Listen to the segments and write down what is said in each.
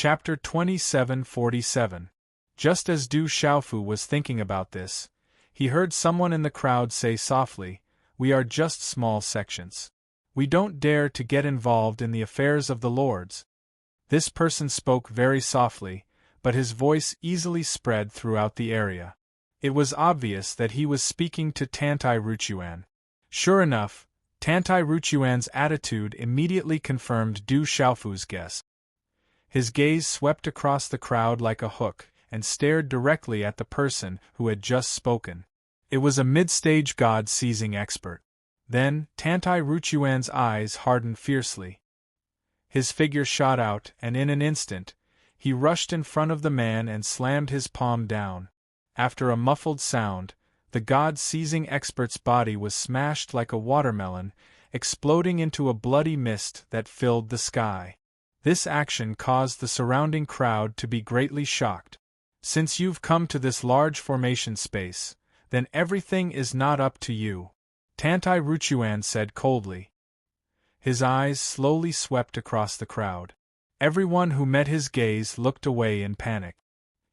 Chapter 2747. Just as Du Xiaofu was thinking about this, he heard someone in the crowd say softly, "We are just small sections. We don't dare to get involved in the affairs of the lords." This person spoke very softly, but his voice easily spread throughout the area. It was obvious that he was speaking to Tantai Ruchuan. Sure enough, Tantai Ruchuan's attitude immediately confirmed Du Xiaofu's guess. His gaze swept across the crowd like a hook, and stared directly at the person who had just spoken. It was a mid-stage god-seizing expert. Then, Tantai Ruchuan's eyes hardened fiercely. His figure shot out, and in an instant, he rushed in front of the man and slammed his palm down. After a muffled sound, the god-seizing expert's body was smashed like a watermelon, exploding into a bloody mist that filled the sky. This action caused the surrounding crowd to be greatly shocked. "Since you've come to this large formation space, then everything is not up to you," Tantai Ruchuan said coldly. His eyes slowly swept across the crowd. Everyone who met his gaze looked away in panic.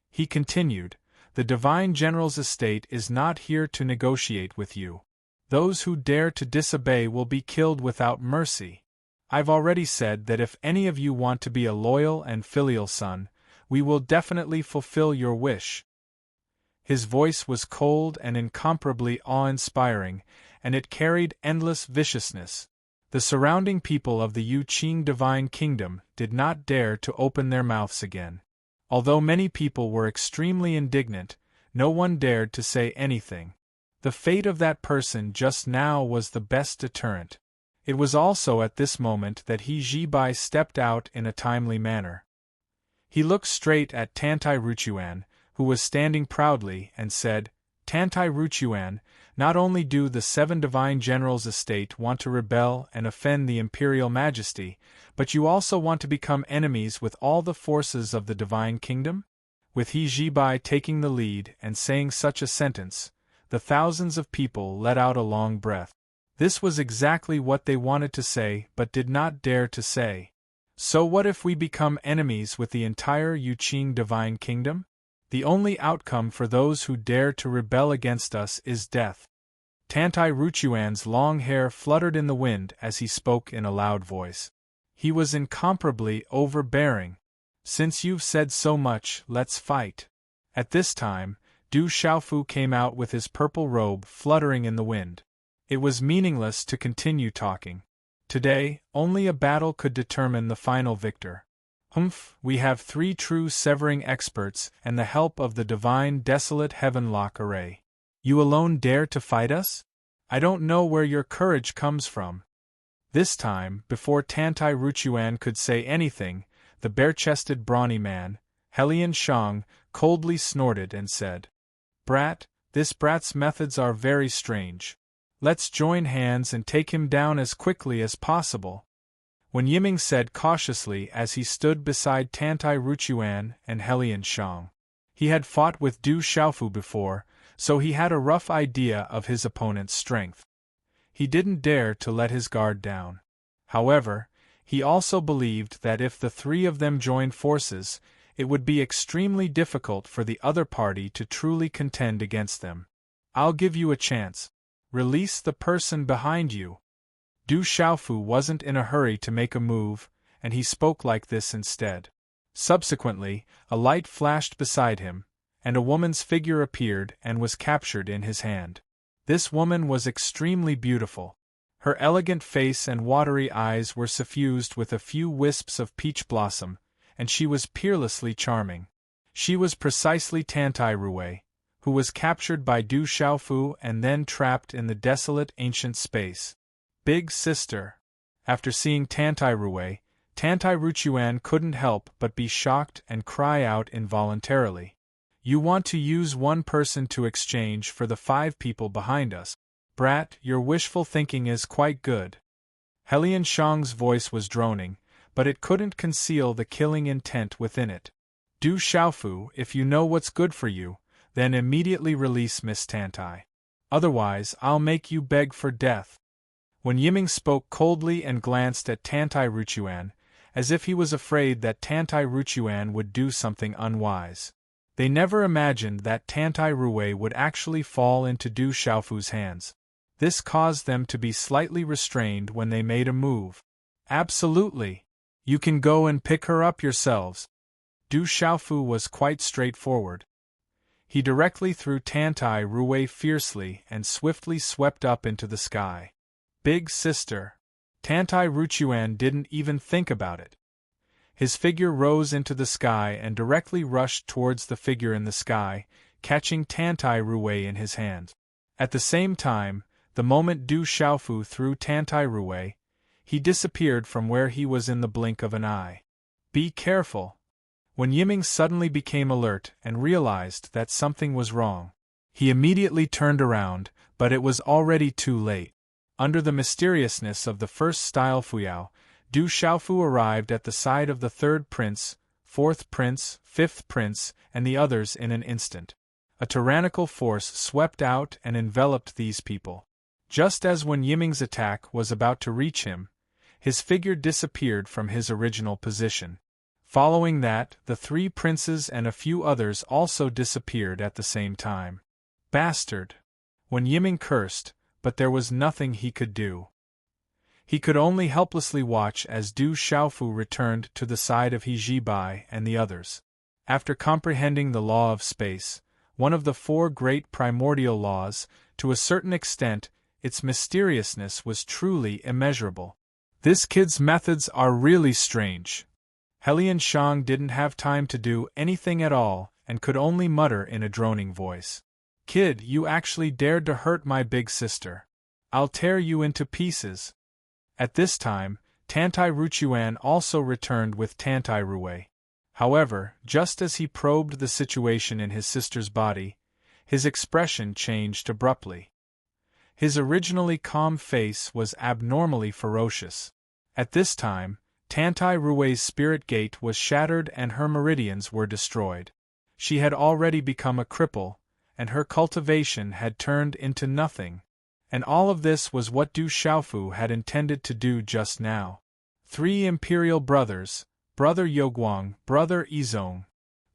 He continued, "The Divine General's estate is not here to negotiate with you. Those who dare to disobey will be killed without mercy. I've already said that if any of you want to be a loyal and filial son, we will definitely fulfill your wish." His voice was cold and incomparably awe-inspiring, and it carried endless viciousness. The surrounding people of the Yuqing Divine Kingdom did not dare to open their mouths again. Although many people were extremely indignant, no one dared to say anything. The fate of that person just now was the best deterrent. It was also at this moment that He Zhibai stepped out in a timely manner. He looked straight at Tantai Ruchuan, who was standing proudly, and said, "Tantai Ruchuan, not only do the 7 Divine Generals' estate want to rebel and offend the Imperial Majesty, but you also want to become enemies with all the forces of the Divine Kingdom?" With He Zhibai taking the lead and saying such a sentence, the thousands of people let out a long breath. This was exactly what they wanted to say but did not dare to say. So what if we become enemies with the entire Yuqing Divine Kingdom? The only outcome for those who dare to rebel against us is death. Tantai Ruchuan's long hair fluttered in the wind as he spoke in a loud voice. He was incomparably overbearing. "Since you've said so much, let's fight." At this time, Du Xiaofu came out with his purple robe fluttering in the wind. It was meaningless to continue talking. Today, only a battle could determine the final victor. We have 3 true severing experts and the help of the divine desolate heavenlock array. You alone dare to fight us? I don't know where your courage comes from. This time, before Tantai Ruchuan could say anything, the bare-chested brawny man, Helian Shang, coldly snorted and said, "Brat, this brat's methods are very strange. Let's join hands and take him down as quickly as possible." When Yiming said cautiously as he stood beside Tantai Ruchuan and Helian Shang. He had fought with Du Xiaofu before, so he had a rough idea of his opponent's strength. He didn't dare to let his guard down. However, he also believed that if the 3 of them joined forces, it would be extremely difficult for the other party to truly contend against them. "I'll give you a chance. Release the person behind you." Du Xiaofu wasn't in a hurry to make a move, and he spoke like this instead. Subsequently, a light flashed beside him, and a woman's figure appeared and was captured in his hand. This woman was extremely beautiful. Her elegant face and watery eyes were suffused with a few wisps of peach blossom, and she was peerlessly charming. She was precisely Tantai Ruwei, who was captured by Du Xiaofu and then trapped in the desolate ancient space. Big sister. After seeing Tantai Ruwei, Tantai Ruchuan couldn't help but be shocked and cry out involuntarily. "You want to use one person to exchange for the 5 people behind us. Brat, your wishful thinking is quite good." Helian Shang's voice was droning, but it couldn't conceal the killing intent within it. "Du Xiaofu, if you know what's good for you, then immediately release Miss Tantai. Otherwise, I'll make you beg for death." When Yiming spoke coldly and glanced at Tantai Ruchuan, as if he was afraid that Tantai Ruchuan would do something unwise. They never imagined that Tantai Ruwei would actually fall into Du Xiaofu's hands. This caused them to be slightly restrained when they made a move. Absolutely. You can go and pick her up yourselves. Du Xiaofu was quite straightforward. He directly threw Tantai Ruwei fiercely and swiftly swept up into the sky. Big sister. Tantai Ruchuan didn't even think about it. His figure rose into the sky and directly rushed towards the figure in the sky, catching Tantai Ruwei in his hand. At the same time, the moment Du Xiaofu threw Tantai Ruwei, he disappeared from where he was in the blink of an eye. Be careful. When Yiming suddenly became alert and realized that something was wrong, he immediately turned around, but it was already too late. Under the mysteriousness of the first style Fuyao, Du Xiaofu arrived at the side of the third prince, fourth prince, fifth prince, and the others in an instant. A tyrannical force swept out and enveloped these people. Just as when Yiming's attack was about to reach him, his figure disappeared from his original position. Following that, the three princes and a few others also disappeared at the same time. Bastard! When Yiming cursed, but there was nothing he could do. He could only helplessly watch as Du Xiaofu returned to the side of He Zhibai and the others. After comprehending the law of space, one of the four great primordial laws, to a certain extent, its mysteriousness was truly immeasurable. This kid's methods are really strange. Helian Shang didn't have time to do anything at all and could only mutter in a droning voice. Kid, you actually dared to hurt my big sister. I'll tear you into pieces. At this time, Tantai Ruchuan also returned with Tantai Ruwei. However, just as he probed the situation in his sister's body, his expression changed abruptly. His originally calm face was abnormally ferocious. At this time, Tantai Ruwei's spirit gate was shattered and her meridians were destroyed. She had already become a cripple, and her cultivation had turned into nothing. And all of this was what Du Xiaofu had intended to do just now. Three imperial brothers, Brother Youguang, Brother Yizong.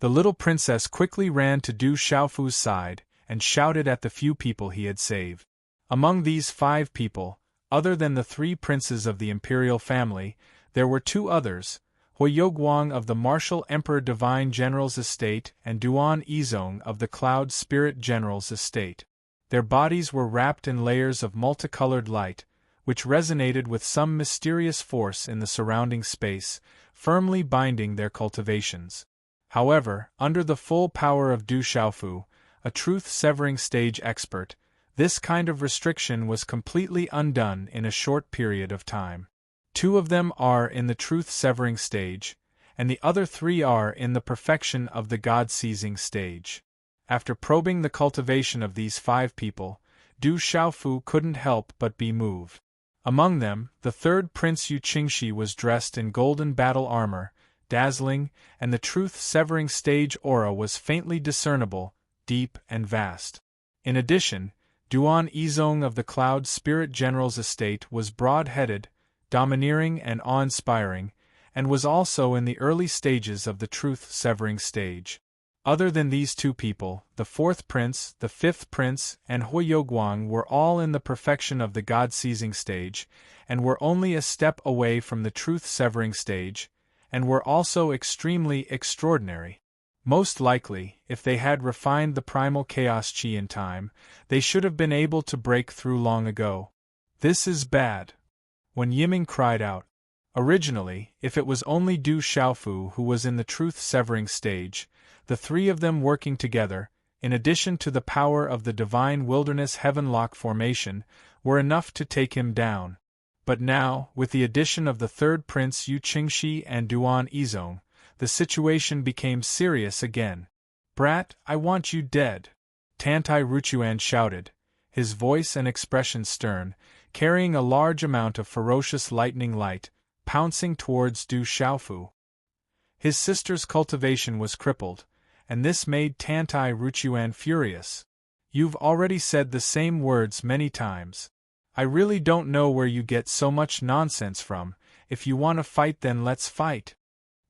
The little princess quickly ran to Du Xiaofu's side and shouted at the few people he had saved. Among these 5 people, other than the 3 princes of the imperial family, there were 2 others, Hui Youguang of the Martial Emperor Divine General's estate and Duan Yizong of the Cloud Spirit General's estate. Their bodies were wrapped in layers of multicolored light, which resonated with some mysterious force in the surrounding space, firmly binding their cultivations. However, under the full power of Du Xiaofu, a truth-severing stage expert, this kind of restriction was completely undone in a short period of time. 2 of them are in the truth-severing stage, and the other 3 are in the perfection of the God-seizing stage. After probing the cultivation of these 5 people, Du Xiaofu couldn't help but be moved. Among them, the 3rd Prince Yu Qingxi was dressed in golden battle armor, dazzling, and the truth-severing stage aura was faintly discernible, deep and vast. In addition, Duan Yizong of the Cloud Spirit General's estate was broad-headed, domineering and awe-inspiring, and was also in the early stages of the truth-severing stage. Other than these 2 people, the 4th Prince, the 5th Prince, and Hui Youguang were all in the perfection of the God-seizing stage, and were only a step away from the truth-severing stage, and were also extremely extraordinary. Most likely, if they had refined the primal chaos chi in time, they should have been able to break through long ago. This is bad. When Yiming cried out. Originally, if it was only Du Xiaofu who was in the truth-severing stage, the 3 of them working together, in addition to the power of the divine wilderness heavenlock formation, were enough to take him down. But now, with the addition of the 3rd Prince Yu Qingxi and Duan Yizong, the situation became serious again. Brat, I want you dead! Tantai Ruchuan shouted, his voice and expression stern, carrying a large amount of ferocious lightning light, pouncing towards Du Xiaofu. His sister's cultivation was crippled, and this made Tantai Ruchuan furious. You've already said the same words many times. I really don't know where you get so much nonsense from. If you want to fight, then let's fight.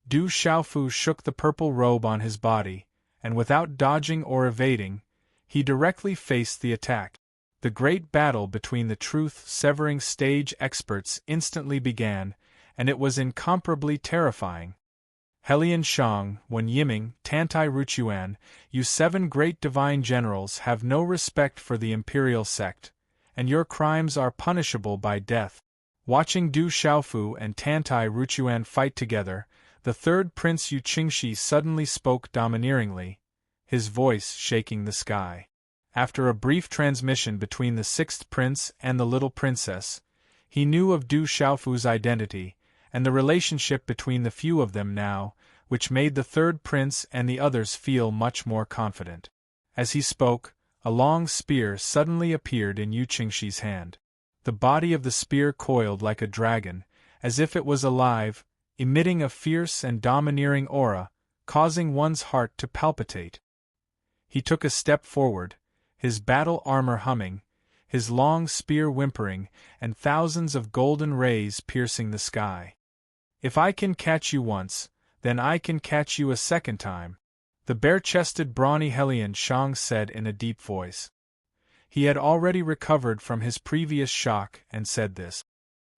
Du Xiaofu shook the purple robe on his body, and without dodging or evading, he directly faced the attack. The great battle between the truth-severing stage experts instantly began, and it was incomparably terrifying. Helian Shang, Wen Yiming, Tantai Ruchuan, you 7 great divine generals have no respect for the imperial sect, and your crimes are punishable by death. Watching Du Xiaofu and Tantai Ruchuan fight together, the third Prince Yu Qingshi suddenly spoke domineeringly, his voice shaking the sky. After a brief transmission between the 6th prince and the little princess, he knew of Du Xiaofu's identity, and the relationship between the few of them now, which made the third prince and the others feel much more confident. As he spoke, a long spear suddenly appeared in Yu Qingshi's hand. The body of the spear coiled like a dragon, as if it was alive, emitting a fierce and domineering aura, causing one's heart to palpitate. He took a step forward, his battle armor humming, his long spear whimpering, and thousands of golden rays piercing the sky. If I can catch you once, then I can catch you a second time, the bare-chested brawny Helian Shang said in a deep voice. He had already recovered from his previous shock and said this.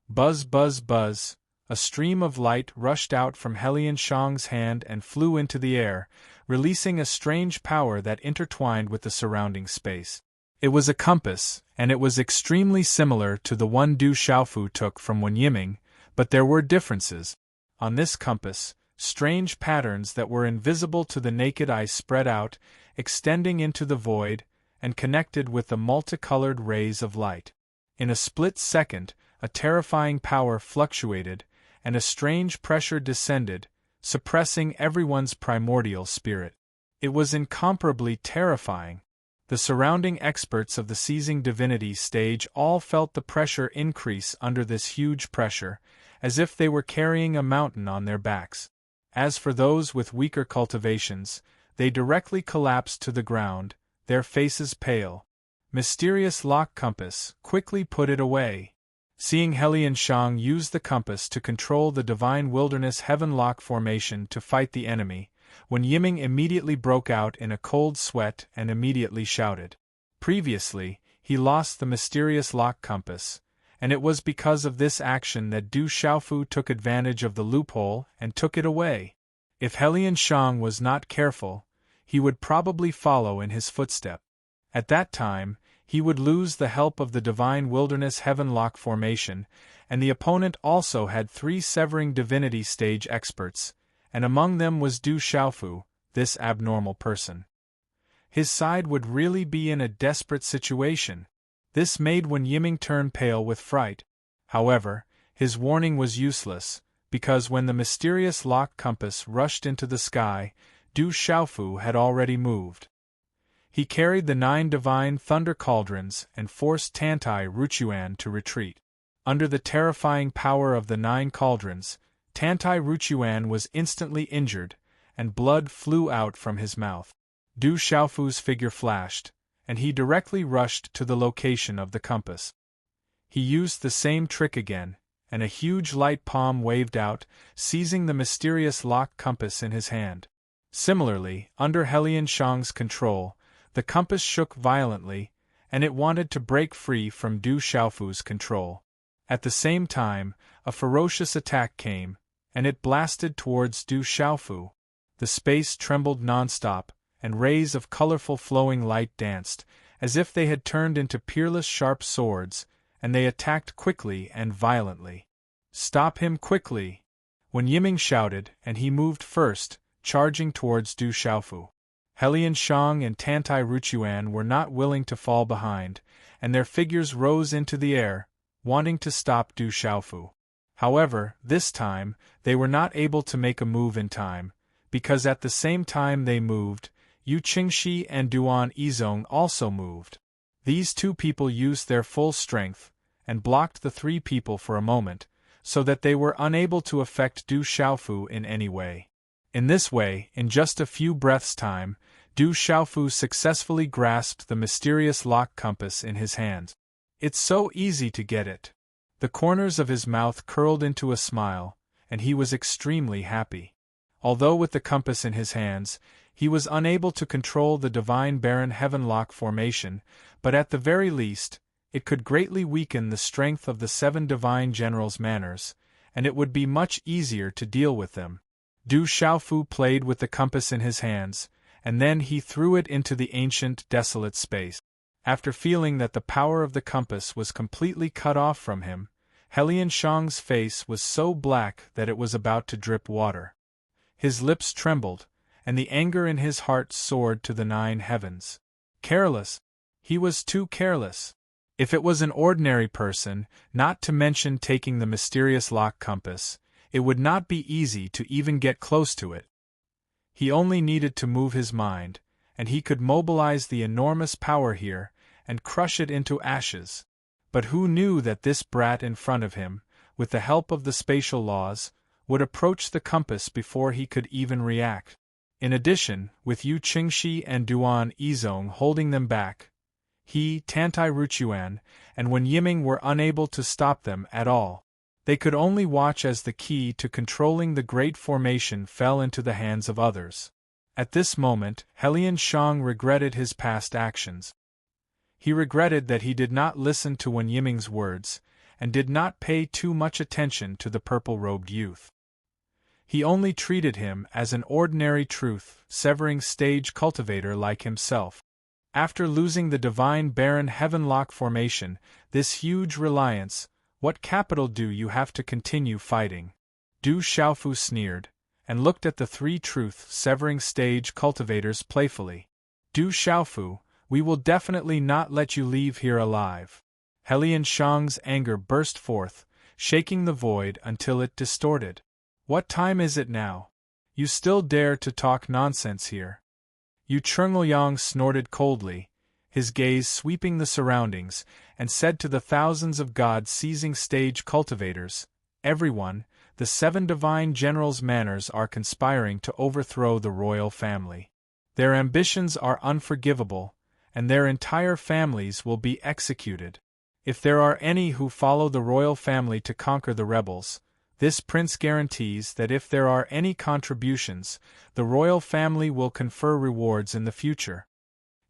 Buzz, buzz, buzz. A stream of light rushed out from Helian Shang's hand and flew into the air, releasing a strange power that intertwined with the surrounding space. It was a compass, and it was extremely similar to the one Du Xiaofu took from Wen Yiming, but there were differences. On this compass, strange patterns that were invisible to the naked eye spread out, extending into the void, and connected with the multicolored rays of light. In a split second, a terrifying power fluctuated, and a strange pressure descended, suppressing everyone's primordial spirit. It was incomparably terrifying. The surrounding experts of the seizing divinity stage all felt the pressure increase under this huge pressure, as if they were carrying a mountain on their backs. As for those with weaker cultivations, they directly collapsed to the ground, their faces pale. Mysterious lock compass, quickly put it away. Seeing Helian Shang use the compass to control the divine wilderness heaven lock formation to fight the enemy, Wen Yiming immediately broke out in a cold sweat and immediately shouted. Previously, he lost the mysterious lock compass, and it was because of this action that Du Xiaofu took advantage of the loophole and took it away. If Helian Shang was not careful, he would probably follow in his footstep. At that time, he would lose the help of the divine wilderness heaven lock formation, and the opponent also had 3 severing divinity stage experts, and among them was Du Xiaofu, this abnormal person. His side would really be in a desperate situation. This made Wen Yiming turn pale with fright. However, his warning was useless, because when the mysterious lock compass rushed into the sky, Du Xiaofu had already moved. He carried the 9 divine thunder cauldrons and forced Tantai Ruchuan to retreat. Under the terrifying power of the 9 cauldrons, Tantai Ruchuan was instantly injured, and blood flew out from his mouth. Du Xiaofu's figure flashed, and he directly rushed to the location of the compass. He used the same trick again, and a huge light palm waved out, seizing the mysterious lock compass in his hand. Similarly, under Helian Shang's control, the compass shook violently, and it wanted to break free from Du Xiaofu's control. At the same time, a ferocious attack came, and it blasted towards Du Xiaofu. The space trembled non-stop, and rays of colorful flowing light danced, as if they had turned into peerless sharp swords, and they attacked quickly and violently. "Stop him quickly!" Wen Yiming shouted, and he moved first, charging towards Du Xiaofu. Helian Shang and Tantai Ruchuan were not willing to fall behind, and their figures rose into the air, wanting to stop Du Xiaofu. However, this time, they were not able to make a move in time, because at the same time they moved, Yu Qingshi and Duan Yizong also moved. These 2 people used their full strength, and blocked the 3 people for a moment, so that they were unable to affect Du Xiaofu in any way. In this way, in just a few breaths' time, Du Xiaofu successfully grasped the mysterious lock compass in his hand. "It's so easy to get it. The corners of his mouth curled into a smile, and he was extremely happy. Although with the compass in his hands, he was unable to control the divine barren heavenlock formation, but at the very least, it could greatly weaken the strength of the 7 divine generals' manners, and it would be much easier to deal with them. Du Xiaofu played with the compass in his hands, and then he threw it into the ancient, desolate space. After feeling that the power of the compass was completely cut off from him, Helian Shang's face was so black that it was about to drip water. His lips trembled, and the anger in his heart soared to the 9 heavens. Careless! He was too careless. If it was an ordinary person, not to mention taking the mysterious lock compass, it would not be easy to even get close to it. He only needed to move his mind, and he could mobilize the enormous power here and crush it into ashes. But who knew that this brat in front of him, with the help of the spatial laws, would approach the compass before he could even react? In addition, with Yu Qingxi and Duan Yizong holding them back, he, Tantai Ruchuan, and Wen Yiming were unable to stop them at all. They could only watch as the key to controlling the great formation fell into the hands of others. At this moment, Helian Shang regretted his past actions. He regretted that he did not listen to Wen Yiming's words, and did not pay too much attention to the purple-robed youth. He only treated him as an ordinary truth-severing stage cultivator like himself. After losing the divine barren heavenlock formation, this huge reliance, what capital do you have to continue fighting? Du Xiaofu sneered, and looked at the 3 truth-severing stage cultivators playfully. Du Xiaofu, we will definitely not let you leave here alive. Helian Shang's anger burst forth, shaking the void until it distorted. What time is it now? You still dare to talk nonsense here? Yu Chungyang snorted coldly, his gaze sweeping the surroundings, and said to the thousands of God-seizing stage cultivators, "Everyone, the 7 divine generals' manners are conspiring to overthrow the royal family. Their ambitions are unforgivable, and their entire families will be executed. If there are any who follow the royal family to conquer the rebels, this prince guarantees that if there are any contributions, the royal family will confer rewards in the future."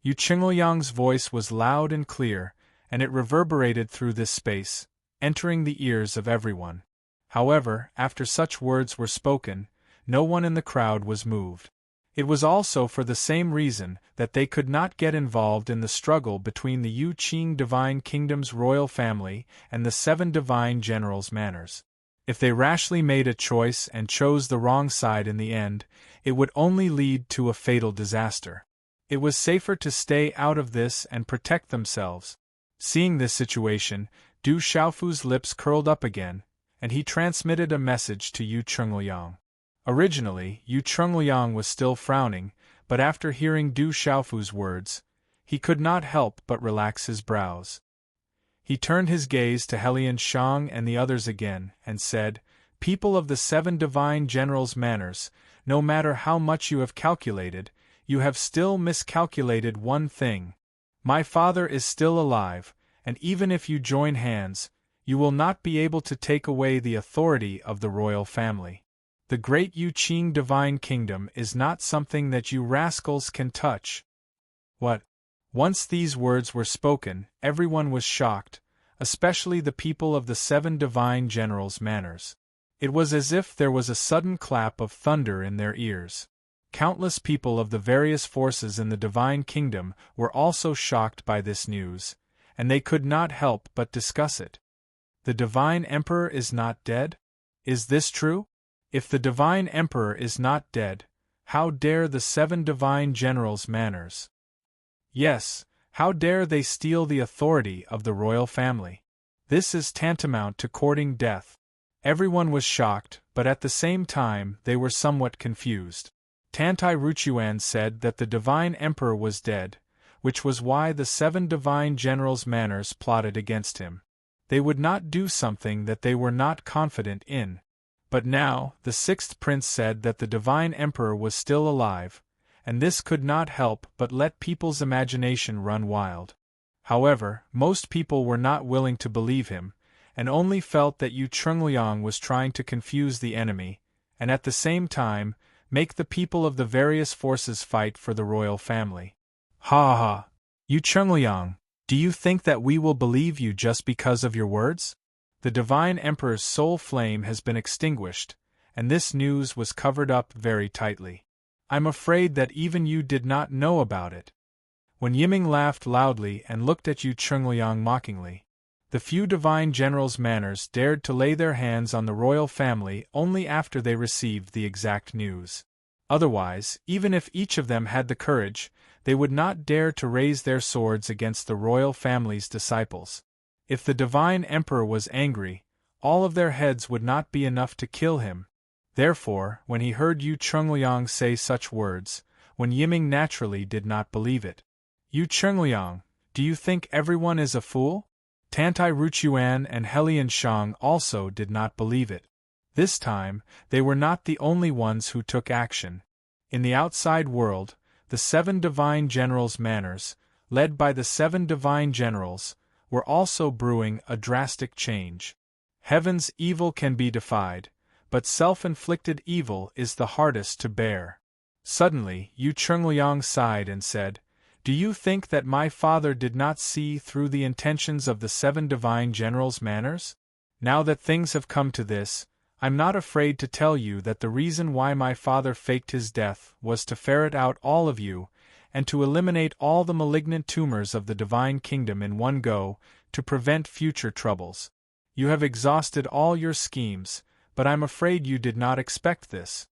Yu Qingyang's voice was loud and clear, and it reverberated through this space, entering the ears of everyone. However, after such words were spoken, no one in the crowd was moved. It was also for the same reason that they could not get involved in the struggle between the Yu Qing Divine Kingdom's royal family and the 7 divine generals' manners. If they rashly made a choice and chose the wrong side in the end, it would only lead to a fatal disaster. It was safer to stay out of this and protect themselves. Seeing this situation, Du Xiaofu's lips curled up again, and he transmitted a message to Yu Chungyang. Originally, Yu Chungyang was still frowning, but after hearing Du Xiaofu's words, he could not help but relax his brows. He turned his gaze to Helian Shang and the others again, and said, "People of the 7 divine generals' manners, no matter how much you have calculated, you have still miscalculated one thing. My father is still alive, and even if you join hands, you will not be able to take away the authority of the royal family. The great Yu Qing Divine Kingdom is not something that you rascals can touch." What? Once these words were spoken, everyone was shocked, especially the people of the 7 divine generals' manners. It was as if there was a sudden clap of thunder in their ears. Countless people of the various forces in the divine kingdom were also shocked by this news, and they could not help but discuss it. The divine emperor is not dead? Is this true? If the divine emperor is not dead, how dare the 7 divine generals' manners? Yes, how dare they steal the authority of the royal family? This is tantamount to courting death. Everyone was shocked, but at the same time they were somewhat confused. Tantai Ruchuan said that the divine emperor was dead, which was why the 7 divine generals' manners plotted against him. They would not do something that they were not confident in. But now, the 6th prince said that the divine emperor was still alive, and this could not help but let people's imagination run wild. However, most people were not willing to believe him, and only felt that Yu Chungliang was trying to confuse the enemy, and at the same time, make the people of the various forces fight for the royal family. Ha ha! Yu Chungliang, do you think that we will believe you just because of your words? The Divine Emperor's soul flame has been extinguished, and this news was covered up very tightly. I'm afraid that even you did not know about it. When Yiming laughed loudly and looked at Yu Chungliang mockingly, the few divine generals' manners dared to lay their hands on the royal family only after they received the exact news. Otherwise, even if each of them had the courage, they would not dare to raise their swords against the royal family's disciples. If the divine emperor was angry, all of their heads would not be enough to kill him. Therefore, when he heard Yu Chungliang say such words, when Yiming naturally did not believe it. Yu Chungliang, do you think everyone is a fool? Tantai Ruchuan and Helian Shang also did not believe it. This time, they were not the only ones who took action. In the outside world, the 7 divine generals' manners, led by the 7 divine generals, were also brewing a drastic change. Heaven's evil can be defied, but self-inflicted evil is the hardest to bear. Suddenly, Yu Chungliang sighed and said, "Do you think that my father did not see through the intentions of the 7 divine generals' manners? Now that things have come to this, I'm not afraid to tell you that the reason why my father faked his death was to ferret out all of you, and to eliminate all the malignant tumors of the divine kingdom in one go, to prevent future troubles. You have exhausted all your schemes, but I'm afraid you did not expect this."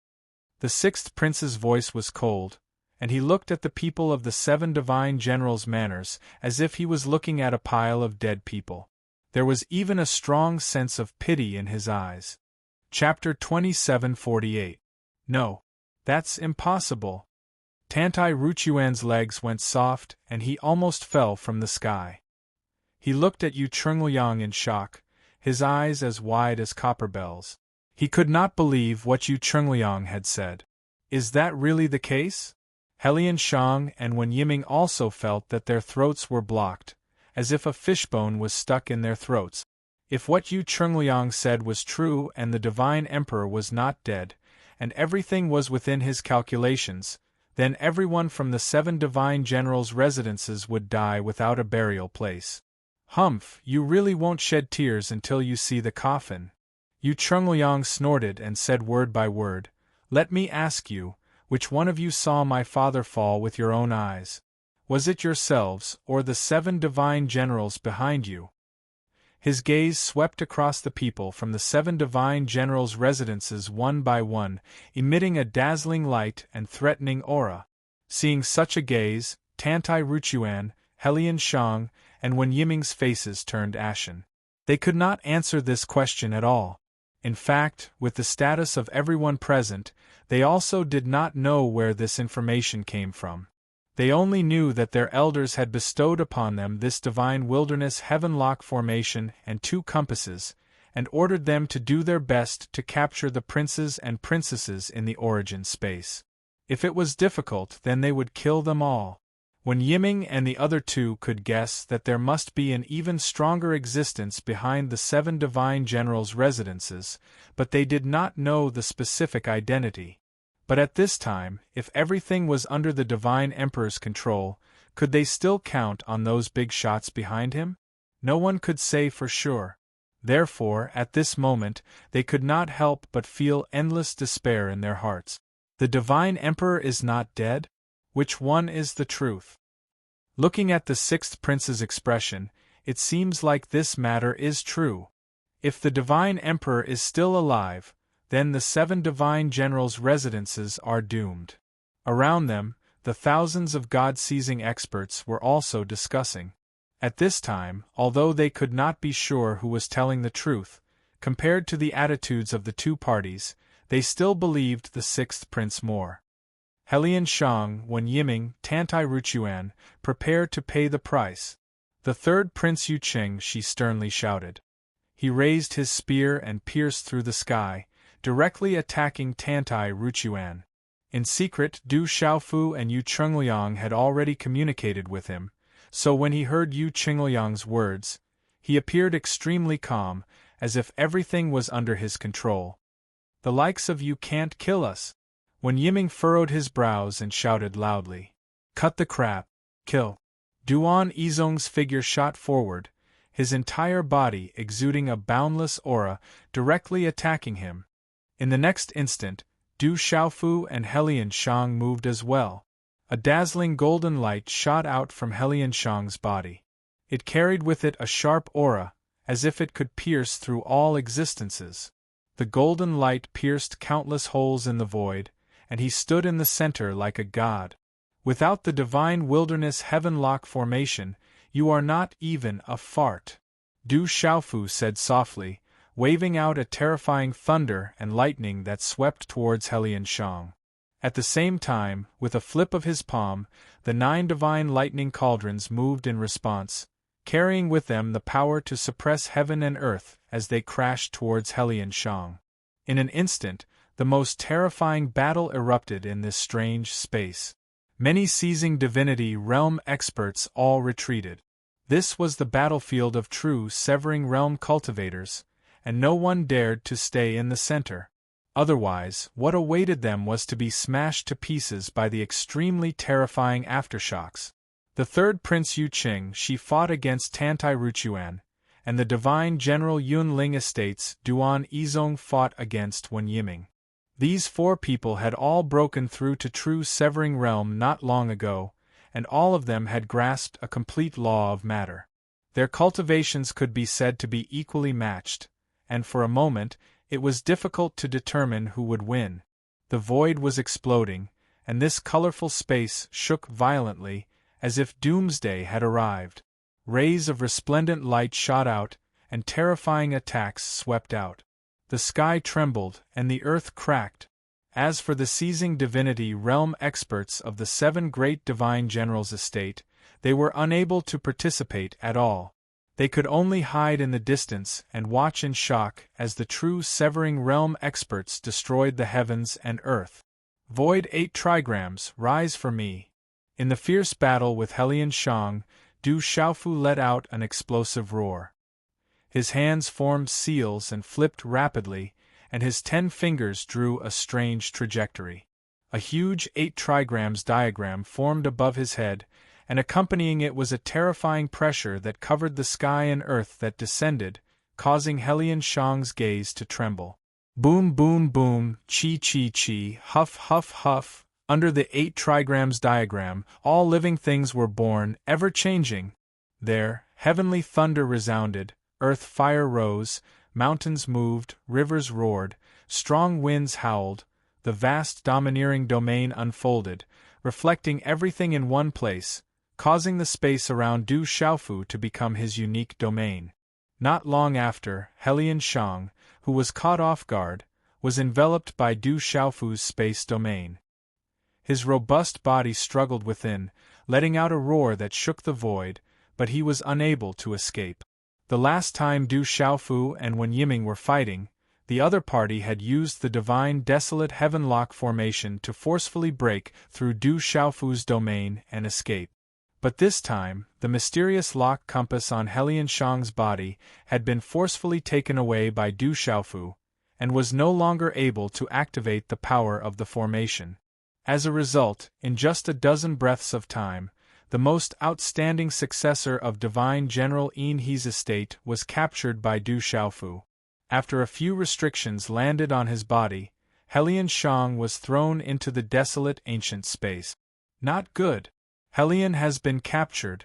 The 6th prince's voice was cold, and he looked at the people of the 7 divine generals' manners as if he was looking at a pile of dead people. There was even a strong sense of pity in his eyes. Chapter 2748. No. That's impossible. Tantai Ruchuan's legs went soft and he almost fell from the sky. He looked at Yu Chungliang in shock, his eyes as wide as copper bells. He could not believe what Yu Chungliang had said. Is that really the case? Helian Shang and Wen Yiming also felt that their throats were blocked, as if a fishbone was stuck in their throats. If what Yu Chungliang said was true and the divine emperor was not dead, and everything was within his calculations, then everyone from the 7 divine generals' residences would die without a burial place. Humph, you really won't shed tears until you see the coffin. Yu Chungliang snorted and said word by word, "Let me ask you, which one of you saw my father fall with your own eyes? Was it yourselves, or the 7 divine generals behind you?" His gaze swept across the people from the 7 divine generals' residences one by one, emitting a dazzling light and threatening aura. Seeing such a gaze, Tantai Ruchuan, Helian Shang, and Wen Yiming's faces turned ashen. They could not answer this question at all. In fact, with the status of everyone present, they also did not know where this information came from. They only knew that their elders had bestowed upon them this divine wilderness heavenlock formation and 2 compasses, and ordered them to do their best to capture the princes and princesses in the origin space. If it was difficult, then they would kill them all. When Yiming and the other 2 could guess that there must be an even stronger existence behind the 7 divine generals' residences, but they did not know the specific identity. But at this time, if everything was under the divine emperor's control, could they still count on those big shots behind him? No one could say for sure. Therefore, at this moment, they could not help but feel endless despair in their hearts. The divine emperor is not dead? Which one is the truth? Looking at the 6th prince's expression, it seems like this matter is true. If the divine emperor is still alive, then the 7 divine generals' residences are doomed. Around them, the thousands of God-seizing experts were also discussing. At this time, although they could not be sure who was telling the truth, compared to the attitudes of the 2 parties, they still believed the 6th prince more. Helian Shang, Wen Yiming, Tantai Ruchuan, prepare to pay the price. The 3rd Prince Yu Qing, she sternly shouted. He raised his spear and pierced through the sky, directly attacking Tantai Ruchuan. In secret, Du Xiaofu and Yu Chungliang had already communicated with him, so when he heard Yu Chungliang's words, He appeared extremely calm, as if everything was under his control. "The likes of you can't kill us." When Yiming furrowed his brows and shouted loudly, "Cut the crap! Kill!" Duan Izong's figure shot forward, his entire body exuding a boundless aura, directly attacking him. In the next instant, Du Xiaofu and Helian Shang moved as well. A dazzling golden light shot out from Helian Shang's body. It carried with it a sharp aura, as if it could pierce through all existences. The golden light pierced countless holes in the void, and he stood in the center like a god. Without the divine wilderness heavenlock formation, you are not even a fart. Du Xiaofu said softly, waving out a terrifying thunder and lightning that swept towards Helian Shang. At the same time, with a flip of his palm, the 9 divine lightning cauldrons moved in response, carrying with them the power to suppress heaven and earth as they crashed towards Helian Shang. In an instant, the most terrifying battle erupted in this strange space. Many seizing divinity realm experts all retreated. This was the battlefield of true severing realm cultivators, and no one dared to stay in the center. Otherwise, what awaited them was to be smashed to pieces by the extremely terrifying aftershocks. The third Prince Yu Qing she fought against Tantai Ruchuan, and the divine General Yun Ling Estates Duan Izong fought against Wen Yiming. These 4 people had all broken through to true severing realm not long ago, and all of them had grasped a complete law of matter. Their cultivations could be said to be equally matched, and for a moment, it was difficult to determine who would win. The void was exploding, and this colorful space shook violently, as if doomsday had arrived. Rays of resplendent light shot out, and terrifying attacks swept out. The sky trembled, and the earth cracked. As for the seizing divinity realm experts of the 7 great divine generals' estate, they were unable to participate at all. They could only hide in the distance and watch in shock as the true severing realm experts destroyed the heavens and earth. Void 8 trigrams, rise for me. In the fierce battle with Helian Shang, Du Xiaofu let out an explosive roar. His hands formed seals and flipped rapidly, and his 10 fingers drew a strange trajectory. A huge 8 trigrams diagram formed above his head, and accompanying it was a terrifying pressure that covered the sky and earth that descended, causing Helian Shang's gaze to tremble. Boom boom boom, chi chi chi, huff huff huff. Under the 8 trigrams diagram, all living things were born, ever-changing. There, heavenly thunder resounded, earth fire rose, mountains moved, rivers roared, strong winds howled, the vast domineering domain unfolded, reflecting everything in one place, causing the space around Du Xiaofu to become his unique domain. Not long after, Helian Shang, who was caught off guard, was enveloped by Du Xiaofu's space domain. His robust body struggled within, letting out a roar that shook the void, but he was unable to escape. The last time Du Xiaofu and Wen Yiming were fighting, the other party had used the divine desolate heavenlock formation to forcefully break through Du Xiaofu's domain and escape. But this time, the mysterious lock compass on Helian Shang's body had been forcefully taken away by Du Xiaofu, and was no longer able to activate the power of the formation. As a result, in just a dozen breaths of time, the most outstanding successor of Divine General Yin He's estate was captured by Du Xiaofu. After a few restrictions landed on his body, Helian Shang was thrown into the desolate ancient space. Not good. Helian has been captured.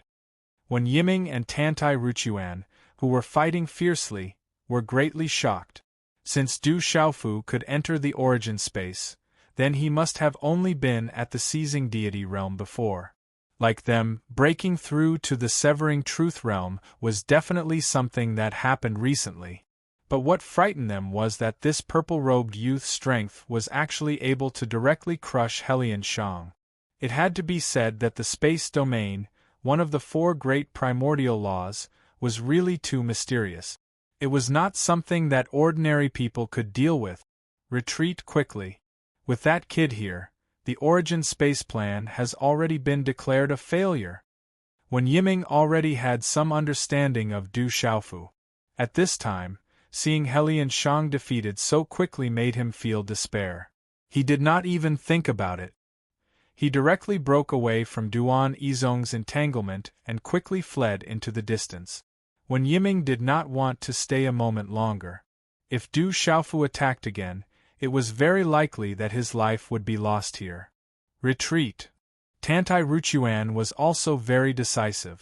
When Yiming and Tantai Ruchuan, who were fighting fiercely, were greatly shocked. Since Du Xiaofu could enter the origin space, then he must have only been at the seizing deity realm before. Like them, breaking through to the severing truth realm was definitely something that happened recently. But what frightened them was that this purple-robed youth's strength was actually able to directly crush Helian Shang. It had to be said that the space domain, one of the 4 great primordial laws, was really too mysterious. It was not something that ordinary people could deal with. Retreat quickly. With that kid here, the origin space plan has already been declared a failure. Wen Yiming already had some understanding of Du Xiaofu. At this time, seeing Helian Shang defeated so quickly made him feel despair. He did not even think about it. He directly broke away from Duan Yizong's entanglement and quickly fled into the distance. Wen Yiming did not want to stay a moment longer. If Du Xiaofu attacked again, it was very likely that his life would be lost here. Retreat. Tantai Ruchuan was also very decisive.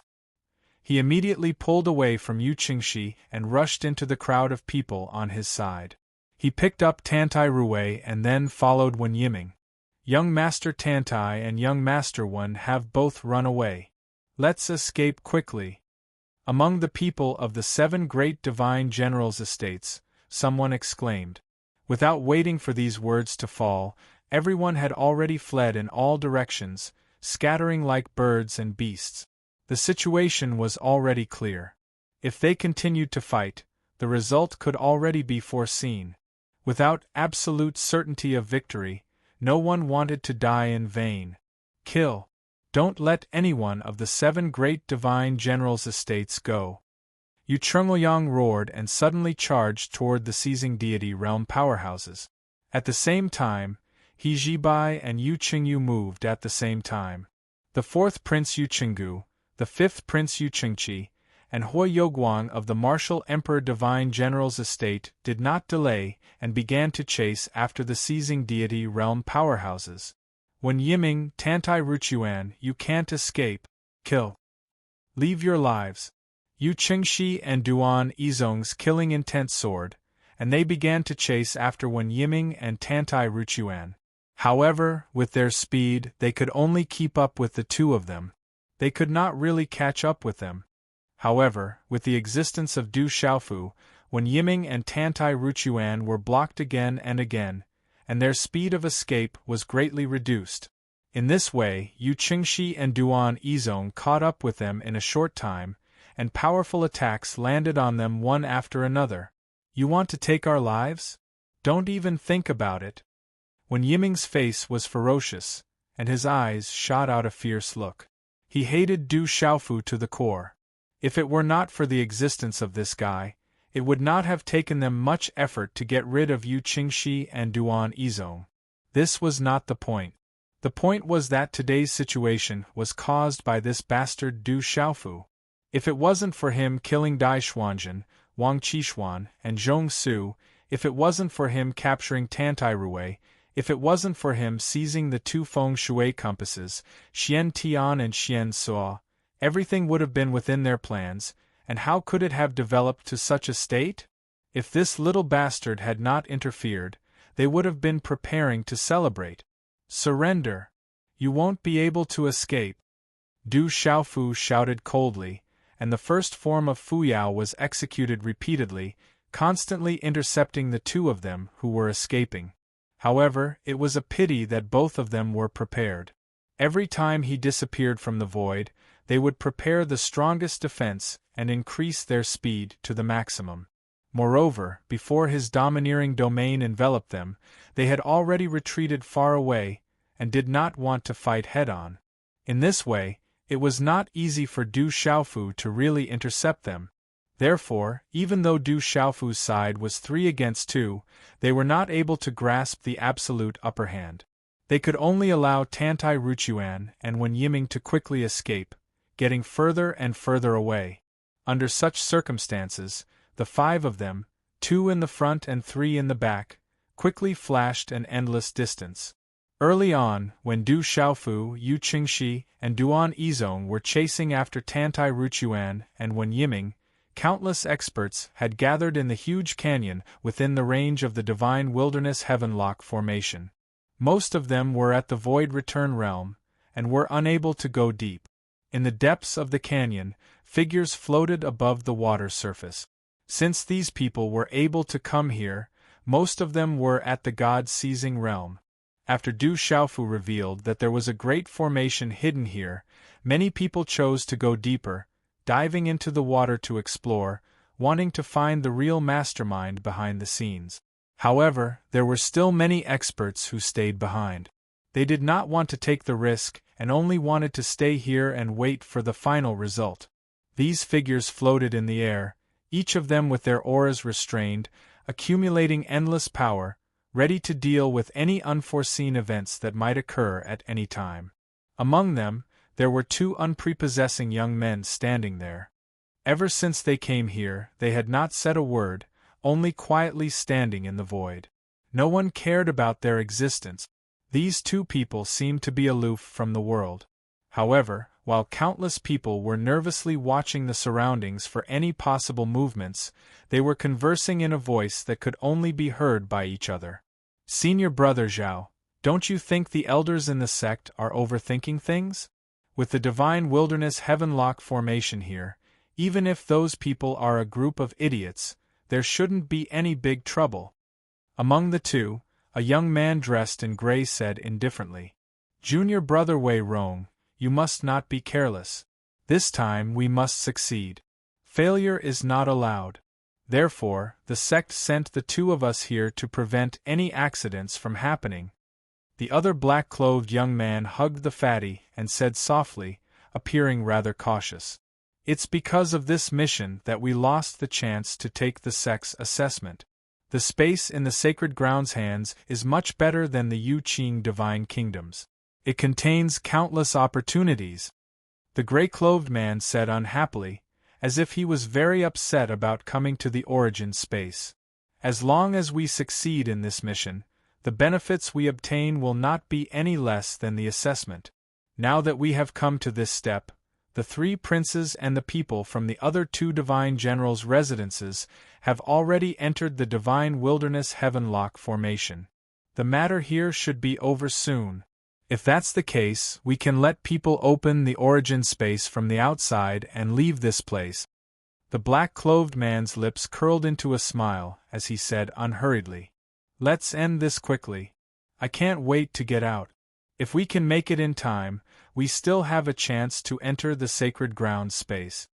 He immediately pulled away from Yu Qingxi and rushed into the crowd of people on his side. He picked up Tantai Ruwei and then followed Wen Yiming. Young Master Tantai and Young Master Wen have both run away. Let's escape quickly. Among the people of the 7 great divine generals' estates, someone exclaimed. Without waiting for these words to fall, everyone had already fled in all directions, scattering like birds and beasts. The situation was already clear. If they continued to fight, the result could already be foreseen. Without absolute certainty of victory, no one wanted to die in vain. Kill. Don't let anyone of the 7 great divine generals' estates go. Yu Chungoyang roared and suddenly charged toward the seizing deity realm powerhouses. At the same time, He Jibai and Yu Qingyu moved at the same time. The 4th Prince Yu Qinggu, the 5th Prince Yu Qingqi, and Hui Youguang of the martial Emperor Divine General's estate did not delay and began to chase after the seizing deity realm powerhouses. Wen Yiming, Tantai Ruchuan, you can't escape. Kill. Leave your lives. Yu Qingxi and Duan Yizong's killing intent soared, and they began to chase after Wen Yiming and Tantai Ruchuan. However, with their speed, they could only keep up with the 2 of them. They could not really catch up with them. However, with the existence of Du Xiaofu, Wen Yiming and Tantai Ruchuan were blocked again and again, and their speed of escape was greatly reduced. In this way, Yu Qingxi and Duan Yizong caught up with them in a short time, and powerful attacks landed on them one after another. You want to take our lives? Don't even think about it. Wen Yiming's face was ferocious, and his eyes shot out a fierce look. He hated Du Xiaofu to the core. If it were not for the existence of this guy, it would not have taken them much effort to get rid of Yu Qingxi and Duan Yizong. This was not the point. The point was that today's situation was caused by this bastard Du Xiaofu. If it wasn't for him killing Dai Xuanzhen, Wang Qixuan, and Zhong Su, if it wasn't for him capturing Tantai Ruwei, if it wasn't for him seizing the 2 feng shui compasses, Xian Tian and Xian Suo, everything would have been within their plans, and how could it have developed to such a state? If this little bastard had not interfered, they would have been preparing to celebrate. Surrender. You won't be able to escape. Du Xiaofu shouted coldly, and the first form of Fuyao was executed repeatedly, constantly intercepting the 2 of them who were escaping. However, it was a pity that both of them were prepared. Every time he disappeared from the void, they would prepare the strongest defense and increase their speed to the maximum. Moreover, before his domineering domain enveloped them, they had already retreated far away and did not want to fight head-on. In this way, it was not easy for Du Xiaofu to really intercept them. Therefore, even though Du Xiaofu's side was 3 against 2, they were not able to grasp the absolute upper hand. They could only allow Tantai Ruchuan and Wen Yiming to quickly escape, getting further and further away. Under such circumstances, the 5 of them, 2 in the front and 3 in the back, quickly flashed an endless distance. Early on, when Du Xiaofu, Yu Qingxi, and Duan Yizong were chasing after Tantai Ruchuan and Wen Yiming, countless experts had gathered in the huge canyon within the range of the divine wilderness Heavenlock formation. Most of them were at the Void Return Realm, and were unable to go deep. In the depths of the canyon, figures floated above the water surface. Since these people were able to come here, most of them were at the God-seizing realm. After Du Xiaofu revealed that there was a great formation hidden here, many people chose to go deeper, diving into the water to explore, wanting to find the real mastermind behind the scenes. However, there were still many experts who stayed behind. They did not want to take the risk and only wanted to stay here and wait for the final result. These figures floated in the air, each of them with their auras restrained, accumulating endless power, ready to deal with any unforeseen events that might occur at any time. Among them, there were two unprepossessing young men standing there. Ever since they came here, they had not said a word, only quietly standing in the void. No one cared about their existence. These two people seemed to be aloof from the world. However, while countless people were nervously watching the surroundings for any possible movements, they were conversing in a voice that could only be heard by each other. "Senior Brother Zhao, don't you think the elders in the sect are overthinking things? With the Divine Wilderness Heavenlock formation here, even if those people are a group of idiots, there shouldn't be any big trouble." Among the two, a young man dressed in gray said indifferently, "Junior Brother Wei Rong, you must not be careless. This time we must succeed. Failure is not allowed. Therefore, the sect sent the two of us here to prevent any accidents from happening." The other black-clothed young man hugged the fatty and said softly, appearing rather cautious, "It's because of this mission that we lost the chance to take the sect's assessment. The space in the Sacred Grounds hands is much better than the Yu-Qing Divine Kingdoms. It contains countless opportunities." The gray-clothed man said unhappily, as if he was very upset about coming to the origin space. "As long as we succeed in this mission, the benefits we obtain will not be any less than the assessment. Now that we have come to this step, the three princes and the people from the other two divine generals' residences have already entered the Divine Wilderness Heavenlock formation. The matter here should be over soon. If that's the case, we can let people open the origin space from the outside and leave this place." The black-clothed man's lips curled into a smile as he said unhurriedly, "Let's end this quickly. I can't wait to get out. If we can make it in time, we still have a chance to enter the Sacred Ground space."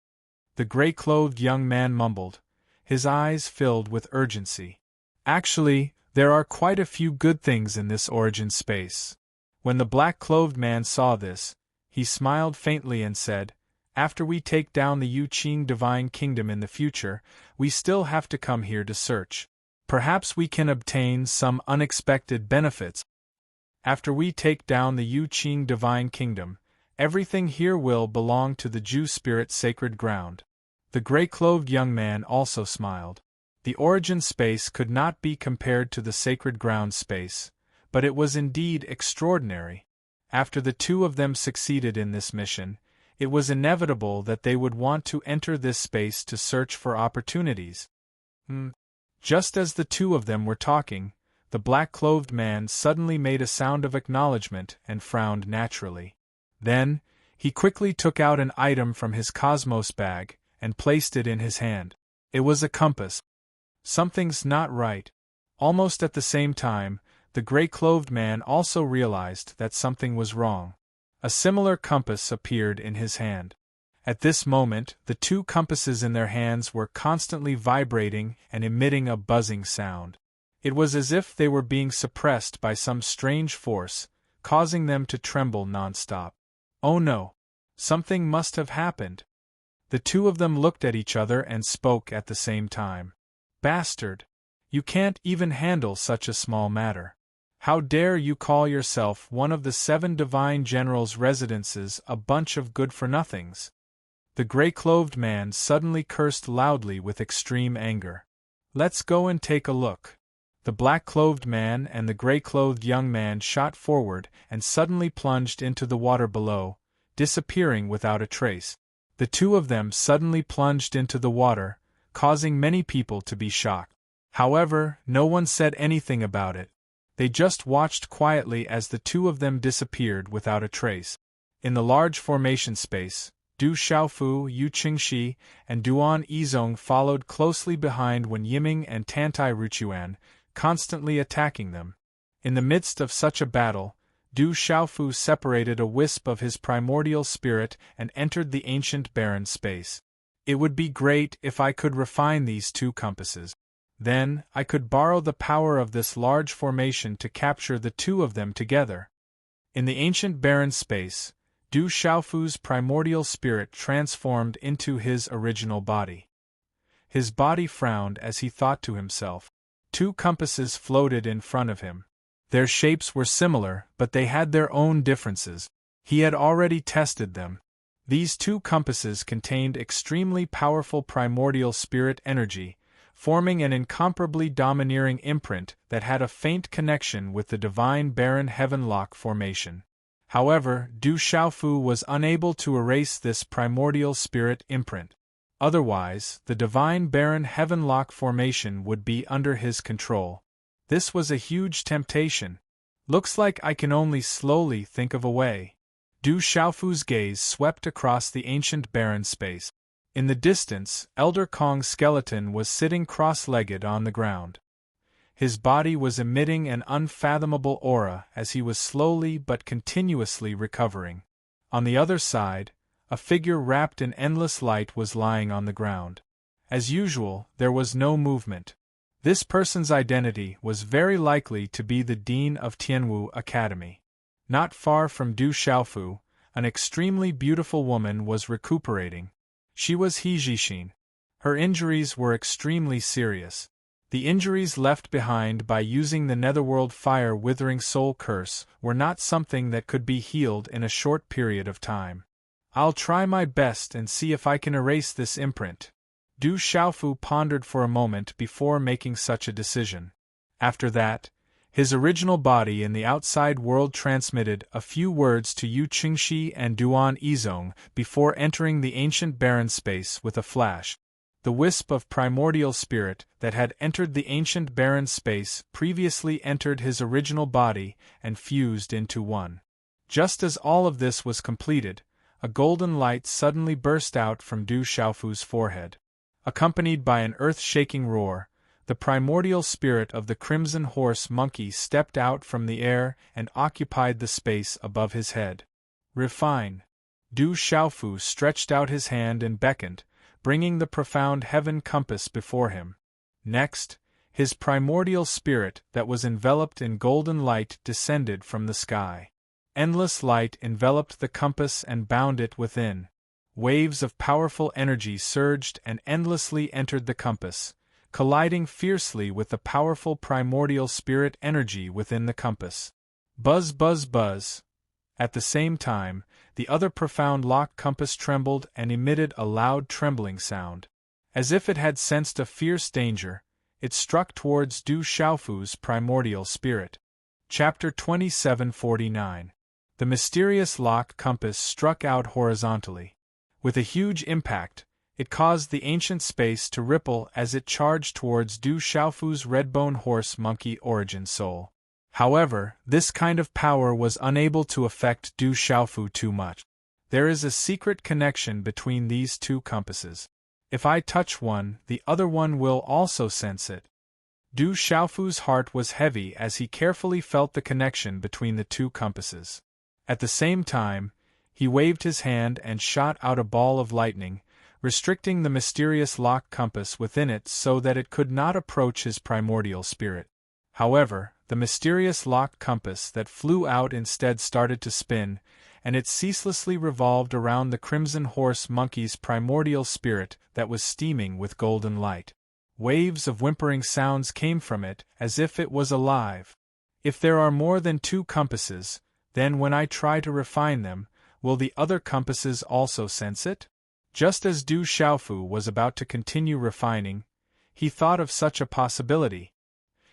The gray-clothed young man mumbled, his eyes filled with urgency. "Actually, there are quite a few good things in this origin space." When the black-clothed man saw this, he smiled faintly and said, "After we take down the Yu-Qing Divine Kingdom in the future, we still have to come here to search. Perhaps we can obtain some unexpected benefits. After we take down the Yu-Qing Divine Kingdom, everything here will belong to the Jew Spirit Sacred Ground." The gray-clothed young man also smiled. The origin space could not be compared to the Sacred Ground space, but it was indeed extraordinary. After the two of them succeeded in this mission, it was inevitable that they would want to enter this space to search for opportunities. Just as the two of them were talking, the black-clothed man suddenly made a sound of acknowledgement and frowned naturally. Then, he quickly took out an item from his cosmos bag and placed it in his hand. It was a compass. Something's not right. Almost at the same time, the gray-clothed man also realized that something was wrong. A similar compass appeared in his hand. At this moment, the two compasses in their hands were constantly vibrating and emitting a buzzing sound. It was as if they were being suppressed by some strange force, causing them to tremble non-stop. "Oh no! Something must have happened." The two of them looked at each other and spoke at the same time. "Bastard! You can't even handle such a small matter. How dare you call yourself one of the 7 divine generals' residences a bunch of good-for-nothings?" The gray-clothed man suddenly cursed loudly with extreme anger. "Let's go and take a look." The black-clothed man and the gray-clothed young man shot forward and suddenly plunged into the water below, disappearing without a trace. The two of them suddenly plunged into the water, causing many people to be shocked. However, no one said anything about it. They just watched quietly as the two of them disappeared without a trace. In the large formation space, Du Xiaofu, Yu Qingxi, and Duan Yizong followed closely behind Wen Yiming and Tantai Ruchuan, constantly attacking them. In the midst of such a battle, Du Xiaofu separated a wisp of his primordial spirit and entered the ancient barren space. It would be great if I could refine these two compasses. Then, I could borrow the power of this large formation to capture the two of them together. In the ancient barren space, Du Xiaofu's primordial spirit transformed into his original body. His body frowned as he thought to himself. Two compasses floated in front of him. Their shapes were similar, but they had their own differences. He had already tested them. These two compasses contained extremely powerful primordial spirit energy, forming an incomparably domineering imprint that had a faint connection with the divine barren heavenlock formation. However, Du Xiaofu was unable to erase this primordial spirit imprint. Otherwise, the divine barren heavenlock formation would be under his control. This was a huge temptation. Looks like I can only slowly think of a way. Du Xiaofu's gaze swept across the ancient barren space. In the distance, Elder Kong's skeleton was sitting cross-legged on the ground. His body was emitting an unfathomable aura as he was slowly but continuously recovering. On the other side, a figure wrapped in endless light was lying on the ground. As usual, there was no movement. This person's identity was very likely to be the dean of Tianwu Academy. Not far from Du Xiaofu, an extremely beautiful woman was recuperating. She was He Jixin. Her injuries were extremely serious. The injuries left behind by using the netherworld fire withering soul curse were not something that could be healed in a short period of time. I'll try my best and see if I can erase this imprint. Du Xiaofu pondered for a moment before making such a decision. After that, his original body in the outside world transmitted a few words to Yu Qingxi and Duan Yizong before entering the ancient barren space with a flash. The wisp of primordial spirit that had entered the ancient barren space previously entered his original body and fused into one. Just as all of this was completed, a golden light suddenly burst out from Du Xiaofu's forehead. Accompanied by an earth-shaking roar, the primordial spirit of the crimson horse monkey stepped out from the air and occupied the space above his head. Refine. Du Xiaofu stretched out his hand and beckoned, bringing the profound heaven compass before him. Next, his primordial spirit that was enveloped in golden light descended from the sky. Endless light enveloped the compass and bound it within. Waves of powerful energy surged and endlessly entered the compass, colliding fiercely with the powerful primordial spirit energy within the compass. Buzz, buzz, buzz. At the same time, the other profound lock compass trembled and emitted a loud trembling sound. As if it had sensed a fierce danger, it struck towards Du Xiaofu's primordial spirit. Chapter 2749. The mysterious lock compass struck out horizontally. With a huge impact, it caused the ancient space to ripple as it charged towards Du Xiaofu's redbone horse monkey origin soul. However, this kind of power was unable to affect Du Xiaofu too much. There is a secret connection between these two compasses. If I touch one, the other one will also sense it. Du Xiaofu's heart was heavy as he carefully felt the connection between the two compasses. At the same time, he waved his hand and shot out a ball of lightning, restricting the mysterious lock compass within it so that it could not approach his primordial spirit. However, the mysterious lock compass that flew out instead started to spin, and it ceaselessly revolved around the crimson horse monkey's primordial spirit that was steaming with golden light. Waves of whimpering sounds came from it as if it was alive. If there are more than two compasses, then when I try to refine them, will the other compasses also sense it? Just as Du Xiaofu was about to continue refining, he thought of such a possibility.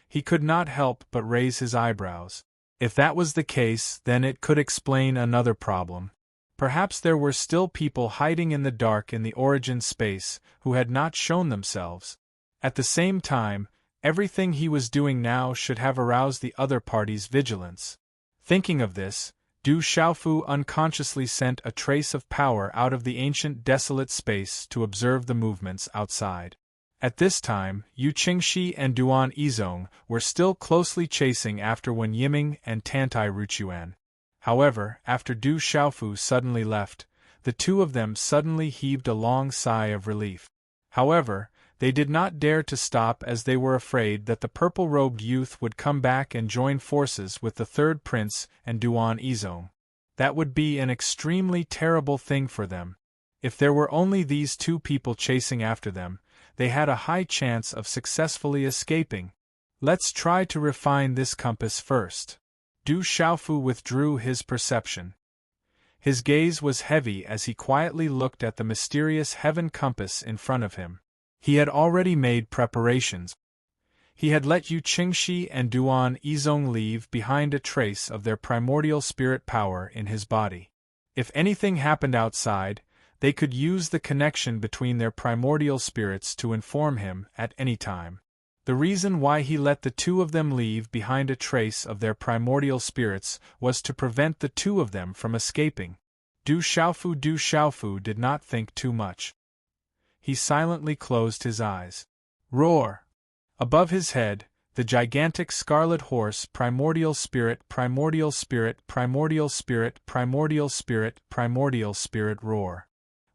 He could not help but raise his eyebrows. If that was the case, then it could explain another problem. Perhaps there were still people hiding in the dark in the origin space who had not shown themselves. At the same time, everything he was doing now should have aroused the other party's vigilance. Thinking of this, Du Xiaofu unconsciously sent a trace of power out of the ancient desolate space to observe the movements outside. At this time, Yu Qingxi and Duan Yizong were still closely chasing after Wen Yiming and Tantai Ruchuan. However, after Du Xiaofu suddenly left, the two of them suddenly heaved a long sigh of relief. However, They did not dare to stop as they were afraid that the purple-robed youth would come back and join forces with the third prince and Duan Izong. That would be an extremely terrible thing for them. If there were only these two people chasing after them, they had a high chance of successfully escaping. Let's try to refine this compass first. Du Xiaofu withdrew his perception. His gaze was heavy as he quietly looked at the mysterious heaven compass in front of him. He had already made preparations. He had let Yu Qingxi and Duan Izong leave behind a trace of their primordial spirit power in his body. If anything happened outside, they could use the connection between their primordial spirits to inform him at any time. The reason why he let the two of them leave behind a trace of their primordial spirits was to prevent the two of them from escaping. Du Xiaofu did not think too much. He silently closed his eyes. Roar! Above his head, the gigantic scarlet horse primordial spirit roar.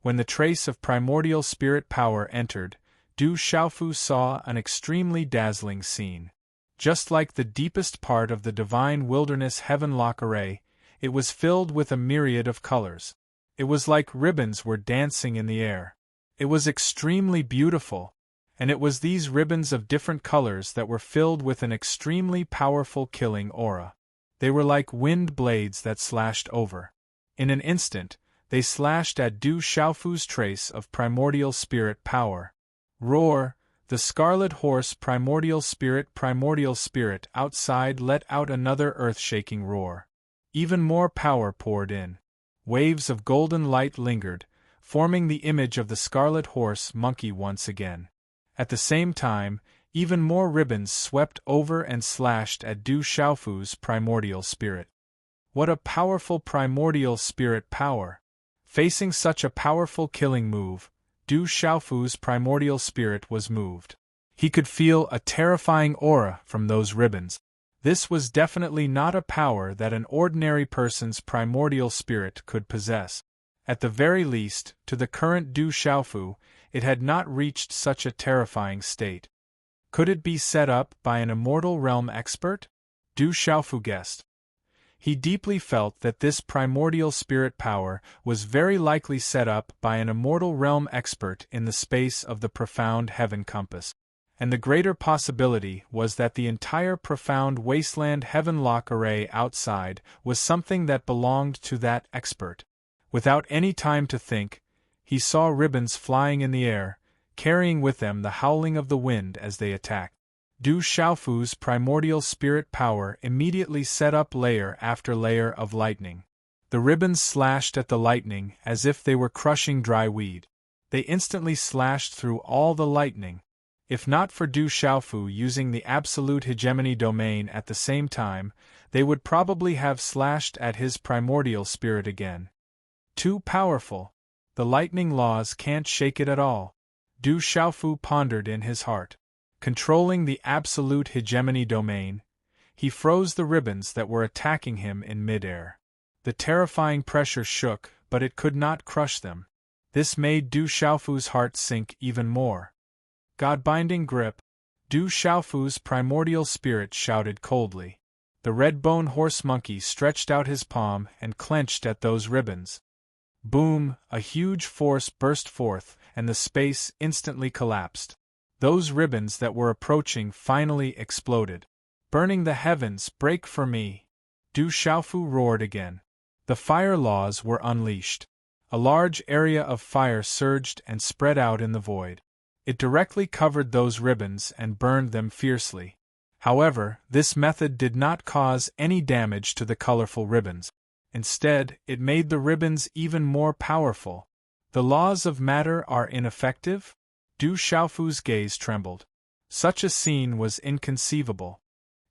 When the trace of primordial spirit power entered, Du Xiaofu saw an extremely dazzling scene. Just like the deepest part of the divine wilderness heavenlock array, it was filled with a myriad of colors. It was like ribbons were dancing in the air. It was extremely beautiful, and it was these ribbons of different colors that were filled with an extremely powerful killing aura. They were like wind blades that slashed over. In an instant, they slashed at Du Xiaofu's trace of primordial spirit power. Roar! The scarlet horse primordial spirit outside let out another earth-shaking roar. Even more power poured in. Waves of golden light lingered, forming the image of the scarlet horse monkey once again. At the same time, even more ribbons swept over and slashed at Du Xiaofu's primordial spirit. What a powerful primordial spirit power! Facing such a powerful killing move, Du Xiaofu's primordial spirit was moved. He could feel a terrifying aura from those ribbons. This was definitely not a power that an ordinary person's primordial spirit could possess. At the very least, to the current Du Xiaofu, it had not reached such a terrifying state. Could it be set up by an immortal realm expert? Du Xiaofu guessed. He deeply felt that this primordial spirit power was very likely set up by an immortal realm expert in the space of the profound heaven compass. And the greater possibility was that the entire profound wasteland heavenlock array outside was something that belonged to that expert. Without any time to think, he saw ribbons flying in the air, carrying with them the howling of the wind as they attacked. Du Xiaofu's primordial spirit power immediately set up layer after layer of lightning. The ribbons slashed at the lightning as if they were crushing dry weed. They instantly slashed through all the lightning. If not for Du Xiaofu using the absolute hegemony domain at the same time, they would probably have slashed at his primordial spirit again. Too powerful. The lightning laws can't shake it at all. Du Xiaofu pondered in his heart. Controlling the absolute hegemony domain, he froze the ribbons that were attacking him in midair. The terrifying pressure shook, but it could not crush them. This made Du Xiaofu's heart sink even more. God-binding grip. Du Xiaofu's primordial spirit shouted coldly. The red-bone horse monkey stretched out his palm and clenched at those ribbons. Boom! A huge force burst forth, and the space instantly collapsed. Those ribbons that were approaching finally exploded. Burning the heavens, break for me! Du Xiaofu roared again. The fire laws were unleashed. A large area of fire surged and spread out in the void. It directly covered those ribbons and burned them fiercely. However, this method did not cause any damage to the colorful ribbons. Instead, it made the ribbons even more powerful. The laws of matter are ineffective? Du Xiaofu's gaze trembled. Such a scene was inconceivable.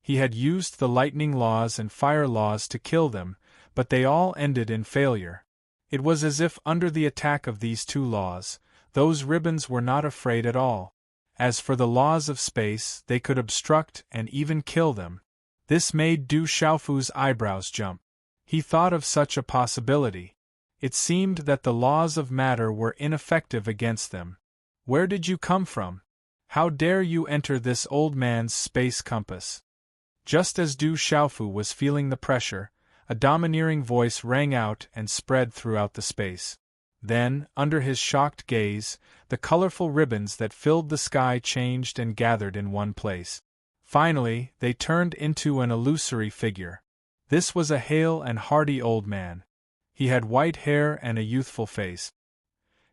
He had used the lightning laws and fire laws to kill them, but they all ended in failure. It was as if under the attack of these two laws, those ribbons were not afraid at all. As for the laws of space, they could obstruct and even kill them. This made Du Xiaofu's eyebrows jump. He thought of such a possibility. It seemed that the laws of matter were ineffective against them. Where did you come from? How dare you enter this old man's space compass? Just as Du Xiaofu was feeling the pressure, a domineering voice rang out and spread throughout the space. Then, under his shocked gaze, the colorful ribbons that filled the sky changed and gathered in one place. Finally, they turned into an illusory figure. This was a hale and hearty old man. He had white hair and a youthful face.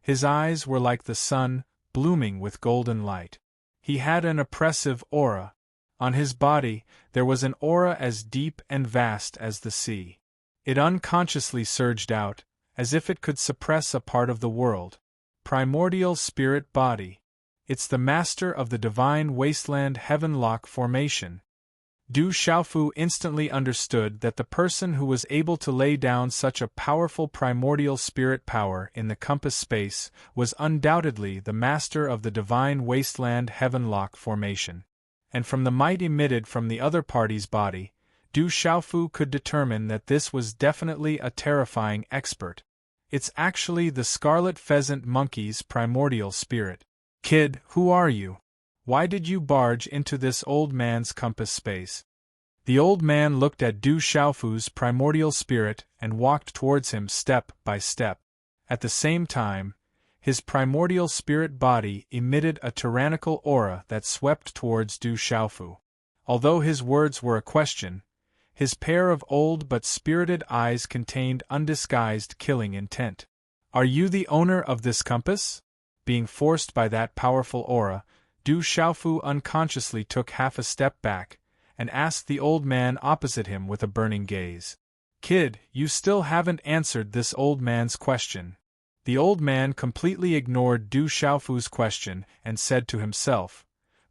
His eyes were like the sun, blooming with golden light. He had an oppressive aura. On his body, there was an aura as deep and vast as the sea. It unconsciously surged out, as if it could suppress a part of the world. Primordial spirit body. It's the master of the divine wasteland heavenlock formation. Du Xiaofu instantly understood that the person who was able to lay down such a powerful primordial spirit power in the compass space was undoubtedly the master of the divine wasteland heavenlock formation. And from the might emitted from the other party's body, Du Xiaofu could determine that this was definitely a terrifying expert. It's actually the scarlet pheasant monkey's primordial spirit. Kid, who are you? Why did you barge into this old man's compass space? The old man looked at Du Xiaofu's primordial spirit and walked towards him step by step. At the same time, his primordial spirit body emitted a tyrannical aura that swept towards Du Xiaofu. Although his words were a question, his pair of old but spirited eyes contained undisguised killing intent. Are you the owner of this compass? Being forced by that powerful aura, Du Xiaofu unconsciously took half a step back, and asked the old man opposite him with a burning gaze. Kid, you still haven't answered this old man's question. The old man completely ignored Du Xiaofu's question and said to himself,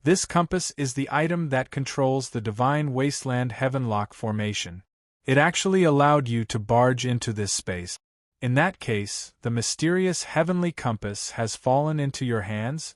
this compass is the item that controls the divine wasteland heavenlock formation. It actually allowed you to barge into this space. In that case, the mysterious heavenly compass has fallen into your hands?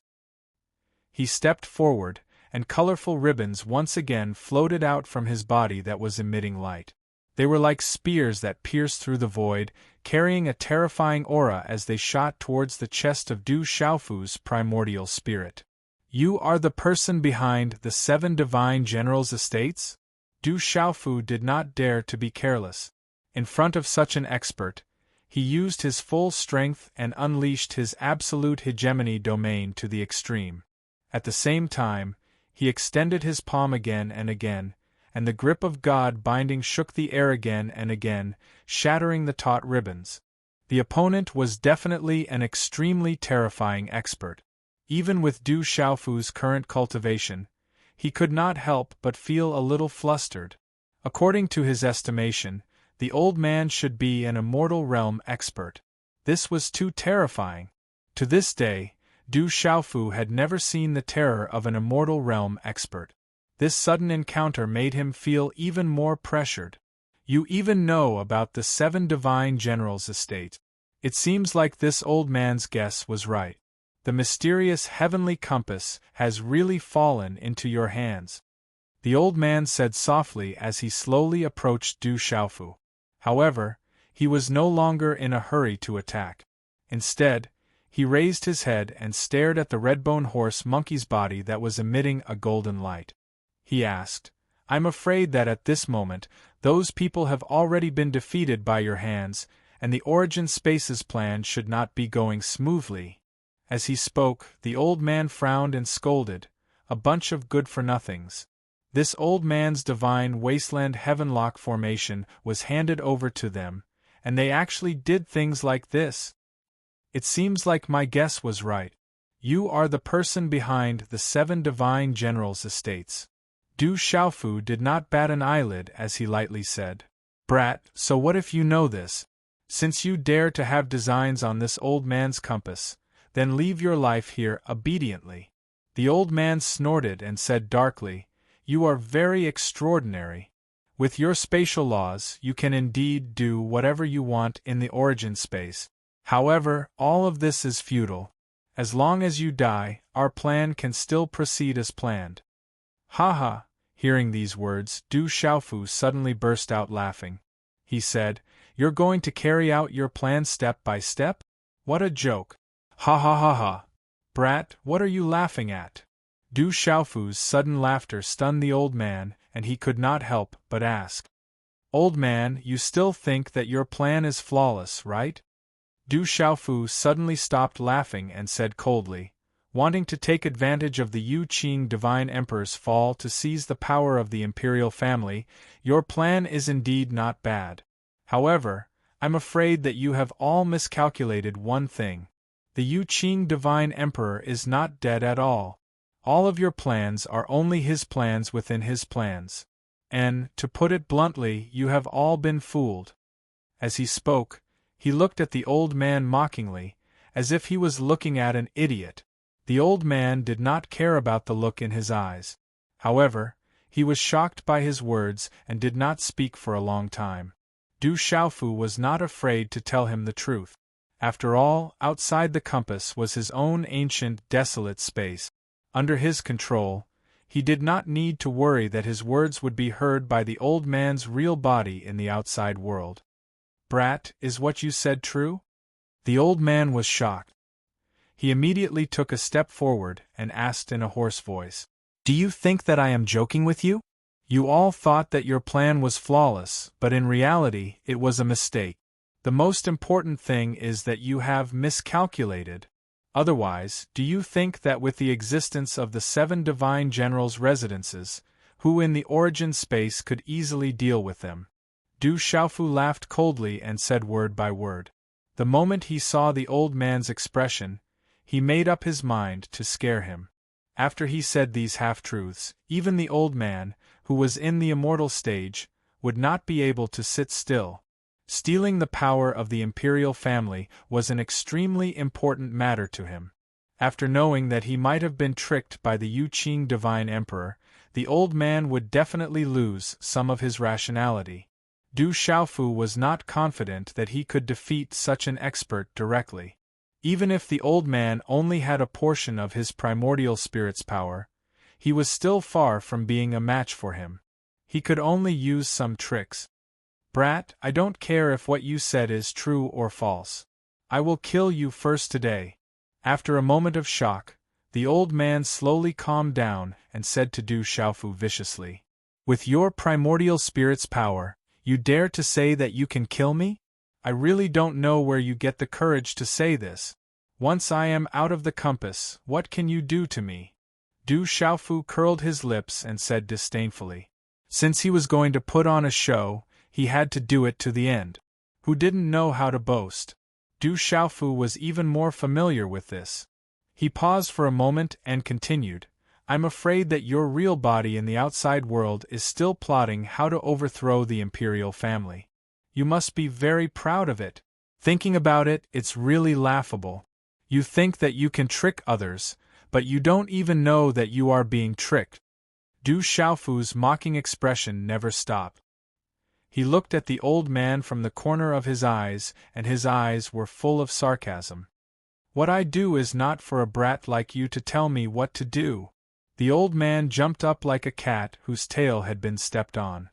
He stepped forward, and colorful ribbons once again floated out from his body that was emitting light. They were like spears that pierced through the void, carrying a terrifying aura as they shot towards the chest of Du Xiaofu's primordial spirit. You are the person behind the 7 divine generals' estates? Du Xiaofu did not dare to be careless. In front of such an expert, he used his full strength and unleashed his absolute hegemony domain to the extreme. At the same time, he extended his palm again and again, and the grip of God binding shook the air again and again, shattering the taut ribbons. The opponent was definitely an extremely terrifying expert. Even with Du Xiaofu's current cultivation, he could not help but feel a little flustered. According to his estimation, the old man should be an immortal realm expert. This was too terrifying. To this day, Du Xiaofu had never seen the terror of an immortal realm expert. This sudden encounter made him feel even more pressured. You even know about the 7 divine generals' estate. It seems like this old man's guess was right. The mysterious heavenly compass has really fallen into your hands. The old man said softly as he slowly approached Du Xiaofu. However, he was no longer in a hurry to attack. Instead, he raised his head and stared at the redbone horse monkey's body that was emitting a golden light. He asked, I'm afraid that at this moment, those people have already been defeated by your hands, and the Origin Spaces plan should not be going smoothly. As he spoke, the old man frowned and scolded, a bunch of good-for-nothings. This old man's divine wasteland heavenlock formation was handed over to them, and they actually did things like this. It seems like my guess was right. You are the person behind the 7 divine generals' estates. Du Xiaofu did not bat an eyelid as he lightly said, Brat, so what if you know this? Since you dare to have designs on this old man's compass, then leave your life here obediently. The old man snorted and said darkly, You are very extraordinary. With your spatial laws, you can indeed do whatever you want in the origin space. However, all of this is futile. As long as you die, our plan can still proceed as planned. Ha! Hearing these words, Du Xiaofu suddenly burst out laughing. He said, You're going to carry out your plan step by step? What a joke! Ha! Brat, what are you laughing at? Du Xiaofu's sudden laughter stunned the old man, and he could not help but ask. Old man, you still think that your plan is flawless, right? Du Xiaofu suddenly stopped laughing and said coldly, wanting to take advantage of the Yu Qing Divine Emperor's fall to seize the power of the imperial family, your plan is indeed not bad. However, I'm afraid that you have all miscalculated one thing. The Yu Qing Divine Emperor is not dead at all. All of your plans are only his plans within his plans. And, to put it bluntly, you have all been fooled. As he spoke, he looked at the old man mockingly, as if he was looking at an idiot. The old man did not care about the look in his eyes. However, he was shocked by his words and did not speak for a long time. Du Xiaofu was not afraid to tell him the truth. After all, outside the compass was his own ancient, desolate space. Under his control, he did not need to worry that his words would be heard by the old man's real body in the outside world. Brat, is what you said true? The old man was shocked. He immediately took a step forward and asked in a hoarse voice, Do you think that I am joking with you? You all thought that your plan was flawless, but in reality, it was a mistake. The most important thing is that you have miscalculated. Otherwise, do you think that with the existence of the 7 divine generals' residences, who in the origin space could easily deal with them? Du Xiaofu laughed coldly and said word by word. The moment he saw the old man's expression, he made up his mind to scare him. After he said these half-truths, even the old man, who was in the immortal stage, would not be able to sit still. Stealing the power of the imperial family was an extremely important matter to him. After knowing that he might have been tricked by the Yu Qing Divine Emperor, the old man would definitely lose some of his rationality. Du Xiaofu was not confident that he could defeat such an expert directly. Even if the old man only had a portion of his primordial spirit's power, he was still far from being a match for him. He could only use some tricks. Brat, I don't care if what you said is true or false. I will kill you first today. After a moment of shock, the old man slowly calmed down and said to Du Xiaofu viciously, With your primordial spirit's power, you dare to say that you can kill me? I really don't know where you get the courage to say this. Once I am out of the compass, what can you do to me? Du Xiaofu curled his lips and said disdainfully. Since he was going to put on a show, he had to do it to the end. Who didn't know how to boast? Du Xiaofu was even more familiar with this. He paused for a moment and continued, I'm afraid that your real body in the outside world is still plotting how to overthrow the imperial family. You must be very proud of it. Thinking about it, it's really laughable. You think that you can trick others, but you don't even know that you are being tricked. Du Xiaofu's mocking expression never stopped. He looked at the old man from the corner of his eyes, and his eyes were full of sarcasm. What I do is not for a brat like you to tell me what to do. The old man jumped up like a cat whose tail had been stepped on.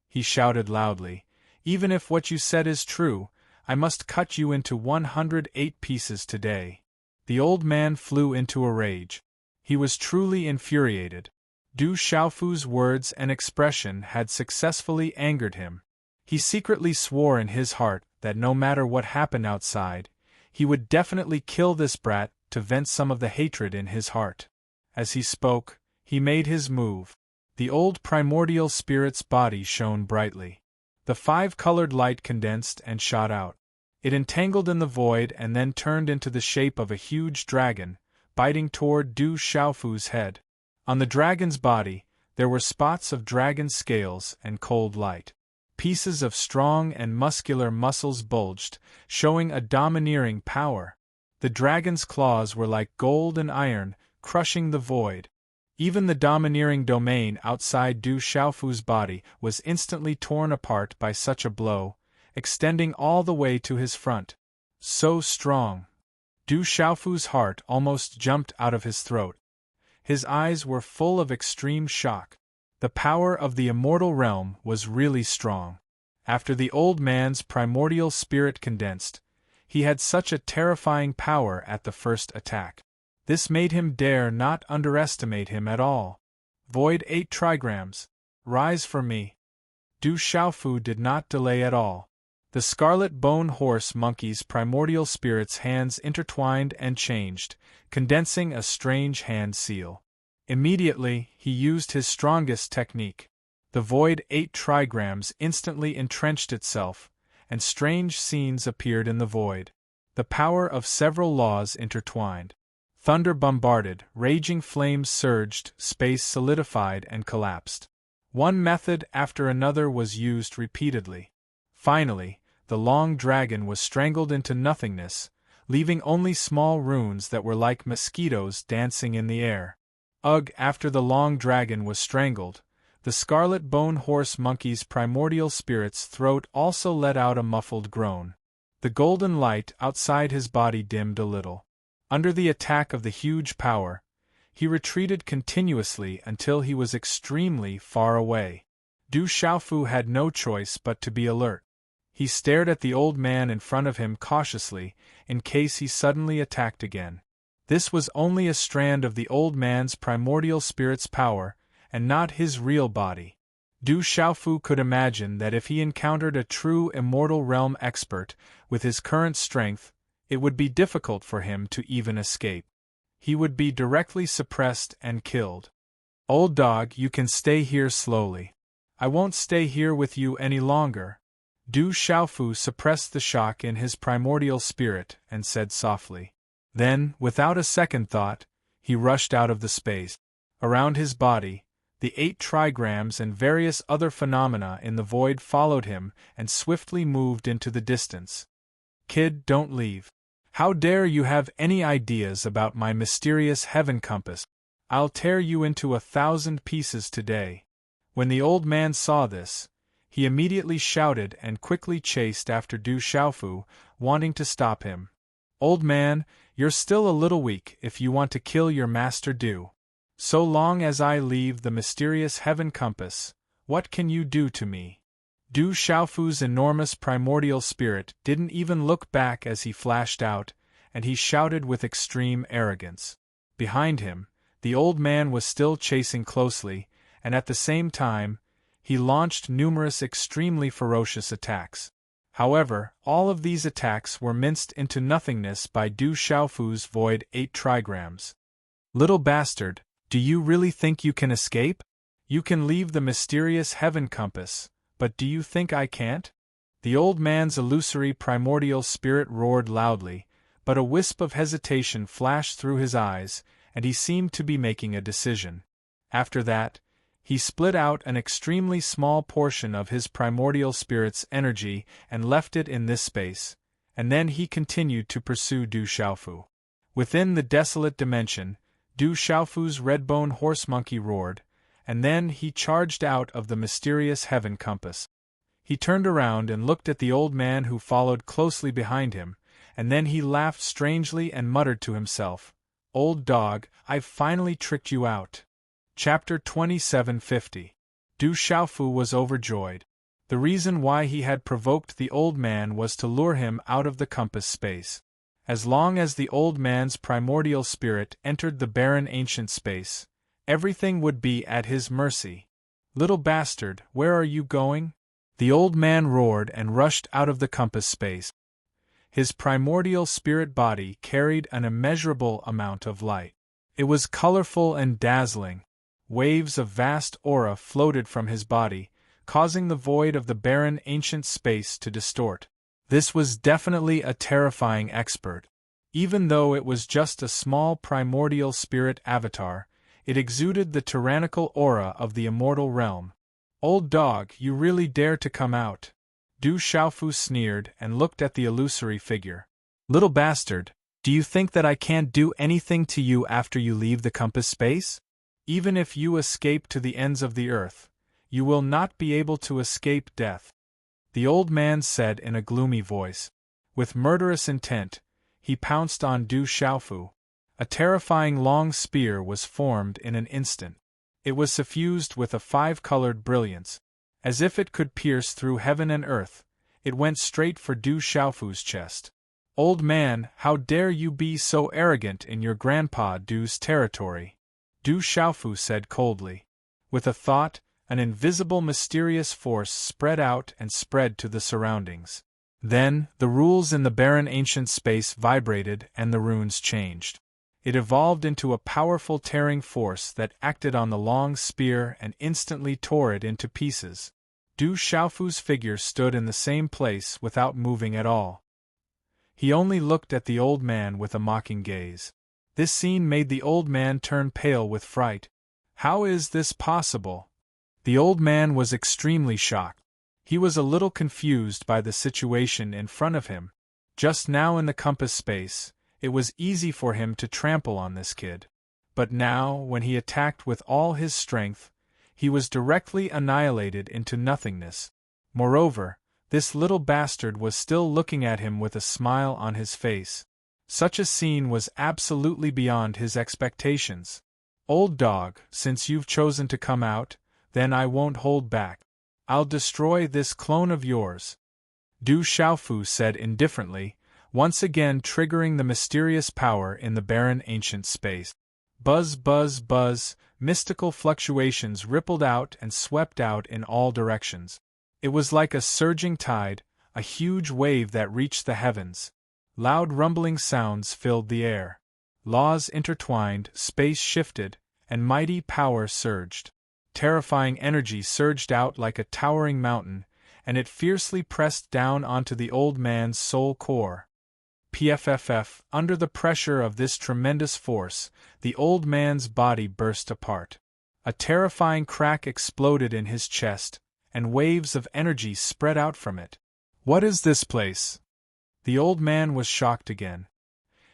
He shouted loudly, Even if what you said is true, I must cut you into 108 pieces today. The old man flew into a rage. He was truly infuriated. Du Xiaofu's words and expression had successfully angered him. He secretly swore in his heart that no matter what happened outside, he would definitely kill this brat to vent some of the hatred in his heart. As he spoke, he made his move. The old primordial spirit's body shone brightly. The 5-colored light condensed and shot out. It entangled in the void and then turned into the shape of a huge dragon, biting toward Du Xiaofu's head. On the dragon's body, there were spots of dragon scales and cold light. Pieces of strong and muscular muscles bulged, showing a domineering power. The dragon's claws were like gold and iron, crushing the void. Even the domineering domain outside Du Xiaofu's body was instantly torn apart by such a blow, extending all the way to his front. So strong! Du Xiaofu's heart almost jumped out of his throat. His eyes were full of extreme shock. The power of the immortal realm was really strong. After the old man's primordial spirit condensed, he had such a terrifying power at the first attack. This made him dare not underestimate him at all. Void 8 trigrams. Rise for me. Du Xiaofu did not delay at all. The scarlet bone horse monkey's primordial spirit's hands intertwined and changed, condensing a strange hand seal. Immediately, he used his strongest technique. The Void 8 trigrams instantly entrenched itself, and strange scenes appeared in the void. The power of several laws intertwined. Thunder bombarded, raging flames surged, space solidified and collapsed. One method after another was used repeatedly. Finally, the long dragon was strangled into nothingness, leaving only small runes that were like mosquitoes dancing in the air. Ugh! After the long dragon was strangled, the scarlet bone horse monkey's primordial spirit's throat also let out a muffled groan. The golden light outside his body dimmed a little. Under the attack of the huge power, he retreated continuously until he was extremely far away. Du Xiaofu had no choice but to be alert. He stared at the old man in front of him cautiously, in case he suddenly attacked again. This was only a strand of the old man's primordial spirit's power, and not his real body. Du Xiaofu could imagine that if he encountered a true immortal realm expert, with his current strength, it would be difficult for him to even escape. He would be directly suppressed and killed. Old dog, you can stay here slowly. I won't stay here with you any longer. Du Xiaofu suppressed the shock in his primordial spirit and said softly. Then, without a second thought, he rushed out of the space. Around his body, the 8 trigrams and various other phenomena in the void followed him and swiftly moved into the distance. Kid, don't leave. How dare you have any ideas about my mysterious heaven compass? I'll tear you into 1,000 pieces today. When the old man saw this, he immediately shouted and quickly chased after Du Xiaofu, wanting to stop him. Old man, you're still a little weak if you want to kill your master Du. So long as I leave the mysterious heaven compass, what can you do to me? Du Xiaofu's enormous primordial spirit didn't even look back as he flashed out, and he shouted with extreme arrogance. Behind him, the old man was still chasing closely, and at the same time, he launched numerous extremely ferocious attacks. However, all of these attacks were minced into nothingness by Du Xiaofu's Void 8 trigrams. Little bastard, do you really think you can escape? You can leave the mysterious heaven compass, but do you think I can't? The old man's illusory primordial spirit roared loudly, but a wisp of hesitation flashed through his eyes, and he seemed to be making a decision. After that, he split out an extremely small portion of his primordial spirit's energy and left it in this space, and then he continued to pursue Du Xiaofu. Within the desolate dimension, Du Xiaofu's redbone horse monkey roared, and then he charged out of the mysterious heaven compass. He turned around and looked at the old man who followed closely behind him, and then he laughed strangely and muttered to himself, "Old dog, I've finally tricked you out." Chapter 2750. Du Xiaofu was overjoyed. The reason why he had provoked the old man was to lure him out of the compass space. As long as the old man's primordial spirit entered the barren ancient space, everything would be at his mercy. Little bastard, where are you going? The old man roared and rushed out of the compass space. His primordial spirit body carried an immeasurable amount of light. It was colorful and dazzling. Waves of vast aura floated from his body, causing the void of the barren ancient space to distort. This was definitely a terrifying expert. Even though it was just a small primordial spirit avatar, it exuded the tyrannical aura of the immortal realm. Old dog, you really dare to come out? Du Xiaofu sneered and looked at the illusory figure. Little bastard, do you think that I can't do anything to you after you leave the compass space? Even if you escape to the ends of the earth, you will not be able to escape death. The old man said in a gloomy voice. With murderous intent, he pounced on Du Xiaofu. A terrifying long spear was formed in an instant. It was suffused with a 5-colored brilliance. As if it could pierce through heaven and earth, it went straight for Du Xiaofu's chest. "Old man, how dare you be so arrogant in your Grandpa Du's territory?" Du Xiaofu said coldly. With a thought, an invisible mysterious force spread out and spread to the surroundings. Then, the rules in the barren ancient space vibrated and the runes changed. It evolved into a powerful tearing force that acted on the long spear and instantly tore it into pieces. Du Xiaofu's figure stood in the same place without moving at all. He only looked at the old man with a mocking gaze. This scene made the old man turn pale with fright. "How is this possible?" The old man was extremely shocked. He was a little confused by the situation in front of him. Just now in the compass space, it was easy for him to trample on this kid. But now, when he attacked with all his strength, he was directly annihilated into nothingness. Moreover, this little bastard was still looking at him with a smile on his face. Such a scene was absolutely beyond his expectations. "Old dog, since you've chosen to come out, then I won't hold back. I'll destroy this clone of yours," Du Xiaofu said indifferently, once again triggering the mysterious power in the barren ancient space. Buzz, buzz, buzz, mystical fluctuations rippled out and swept out in all directions. It was like a surging tide, a huge wave that reached the heavens. Loud rumbling sounds filled the air. Laws intertwined, space shifted, and mighty power surged. Terrifying energy surged out like a towering mountain, and it fiercely pressed down onto the old man's soul core. Pfff, under the pressure of this tremendous force, the old man's body burst apart. A terrifying crack exploded in his chest, and waves of energy spread out from it. "What is this place?" The old man was shocked again.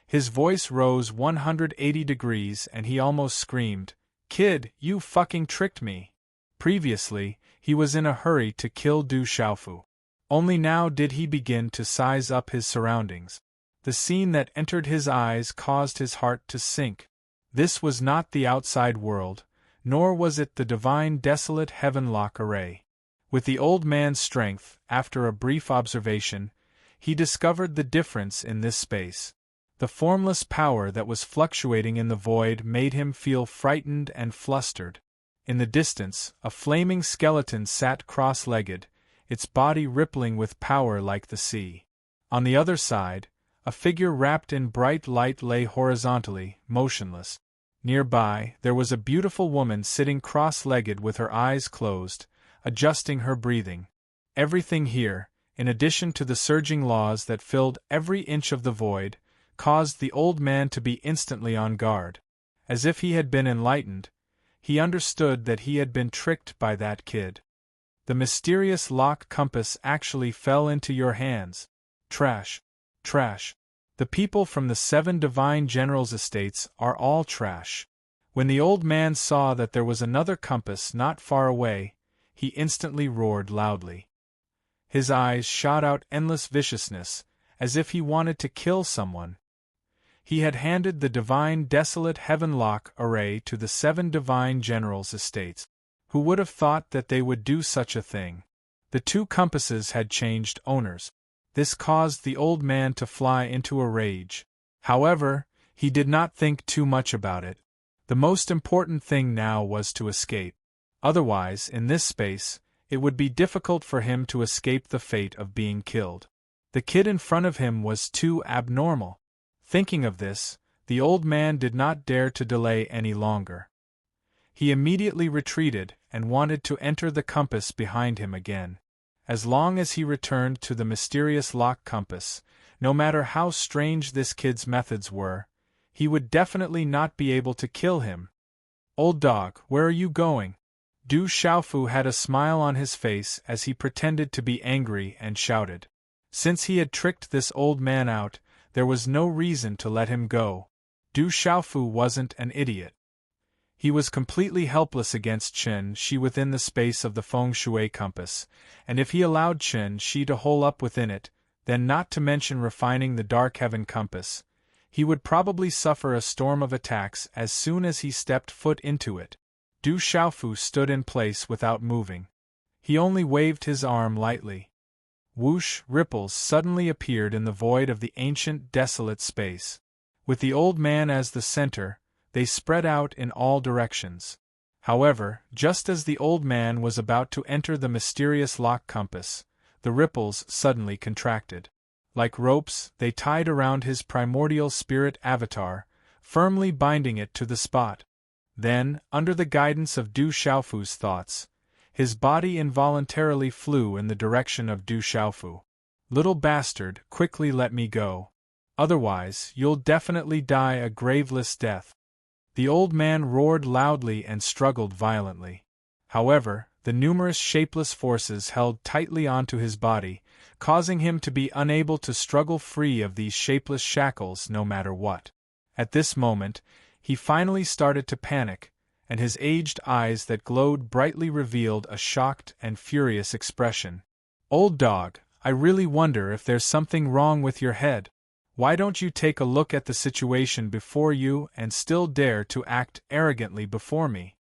His voice rose 180 degrees and he almost screamed, "Kid, you fucking tricked me!" Previously, he was in a hurry to kill Du Xiaofu. Only now did he begin to size up his surroundings. The scene that entered his eyes caused his heart to sink. This was not the outside world, nor was it the divine desolate heavenlock array. With the old man's strength, after a brief observation, he discovered the difference in this space. The formless power that was fluctuating in the void made him feel frightened and flustered. In the distance, a flaming skeleton sat cross-legged, its body rippling with power like the sea. On the other side, a figure wrapped in bright light lay horizontally, motionless. Nearby, there was a beautiful woman sitting cross-legged with her eyes closed, adjusting her breathing. Everything here, in addition to the surging laws that filled every inch of the void, caused the old man to be instantly on guard. As if he had been enlightened, he understood that he had been tricked by that kid. The mysterious lock compass actually fell into your hands. Trash. Trash. The people from the 7 divine generals' estates are all trash. When the old man saw that there was another compass not far away, he instantly roared loudly. His eyes shot out endless viciousness, as if he wanted to kill someone. He had handed the divine desolate heavenlock array to the 7 divine generals' estates. Who would have thought that they would do such a thing? The 2 compasses had changed owners. This caused the old man to fly into a rage. However, he did not think too much about it. The most important thing now was to escape. Otherwise, in this space, it would be difficult for him to escape the fate of being killed. The kid in front of him was too abnormal. Thinking of this, the old man did not dare to delay any longer. He immediately retreated and wanted to enter the compass behind him again. As long as he returned to the mysterious lock compass, no matter how strange this kid's methods were, he would definitely not be able to kill him. "Old dog, where are you going?" Du Xiaofu had a smile on his face as he pretended to be angry and shouted. Since he had tricked this old man out, there was no reason to let him go. Du Xiaofu wasn't an idiot. He was completely helpless against Chen Shi within the space of the feng shui compass, and if he allowed Chen Shi to hole up within it, then not to mention refining the dark heaven compass, he would probably suffer a storm of attacks as soon as he stepped foot into it. Du Xiaofu stood in place without moving. He only waved his arm lightly. whoosh, ripples suddenly appeared in the void of the ancient desolate space. With the old man as the center, they spread out in all directions. However, just as the old man was about to enter the mysterious lock compass, the ripples suddenly contracted. Like ropes, they tied around his primordial spirit avatar, firmly binding it to the spot. Then, under the guidance of Du Xiaofu's thoughts, his body involuntarily flew in the direction of Du Xiaofu. "Little bastard, quickly let me go. Otherwise, you'll definitely die a graveless death." The old man roared loudly and struggled violently. However, the numerous shapeless forces held tightly onto his body, causing him to be unable to struggle free of these shapeless shackles no matter what. At this moment, he finally started to panic, and his aged eyes that glowed brightly revealed a shocked and furious expression. "Old dog, I really wonder if there's something wrong with your head. Why don't you take a look at the situation before you and still dare to act arrogantly before me?"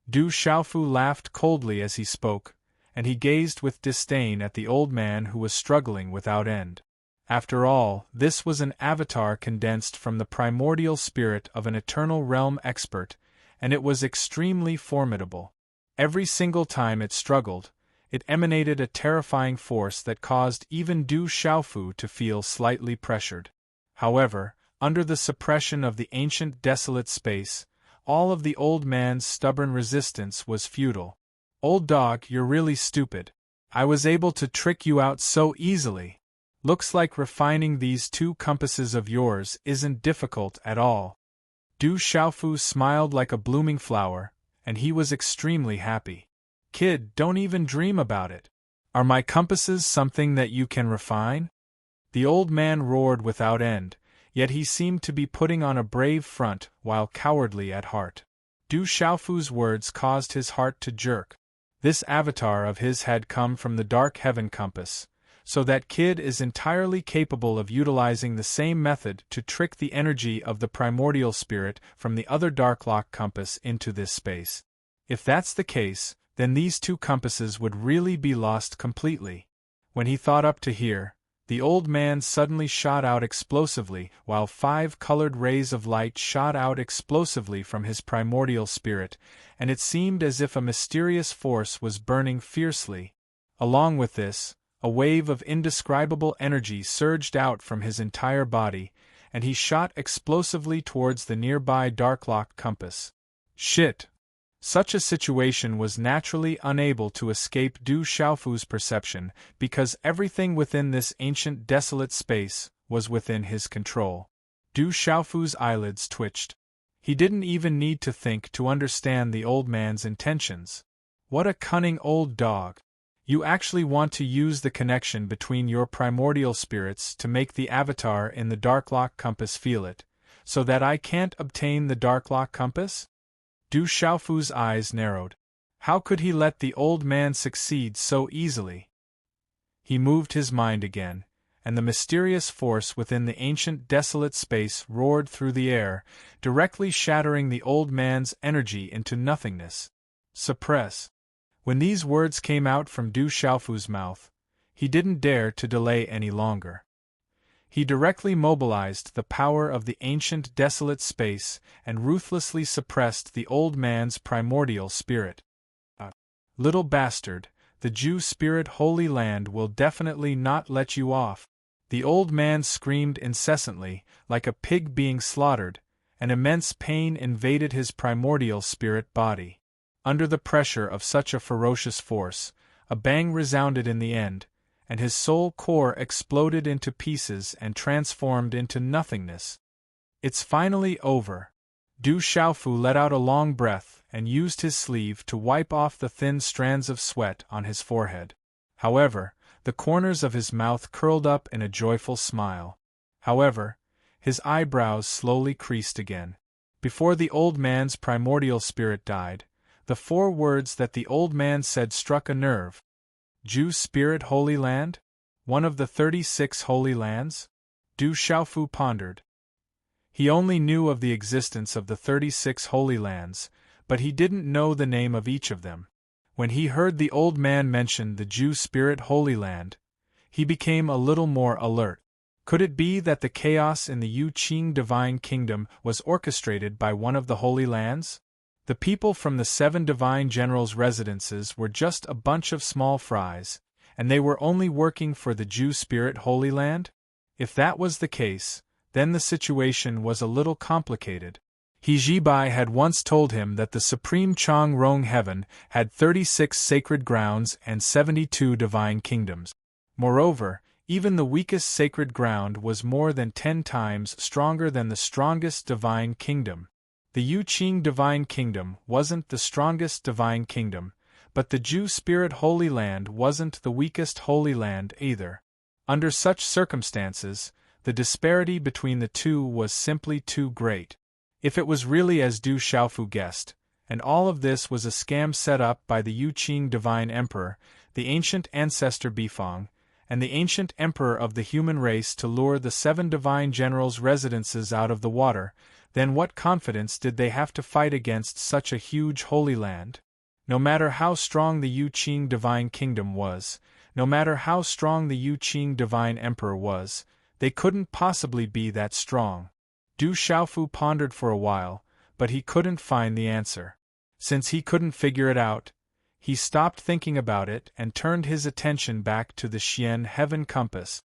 Du Xiaofu laughed coldly as he spoke, and he gazed with disdain at the old man who was struggling without end. After all, this was an avatar condensed from the primordial spirit of an eternal realm expert, and it was extremely formidable. Every single time it struggled, it emanated a terrifying force that caused even Du Xiaofu to feel slightly pressured. However, under the suppression of the ancient desolate space, all of the old man's stubborn resistance was futile. "Old dog, you're really stupid. I was able to trick you out so easily. Looks like refining these two compasses of yours isn't difficult at all." Du Xiaofu smiled like a blooming flower, and he was extremely happy. "Kid, don't even dream about it. Are my compasses something that you can refine?" The old man roared without end, yet he seemed to be putting on a brave front while cowardly at heart. Du Xiaofu's words caused his heart to jerk. This avatar of his had come from the dark heaven compass, so that kid is entirely capable of utilizing the same method to trick the energy of the primordial spirit from the other dark lock compass into this space. If that's the case, then these two compasses would really be lost completely. When he thought up to here, the old man suddenly shot out explosively, while 5 colored rays of light shot out explosively from his primordial spirit, and it seemed as if a mysterious force was burning fiercely. Along with this, a wave of indescribable energy surged out from his entire body, and he shot explosively towards the nearby Darklock compass. Shit! Such a situation was naturally unable to escape Du Xiaofu's perception, because everything within this ancient desolate space was within his control. Du Xiaofu's eyelids twitched. He didn't even need to think to understand the old man's intentions. What a cunning old dog! You actually want to use the connection between your primordial spirits to make the avatar in the Darklock compass feel it, so that I can't obtain the Darklock compass? Du Xiaofu's eyes narrowed. How could he let the old man succeed so easily? He moved his mind again, and the mysterious force within the ancient desolate space roared through the air, directly shattering the old man's energy into nothingness. Suppress. When these words came out from Du Xiaofu's mouth, he didn't dare to delay any longer. He directly mobilized the power of the ancient desolate space and ruthlessly suppressed the old man's primordial spirit. Little bastard, the Jew spirit Holy Land will definitely not let you off. The old man screamed incessantly, like a pig being slaughtered, and immense pain invaded his primordial spirit body. Under the pressure of such a ferocious force, a bang resounded in the end, and his soul core exploded into pieces and transformed into nothingness. It's finally over. Du Xiaofu let out a long breath and used his sleeve to wipe off the thin strands of sweat on his forehead. However, the corners of his mouth curled up in a joyful smile. However, his eyebrows slowly creased again. Before the old man's primordial spirit died, the 4 words that the old man said struck a nerve. Jew Spirit Holy Land? One of the 36 Holy Lands? Du Xiaofu pondered. He only knew of the existence of the 36 Holy Lands, but he didn't know the name of each of them. When he heard the old man mention the Jew Spirit Holy Land, He became a little more alert. Could it be that the chaos in the Yu-Qing divine kingdom was orchestrated by one of the Holy Lands? The people from the 7 divine generals' residences were just a bunch of small fries, and they were only working for the Jew spirit Holy Land? If that was the case, then the situation was a little complicated. He Jibai had once told him that the supreme Chang Rong heaven had 36 sacred grounds and 72 divine kingdoms. Moreover, even the weakest sacred ground was more than 10 times stronger than the strongest divine kingdom. The Yu-Qing divine kingdom wasn't the strongest divine kingdom, but the Jew spirit Holy Land wasn't the weakest Holy Land either. Under such circumstances, the disparity between the two was simply too great. If it was really as Du Xiaofu guessed, and all of this was a scam set up by the Yu-Qing divine emperor, the ancient ancestor Bifang, and the ancient emperor of the human race to lure the 7 divine generals' residences out of the water, then what confidence did they have to fight against such a huge Holy Land? No matter how strong the Yu-Qing divine kingdom was, no matter how strong the Yu-Qing divine emperor was, they couldn't possibly be that strong. Du Xiaofu pondered for a while, but he couldn't find the answer. Since he couldn't figure it out, he stopped thinking about it and turned his attention back to the Xian heaven compass.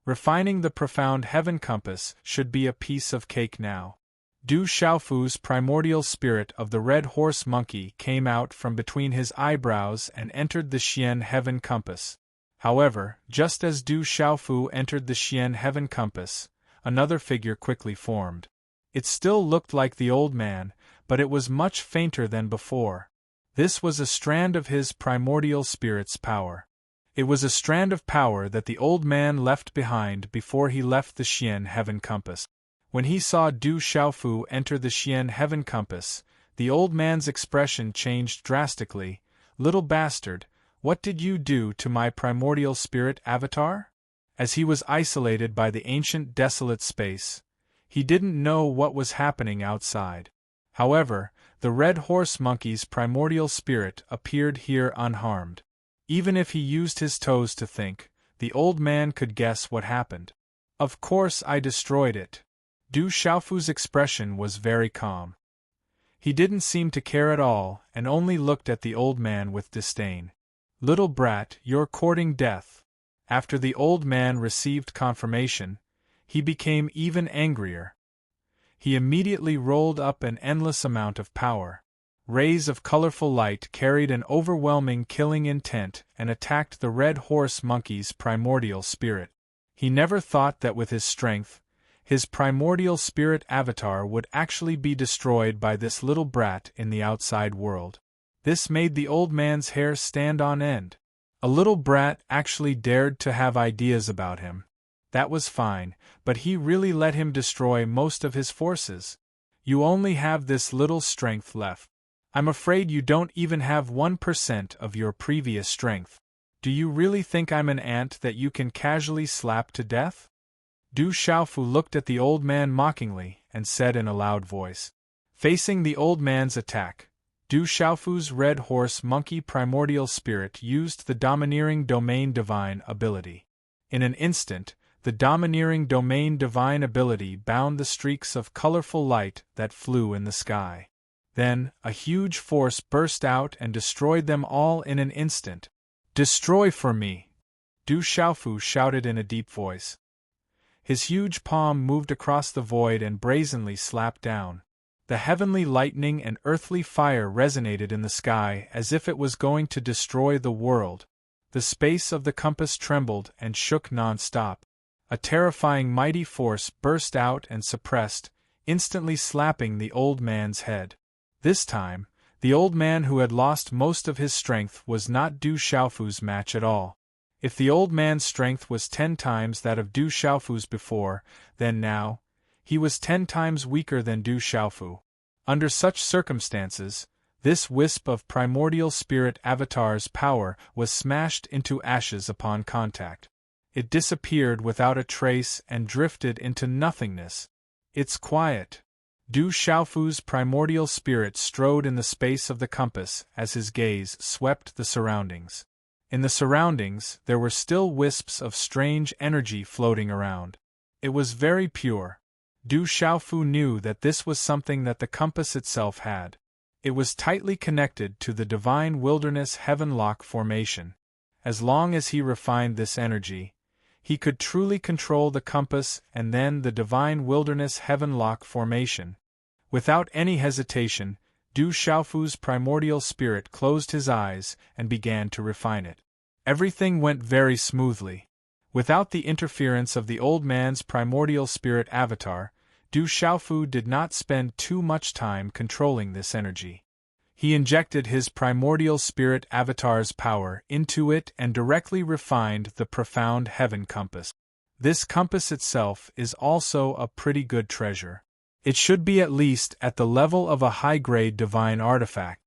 Refining the profound heaven compass should be a piece of cake now. Du Xiaofu's primordial spirit of the red horse monkey came out from between his eyebrows and entered the Xian heaven compass. However, just as Du Xiaofu entered the Xian heaven compass, another figure quickly formed. It still looked like the old man, but it was much fainter than before. This was a strand of his primordial spirit's power. It was a strand of power that the old man left behind before he left the Xian heaven compass. When he saw Du Xiaofu enter the Xian heaven compass, the old man's expression changed drastically. "Little bastard, what did you do to my primordial spirit avatar?" As he was isolated by the ancient desolate space, he didn't know what was happening outside. However, the red horse monkey's primordial spirit appeared here unharmed. Even if he used his toes to think, the old man could guess what happened. "Of course I destroyed it." Du Xiaofu's expression was very calm. He didn't seem to care at all and only looked at the old man with disdain. "Little brat, you're courting death." After the old man received confirmation, he became even angrier. He immediately rolled up an endless amount of power. Rays of colorful light carried an overwhelming killing intent and attacked the red horse monkey's primordial spirit. He never thought that with his strength, his primordial spirit avatar would actually be destroyed by this little brat in the outside world. This made the old man's hair stand on end. A little brat actually dared to have ideas about him. That was fine, but he really let him destroy most of his forces. "You only have this little strength left. I'm afraid you don't even have 1% of your previous strength. Do you really think I'm an ant that you can casually slap to death?" Du Xiaofu looked at the old man mockingly and said in a loud voice. Facing the old man's attack, Du Xiaofu's red horse monkey primordial spirit used the domineering domain divine ability. In an instant, the domineering domain divine ability bound the streaks of colorful light that flew in the sky. Then, a huge force burst out and destroyed them all in an instant. "Destroy for me!" Du Xiaofu shouted in a deep voice. His huge palm moved across the void and brazenly slapped down. The heavenly lightning and earthly fire resonated in the sky as if it was going to destroy the world. The space of the compass trembled and shook non-stop. A terrifying mighty force burst out and suppressed, instantly slapping the old man's head. This time, the old man who had lost most of his strength was not Du Xiaofu's match at all. If the old man's strength was 10 times that of Du Xiaofu's before, then now, he was 10 times weaker than Du Xiaofu. Under such circumstances, this wisp of primordial spirit avatar's power was smashed into ashes upon contact. It disappeared without a trace and drifted into nothingness. "It's quiet." Du Xiaofu's primordial spirit strode in the space of the compass as his gaze swept the surroundings. In the surroundings, there were still wisps of strange energy floating around. It was very pure. Du Xiaofu knew that this was something that the compass itself had. It was tightly connected to the divine wilderness heavenlock formation. As long as he refined this energy, he could truly control the compass and then the divine wilderness heavenlock formation. Without any hesitation, Du Xiaofu's primordial spirit closed his eyes and began to refine it. Everything went very smoothly. Without the interference of the old man's primordial spirit avatar, Du Xiaofu did not spend too much time controlling this energy. He injected his primordial spirit avatar's power into it and directly refined the profound heaven compass. This compass itself is also a pretty good treasure. It should be at least at the level of a high-grade divine artifact.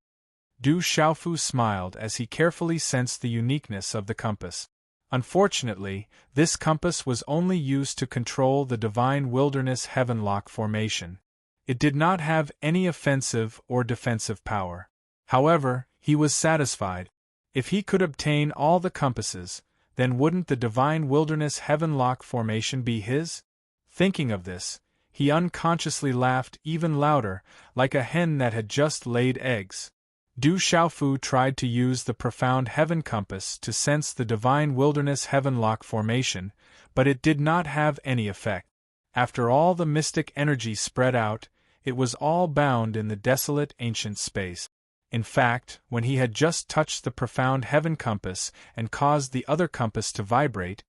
Du Xiaofu smiled as he carefully sensed the uniqueness of the compass. Unfortunately, this compass was only used to control the divine wilderness heavenlock formation. It did not have any offensive or defensive power. However, he was satisfied. If he could obtain all the compasses, then wouldn't the divine wilderness heavenlock formation be his? Thinking of this, he unconsciously laughed even louder, like a hen that had just laid eggs. Du Xiaofu tried to use the profound heaven compass to sense the divine wilderness heavenlock formation, but it did not have any effect. After all the mystic energy spread out, it was all bound in the desolate ancient space. In fact, when he had just touched the profound heaven compass and caused the other compass to vibrate,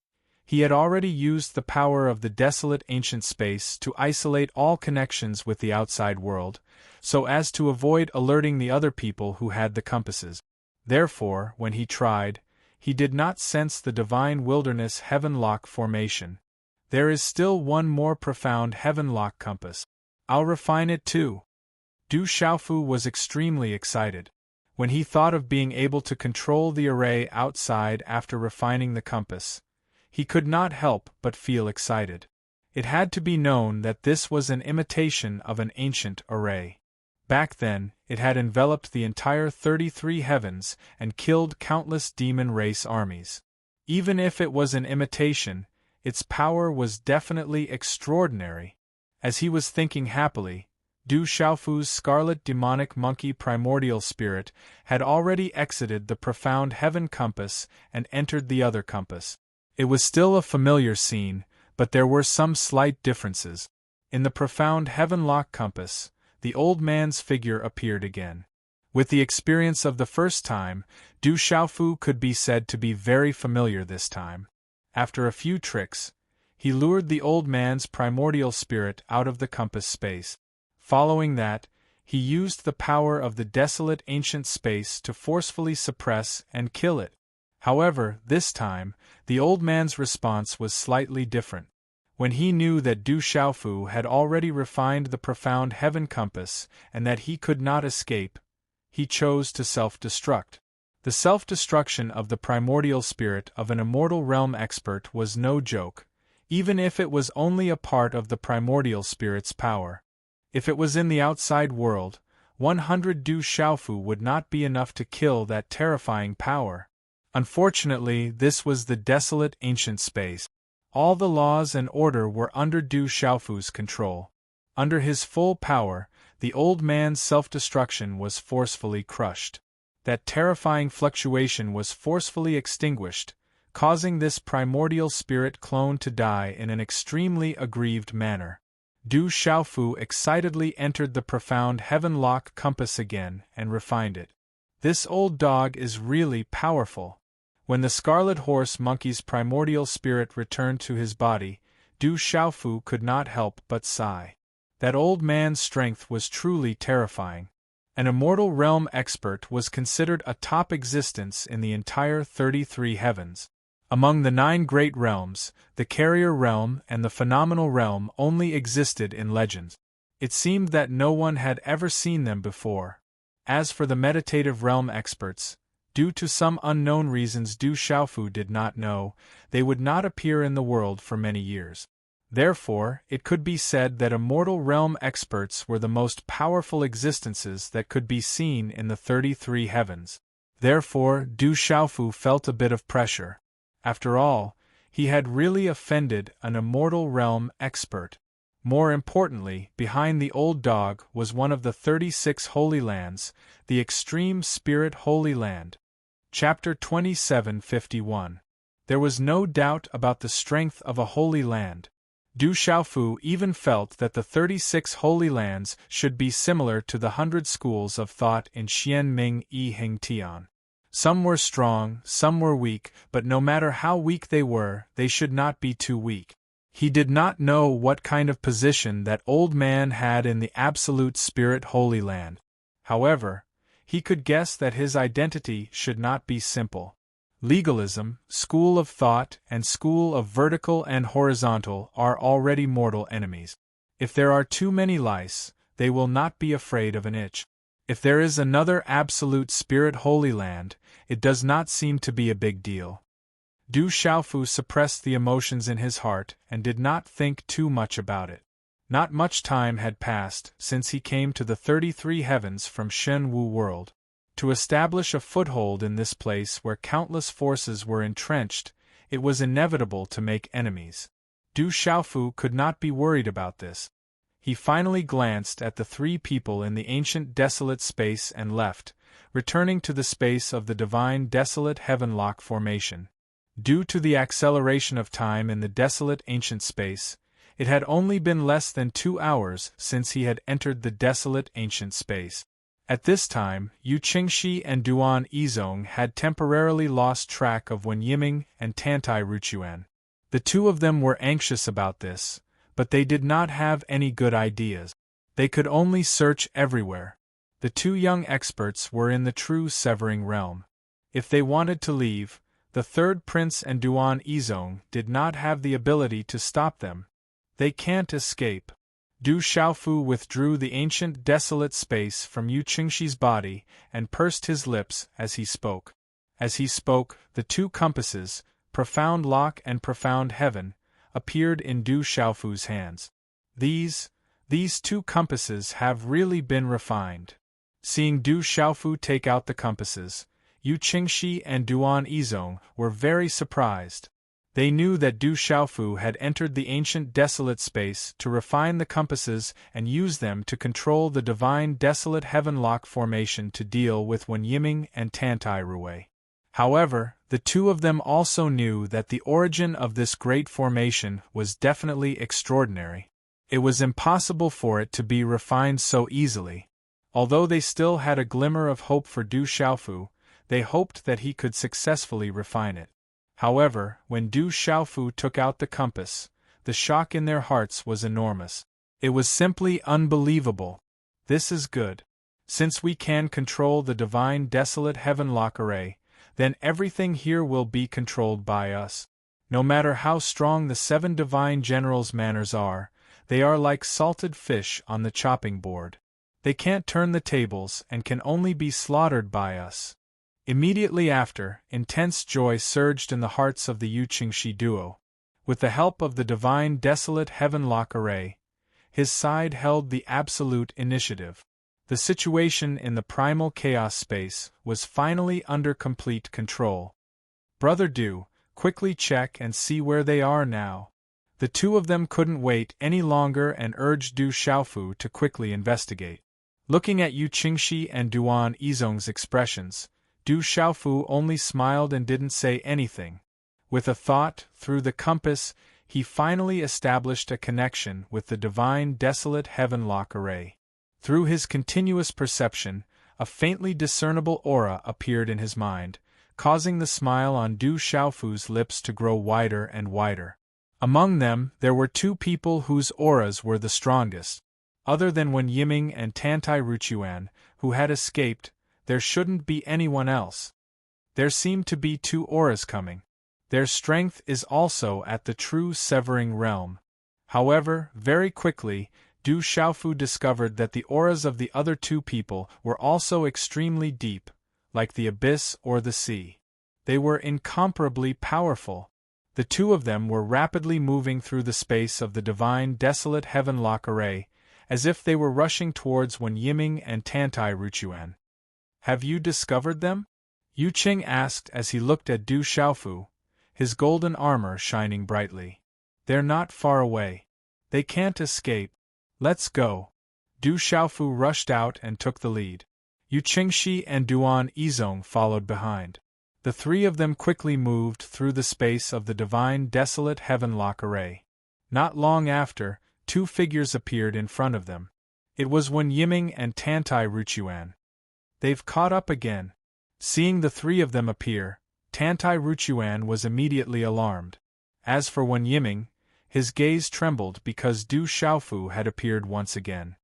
he had already used the power of the desolate ancient space to isolate all connections with the outside world, so as to avoid alerting the other people who had the compasses. Therefore, when he tried, he did not sense the divine wilderness heavenlock formation. There is still one more profound heavenlock compass. I'll refine it too. Du Xiaofu was extremely excited. When he thought of being able to control the array outside after refining the compass, he could not help but feel excited. It had to be known that this was an imitation of an ancient array. Back then, it had enveloped the entire 33 heavens and killed countless demon race armies. Even if it was an imitation, its power was definitely extraordinary. As he was thinking happily, Du Xiaofu's scarlet demonic monkey primordial spirit had already exited the profound heaven compass and entered the other compass. It was still a familiar scene, but there were some slight differences. In the profound heavenlock compass, the old man's figure appeared again. With the experience of the first time, Du Xiaofu could be said to be very familiar this time. After a few tricks, he lured the old man's primordial spirit out of the compass space. Following that, he used the power of the desolate ancient space to forcefully suppress and kill it. However, this time, the old man's response was slightly different. When he knew that Du Xiaofu had already refined the profound heaven compass and that he could not escape, he chose to self-destruct. The self-destruction of the primordial spirit of an immortal realm expert was no joke, even if it was only a part of the primordial spirit's power. If it was in the outside world, 100 Du Xiaofu would not be enough to kill that terrifying power. Unfortunately, this was the desolate ancient space. All the laws and order were under Du Xiaofu's control. Under his full power, the old man's self-destruction was forcefully crushed. That terrifying fluctuation was forcefully extinguished, causing this primordial spirit clone to die in an extremely aggrieved manner. Du Xiaofu excitedly entered the profound heavenlock compass again and refined it. This old dog is really powerful. When the scarlet horse monkey's primordial spirit returned to his body, Du Xiaofu could not help but sigh. That old man's strength was truly terrifying. An immortal realm expert was considered a top existence in the entire 33 heavens. Among the 9 great realms, the carrier realm and the phenomenal realm only existed in legends. It seemed that no one had ever seen them before. As for the meditative realm experts, due to some unknown reasons Du Xiaofu did not know, they would not appear in the world for many years. Therefore, it could be said that immortal realm experts were the most powerful existences that could be seen in the 33 heavens. Therefore, Du Xiaofu felt a bit of pressure. After all, he had really offended an immortal realm expert. More importantly, behind the old dog was one of the 36 Holy Lands, the Extreme Spirit Holy Land. Chapter 2751. There was no doubt about the strength of a Holy Land. Du Xiaofu even felt that the 36 Holy Lands should be similar to the 100 schools of thought in Xian Ming Yi Hing Tian. Some were strong, some were weak, but no matter how weak they were, they should not be too weak. He did not know what kind of position that old man had in the Absolute Spirit Holy Land. However, he could guess that his identity should not be simple. Legalism, school of thought, and school of vertical and horizontal are already mortal enemies. If there are too many lice, they will not be afraid of an itch. If there is another Absolute Spirit Holy Land, it does not seem to be a big deal. Du Xiaofu suppressed the emotions in his heart and did not think too much about it. Not much time had passed since he came to the 33 heavens from Shen Wu world. To establish a foothold in this place where countless forces were entrenched, it was inevitable to make enemies. Du Xiaofu could not be worried about this. He finally glanced at the 3 people in the ancient desolate space and left, returning to the space of the divine desolate heavenlock formation. Due to the acceleration of time in the desolate ancient space, it had only been less than 2 hours since he had entered the desolate ancient space. At this time, Yu Qingxi and Duan Yizong had temporarily lost track of Wen Yiming and Tantai Ruchuan. The two of them were anxious about this, but they did not have any good ideas. They could only search everywhere. The 2 young experts were in the true severing realm. If they wanted to leave, the 3rd prince and Duan Yizong did not have the ability to stop them. They can't escape. Du Xiaofu withdrew the ancient desolate space from Yu Qingxi's body and pursed his lips as he spoke. As he spoke, the 2 compasses, Profound Lock and Profound Heaven, appeared in Du Xiaofu's hands. These 2 compasses have really been refined. Seeing Du Xiaofu take out the compasses, Yu Qingxi and Duan Yizong were very surprised. They knew that Du Xiaofu had entered the ancient desolate space to refine the compasses and use them to control the divine desolate heavenlock formation to deal with Wen Yiming and Tantai Ruwei. However, the 2 of them also knew that the origin of this great formation was definitely extraordinary. It was impossible for it to be refined so easily. Although they still had a glimmer of hope for Du Xiaofu, they hoped that he could successfully refine it. However, when Du Xiaofu took out the compass, the shock in their hearts was enormous. It was simply unbelievable. This is good. Since we can control the divine desolate heavenlock array, then everything here will be controlled by us. No matter how strong the 7 divine generals' manners are, they are like salted fish on the chopping board. They can't turn the tables and can only be slaughtered by us. Immediately after, intense joy surged in the hearts of the Yu Qingxi duo. With the help of the divine desolate heavenlock array, his side held the absolute initiative. The situation in the primal chaos space was finally under complete control. Brother Du, quickly check and see where they are now. The 2 of them couldn't wait any longer and urged Du Xiaofu to quickly investigate. Looking at Yu Qingxi and Duan Yizong's expressions, Du Xiaofu only smiled and didn't say anything. With a thought, through the compass, he finally established a connection with the divine desolate heavenlock array. Through his continuous perception, a faintly discernible aura appeared in his mind, causing the smile on Du Xiaofu's lips to grow wider and wider. Among them, there were 2 people whose auras were the strongest. Other than Wen Yiming and Tantai Ruchuan, who had escaped, there shouldn't be anyone else. There seemed to be 2 auras coming. Their strength is also at the true severing realm. However, very quickly, Du Xiaofu discovered that the auras of the other 2 people were also extremely deep, like the abyss or the sea. They were incomparably powerful. The 2 of them were rapidly moving through the space of the divine desolate heavenlock array, as if they were rushing towards Wen Yiming and Tantai Ruchuan. Have you discovered them? Yu Qing asked as he looked at Du Xiaofu, his golden armor shining brightly. They're not far away. They can't escape. Let's go. Du Xiaofu rushed out and took the lead. Yu Qingxi and Duan Yizong followed behind. The three of them quickly moved through the space of the divine desolate heavenlock array. Not long after, two figures appeared in front of them. It was Wen Yiming and Tantai Ruchuan. They've caught up again. Seeing the three of them appear, Tantai Ruchuan was immediately alarmed. As for Wen Yiming, his gaze trembled because Du Xiaofu had appeared once again.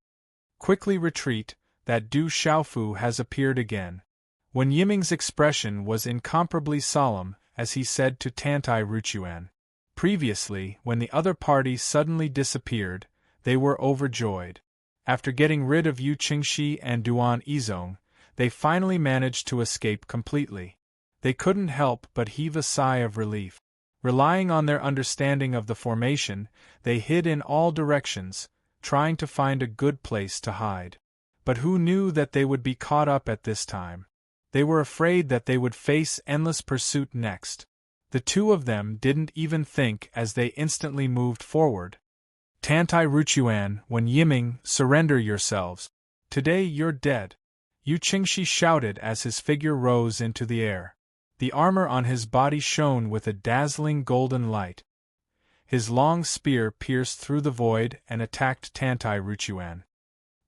Quickly retreat, that Du Xiaofu has appeared again. Wen Yiming's expression was incomparably solemn as he said to Tantai Ruchuan. Previously, when the other party suddenly disappeared, they were overjoyed. After getting rid of Yu Qingxi and Duan Yizong, they finally managed to escape completely. They couldn't help but heave a sigh of relief. Relying on their understanding of the formation, they hid in all directions, trying to find a good place to hide. But who knew that they would be caught up at this time? They were afraid that they would face endless pursuit next. The two of them didn't even think as they instantly moved forward. Tantai Ruchuan, Wen Yiming, surrender yourselves. Today you're dead. Yu Qingxi shouted as his figure rose into the air. The armor on his body shone with a dazzling golden light. His long spear pierced through the void and attacked Tantai Ruchuan.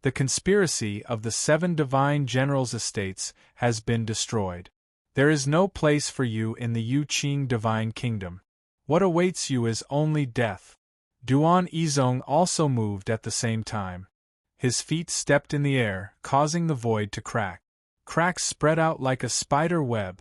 The conspiracy of the 7 divine generals' estates has been destroyed. There is no place for you in the Yu Qing divine kingdom. What awaits you is only death. Duan Yizong also moved at the same time. His feet stepped in the air, causing the void to crack. Cracks spread out like a spider web.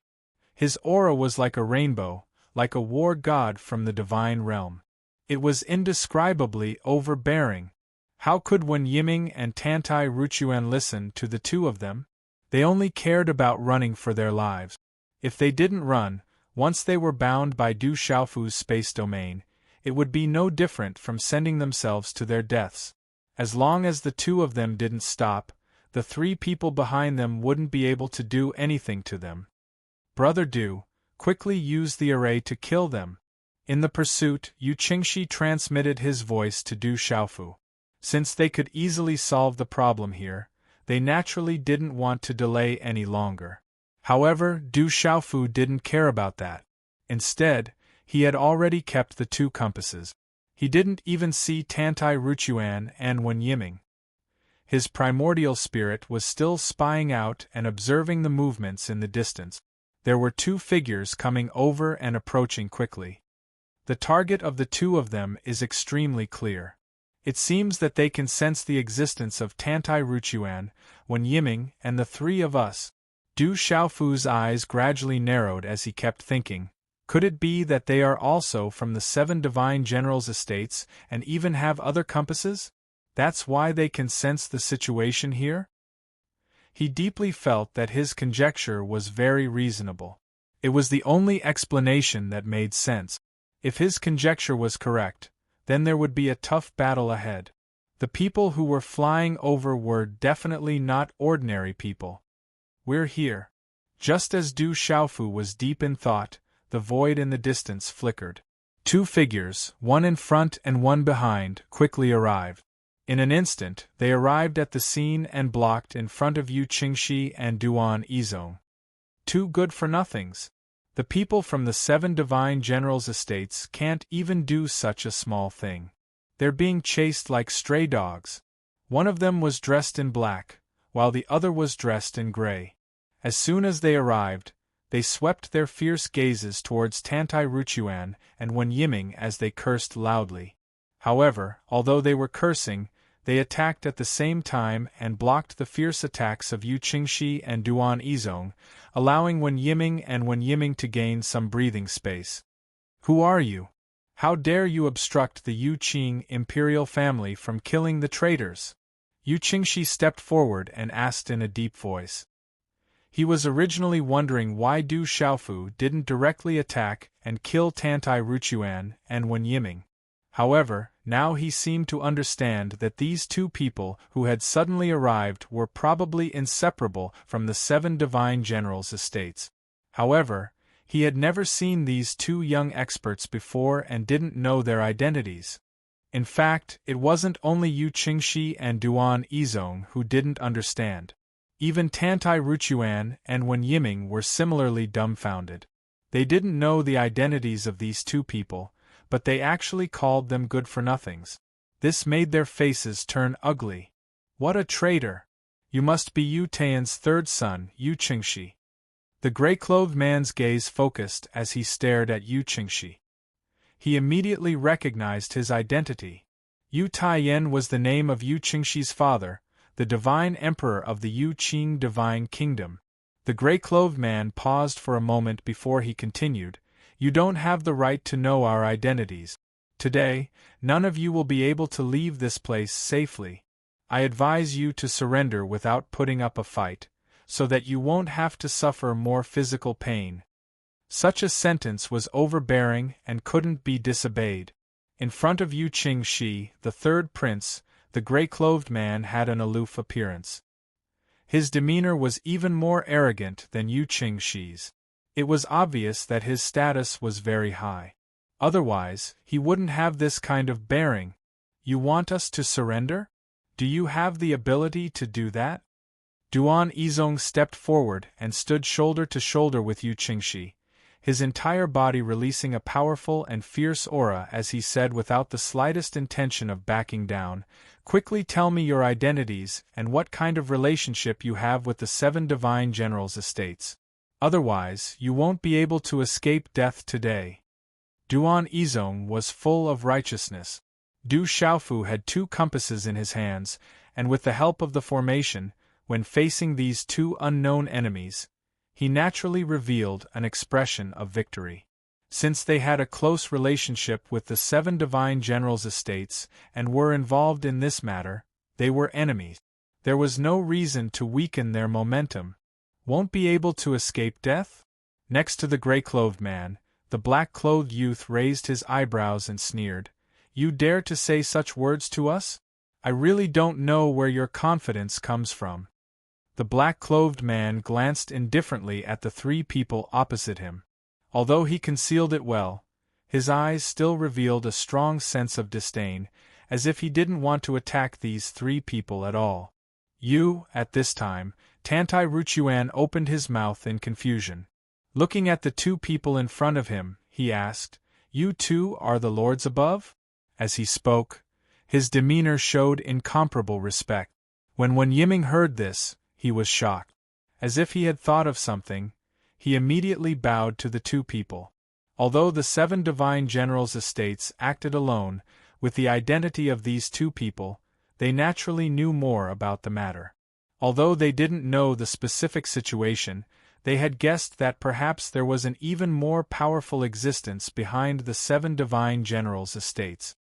His aura was like a rainbow, like a war god from the divine realm. It was indescribably overbearing. How could Wen Yiming and Tantai Ruchuan listen to the two of them? They only cared about running for their lives. If they didn't run, once they were bound by Du Xiaofu's space domain, it would be no different from sending themselves to their deaths. As long as the two of them didn't stop, the 3 people behind them wouldn't be able to do anything to them. Brother Du, quickly use the array to kill them. In the pursuit, Yu Qingxi transmitted his voice to Du Xiaofu. Since they could easily solve the problem here, they naturally didn't want to delay any longer. However, Du Xiaofu didn't care about that. Instead, he had already kept the 2 compasses. He didn't even see Tantai Ruchuan and Wen Yiming. His primordial spirit was still spying out and observing the movements in the distance. There were 2 figures coming over and approaching quickly. The target of the 2 of them is extremely clear. It seems that they can sense the existence of Tantai Ruchuan, Wen Yiming, and the 3 of us. Du Xiaofu's eyes gradually narrowed as he kept thinking. Could it be that they are also from the 7 divine generals' estates and even have other compasses? That's why they can sense the situation here? He deeply felt that his conjecture was very reasonable. It was the only explanation that made sense. If his conjecture was correct, then there would be a tough battle ahead. The people who were flying over were definitely not ordinary people. We're here. Just as Du Xiaofu was deep in thought, the void in the distance flickered. 2 figures, one in front and one behind, quickly arrived. In an instant, they arrived at the scene and blocked in front of Yu Qingxi and Duan Yizong. 2 good-for-nothings. The people from the 7 divine generals' estates can't even do such a small thing. They're being chased like stray dogs. One of them was dressed in black, while the other was dressed in gray. As soon as they arrived, they swept their fierce gazes towards Tantai Ruchuan and Wen Yiming as they cursed loudly. However, although they were cursing, they attacked at the same time and blocked the fierce attacks of Yu Qingxi and Duan Yizong, allowing Wen Yiming to gain some breathing space. Who are you? How dare you obstruct the Yu Qing imperial family from killing the traitors? Yu Qingxi stepped forward and asked in a deep voice. He was originally wondering why Du Xiaofu didn't directly attack and kill Tantai Ruchuan and Wen Yiming. However, now he seemed to understand that these 2 people who had suddenly arrived were probably inseparable from the 7 divine generals' estates. However, he had never seen these two young experts before and didn't know their identities. In fact, it wasn't only Yu Qingxi and Duan Yizong who didn't understand. Even Tantai Ruchuan and Wen Yiming were similarly dumbfounded. They didn't know the identities of these two people, but they actually called them good-for-nothings. This made their faces turn ugly. What a traitor! You must be Yu Taiyan's third son, Yu Qingxi. The gray-clothed man's gaze focused as he stared at Yu Qingxi. He immediately recognized his identity. Yu Taiyan was the name of Yu Qingxi's father, the divine emperor of the Yu Qing divine kingdom. The gray-clothed man paused for a moment before he continued, "You don't have the right to know our identities. Today, none of you will be able to leave this place safely. I advise you to surrender without putting up a fight, so that you won't have to suffer more physical pain." Such a sentence was overbearing and couldn't be disobeyed. In front of Yu Qingxi, the third prince, the gray-clothed man had an aloof appearance. His demeanor was even more arrogant than Yu Qingxi's. It was obvious that his status was very high. Otherwise, he wouldn't have this kind of bearing. "You want us to surrender? Do you have the ability to do that?" Duan Yizong stepped forward and stood shoulder to shoulder with Yu Qingxi, his entire body releasing a powerful and fierce aura as he said without the slightest intention of backing down, "Quickly tell me your identities and what kind of relationship you have with the 7 divine generals' estates. Otherwise, you won't be able to escape death today." Duan Yizong was full of righteousness. Du Xiaofu had 2 compasses in his hands, and with the help of the formation, when facing these 2 unknown enemies, he naturally revealed an expression of victory. Since they had a close relationship with the 7 divine generals' estates and were involved in this matter, they were enemies. There was no reason to weaken their momentum. "Won't be able to escape death?" Next to the gray-clothed man, the black-clothed youth raised his eyebrows and sneered. "You dare to say such words to us? I really don't know where your confidence comes from." The black-clothed man glanced indifferently at the 3 people opposite him. Although he concealed it well, his eyes still revealed a strong sense of disdain, as if he didn't want to attack these 3 people at all. At this time, Tantai Ruchuan opened his mouth in confusion. Looking at the 2 people in front of him, he asked, "You 2 are the lords above?" As he spoke, his demeanor showed incomparable respect. When Wen Yiming heard this, he was shocked. As if he had thought of something, he immediately bowed to the 2 people. Although the 7 divine generals' estates acted alone, with the identity of these 2 people, they naturally knew more about the matter. Although they didn't know the specific situation, they had guessed that perhaps there was an even more powerful existence behind the 7 divine generals' estates.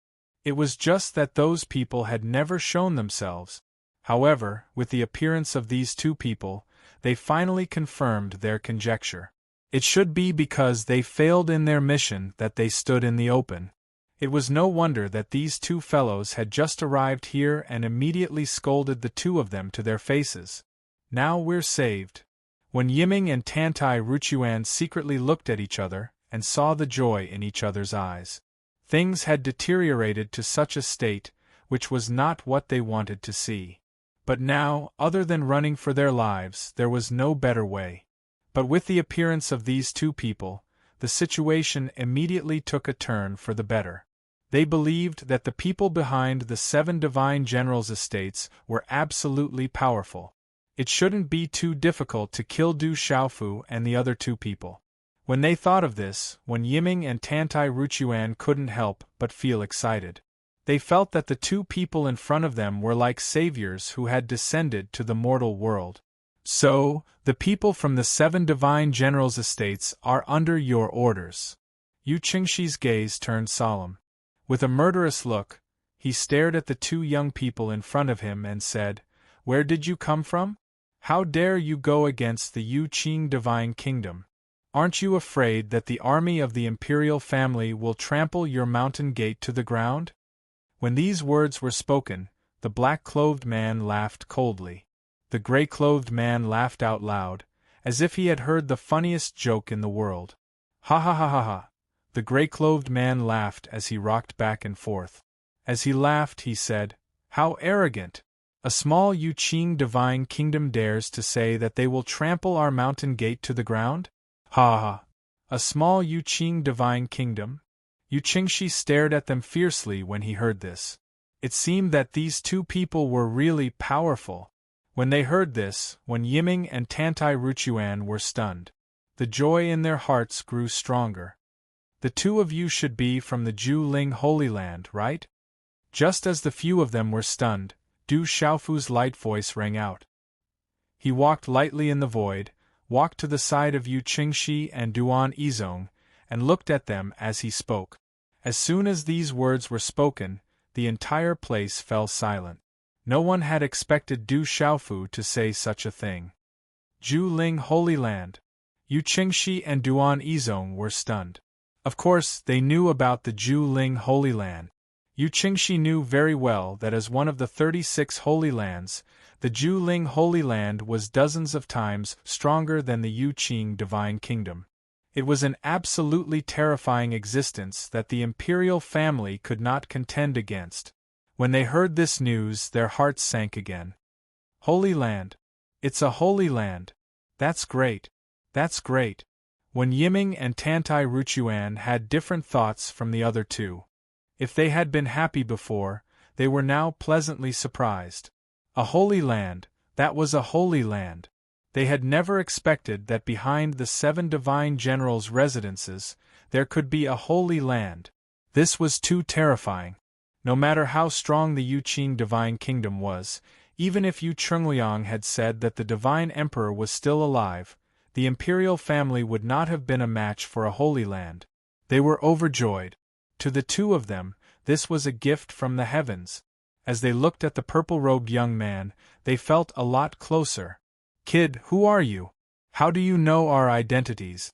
It was just that those people had never shown themselves. However, with the appearance of these 2 people, they finally confirmed their conjecture. It should be because they failed in their mission that they stood in the open. It was no wonder that these 2 fellows had just arrived here and immediately scolded the 2 of them to their faces. "Now we're saved." When Yiming and Tantai Ruchuan secretly looked at each other and saw the joy in each other's eyes. Things had deteriorated to such a state, which was not what they wanted to see. But now, other than running for their lives, there was no better way. But with the appearance of these 2 people, the situation immediately took a turn for the better. They believed that the people behind the 7 divine generals' estates were absolutely powerful. It shouldn't be too difficult to kill Du Xiaofu and the other 2 people. When they thought of this, Wen Yiming and Tantai Ruchuan couldn't help but feel excited. They felt that the 2 people in front of them were like saviors who had descended to the mortal world. "So, the people from the 7 divine generals' estates are under your orders." Yu Qingxi's gaze turned solemn. With a murderous look, he stared at the 2 young people in front of him and said, "Where did you come from? How dare you go against the Yu Qing divine kingdom? Aren't you afraid that the army of the imperial family will trample your mountain gate to the ground?" When these words were spoken, the black-clothed man laughed coldly. The gray-clothed man laughed out loud, as if he had heard the funniest joke in the world. Ha ha ha ha ha! The gray-clothed man laughed as he rocked back and forth. As he laughed, he said, "How arrogant! A small Yuqing divine kingdom dares to say that they will trample our mountain gate to the ground? Ha ha! A small Yuqing divine kingdom?" Yu Qingshi stared at them fiercely when he heard this. It seemed that these two people were really powerful. When they heard this, Wen Yiming and Tantai Ruchuan were stunned. The joy in their hearts grew stronger. "The two of you should be from the Ju-Ling Holy Land, right?" Just as the few of them were stunned, Du Xiaofu's light voice rang out. He walked lightly in the void, walked to the side of Yu Qingshi and Duan Yizong, and looked at them as he spoke. As soon as these words were spoken, the entire place fell silent. No one had expected Du Xiaofu to say such a thing. Ju-Ling Holy Land. Yu Qingshi and Duan Yizong were stunned. Of course, they knew about the Ju-Ling Holy Land. Yu Qingshi knew very well that as one of the 36 Holy Lands, the Ju-Ling Holy Land was dozens of times stronger than the Yuqing Divine Kingdom. It was an absolutely terrifying existence that the imperial family could not contend against. When they heard this news, their hearts sank again. Holy Land. It's a holy land. That's great. That's great. Wen Yiming and Tantai Ruchuan had different thoughts from the other two. If they had been happy before, they were now pleasantly surprised. A holy land, that was a holy land. They had never expected that behind the 7 divine generals' residences, there could be a holy land. This was too terrifying. No matter how strong the Yuqing Divine Kingdom was, even if Yu Chungliang had said that the Divine Emperor was still alive, the imperial family would not have been a match for a holy land. They were overjoyed. To the two of them, this was a gift from the heavens. As they looked at the purple-robed young man, they felt a lot closer. "Kid, who are you? How do you know our identities?"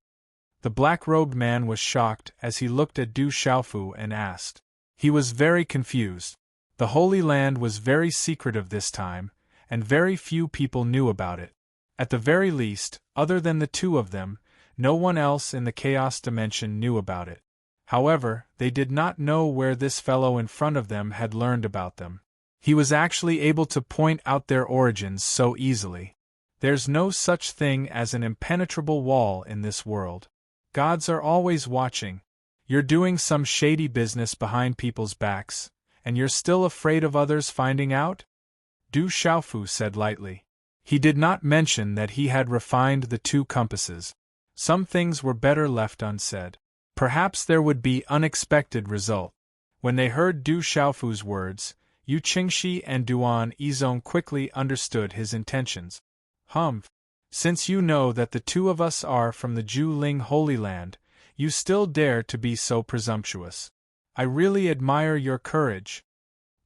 The black-robed man was shocked as he looked at Du Xiaofu and asked. He was very confused. The Holy Land was very secretive this time, and very few people knew about it. At the very least, other than the two of them, no one else in the Chaos Dimension knew about it. However, they did not know where this fellow in front of them had learned about them. He was actually able to point out their origins so easily. There's no such thing as an impenetrable wall in this world. Gods are always watching. You're doing some shady business behind people's backs, and you're still afraid of others finding out? Du Xiaofu said lightly. He did not mention that he had refined the 2 compasses. Some things were better left unsaid. Perhaps there would be unexpected result. When they heard Du Xiaofu's words, Yu Qingshi and Duan Yizong quickly understood his intentions. Since you know that the two of us are from the Ju-Ling Holy Land, you still dare to be so presumptuous. I really admire your courage.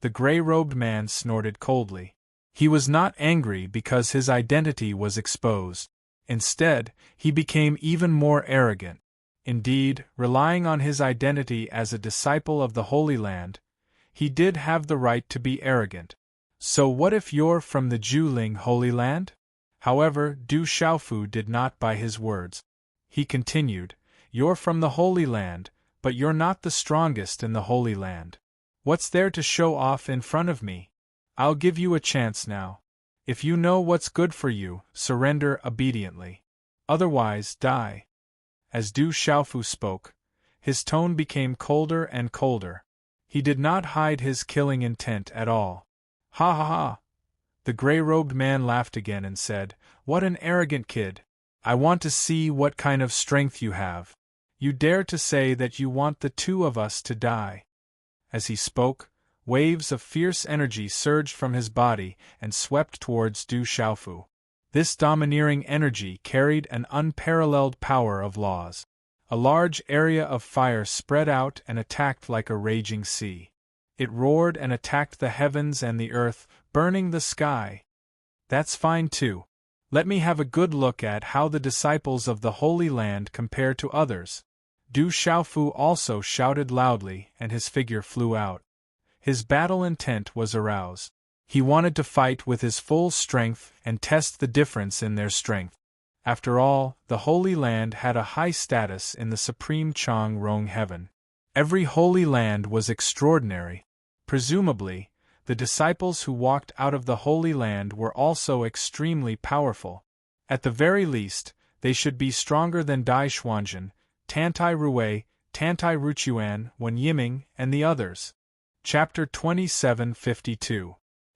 The gray-robed man snorted coldly. He was not angry because his identity was exposed. Instead, he became even more arrogant. Indeed, relying on his identity as a disciple of the Holy Land, he did have the right to be arrogant. So what if you're from the Ju-Ling Holy Land? However, Du Xiaofu did not buy his words. He continued, You're from the Holy Land, but you're not the strongest in the Holy Land. What's there to show off in front of me? I'll give you a chance now. If you know what's good for you, surrender obediently. Otherwise, die. As Du Xiaofu spoke, his tone became colder and colder. He did not hide his killing intent at all. Ha ha ha! The gray-robed man laughed again and said, What an arrogant kid! I want to see what kind of strength you have. You dare to say that you want the two of us to die. As he spoke, waves of fierce energy surged from his body and swept towards Du Xiaofu. This domineering energy carried an unparalleled power of laws. A large area of fire spread out and attacked like a raging sea. It roared and attacked the heavens and the earth, burning the sky. That's fine too. Let me have a good look at how the disciples of the Holy Land compare to others. Du Xiaofu also shouted loudly, and his figure flew out. His battle intent was aroused. He wanted to fight with his full strength and test the difference in their strength. After all, the Holy Land had a high status in the supreme Chang Rong heaven. Every Holy Land was extraordinary. Presumably, the disciples who walked out of the Holy Land were also extremely powerful. At the very least, they should be stronger than Dai Xuanzhen, Tantai Rui, Tantai Ruchuan, Wen Yiming, and the others. Chapter 2752.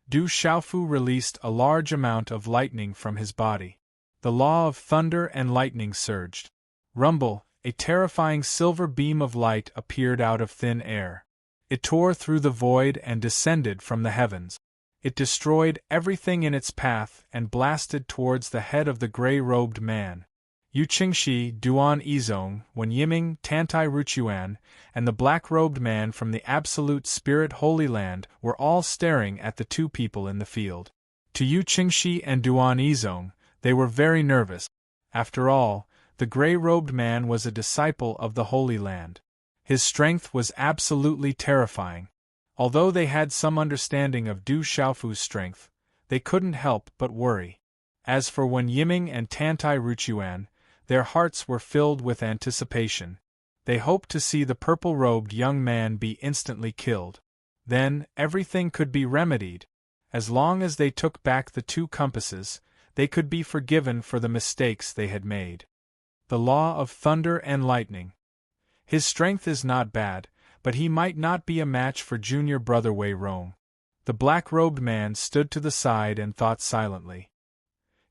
Du Xiaofu released a large amount of lightning from his body. The law of thunder and lightning surged. Rumble, a terrifying silver beam of light appeared out of thin air. It tore through the void and descended from the heavens. It destroyed everything in its path and blasted towards the head of the gray-robed man. Yu Qingxi, Duan Yizong, Wen Yiming, Tantai Ruchuan, and the black-robed man from the Absolute Spirit Holy Land were all staring at the two people in the field. To Yu Qingxi and Duan Yizong, they were very nervous. After all, the gray-robed man was a disciple of the Holy Land. His strength was absolutely terrifying. Although they had some understanding of Du Xiaofu's strength, they couldn't help but worry. As for Wen Yiming and Tantai Ruchuan, their hearts were filled with anticipation. They hoped to see the purple-robed young man be instantly killed. Then, everything could be remedied. As long as they took back the two compasses, they could be forgiven for the mistakes they had made. The law of thunder and lightning. His strength is not bad, but he might not be a match for junior brother Wei Rong. The black-robed man stood to the side and thought silently.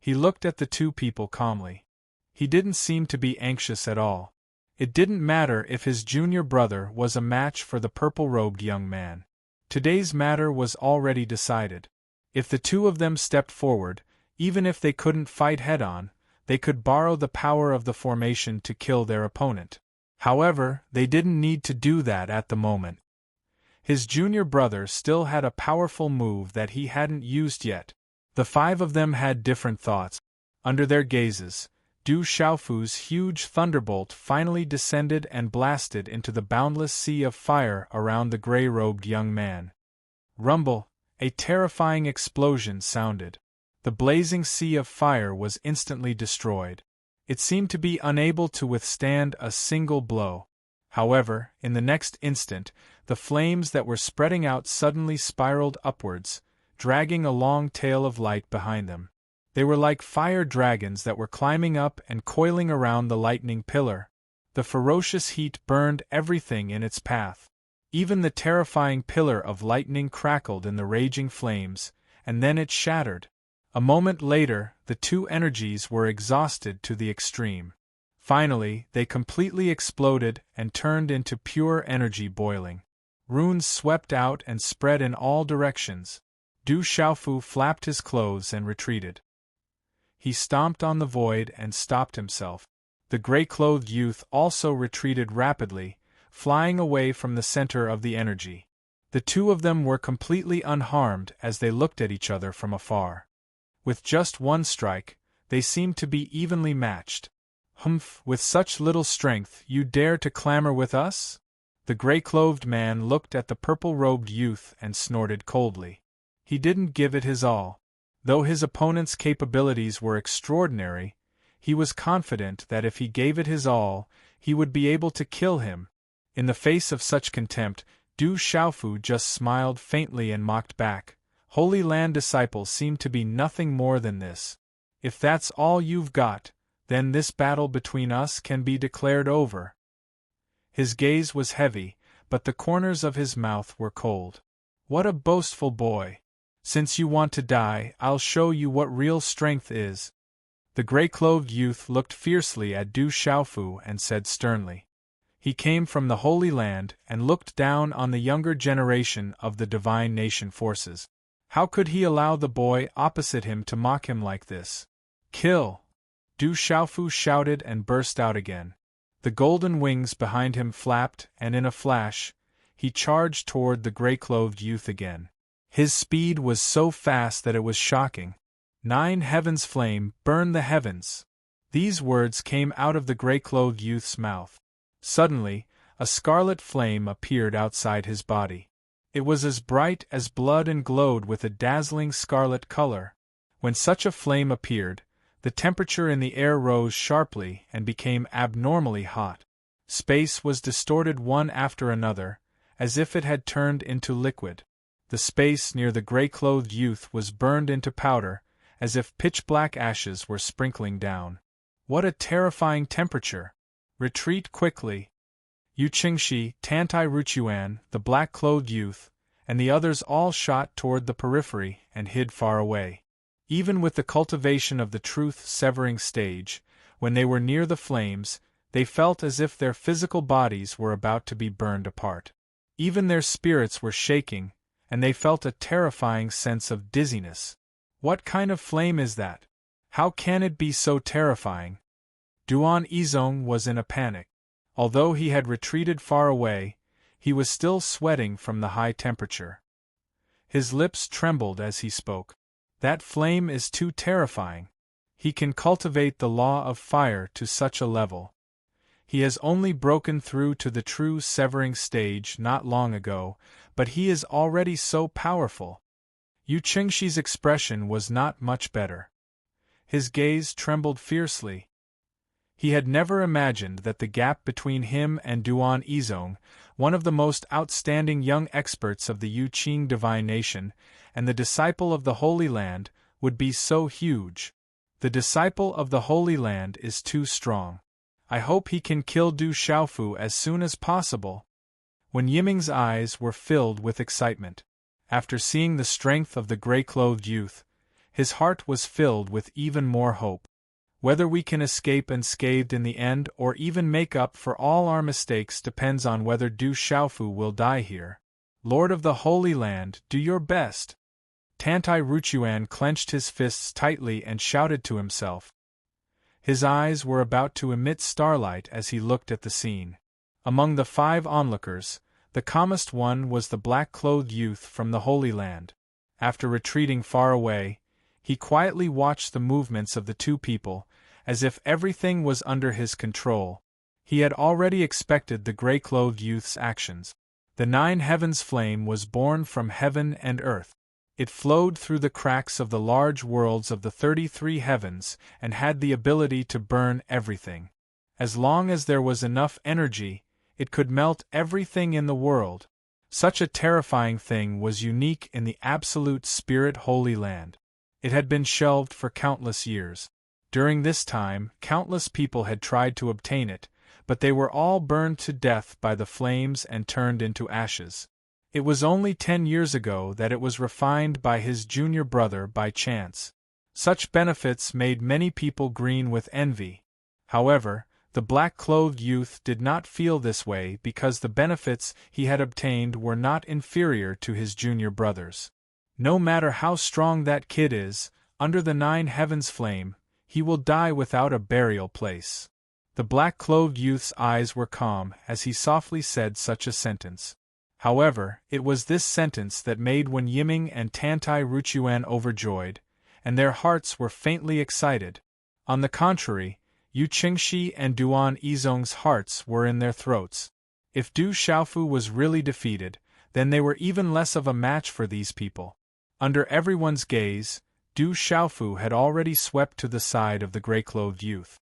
He looked at the two people calmly. He didn't seem to be anxious at all. It didn't matter if his junior brother was a match for the purple-robed young man. Today's matter was already decided. If the two of them stepped forward, even if they couldn't fight head-on, they could borrow the power of the formation to kill their opponent. However, they didn't need to do that at the moment. His junior brother still had a powerful move that he hadn't used yet. The five of them had different thoughts. Under their gazes, Du Xiaofu's huge thunderbolt finally descended and blasted into the boundless sea of fire around the gray-robed young man. Rumble, a terrifying explosion sounded. The blazing sea of fire was instantly destroyed. It seemed to be unable to withstand a single blow. However, in the next instant, the flames that were spreading out suddenly spiraled upwards, dragging a long tail of light behind them. They were like fire dragons that were climbing up and coiling around the lightning pillar. The ferocious heat burned everything in its path. Even the terrifying pillar of lightning crackled in the raging flames, and then it shattered. A moment later, the two energies were exhausted to the extreme. Finally, they completely exploded and turned into pure energy boiling. Runes swept out and spread in all directions. Du Xiaofu flapped his clothes and retreated. He stomped on the void and stopped himself. The gray-clothed youth also retreated rapidly, flying away from the center of the energy. The two of them were completely unharmed as they looked at each other from afar. With just one strike, they seemed to be evenly matched. Humph, with such little strength, you dare to clamor with us? The gray-clothed man looked at the purple-robed youth and snorted coldly. He didn't give it his all. Though his opponent's capabilities were extraordinary, he was confident that if he gave it his all, he would be able to kill him. In the face of such contempt, Du Xiaofu just smiled faintly and mocked back. Holy Land disciples seem to be nothing more than this. If that's all you've got, then this battle between us can be declared over. His gaze was heavy, but the corners of his mouth were cold. What a boastful boy! Since you want to die, I'll show you what real strength is. The gray-clothed youth looked fiercely at Du Xiaofu and said sternly. He came from the Holy Land and looked down on the younger generation of the Divine Nation forces. How could he allow the boy opposite him to mock him like this? Kill! Du Xiaofu shouted and burst out again. The golden wings behind him flapped, and in a flash, he charged toward the gray-clothed youth again. His speed was so fast that it was shocking. 9 heavens flame, burn the heavens! These words came out of the gray-clothed youth's mouth. Suddenly, a scarlet flame appeared outside his body. It was as bright as blood and glowed with a dazzling scarlet color. When such a flame appeared, the temperature in the air rose sharply and became abnormally hot. Space was distorted one after another, as if it had turned into liquid. The space near the gray-clothed youth was burned into powder, as if pitch-black ashes were sprinkling down. What a terrifying temperature! Retreat quickly! Yu Qingshi, Tantai Ruchuan, the black-clothed youth, and the others all shot toward the periphery and hid far away. Even with the cultivation of the truth-severing stage, when they were near the flames, they felt as if their physical bodies were about to be burned apart. Even their spirits were shaking, and they felt a terrifying sense of dizziness. What kind of flame is that? How can it be so terrifying? Duan Yizong was in a panic. Although he had retreated far away, he was still sweating from the high temperature. His lips trembled as he spoke. That flame is too terrifying. He can cultivate the law of fire to such a level. He has only broken through to the true severing stage not long ago, but he is already so powerful. Yu Qingshi's expression was not much better. His gaze trembled fiercely. He had never imagined that the gap between him and Duan Yizong, one of the most outstanding young experts of the Yu Qing divine nation, and the disciple of the Holy Land, would be so huge. The disciple of the Holy Land is too strong. I hope he can kill Du Xiaofu as soon as possible. When Yiming's eyes were filled with excitement. After seeing the strength of the gray-clothed youth, his heart was filled with even more hope. Whether we can escape unscathed in the end or even make up for all our mistakes depends on whether Du Xiaofu will die here. Lord of the Holy Land, do your best. Tantai Ruchuan clenched his fists tightly and shouted to himself. His eyes were about to emit starlight as he looked at the scene. Among the 5 onlookers, the calmest one was the black-clothed youth from the Holy Land. After retreating far away, he quietly watched the movements of the 2 people, as if everything was under his control. He had already expected the gray-clothed youth's actions. The 9 heavens flame was born from heaven and earth. It flowed through the cracks of the large worlds of the 33 heavens and had the ability to burn everything. As long as there was enough energy, it could melt everything in the world. Such a terrifying thing was unique in the absolute spirit Holy Land. It had been shelved for countless years. During this time, countless people had tried to obtain it, but they were all burned to death by the flames and turned into ashes. It was only 10 years ago that it was refined by his junior brother by chance. Such benefits made many people green with envy. However, the black-clothed youth did not feel this way because the benefits he had obtained were not inferior to his junior brother's. No matter how strong that kid is, under the 9 heavens flame, he will die without a burial place. The black-clothed youth's eyes were calm as he softly said such a sentence. However, it was this sentence that made Wen Yiming and Tantai Ruchuan overjoyed, and their hearts were faintly excited. On the contrary, Yu Qingshi and Duan Yizong's hearts were in their throats. If Du Xiaofu was really defeated, then they were even less of a match for these people. Under everyone's gaze, Du Xiaofu had already swept to the side of the gray-clothed youth.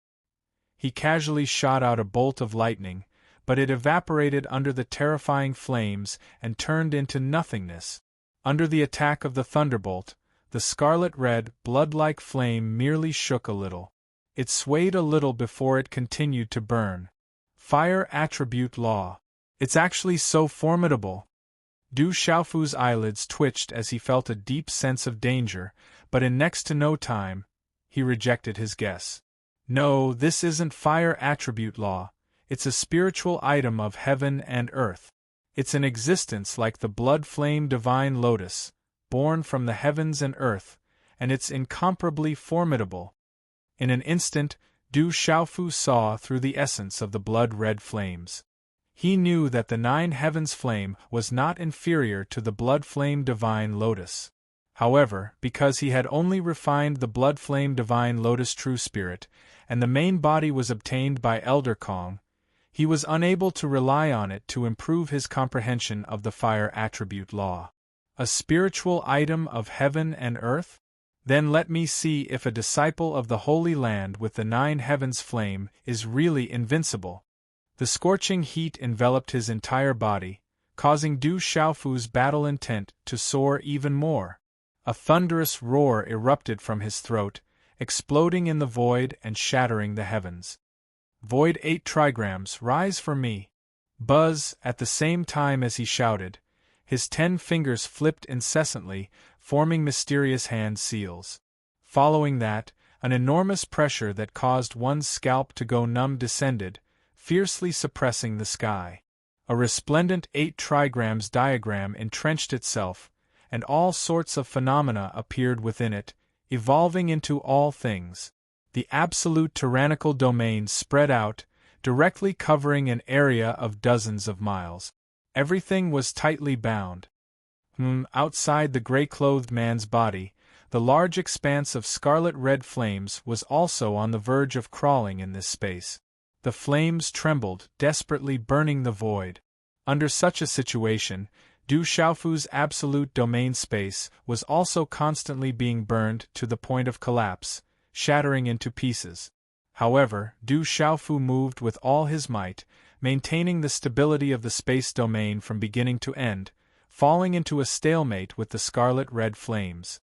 He casually shot out a bolt of lightning, but it evaporated under the terrifying flames and turned into nothingness. Under the attack of the thunderbolt, the scarlet-red, blood-like flame merely shook a little. It swayed a little before it continued to burn. Fire attribute law. It's actually so formidable. Du Xiaofu's eyelids twitched as he felt a deep sense of danger, but in next to no time, he rejected his guess. No, this isn't fire attribute law. It's a spiritual item of heaven and earth. It's an existence like the blood-flame divine lotus, born from the heavens and earth, and it's incomparably formidable. In an instant, Du Xiaofu saw through the essence of the blood-red flames. He knew that the 9 heavens flame was not inferior to the blood-flame divine lotus. However, because he had only refined the blood-flame divine lotus true spirit, and the main body was obtained by Elder Kong, he was unable to rely on it to improve his comprehension of the fire attribute law. A spiritual item of heaven and earth? Then let me see if a disciple of the Holy Land with the 9 heavens flame is really invincible. The scorching heat enveloped his entire body, causing Du Xiaofu's battle intent to soar even more. A thunderous roar erupted from his throat, exploding in the void and shattering the heavens. Void 8 trigrams, rise for me! Buzz, at the same time as he shouted, his 10 fingers flipped incessantly, forming mysterious hand seals. Following that, an enormous pressure that caused one's scalp to go numb descended, fiercely suppressing the sky. A resplendent 8 trigrams diagram entrenched itself, and all sorts of phenomena appeared within it, evolving into all things. The absolute tyrannical domain spread out, directly covering an area of dozens of miles. Everything was tightly bound. Outside the gray-clothed man's body, the large expanse of scarlet-red flames was also on the verge of crawling in this space. The flames trembled, desperately burning the void. Under such a situation, Du Xiaofu's absolute domain space was also constantly being burned to the point of collapse, shattering into pieces. However, Du Xiaofu moved with all his might, maintaining the stability of the space domain from beginning to end, falling into a stalemate with the scarlet-red flames.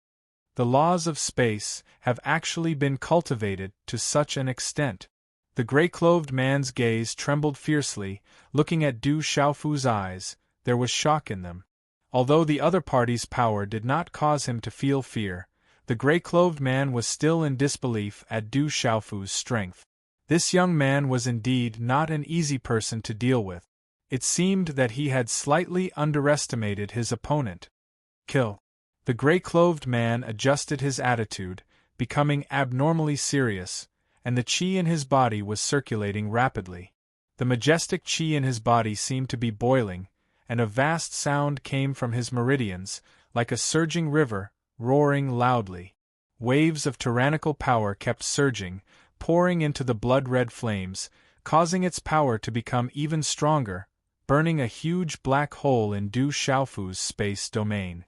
The laws of space have actually been cultivated to such an extent. The gray-clothed man's gaze trembled fiercely, looking at Du Xiaofu's eyes. There was shock in them. Although the other party's power did not cause him to feel fear, the gray-clothed man was still in disbelief at Du Xiaofu's strength. This young man was indeed not an easy person to deal with. It seemed that he had slightly underestimated his opponent. Kill. The gray-clothed man adjusted his attitude, becoming abnormally serious, and the qi in his body was circulating rapidly. The majestic qi in his body seemed to be boiling, and a vast sound came from his meridians, like a surging river, roaring loudly. Waves of tyrannical power kept surging, pouring into the blood-red flames, causing its power to become even stronger, burning a huge black hole in Du Xiaofu's space domain.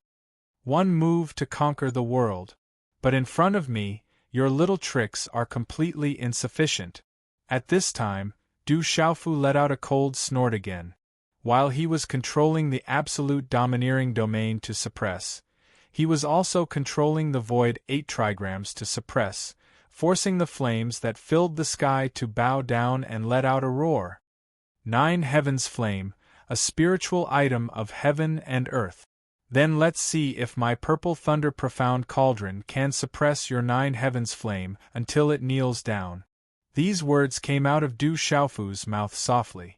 One move to conquer the world. But in front of me, your little tricks are completely insufficient. At this time, Du Xiaofu let out a cold snort again. While he was controlling the absolute domineering domain to suppress, he was also controlling the void 8 trigrams to suppress, forcing the flames that filled the sky to bow down and let out a roar. 9 heavens flame, a spiritual item of heaven and earth. Then let's see if my purple thunder profound cauldron can suppress your 9 heavens flame until it kneels down. These words came out of Du Xiaofu's mouth softly.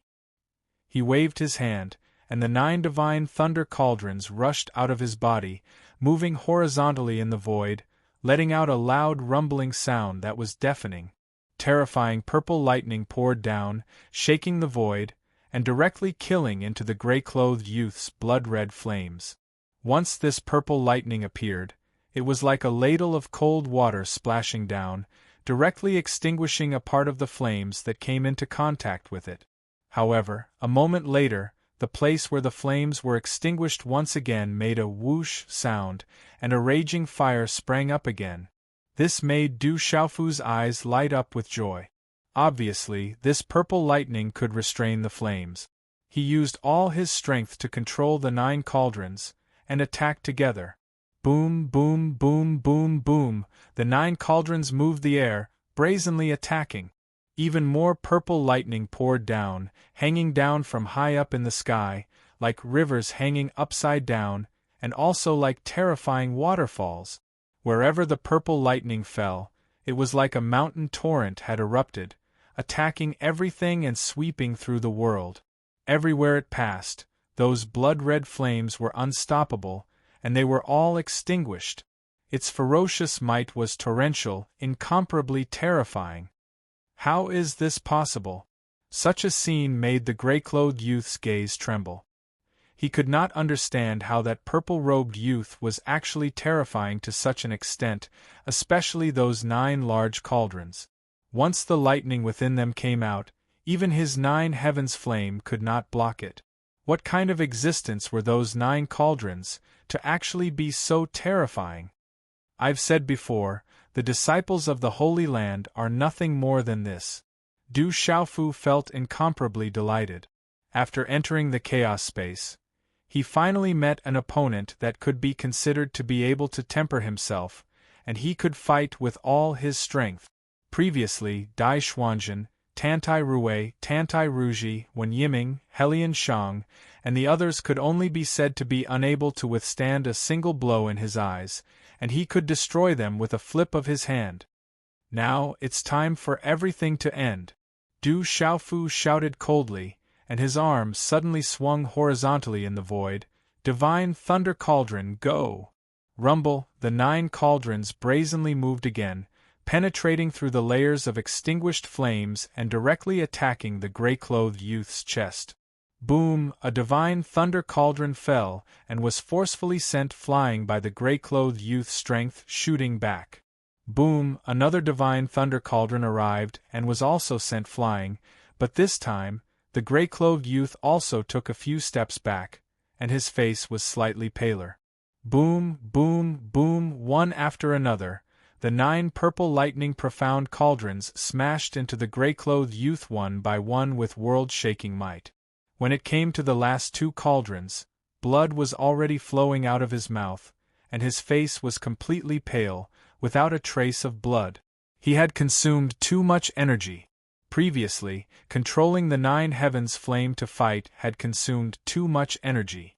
He waved his hand, and the 9 divine thunder cauldrons rushed out of his body, moving horizontally in the void, letting out a loud rumbling sound that was deafening. Terrifying purple lightning poured down, shaking the void, and directly killing into the gray-clothed youth's blood-red flames. Once this purple lightning appeared, it was like a ladle of cold water splashing down, directly extinguishing a part of the flames that came into contact with it. However, a moment later, the place where the flames were extinguished once again made a whoosh sound, and a raging fire sprang up again. This made Du Xiaofu's eyes light up with joy. Obviously, this purple lightning could restrain the flames. He used all his strength to control the 9 cauldrons, and attacked together. Boom, boom, boom, boom, boom, the 9 cauldrons moved the air, brazenly attacking. Even more purple lightning poured down, hanging down from high up in the sky, like rivers hanging upside down, and also like terrifying waterfalls. Wherever the purple lightning fell, it was like a mountain torrent had erupted, attacking everything and sweeping through the world. Everywhere it passed, those blood-red flames were unstoppable, and they were all extinguished. Its ferocious might was torrential, incomparably terrifying. How is this possible? Such a scene made the gray-clothed youth's gaze tremble. He could not understand how that purple-robed youth was actually terrifying to such an extent, especially those 9 large cauldrons. Once the lightning within them came out, even his 9 heavens flame could not block it. What kind of existence were those 9 cauldrons, to actually be so terrifying? I've said before, the disciples of the Holy Land are nothing more than this. Du Xiaofu felt incomparably delighted. After entering the chaos space, he finally met an opponent that could be considered to be able to temper himself, and he could fight with all his strength. Previously, Dai Xuanzhen, Tantai Rui, Tantai Ruji, Wen Yiming, Helian Shang, and the others could only be said to be unable to withstand a single blow in his eyes, and he could destroy them with a flip of his hand. Now, it's time for everything to end. Du Xiaofu shouted coldly, and his arms suddenly swung horizontally in the void. Divine Thunder Cauldron, go! Rumble, the 9 cauldrons brazenly moved again, penetrating through the layers of extinguished flames and directly attacking the gray-clothed youth's chest. Boom! A divine thunder cauldron fell and was forcefully sent flying by the gray-clothed youth's strength, shooting back. Boom! Another divine thunder cauldron arrived and was also sent flying, but this time, the gray-clothed youth also took a few steps back, and his face was slightly paler. Boom! Boom! Boom! One after another, the 9 purple lightning profound cauldrons smashed into the gray-clothed youth one by one with world-shaking might. When it came to the last 2 cauldrons, blood was already flowing out of his mouth, and his face was completely pale, without a trace of blood. He had consumed too much energy. Previously, controlling the 9 heavens flame to fight had consumed too much energy.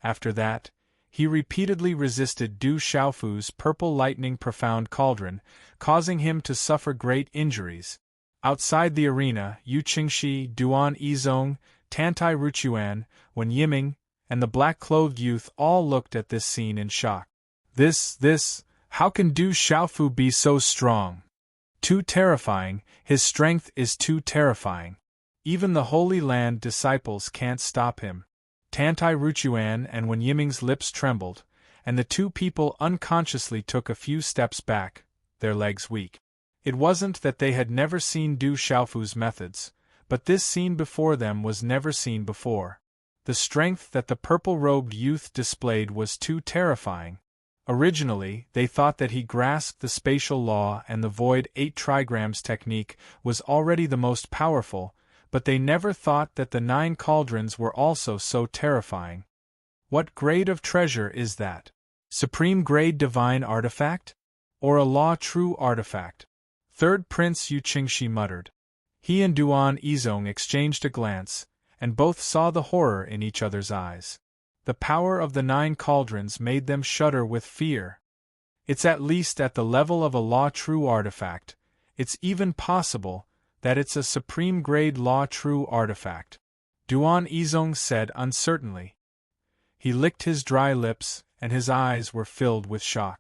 After that, he repeatedly resisted Du Xiaofu's purple lightning profound cauldron, causing him to suffer great injuries. Outside the arena, Yu Qingxi, Duan Yizong, Tantai Ruchuan, Wen Yiming, and the black-clothed youth all looked at this scene in shock. How can Du Xiaofu be so strong? Too terrifying, his strength is too terrifying. Even the Holy Land disciples can't stop him. Tantai Ruchuan and Wen Yiming's lips trembled, and the 2 people unconsciously took a few steps back, their legs weak. It wasn't that they had never seen Du Xiaofu's methods, but this scene before them was never seen before. The strength that the purple-robed youth displayed was too terrifying. Originally, they thought that he grasped the spatial law and the void 8 trigrams technique was already the most powerful, but they never thought that the 9 cauldrons were also so terrifying. What grade of treasure is that? Supreme grade divine artifact? Or a law-true artifact? Third Prince Yu Qingxi muttered. He and Duan Yizong exchanged a glance, and both saw the horror in each other's eyes. The power of the 9 cauldrons made them shudder with fear. It's at least at the level of a law-true artifact. It's even possible that it's a supreme-grade law-true artifact, Duan Yizong said uncertainly. He licked his dry lips, and his eyes were filled with shock.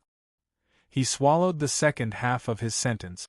He swallowed the second half of his sentence.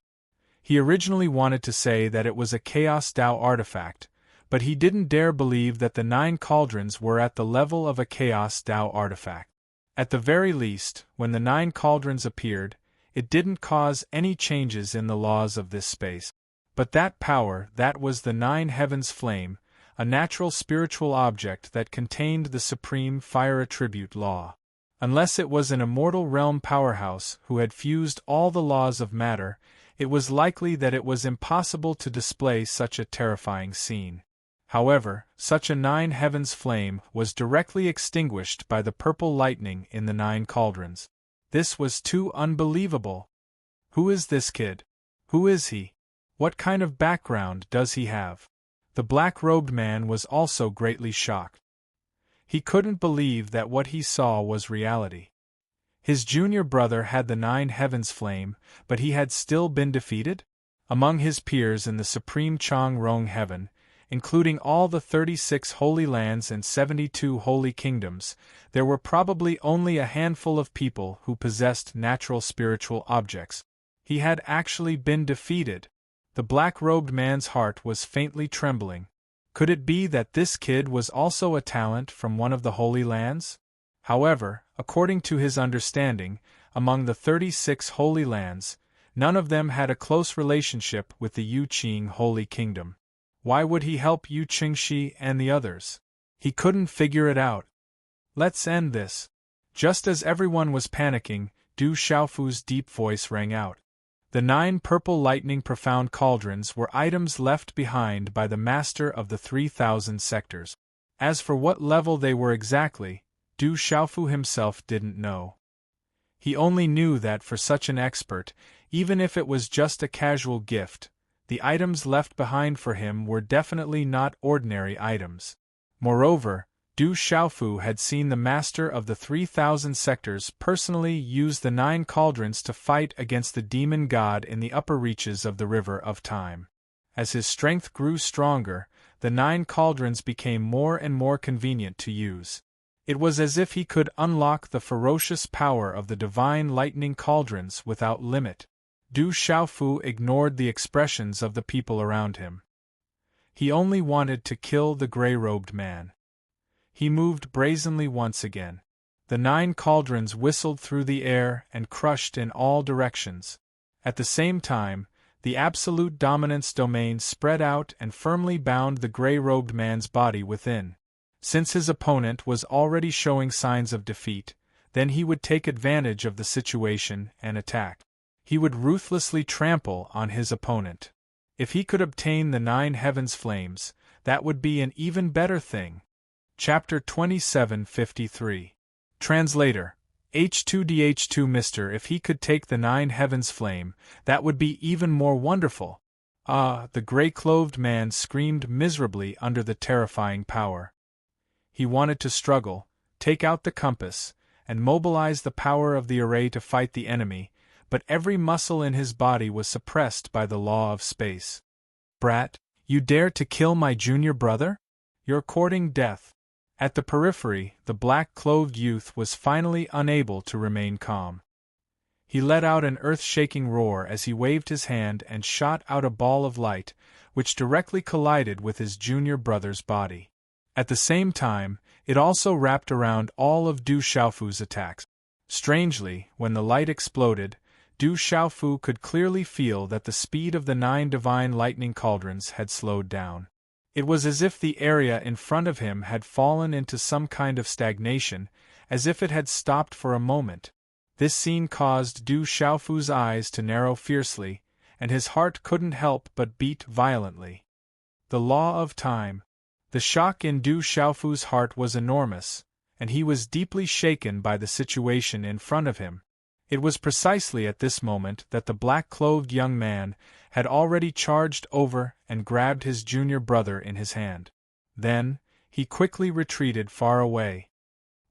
He originally wanted to say that it was a Chaos Dao artifact, but he didn't dare believe that the 9 cauldrons were at the level of a Chaos Dao artifact. At the very least, when the 9 cauldrons appeared, it didn't cause any changes in the laws of this space. But that power, that was the 9 heavens flame, a natural spiritual object that contained the supreme fire attribute law. Unless it was an immortal realm powerhouse who had fused all the laws of matter, it was likely that it was impossible to display such a terrifying scene. However, such a 9 heavens flame was directly extinguished by the purple lightning in the 9 cauldrons. This was too unbelievable. Who is this kid? Who is he? What kind of background does he have? The black-robed man was also greatly shocked. He couldn't believe that what he saw was reality. His junior brother had the 9 heavens flame, but he had still been defeated? Among his peers in the supreme Chang Rong heaven, including all the 36 holy lands and 72 holy kingdoms, there were probably only a handful of people who possessed natural spiritual objects. He had actually been defeated. The black-robed man's heart was faintly trembling. Could it be that this kid was also a talent from one of the holy lands? However, according to his understanding, among the 36 holy lands, none of them had a close relationship with the Yu Qing Holy Kingdom. Why would he help Yu Qingxi and the others? He couldn't figure it out. Let's end this. Just as everyone was panicking, Du Xiaofu's deep voice rang out. The 9 purple lightning profound cauldrons were items left behind by the master of the 3,000 sectors. As for what level they were exactly, Du Xiaofu himself didn't know. He only knew that for such an expert, even if it was just a casual gift, the items left behind for him were definitely not ordinary items. Moreover, Du Xiaofu had seen the master of the 3,000 sectors personally use the 9 cauldrons to fight against the demon god in the upper reaches of the River of Time. As his strength grew stronger, the 9 cauldrons became more and more convenient to use. It was as if he could unlock the ferocious power of the divine lightning cauldrons without limit. Du Xiaofu ignored the expressions of the people around him. He only wanted to kill the gray-robed man. He moved brazenly once again. The 9 cauldrons whistled through the air and crushed in all directions. At the same time, the absolute dominance domain spread out and firmly bound the gray-robed man's body within. Since his opponent was already showing signs of defeat, then he would take advantage of the situation and attack. He would ruthlessly trample on his opponent. If he could obtain the 9 heavens flames, that would be an even better thing. Chapter 2753. Translator. H2DH2 Mr. If he could take the 9 heavens flame, that would be even more wonderful. Ah, the gray-clothed man screamed miserably under the terrifying power. He wanted to struggle, take out the compass, and mobilize the power of the array to fight the enemy, but every muscle in his body was suppressed by the law of space. Brat, you dare to kill my junior brother? You're courting death. At the periphery, the black-clothed youth was finally unable to remain calm. He let out an earth-shaking roar as he waved his hand and shot out a ball of light, which directly collided with his junior brother's body. At the same time, it also wrapped around all of Du Xiaofu's attacks. Strangely, when the light exploded, Du Xiaofu could clearly feel that the speed of the 9 divine lightning cauldrons had slowed down. It was as if the area in front of him had fallen into some kind of stagnation, as if it had stopped for a moment. This scene caused Du Xiaofu's eyes to narrow fiercely, and his heart couldn't help but beat violently. The law of time. The shock in Du Xiaofu's heart was enormous, and he was deeply shaken by the situation in front of him. It was precisely at this moment that the black-clothed young man had already charged over and grabbed his junior brother in his hand. Then, he quickly retreated far away.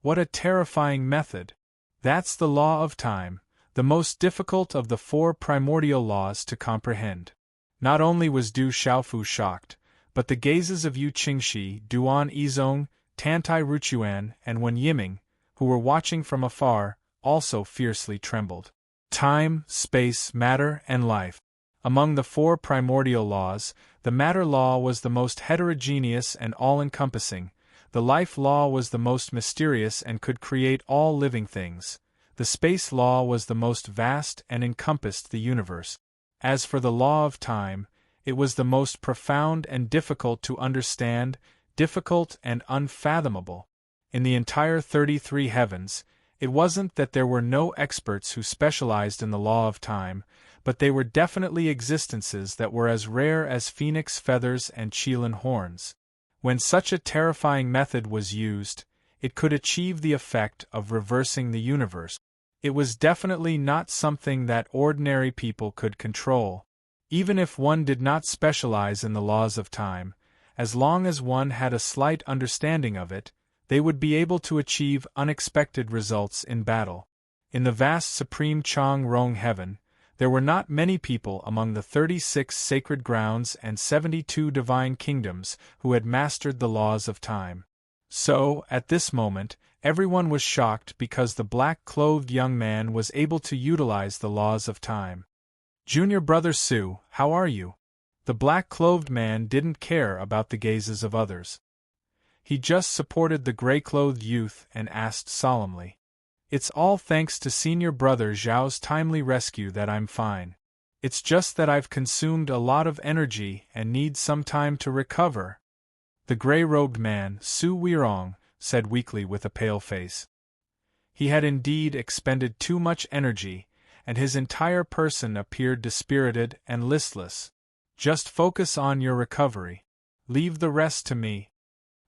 What a terrifying method! That's the law of time, the most difficult of the 4 primordial laws to comprehend. Not only was Du Xiaofu shocked, but the gazes of Yu Qingxi, Duan Yizong, Tantai Ruchuan, and Wen Yiming, who were watching from afar, also fiercely trembled. Time, space, matter, and life. Among the 4 primordial laws, the matter law was the most heterogeneous and all-encompassing, the life law was the most mysterious and could create all living things, the space law was the most vast and encompassed the universe. As for the law of time, it was the most profound and difficult to understand, difficult and unfathomable. In the entire 33 heavens, it wasn't that there were no experts who specialized in the law of time, but they were definitely existences that were as rare as phoenix feathers and Qilin horns. When such a terrifying method was used, it could achieve the effect of reversing the universe. It was definitely not something that ordinary people could control. Even if one did not specialize in the laws of time, as long as one had a slight understanding of it, they would be able to achieve unexpected results in battle. In the vast supreme Chang Rong heaven, there were not many people among the 36 sacred grounds and 72 divine kingdoms who had mastered the laws of time. So, at this moment, everyone was shocked because the black-clothed young man was able to utilize the laws of time. Junior brother Su, how are you? The black-clothed man didn't care about the gazes of others. He just supported the gray-clothed youth and asked solemnly. It's all thanks to senior brother Zhao's timely rescue that I'm fine. It's just that I've consumed a lot of energy and need some time to recover. The gray-robed man, Su Weirong, said weakly with a pale face. He had indeed expended too much energy, and his entire person appeared dispirited and listless. Just focus on your recovery. Leave the rest to me.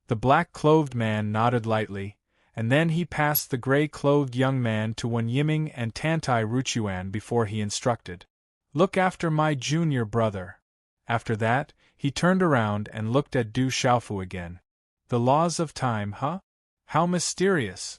The black-clothed man nodded lightly, and then he passed the gray-clothed young man to Wan Yiming and Tantai Ruchuan before he instructed. Look after my junior brother. After that, he turned around and looked at Du Xiaofu again. The laws of time, huh? How mysterious.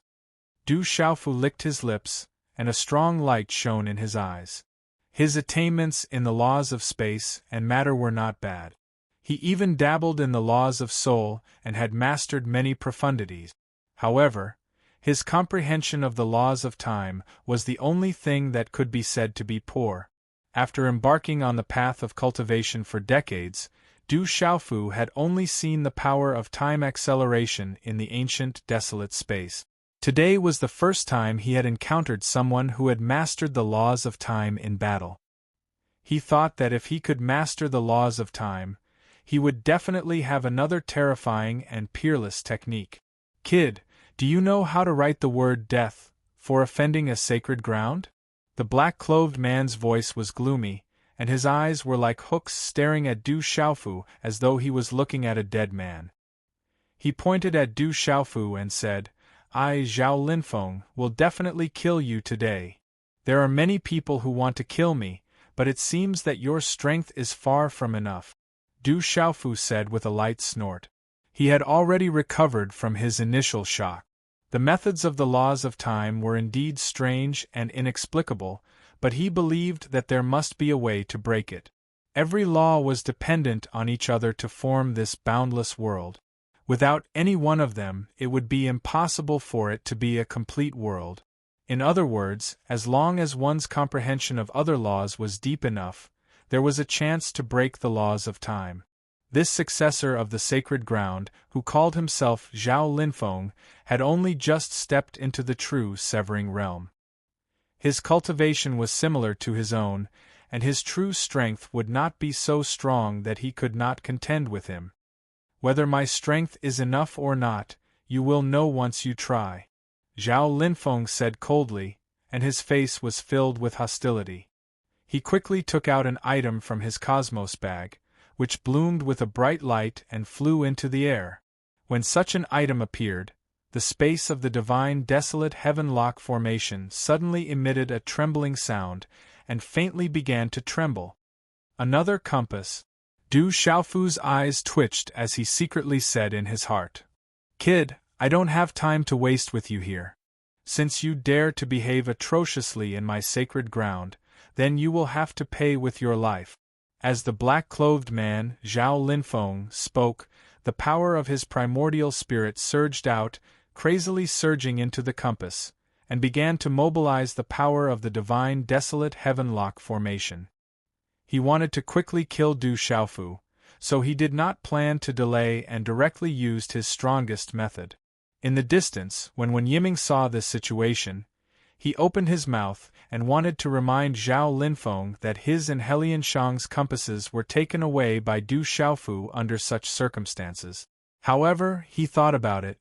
Du Xiaofu licked his lips, and a strong light shone in his eyes. His attainments in the laws of space and matter were not bad. He even dabbled in the laws of soul and had mastered many profundities. However, his comprehension of the laws of time was the only thing that could be said to be poor. After embarking on the path of cultivation for decades, Du Xiaofu had only seen the power of time acceleration in the ancient, desolate space. Today was the first time he had encountered someone who had mastered the laws of time in battle. He thought that if he could master the laws of time, he would definitely have another terrifying and peerless technique. Kid, do you know how to write the word death for offending a sacred ground? The black-clothed man's voice was gloomy, and his eyes were like hooks staring at Du Xiaofu as though he was looking at a dead man. He pointed at Du Xiaofu and said, I, Zhao Linfeng, will definitely kill you today. There are many people who want to kill me, but it seems that your strength is far from enough. Du Xiaofu said with a light snort. He had already recovered from his initial shock. The methods of the laws of time were indeed strange and inexplicable, but he believed that there must be a way to break it. Every law was dependent on each other to form this boundless world. Without any one of them, it would be impossible for it to be a complete world. In other words, as long as one's comprehension of other laws was deep enough, there was a chance to break the laws of time. This successor of the sacred ground, who called himself Zhao Linfeng, had only just stepped into the true severing realm. His cultivation was similar to his own, and his true strength would not be so strong that he could not contend with him. Whether my strength is enough or not, you will know once you try, Zhao Linfeng said coldly, and his face was filled with hostility. He quickly took out an item from his cosmos bag, which bloomed with a bright light and flew into the air. When such an item appeared, the space of the divine desolate heaven-lock formation suddenly emitted a trembling sound, and faintly began to tremble. Another compass. Du Xiaofu's eyes twitched as he secretly said in his heart, Kid, I don't have time to waste with you here. Since you dare to behave atrociously in my sacred ground, then you will have to pay with your life. As the black-clothed man, Zhao Linfeng, spoke, the power of his primordial spirit surged out, crazily surging into the compass, and began to mobilize the power of the divine desolate heaven-lock formation. He wanted to quickly kill Du Xiaofu, so he did not plan to delay and directly used his strongest method. In the distance, when Wan Yiming saw this situation, he opened his mouth and wanted to remind Zhao Linfeng that his and Helian Shang's compasses were taken away by Du Xiaofu under such circumstances. However, he thought about it.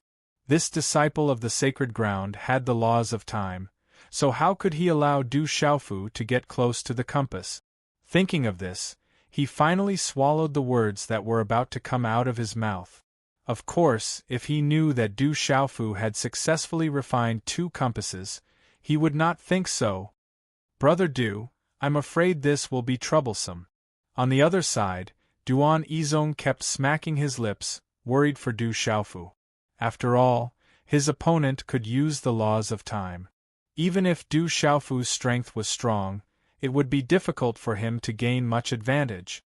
This disciple of the sacred ground had the laws of time, so how could he allow Du Xiaofu to get close to the compass? Thinking of this, he finally swallowed the words that were about to come out of his mouth. Of course, if he knew that Du Xiaofu had successfully refined 2 compasses, he would not think so. Brother Du, I'm afraid this will be troublesome. On the other side, Duan Yizong kept smacking his lips, worried for Du Xiaofu. After all, his opponent could use the laws of time. Even if Du Xiaofu's strength was strong, it would be difficult for him to gain much advantage.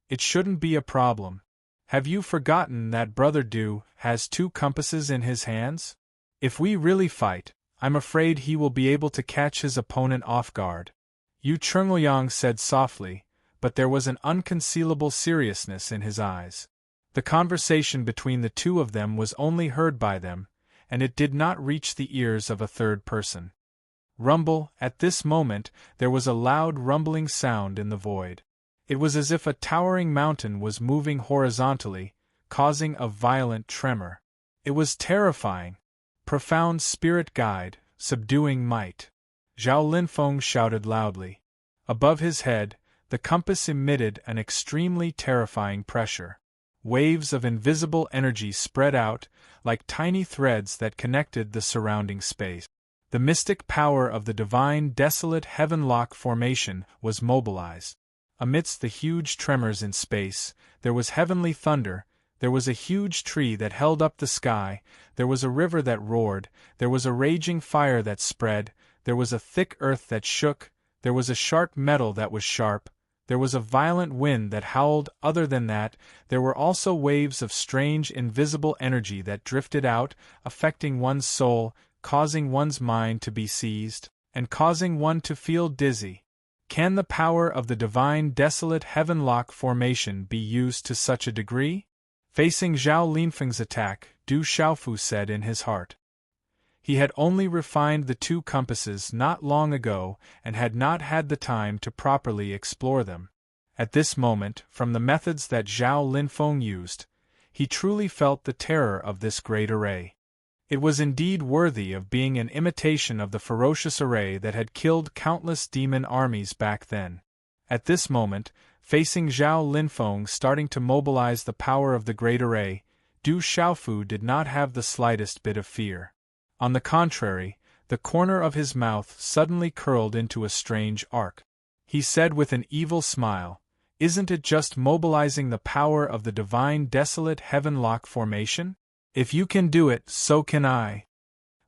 It shouldn't be a problem. Have you forgotten that Brother Du has 2 compasses in his hands? If we really fight, I'm afraid he will be able to catch his opponent off guard. Yu Chengluoyang said softly, but there was an unconcealable seriousness in his eyes. The conversation between the two of them was only heard by them, and it did not reach the ears of a third person. Rumble, at this moment, there was a loud rumbling sound in the void. It was as if a towering mountain was moving horizontally, causing a violent tremor. It was terrifying. Profound spirit guide, subduing might. Zhao Linfeng shouted loudly. Above his head, the compass emitted an extremely terrifying pressure. Waves of invisible energy spread out, like tiny threads that connected the surrounding space. The mystic power of the divine desolate heavenlock formation was mobilized. Amidst the huge tremors in space, there was heavenly thunder, there was a huge tree that held up the sky, there was a river that roared, there was a raging fire that spread, there was a thick earth that shook, there was a sharp metal that was sharp, there was a violent wind that howled. Other than that, there were also waves of strange invisible energy that drifted out, affecting one's soul, causing one's mind to be seized, and causing one to feel dizzy. Can the power of the divine desolate heavenlock formation be used to such a degree? Facing Zhao Linfeng's attack, Du Xiaofu said in his heart. He had only refined the two compasses not long ago and had not had the time to properly explore them. At this moment, from the methods that Zhao Linfeng used, he truly felt the terror of this great array. It was indeed worthy of being an imitation of the ferocious array that had killed countless demon armies back then. At this moment, facing Zhao Linfeng starting to mobilize the power of the great array, Du Xiaofu did not have the slightest bit of fear. On the contrary, the corner of his mouth suddenly curled into a strange arc. He said with an evil smile, "Isn't it just mobilizing the power of the divine desolate heavenlock formation? If you can do it, so can I."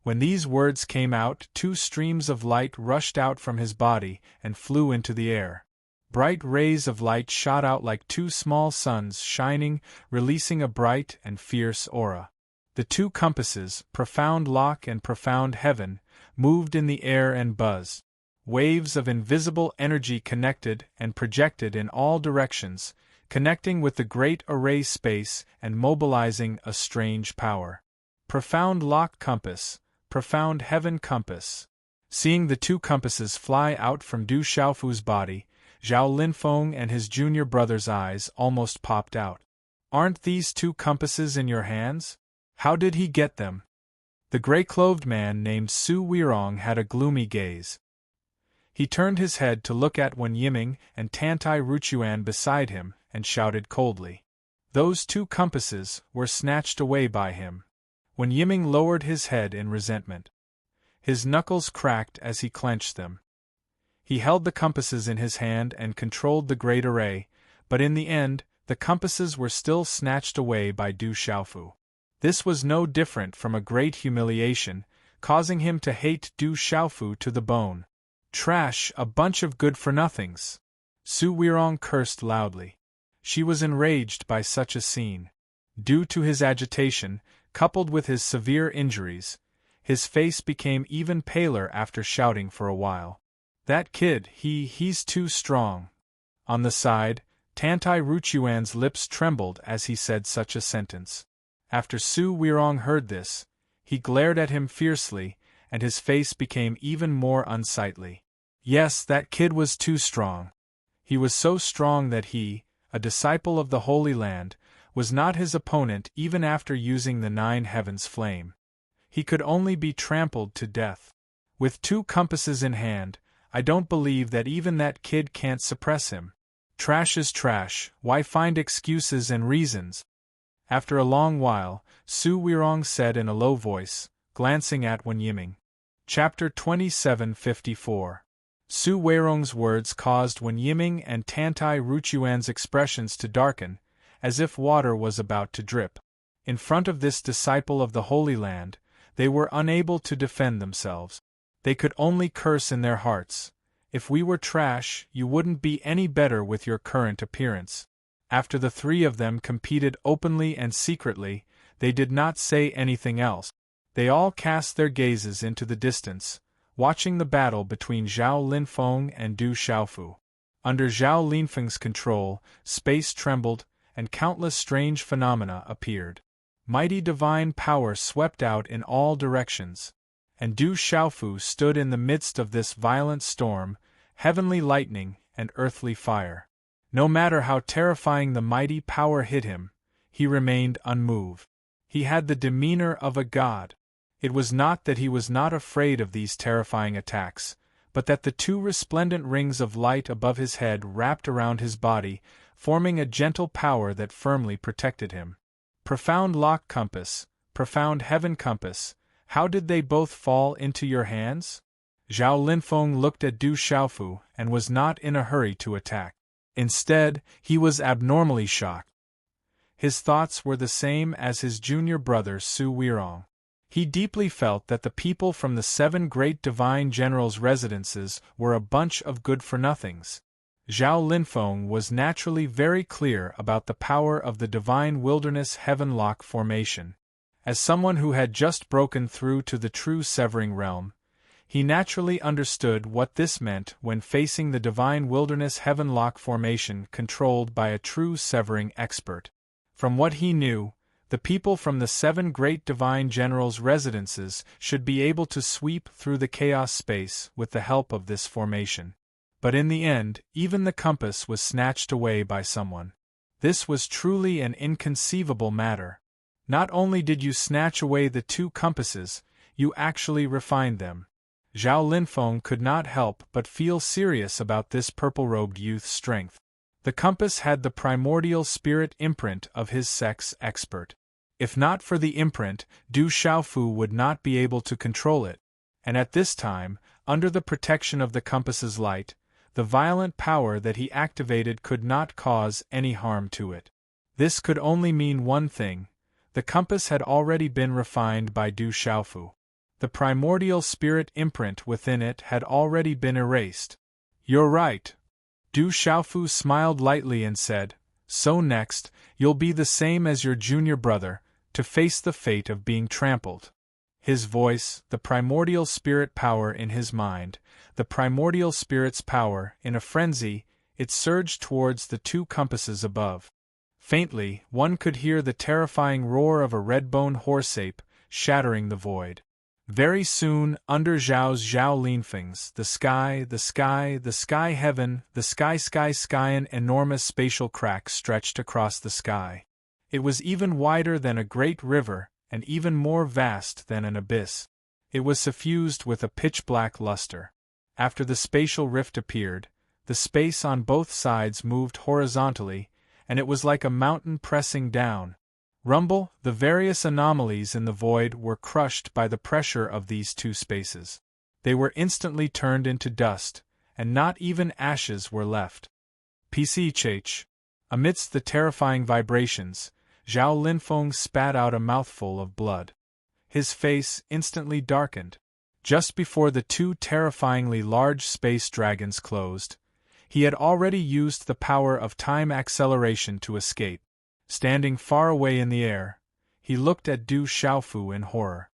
When these words came out, two streams of light rushed out from his body and flew into the air. Bright rays of light shot out like two small suns shining, releasing a bright and fierce aura. The two compasses, Profound Lock and Profound Heaven, moved in the air and buzzed. Waves of invisible energy connected and projected in all directions, connecting with the great array space and mobilizing a strange power. Profound Lock compass, Profound Heaven compass. Seeing the two compasses fly out from Du Xiaofu's body, Zhao Linfeng and his junior brother's eyes almost popped out. "Aren't these two compasses in your hands? How did he get them?" The gray-clothed man named Su Weirong had a gloomy gaze. He turned his head to look at Wen Yiming and Tantai Ruchuan beside him, and shouted coldly. Those two compasses were snatched away by him. Wen Yiming lowered his head in resentment. His knuckles cracked as he clenched them. He held the compasses in his hand and controlled the great array, but in the end, the compasses were still snatched away by Du Xiaofu. This was no different from a great humiliation, causing him to hate Du Xiaofu to the bone. "Trash, a bunch of good-for-nothings!" Su Weirong cursed loudly. She was enraged by such a scene. Due to his agitation, coupled with his severe injuries, his face became even paler after shouting for a while. "That kid, he's too strong." On the side, Tantai Ruchuan's lips trembled as he said such a sentence. After Su Weirong heard this, he glared at him fiercely, and his face became even more unsightly. Yes, that kid was too strong. He was so strong that he, a disciple of the Holy Land, was not his opponent even after using the 9 heavens flame. He could only be trampled to death. With two compasses in hand, I don't believe that even that kid can't suppress him. Trash is trash, why find excuses and reasons? After a long while, Su Weirong said in a low voice, glancing at Wen Yiming. Chapter 2754. Su Weirong's words caused Wen Yiming and Tantai Ruchuan's expressions to darken, as if water was about to drip. In front of this disciple of the Holy Land, they were unable to defend themselves. They could only curse in their hearts. "If we were trash, you wouldn't be any better with your current appearance." After the three of them competed openly and secretly, they did not say anything else. They all cast their gazes into the distance, watching the battle between Zhao Linfeng and Du Xiaofu. Under Zhao Linfeng's control, space trembled, and countless strange phenomena appeared. Mighty divine power swept out in all directions, and Du Xiaofu stood in the midst of this violent storm, heavenly lightning and earthly fire. No matter how terrifying the mighty power hit him, he remained unmoved. He had the demeanor of a god. It was not that he was not afraid of these terrifying attacks, but that the two resplendent rings of light above his head wrapped around his body, forming a gentle power that firmly protected him. Profound lock compass, profound heaven compass, how did they both fall into your hands? Zhao Linfeng looked at Du Xiaofu and was not in a hurry to attack. Instead, he was abnormally shocked. His thoughts were the same as his junior brother Su Weirong. He deeply felt that the people from the 7 great divine generals' residences were a bunch of good-for-nothings. Zhao Linfeng was naturally very clear about the power of the divine wilderness heaven lock formation. As someone who had just broken through to the true severing realm, he naturally understood what this meant when facing the divine wilderness heaven lock formation controlled by a true severing expert. From what he knew, the people from the 7 great divine generals' residences should be able to sweep through the chaos space with the help of this formation. But in the end, even the compass was snatched away by someone. This was truly an inconceivable matter. Not only did you snatch away the 2 compasses, you actually refined them. Zhao Linfeng could not help but feel serious about this purple-robed youth's strength. The compass had the primordial spirit imprint of his sex expert. If not for the imprint, Du Xiaofu would not be able to control it, and at this time, under the protection of the compass's light, the violent power that he activated could not cause any harm to it. This could only mean one thing: the compass had already been refined by Du Xiaofu. The primordial spirit imprint within it had already been erased. You're right. Du Xiaofu smiled lightly and said, so next, you'll be the same as your junior brother, to face the fate of being trampled. His voice, the primordial spirit power in his mind, the primordial spirit's power, in a frenzy, it surged towards the 2 compasses above. Faintly, one could hear the terrifying roar of a red-boned horse-ape, shattering the void. Very soon, under Zhao Linfeng's, the sky heaven, the sky, an enormous spatial crack stretched across the sky. It was even wider than a great river, and even more vast than an abyss. It was suffused with a pitch-black luster. After the spatial rift appeared, the space on both sides moved horizontally, and it was like a mountain pressing down. Rumble, the various anomalies in the void were crushed by the pressure of these 2 spaces. They were instantly turned into dust, and not even ashes were left. PCHH. Amidst the terrifying vibrations, Zhao Linfeng spat out a mouthful of blood. His face instantly darkened. Just before the 2 terrifyingly large space dragons closed, he had already used the power of time acceleration to escape. Standing far away in the air, he looked at Du Xiaofu in horror.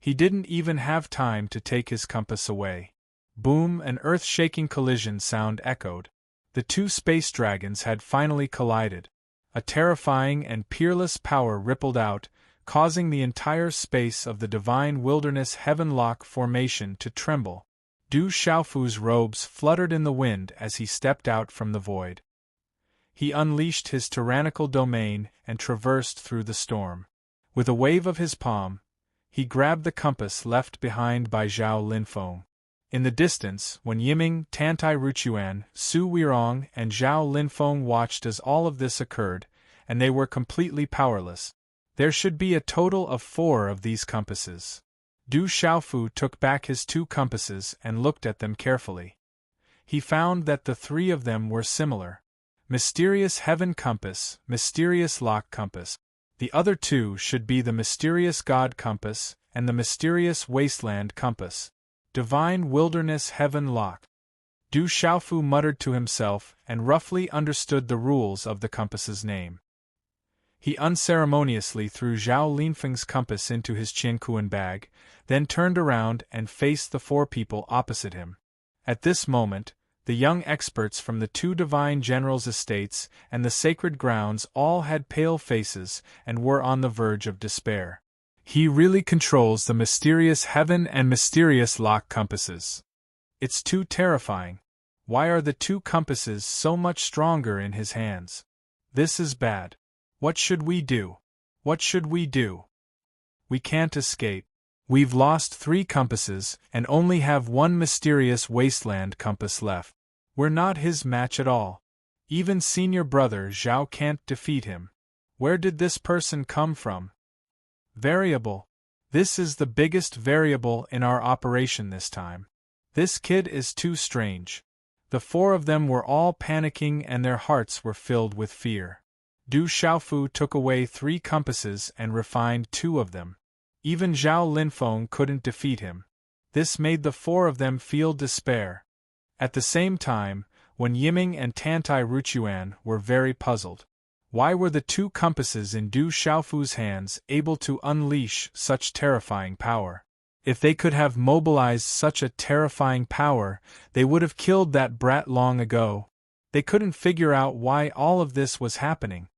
He didn't even have time to take his compass away. Boom! An earth-shaking collision sound echoed. The 2 space dragons had finally collided. A terrifying and peerless power rippled out, causing the entire space of the divine wilderness heaven lock formation to tremble. Du Xiaofu's robes fluttered in the wind as he stepped out from the void. He unleashed his tyrannical domain and traversed through the storm. With a wave of his palm, he grabbed the compass left behind by Zhao Linfeng. In the distance, Wen Yiming, Tantai Ruchuan, Su Weirong, and Zhao Linfeng watched as all of this occurred, and they were completely powerless. There should be a total of 4 of these compasses. Du Xiaofu took back his 2 compasses and looked at them carefully. He found that the 3 of them were similar. Mysterious Heaven Compass, Mysterious Lock Compass. The other 2 should be the Mysterious God Compass and the Mysterious Wasteland Compass. Divine Wilderness Heaven Lock. Du Xiaofu muttered to himself and roughly understood the rules of the compass's name. He unceremoniously threw Zhao Linfeng's compass into his Qiankuan bag, then turned around and faced the 4 people opposite him. At this moment, the young experts from the 2 divine generals' estates and the sacred grounds all had pale faces and were on the verge of despair. He really controls the mysterious heaven and mysterious lock compasses. It's too terrifying. Why are the 2 compasses so much stronger in his hands? This is bad. What should we do? What should we do? We can't escape. We've lost 3 compasses and only have one mysterious wasteland compass left. We're not his match at all. Even senior brother Zhao can't defeat him. Where did this person come from? Variable. This is the biggest variable in our operation this time. This kid is too strange. The 4 of them were all panicking and their hearts were filled with fear. Du Xiaofu took away 3 compasses and refined 2 of them. Even Zhao Linfeng couldn't defeat him. This made the 4 of them feel despair. At the same time, Wen Yiming and Tantai Ruchuan were very puzzled. Why were the 2 compasses in Du Xiaofu's hands able to unleash such terrifying power? If they could have mobilized such a terrifying power, they would have killed that brat long ago. They couldn't figure out why all of this was happening.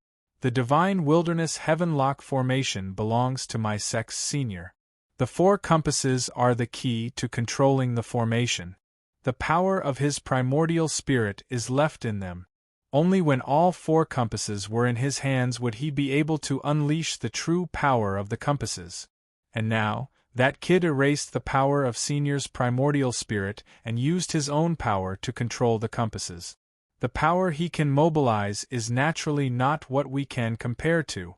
The Divine Wilderness Heavenlock formation belongs to my sex senior. The 4 compasses are the key to controlling the formation. The power of his primordial spirit is left in them. Only when all 4 compasses were in his hands would he be able to unleash the true power of the compasses. And now, that kid erased the power of Senior's primordial spirit and used his own power to control the compasses. The power he can mobilize is naturally not what we can compare to.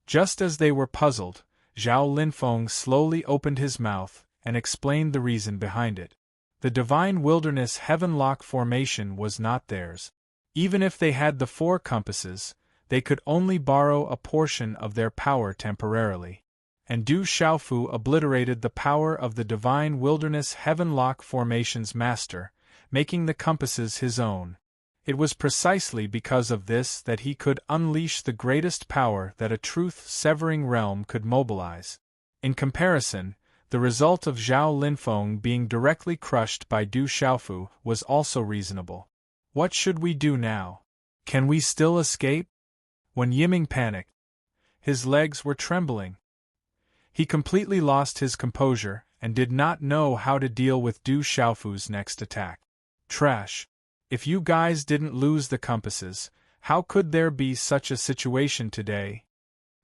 Just as they were puzzled, Zhao Linfeng slowly opened his mouth and explained the reason behind it. The Divine Wilderness Heavenlock formation was not theirs. Even if they had the 4 compasses, they could only borrow a portion of their power temporarily. And Du Xiaofu obliterated the power of the Divine Wilderness Heavenlock formation's master, making the compasses his own. It was precisely because of this that he could unleash the greatest power that a truth-severing realm could mobilize. In comparison, the result of Zhao Linfeng being directly crushed by Du Xiaofu was also reasonable. What should we do now? Can we still escape? When Yiming panicked, his legs were trembling. He completely lost his composure and did not know how to deal with Du Xiaofu's next attack. Trash. If you guys didn't lose the compasses, how could there be such a situation today?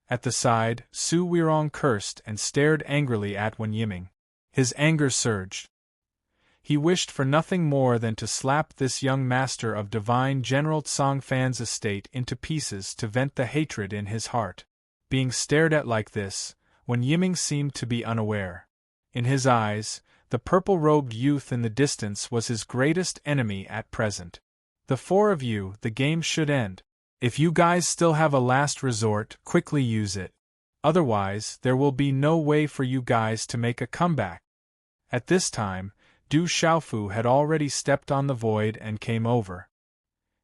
At the side, Su Weirong cursed and stared angrily at Wen Yiming. His anger surged. He wished for nothing more than to slap this young master of divine General Tsongfan's estate into pieces to vent the hatred in his heart. Being stared at like this, Wen Yiming seemed to be unaware. In his eyes, the purple-robed youth in the distance was his greatest enemy at present. The 4 of you, the game should end. If you guys still have a last resort, quickly use it. Otherwise, there will be no way for you guys to make a comeback. At this time, Du Xiaofu had already stepped on the void and came over.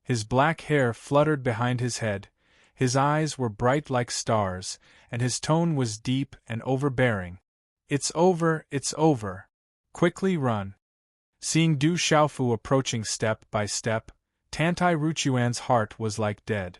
His black hair fluttered behind his head, his eyes were bright like stars, and his tone was deep and overbearing. It's over, it's over. Quickly run. Seeing Du Xiaofu approaching step by step, Tantai Ruchuan's heart was like dead.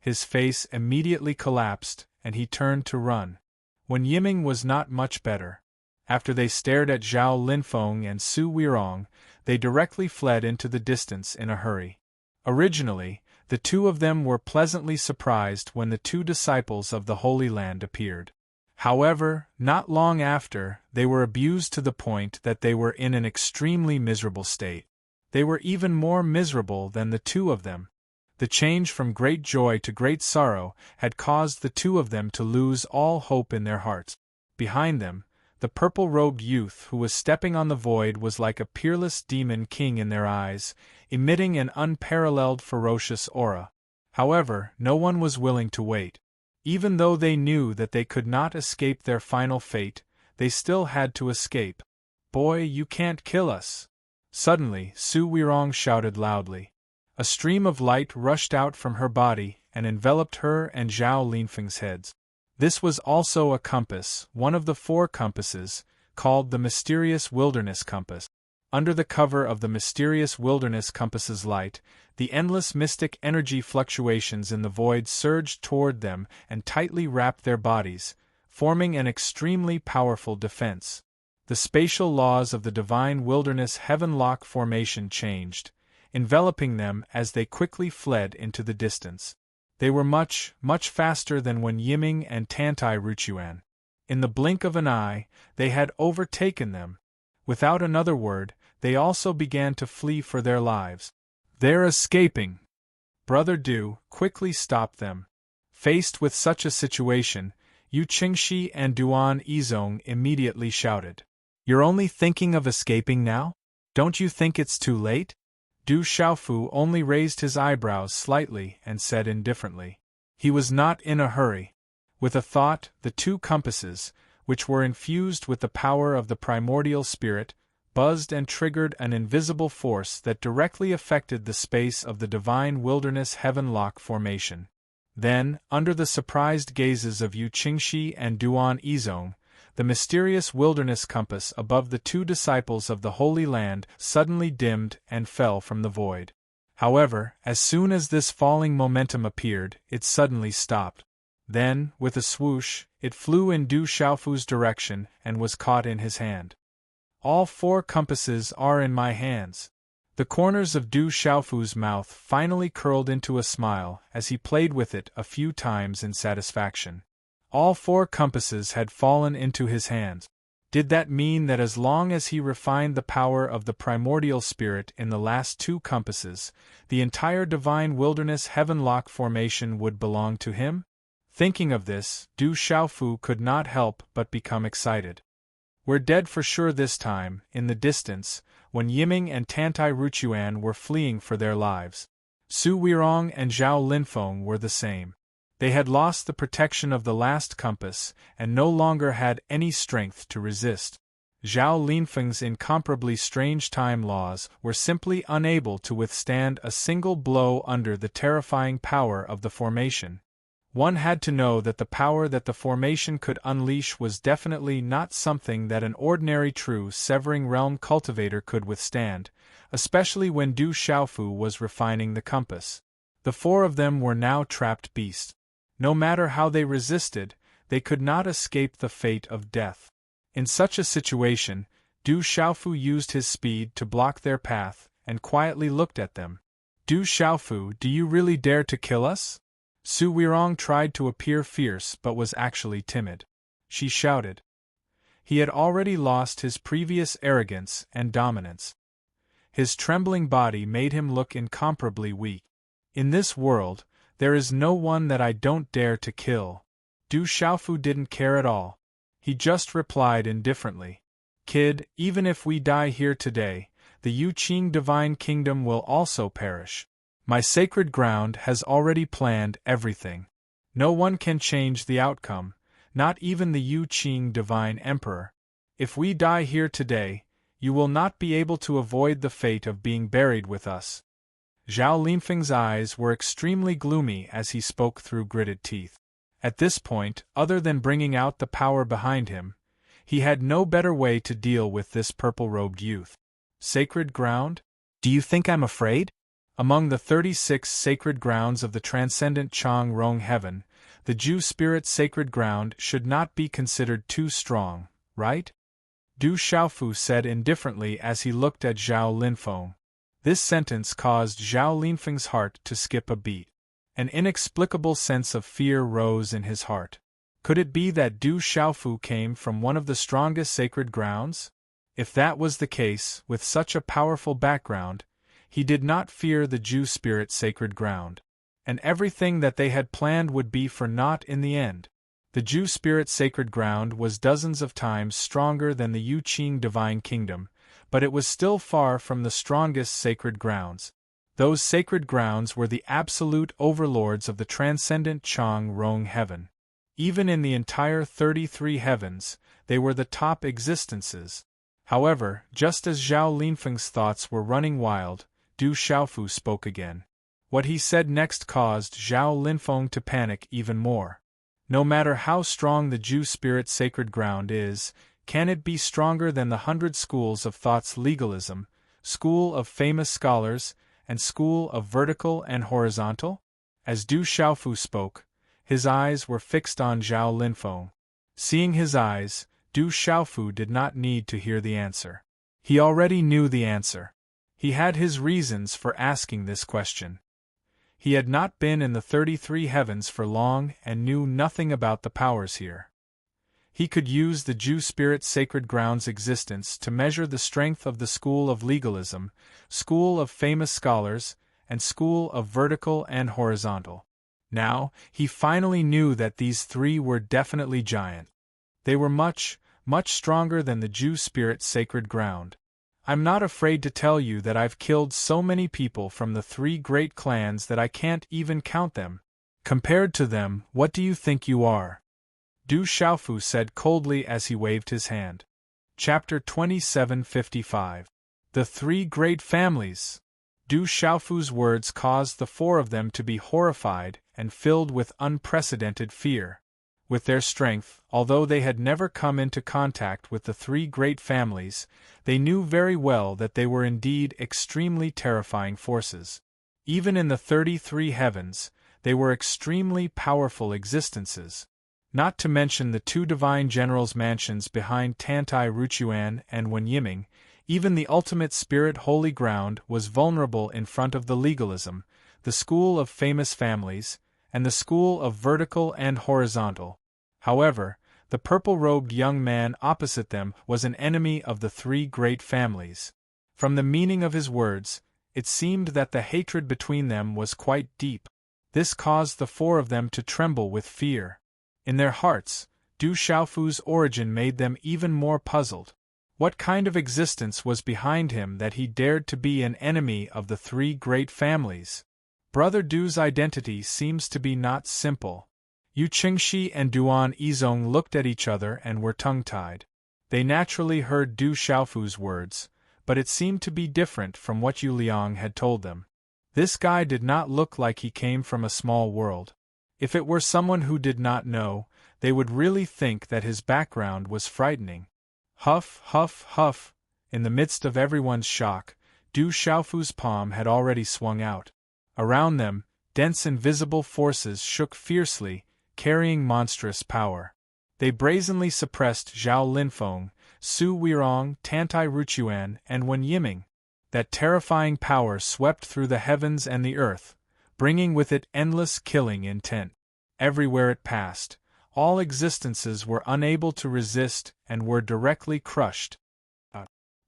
His face immediately collapsed, and he turned to run. Wen Yiming was not much better. After they stared at Zhao Linfeng and Su Weirong, they directly fled into the distance in a hurry. Originally, the 2 of them were pleasantly surprised when the 2 disciples of the Holy Land appeared. However, not long after, they were abused to the point that they were in an extremely miserable state. They were even more miserable than the 2 of them. The change from great joy to great sorrow had caused the 2 of them to lose all hope in their hearts. Behind them, the purple-robed youth who was stepping on the void was like a peerless demon king in their eyes, emitting an unparalleled ferocious aura. However, no one was willing to wait. Even though they knew that they could not escape their final fate, they still had to escape. Boy, you can't kill us! Suddenly, Su Weirong shouted loudly. A stream of light rushed out from her body and enveloped her and Zhao Linfeng's heads. This was also a compass, one of the 4 compasses, called the Mysterious Wilderness Compass. Under the cover of the Mysterious Wilderness Compass's light, the endless mystic energy fluctuations in the void surged toward them and tightly wrapped their bodies, forming an extremely powerful defense. The spatial laws of the Divine Wilderness Heavenlock formation changed, enveloping them as they quickly fled into the distance. They were much, much faster than Wen Yiming and Tantai Ruchuan. In the blink of an eye, they had overtaken them. Without another word, they also began to flee for their lives. "They're escaping!" Brother Du quickly stopped them. Faced with such a situation, Yu Qingxi and Duan Yizong immediately shouted, "You're only thinking of escaping now? Don't you think it's too late?" Du Xiaofu only raised his eyebrows slightly and said indifferently. He was not in a hurry. With a thought, the two compasses, which were infused with the power of the primordial spirit, buzzed and triggered an invisible force that directly affected the space of the divine wilderness heaven-lock formation. Then, under the surprised gazes of Yu Qingxi and Duan Yizong, the mysterious wilderness compass above the two disciples of the Holy Land suddenly dimmed and fell from the void. However, as soon as this falling momentum appeared, it suddenly stopped. Then, with a swoosh, it flew in Du Xiaofu's direction and was caught in his hand. "All four compasses are in my hands." The corners of Du Xiaofu's mouth finally curled into a smile as he played with it a few times in satisfaction. All four compasses had fallen into his hands. Did that mean that as long as he refined the power of the primordial spirit in the last two compasses, the entire divine wilderness heaven-lock formation would belong to him? Thinking of this, Du Xiaofu could not help but become excited. "We're dead for sure this time," in the distance, when Yiming and Tantai Ruchuan were fleeing for their lives. Su Weirong and Zhao Linfeng were the same. They had lost the protection of the last compass, and no longer had any strength to resist. Zhao Linfeng's incomparably strange time laws were simply unable to withstand a single blow under the terrifying power of the formation. One had to know that the power that the formation could unleash was definitely not something that an ordinary true severing realm cultivator could withstand, especially when Du Xiaofu was refining the compass. The four of them were now trapped beasts. No matter how they resisted, they could not escape the fate of death. In such a situation, Du Xiaofu used his speed to block their path, and quietly looked at them. "Du Xiaofu, do you really dare to kill us?" Su Weirong tried to appear fierce but was actually timid. She shouted. He had already lost his previous arrogance and dominance. His trembling body made him look incomparably weak. "In this world, there is no one that I don't dare to kill." Du Xiaofu didn't care at all. He just replied indifferently. "Kid, even if we die here today, the Yu Qing divine kingdom will also perish. My sacred ground has already planned everything. No one can change the outcome, not even the Yu Qing divine emperor. If we die here today, you will not be able to avoid the fate of being buried with us." Zhao Linfeng's eyes were extremely gloomy as he spoke through gritted teeth. At this point, other than bringing out the power behind him, he had no better way to deal with this purple-robed youth. "Sacred ground? Do you think I'm afraid?" Among the 36 sacred grounds of the transcendent Chang Rong heaven, the Ju spirit sacred ground should not be considered too strong, right? Du Xiaofu said indifferently as he looked at Zhao Linfeng. This sentence caused Zhao Linfeng's heart to skip a beat. An inexplicable sense of fear rose in his heart. Could it be that Du Xiaofu came from one of the strongest sacred grounds? If that was the case, with such a powerful background, he did not fear the Ju spirit sacred ground. And everything that they had planned would be for naught in the end. The Ju spirit sacred ground was dozens of times stronger than the Yu Qing divine kingdom, but it was still far from the strongest sacred grounds. Those sacred grounds were the absolute overlords of the transcendent Chang Rong heaven. Even in the entire 33 heavens, they were the top existences. However, just as Zhao Linfeng's thoughts were running wild, Du Xiaofu spoke again. What he said next caused Zhao Linfeng to panic even more. No matter how strong the Ju spirit sacred ground is, can it be stronger than the 100 schools of thought's legalism, school of famous scholars, and school of vertical and horizontal? As Du Xiaofu spoke, his eyes were fixed on Zhao Linfeng. Seeing his eyes, Du Xiaofu did not need to hear the answer. He already knew the answer. He had his reasons for asking this question. He had not been in the 33 heavens for long and knew nothing about the powers here. He could use the Jew spirit sacred ground's existence to measure the strength of the school of legalism, school of famous scholars, and school of vertical and horizontal. Now, he finally knew that these three were definitely giant. They were much, much stronger than the Jew spirit sacred ground. I'm not afraid to tell you that I've killed so many people from the three great clans that I can't even count them. Compared to them, what do you think you are? Du Xiaofu said coldly as he waved his hand. Chapter 2755. The Three Great Families. Du Xiaofu's words caused the four of them to be horrified and filled with unprecedented fear. With their strength, although they had never come into contact with the three great families, they knew very well that they were indeed extremely terrifying forces. Even in the 33 heavens, they were extremely powerful existences. Not to mention the two divine generals' mansions behind Tantai Ruchuan and Wenyiming, even the ultimate spirit holy ground was vulnerable in front of the legalism, the school of famous families, and the school of vertical and horizontal. However, the purple-robed young man opposite them was an enemy of the three great families. From the meaning of his words, it seemed that the hatred between them was quite deep. This caused the four of them to tremble with fear. In their hearts, Du Xiaofu's origin made them even more puzzled. What kind of existence was behind him that he dared to be an enemy of the three great families? Brother Du's identity seems to be not simple. Yu Qingxi and Duan Yizong looked at each other and were tongue-tied. They naturally heard Du Xiaofu's words, but it seemed to be different from what Yu Liang had told them. This guy did not look like he came from a small world. If it were someone who did not know, they would really think that his background was frightening. Huff, huff, huff. In the midst of everyone's shock, Du Xiaofu's palm had already swung out. Around them, dense invisible forces shook fiercely, carrying monstrous power. They brazenly suppressed Zhao Linfeng, Su Weirong, Tantai Ruchuan, and Wenyiming. That terrifying power swept through the heavens and the earth, bringing with it endless killing intent. Everywhere it passed, all existences were unable to resist and were directly crushed.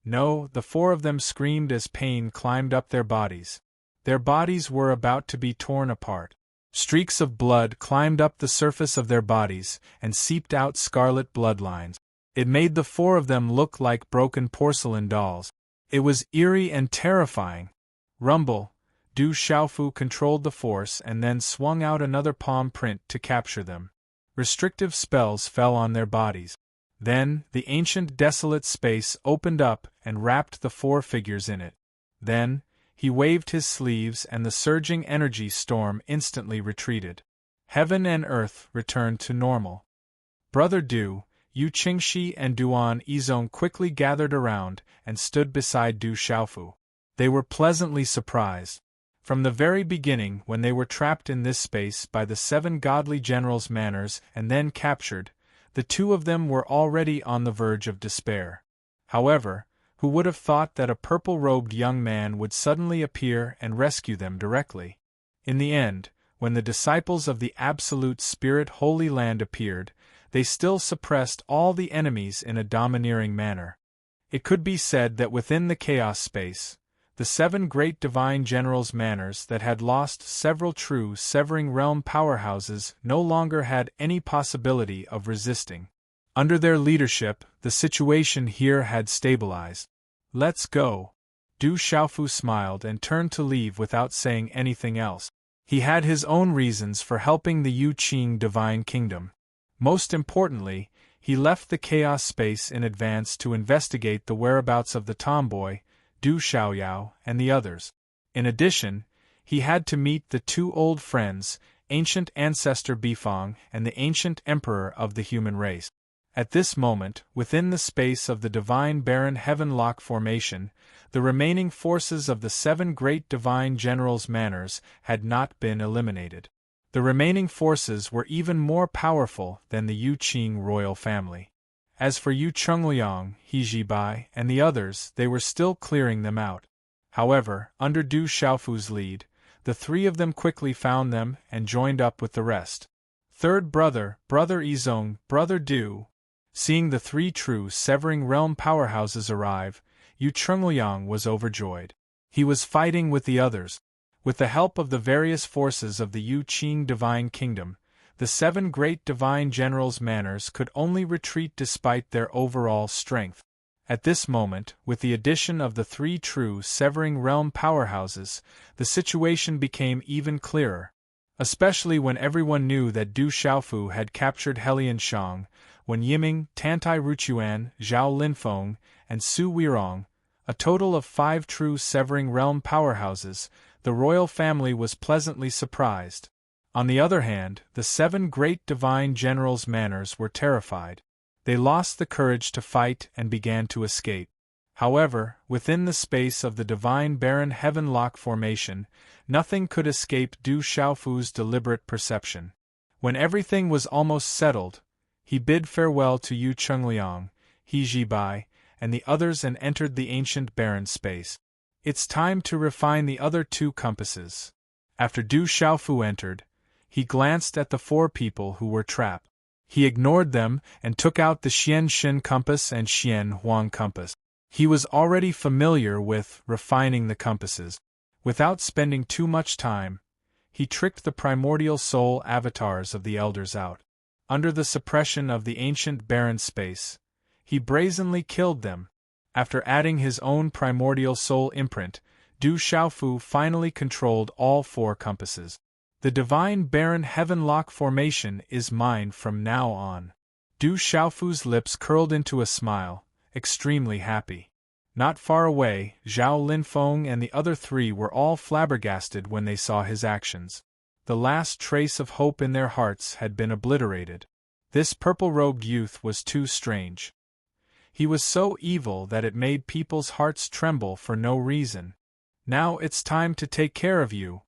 No, the four of them screamed as pain climbed up their bodies. Their bodies were about to be torn apart. Streaks of blood climbed up the surface of their bodies and seeped out scarlet bloodlines. It made the four of them look like broken porcelain dolls. It was eerie and terrifying. Rumble. Du Xiaofu controlled the force and then swung out another palm print to capture them. Restrictive spells fell on their bodies. Then, the ancient desolate space opened up and wrapped the four figures in it. Then, he waved his sleeves and the surging energy storm instantly retreated. Heaven and earth returned to normal. Brother Du, Yu Qingxi and Duan Yizong quickly gathered around and stood beside Du Xiaofu. They were pleasantly surprised. From the very beginning, when they were trapped in this space by the seven godly generals' manners and then captured, the two of them were already on the verge of despair. However, who would have thought that a purple-robed young man would suddenly appear and rescue them directly? In the end, when the disciples of the Absolute Spirit Holy Land appeared, they still suppressed all the enemies in a domineering manner. It could be said that within the chaos space, the seven great divine generals' manners that had lost several true severing realm powerhouses no longer had any possibility of resisting. Under their leadership, the situation here had stabilized. Let's go. Du Xiaofu smiled and turned to leave without saying anything else. He had his own reasons for helping the Yu Qing divine kingdom. Most importantly, he left the chaos space in advance to investigate the whereabouts of the tomboy, Du Xiaoyao, and the others. In addition, he had to meet the two old friends, ancient ancestor Bifang and the ancient emperor of the human race. At this moment, within the space of the divine barren heaven-lock formation, the remaining forces of the seven great divine generals' manners had not been eliminated. The remaining forces were even more powerful than the Yu Qing royal family. As for Yu Chungliang, He Jibai, and the others, they were still clearing them out. However, under Du Xiaofu's lead, the three of them quickly found them and joined up with the rest. Third brother, Brother Yizong, Brother Du, Seeing the three true severing realm powerhouses arrive, Yu Chungliang was overjoyed. He was fighting with the others. With the help of the various forces of the Yu Qing Divine Kingdom, the seven great divine generals' manners could only retreat despite their overall strength. At this moment, with the addition of the three true severing realm powerhouses, the situation became even clearer. Especially when everyone knew that Du Xiaofu had captured Helian Shang, when Yiming, Tantai Ruchuan, Zhao Linfeng, and Su Weirong, a total of 5 true severing realm powerhouses, the royal family was pleasantly surprised. On the other hand, the 7 great divine generals' manners were terrified. They lost the courage to fight and began to escape. However, within the space of the divine barren heaven-lock formation, nothing could escape Du Xiaofu's deliberate perception. When everything was almost settled, he bid farewell to Yu Chungliang, He Jibai, and the others and entered the ancient barren space. It's time to refine the other 2 compasses. After Du Xiaofu entered, he glanced at the 4 people who were trapped. He ignored them and took out the Xian Shin compass and Xian Huang compass. He was already familiar with refining the compasses. Without spending too much time, he tricked the primordial soul avatars of the elders out. Under the suppression of the ancient barren space, he brazenly killed them. After adding his own primordial soul imprint, Du Xiaofu finally controlled all 4 compasses. The divine barren heaven-lock formation is mine from now on. Du Xiaofu's lips curled into a smile, extremely happy. Not far away, Zhao Linfeng and the other 3 were all flabbergasted when they saw his actions. The last trace of hope in their hearts had been obliterated. This purple-robed youth was too strange. He was so evil that it made people's hearts tremble for no reason. Now it's time to take care of you.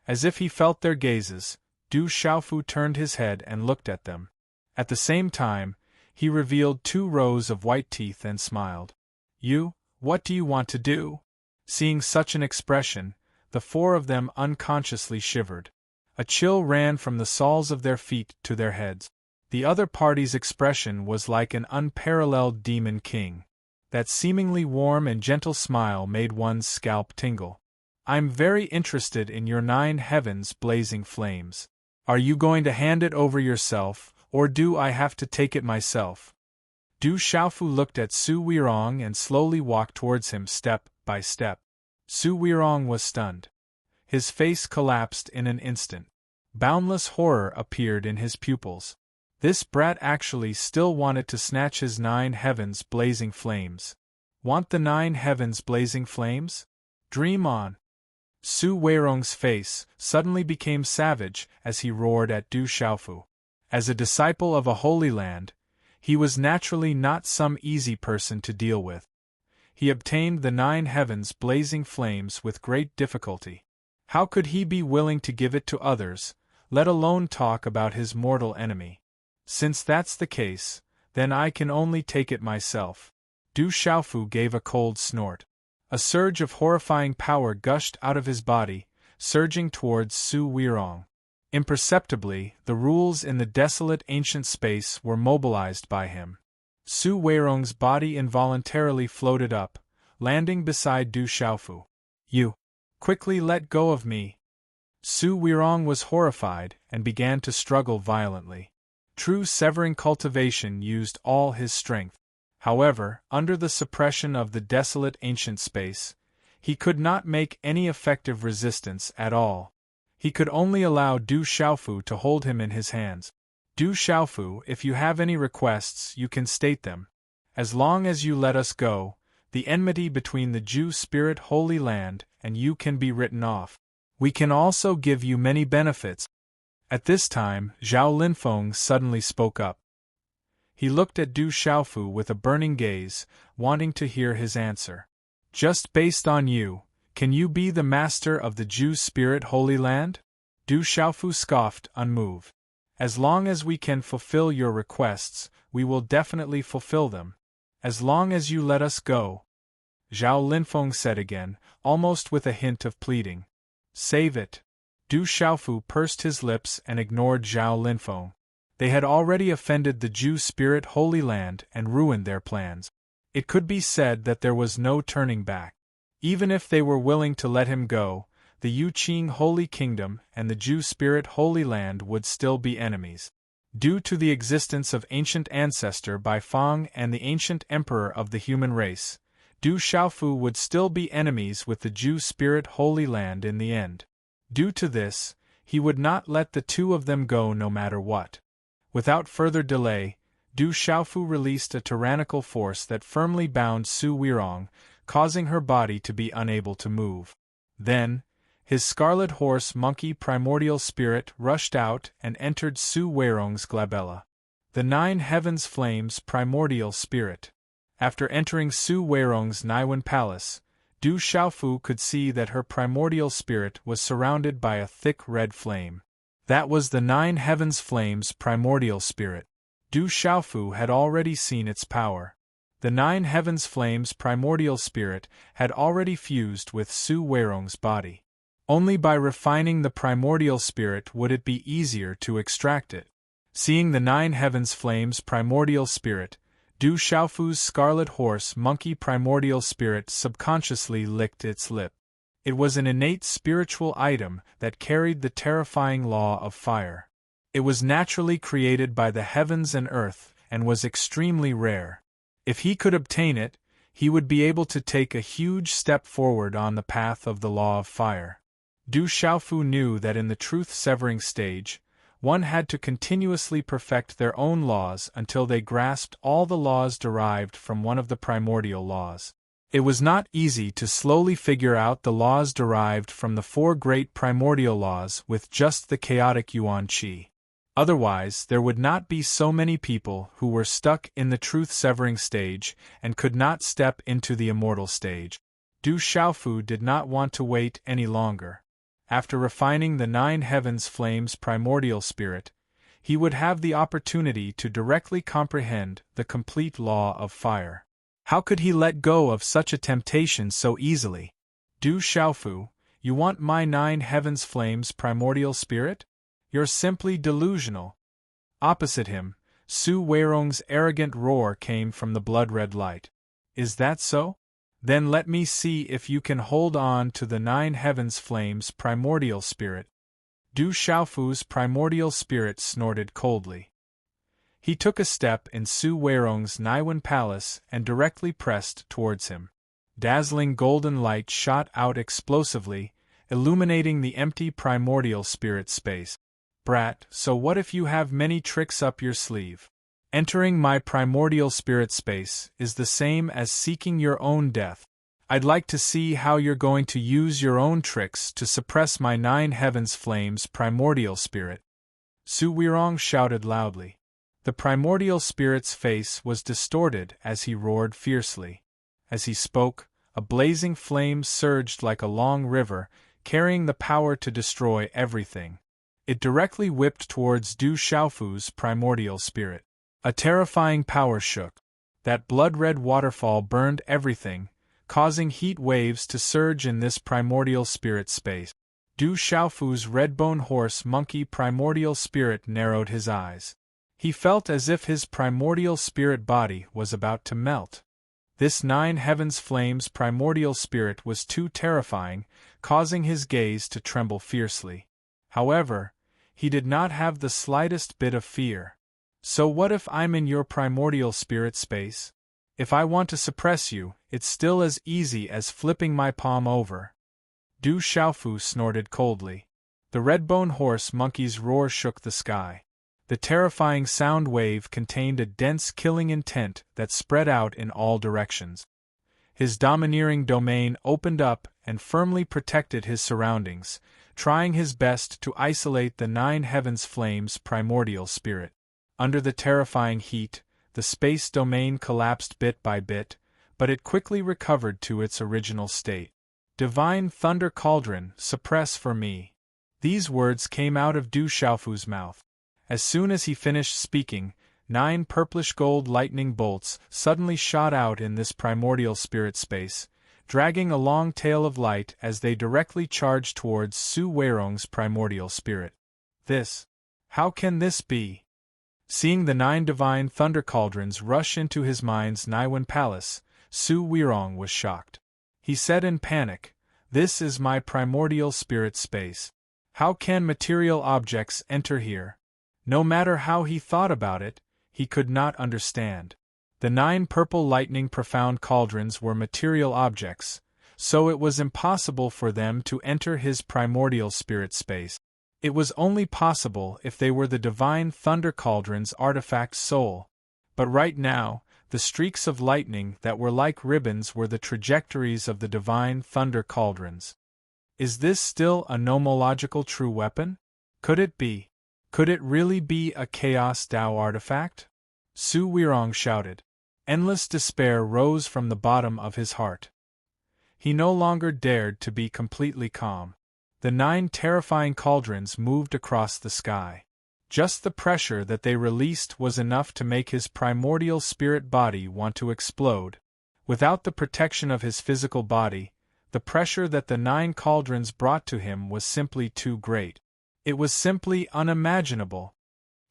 As if he felt their gazes, Du Xiaofu turned his head and looked at them. At the same time, he revealed 2 rows of white teeth and smiled. You, what do you want to do? Seeing such an expression, the 4 of them unconsciously shivered. A chill ran from the soles of their feet to their heads. The other party's expression was like an unparalleled demon king. That seemingly warm and gentle smile made one's scalp tingle. I'm very interested in your 9 heavens blazing flames. Are you going to hand it over yourself, or do I have to take it myself? Du Xiaofu looked at Su Weirong and slowly walked towards him step by step. Su Weirong was stunned. His face collapsed in an instant. Boundless horror appeared in his pupils. This brat actually still wanted to snatch his 9 heavens blazing flames. Want the 9 heavens blazing flames? Dream on. Su Weirong's face suddenly became savage as he roared at Du Xiaofu. As a disciple of a holy land, he was naturally not some easy person to deal with. He obtained the 9 heavens blazing flames with great difficulty. How could he be willing to give it to others, let alone talk about his mortal enemy? Since that's the case, then I can only take it myself. Du Xiaofu gave a cold snort. A surge of horrifying power gushed out of his body, surging towards Su Weirong. Imperceptibly, the rules in the desolate ancient space were mobilized by him. Su Weirong's body involuntarily floated up, landing beside Du Xiaofu. You! Quickly let go of me! Su Weirong was horrified and began to struggle violently. True severing cultivation used all his strength. However, under the suppression of the desolate ancient space, he could not make any effective resistance at all. He could only allow Du Xiaofu to hold him in his hands. Du Xiaofu, if you have any requests, you can state them. As long as you let us go, the enmity between the Jew Spirit Holy Land and you can be written off. We can also give you many benefits. At this time, Zhao Linfeng suddenly spoke up. He looked at Du Xiaofu with a burning gaze, wanting to hear his answer. Just based on you, can you be the master of the Jew Spirit Holy Land? Du Xiaofu scoffed, unmoved. As long as we can fulfill your requests, we will definitely fulfill them. As long as you let us go. Zhao Linfeng said again, almost with a hint of pleading. Save it. Du Xiaofu pursed his lips and ignored Zhao Linfeng. They had already offended the Jew spirit Holy Land and ruined their plans. It could be said that there was no turning back. Even if they were willing to let him go, the Yuqing Holy Kingdom and the Jew spirit Holy Land would still be enemies. Due to the existence of ancient ancestor Bai Fang and the ancient emperor of the human race, Du Xiaofu would still be enemies with the Jew spirit Holy Land in the end. Due to this, he would not let the two of them go no matter what. Without further delay, Du Xiaofu released a tyrannical force that firmly bound Su Weirong, causing her body to be unable to move. Then, his scarlet horse monkey primordial spirit rushed out and entered Su Weirong's glabella. The Nine Heavens Flames primordial spirit. After entering Su Weirong's Naiwen palace, Du Xiaofu could see that her primordial spirit was surrounded by a thick red flame. That was the Nine Heavens Flames primordial spirit. Du Xiaofu had already seen its power. The Nine Heavens Flames primordial spirit had already fused with Su Weirong's body. Only by refining the primordial spirit would it be easier to extract it. Seeing the Nine Heavens Flames primordial spirit, Du Xiaofu's scarlet horse monkey primordial spirit subconsciously licked its lip. It was an innate spiritual item that carried the terrifying law of fire. It was naturally created by the heavens and earth and was extremely rare. If he could obtain it, he would be able to take a huge step forward on the path of the law of fire. Du Xiaofu knew that in the truth-severing stage, one had to continuously perfect their own laws until they grasped all the laws derived from one of the primordial laws. It was not easy to slowly figure out the laws derived from the four great primordial laws with just the chaotic Yuan Qi. Otherwise, there would not be so many people who were stuck in the truth-severing stage and could not step into the immortal stage. Du Xiaofu did not want to wait any longer. After refining the Nine Heavens Flames primordial spirit, he would have the opportunity to directly comprehend the complete law of fire. How could he let go of such a temptation so easily? Du Xiaofu, you want my Nine Heavens Flames primordial spirit? You're simply delusional. Opposite him, Su Weirong's arrogant roar came from the blood-red light. Is that so? Then let me see if you can hold on to the Nine Heavens Flames primordial spirit. Du Xiaofu's primordial spirit snorted coldly. He took a step in Su Weirong's Naiwen palace and directly pressed towards him. Dazzling golden light shot out explosively, illuminating the empty primordial spirit space. Brat, so what if you have many tricks up your sleeve? Entering my primordial spirit space is the same as seeking your own death. I'd like to see how you're going to use your own tricks to suppress my Nine Heavens Flames primordial spirit. Su Weirong shouted loudly. The primordial spirit's face was distorted as he roared fiercely. As he spoke, a blazing flame surged like a long river, carrying the power to destroy everything. It directly whipped towards Du Xiaofu's primordial spirit. A terrifying power shook. That blood-red waterfall burned everything, causing heat waves to surge in this primordial spirit space. Du Xiaofu's redbone horse monkey primordial spirit narrowed his eyes. He felt as if his primordial spirit body was about to melt. This Nine Heavens Flames primordial spirit was too terrifying, causing his gaze to tremble fiercely. However, he did not have the slightest bit of fear. So what if I'm in your primordial spirit space? If I want to suppress you, it's still as easy as flipping my palm over. Du Xiaofu snorted coldly. The redbone horse monkey's roar shook the sky. The terrifying sound wave contained a dense killing intent that spread out in all directions. His domineering domain opened up and firmly protected his surroundings, trying his best to isolate the Nine Heavens Flames primordial spirit. Under the terrifying heat, the space domain collapsed bit by bit, but it quickly recovered to its original state. Divine Thunder Cauldron, suppress for me. These words came out of Du Xiaofu's mouth. As soon as he finished speaking, 9 purplish-gold lightning bolts suddenly shot out in this primordial spirit space, dragging a long tail of light as they directly charged towards Su Weirong's primordial spirit. How can this be? Seeing the 9 divine thunder cauldrons rush into his mind's Niwen palace, Su Weirong was shocked. He said in panic, "This is my primordial spirit space. How can material objects enter here?" No matter how he thought about it, he could not understand. The 9 purple lightning profound cauldrons were material objects, so it was impossible for them to enter his primordial spirit space. It was only possible if they were the divine thunder cauldron's artifact soul. But right now, the streaks of lightning that were like ribbons were the trajectories of the divine thunder cauldrons. Is this still a nomological true weapon? Could it be? Could it really be a Chaos Dao artifact? Su Weirong shouted. Endless despair rose from the bottom of his heart. He no longer dared to be completely calm. The 9 terrifying cauldrons moved across the sky. Just the pressure that they released was enough to make his primordial spirit body want to explode. Without the protection of his physical body, the pressure that the 9 cauldrons brought to him was simply too great. It was simply unimaginable.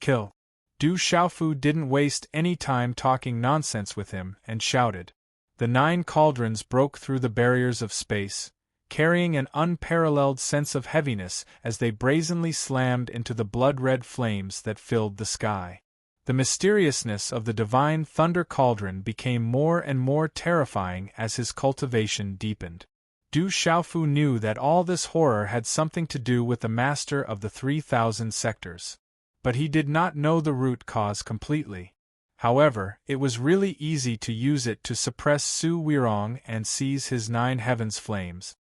Kill. Du Xiaofu didn't waste any time talking nonsense with him and shouted. The 9 cauldrons broke through the barriers of space, carrying an unparalleled sense of heaviness as they brazenly slammed into the blood-red flames that filled the sky. The mysteriousness of the divine thunder cauldron became more and more terrifying as his cultivation deepened. Du Xiaofu knew that all this horror had something to do with the master of the 3,000 sectors. But he did not know the root cause completely. However, it was really easy to use it to suppress Su Weirong and seize his 9 heavens' flames.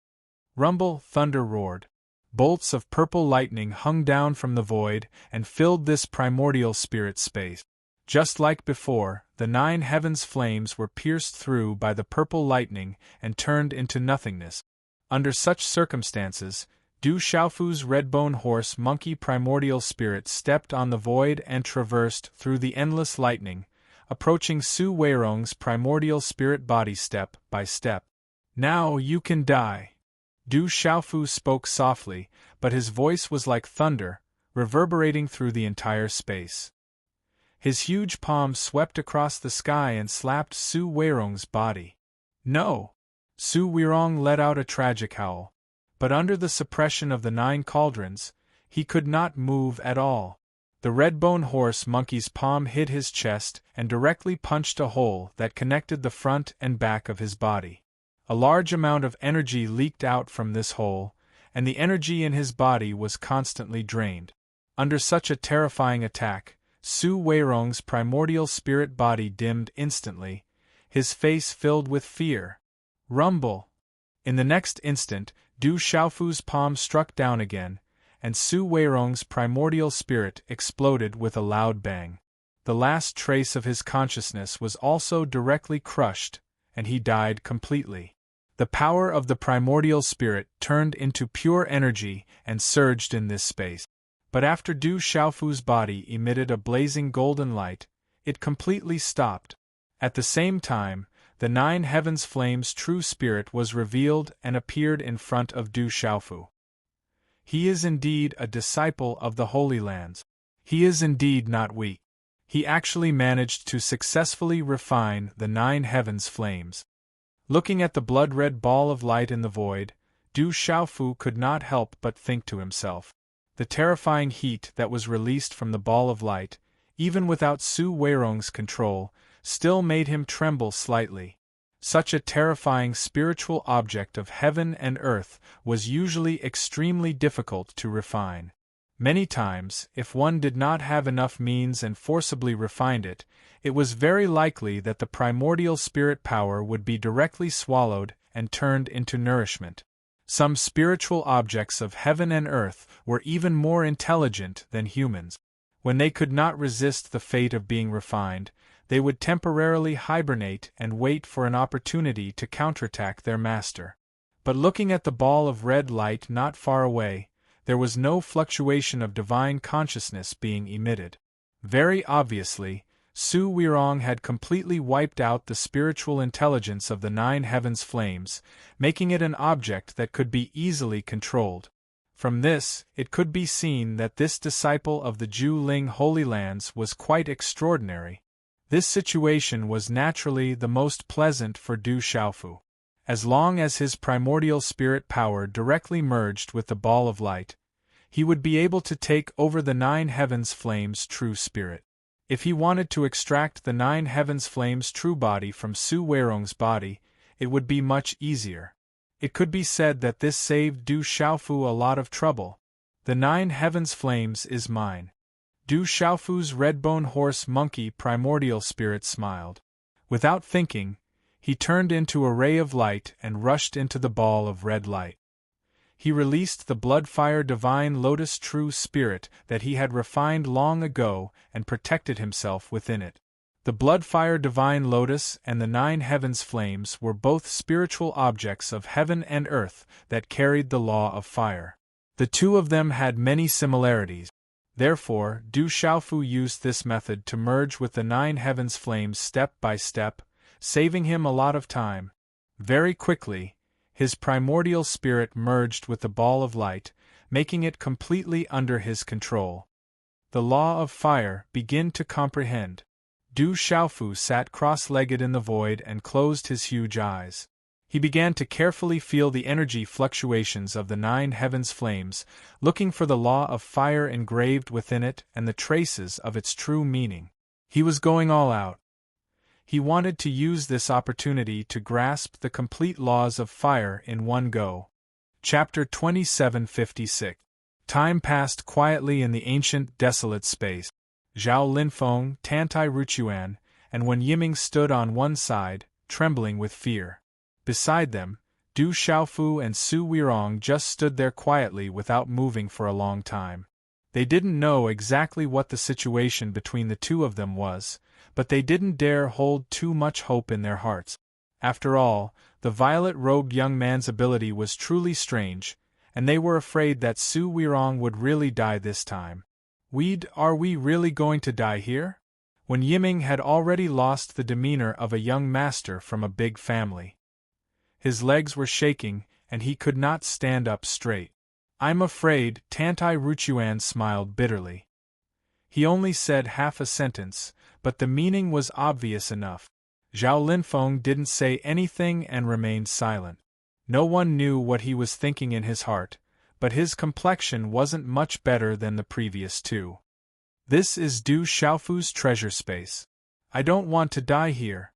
Rumble, thunder roared. Bolts of purple lightning hung down from the void and filled this primordial spirit space. Just like before, the 9 heavens' flames were pierced through by the purple lightning and turned into nothingness. Under such circumstances, Du Xiaofu's redbone horse monkey primordial spirit stepped on the void and traversed through the endless lightning, approaching Su Weirong's primordial spirit body step by step. "Now you can die." Du Xiaofu spoke softly, but his voice was like thunder, reverberating through the entire space. His huge palm swept across the sky and slapped Su Weirong's body. "No!" Su Weirong let out a tragic howl. But under the suppression of the 9 cauldrons, he could not move at all. The redbone horse monkey's palm hit his chest and directly punched a hole that connected the front and back of his body. A large amount of energy leaked out from this hole, and the energy in his body was constantly drained. Under such a terrifying attack, Su Weirong's primordial spirit body dimmed instantly, his face filled with fear. Rumble! In the next instant, Du Xiaofu's palm struck down again, and Su Weirong's primordial spirit exploded with a loud bang. The last trace of his consciousness was also directly crushed, and he died completely. The power of the primordial spirit turned into pure energy and surged in this space. But after Du Xiaofu's body emitted a blazing golden light, it completely stopped. At the same time, the 9 heavens' flames' true spirit was revealed and appeared in front of Du Xiaofu. He is indeed a disciple of the Holy Lands. He is indeed not weak. He actually managed to successfully refine the 9 heavens' flames. Looking at the blood-red ball of light in the void, Du Xiaofu could not help but think to himself. The terrifying heat that was released from the ball of light, even without Su Weirong's control, still made him tremble slightly. Such a terrifying spiritual object of heaven and earth was usually extremely difficult to refine. Many times, if one did not have enough means and forcibly refined it, it was very likely that the primordial spirit power would be directly swallowed and turned into nourishment. Some spiritual objects of heaven and earth were even more intelligent than humans. When they could not resist the fate of being refined, they would temporarily hibernate and wait for an opportunity to counterattack their master. But looking at the ball of red light not far away, there was no fluctuation of divine consciousness being emitted. Very obviously, Su Weirong had completely wiped out the spiritual intelligence of the 9 heavens' flames, making it an object that could be easily controlled. From this, it could be seen that this disciple of the Ju Ling Holy Lands was quite extraordinary. This situation was naturally the most pleasant for Du Xiaofu. As long as his primordial spirit power directly merged with the ball of light, he would be able to take over the Nine Heavens Flame's true spirit. If he wanted to extract the Nine Heavens Flame's true body from Su Weirong's body, it would be much easier. It could be said that this saved Du Xiaofu a lot of trouble. The Nine Heavens Flames is mine. Du Xiaofu's redbone horse monkey primordial spirit smiled. Without thinking, he turned into a ray of light and rushed into the ball of red light. He released the Bloodfire Divine Lotus True Spirit that he had refined long ago and protected himself within it. The Bloodfire Divine Lotus and the Nine Heavens Flames were both spiritual objects of heaven and earth that carried the law of fire. The two of them had many similarities. Therefore, Du Xiaofu used this method to merge with the Nine Heavens Flames step by step, saving him a lot of time. Very quickly, his primordial spirit merged with the ball of light, making it completely under his control. The law of fire begin to comprehend. Du Xiaofu sat cross-legged in the void and closed his huge eyes. He began to carefully feel the energy fluctuations of the Nine Heavens Flames, looking for the law of fire engraved within it and the traces of its true meaning. He was going all out. He wanted to use this opportunity to grasp the complete laws of fire in one go. Chapter 2756. Time passed quietly in the ancient, desolate space. Zhao Linfeng, Tantai Ruchuan, and Wen Yiming stood on one side, trembling with fear. Beside them, Du Xiaofu and Su Weirong just stood there quietly without moving for a long time. They didn't know exactly what the situation between the two of them was, but they didn't dare hold too much hope in their hearts. After all, the violet-robed young man's ability was truly strange, and they were afraid that Su Weirong would really die this time. Are we really going to die here? When Yiming had already lost the demeanor of a young master from a big family. His legs were shaking, and he could not stand up straight. I'm afraid, Tantai Ruchuan smiled bitterly. He only said half a sentence, but the meaning was obvious enough. Zhao Linfeng didn't say anything and remained silent. No one knew what he was thinking in his heart, but his complexion wasn't much better than the previous two. This is Du Xiaofu's treasure space. I don't want to die here.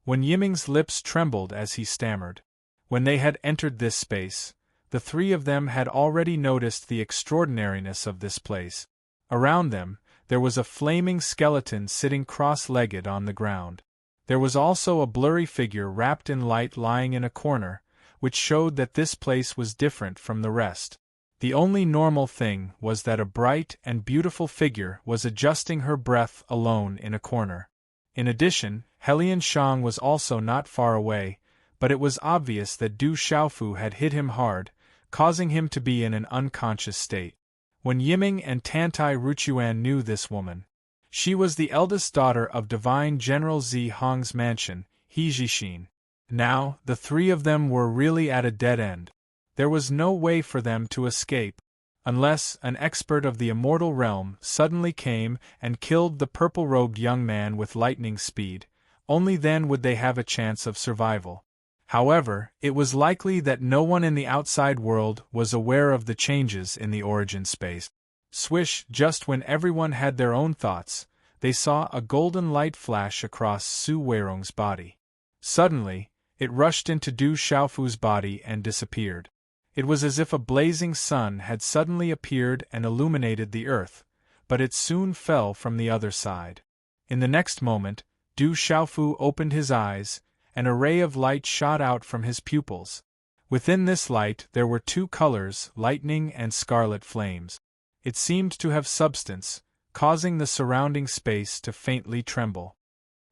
Wen Yiming's lips trembled as he stammered. When they had entered this space, the three of them had already noticed the extraordinariness of this place. Around them, there was a flaming skeleton sitting cross-legged on the ground. There was also a blurry figure wrapped in light lying in a corner, which showed that this place was different from the rest. The only normal thing was that a bright and beautiful figure was adjusting her breath alone in a corner. In addition, Helian Shang was also not far away, but it was obvious that Du Xiaofu had hit him hard, causing him to be in an unconscious state. When Yiming and Tantai Ruchuan knew this woman. She was the eldest daughter of Divine General Zi Hong's mansion, He Jixin. Now, the three of them were really at a dead end. There was no way for them to escape, unless an expert of the immortal realm suddenly came and killed the purple-robed young man with lightning speed. Only then would they have a chance of survival. However, it was likely that no one in the outside world was aware of the changes in the origin space. Swish, just when everyone had their own thoughts, they saw a golden light flash across Su Weirong's body. Suddenly, it rushed into Du Xiaofu's body and disappeared. It was as if a blazing sun had suddenly appeared and illuminated the earth, but it soon fell from the other side. In the next moment, Du Xiaofu opened his eyes, and a ray of light shot out from his pupils. Within this light there were two colors, lightning and scarlet flames. It seemed to have substance, causing the surrounding space to faintly tremble.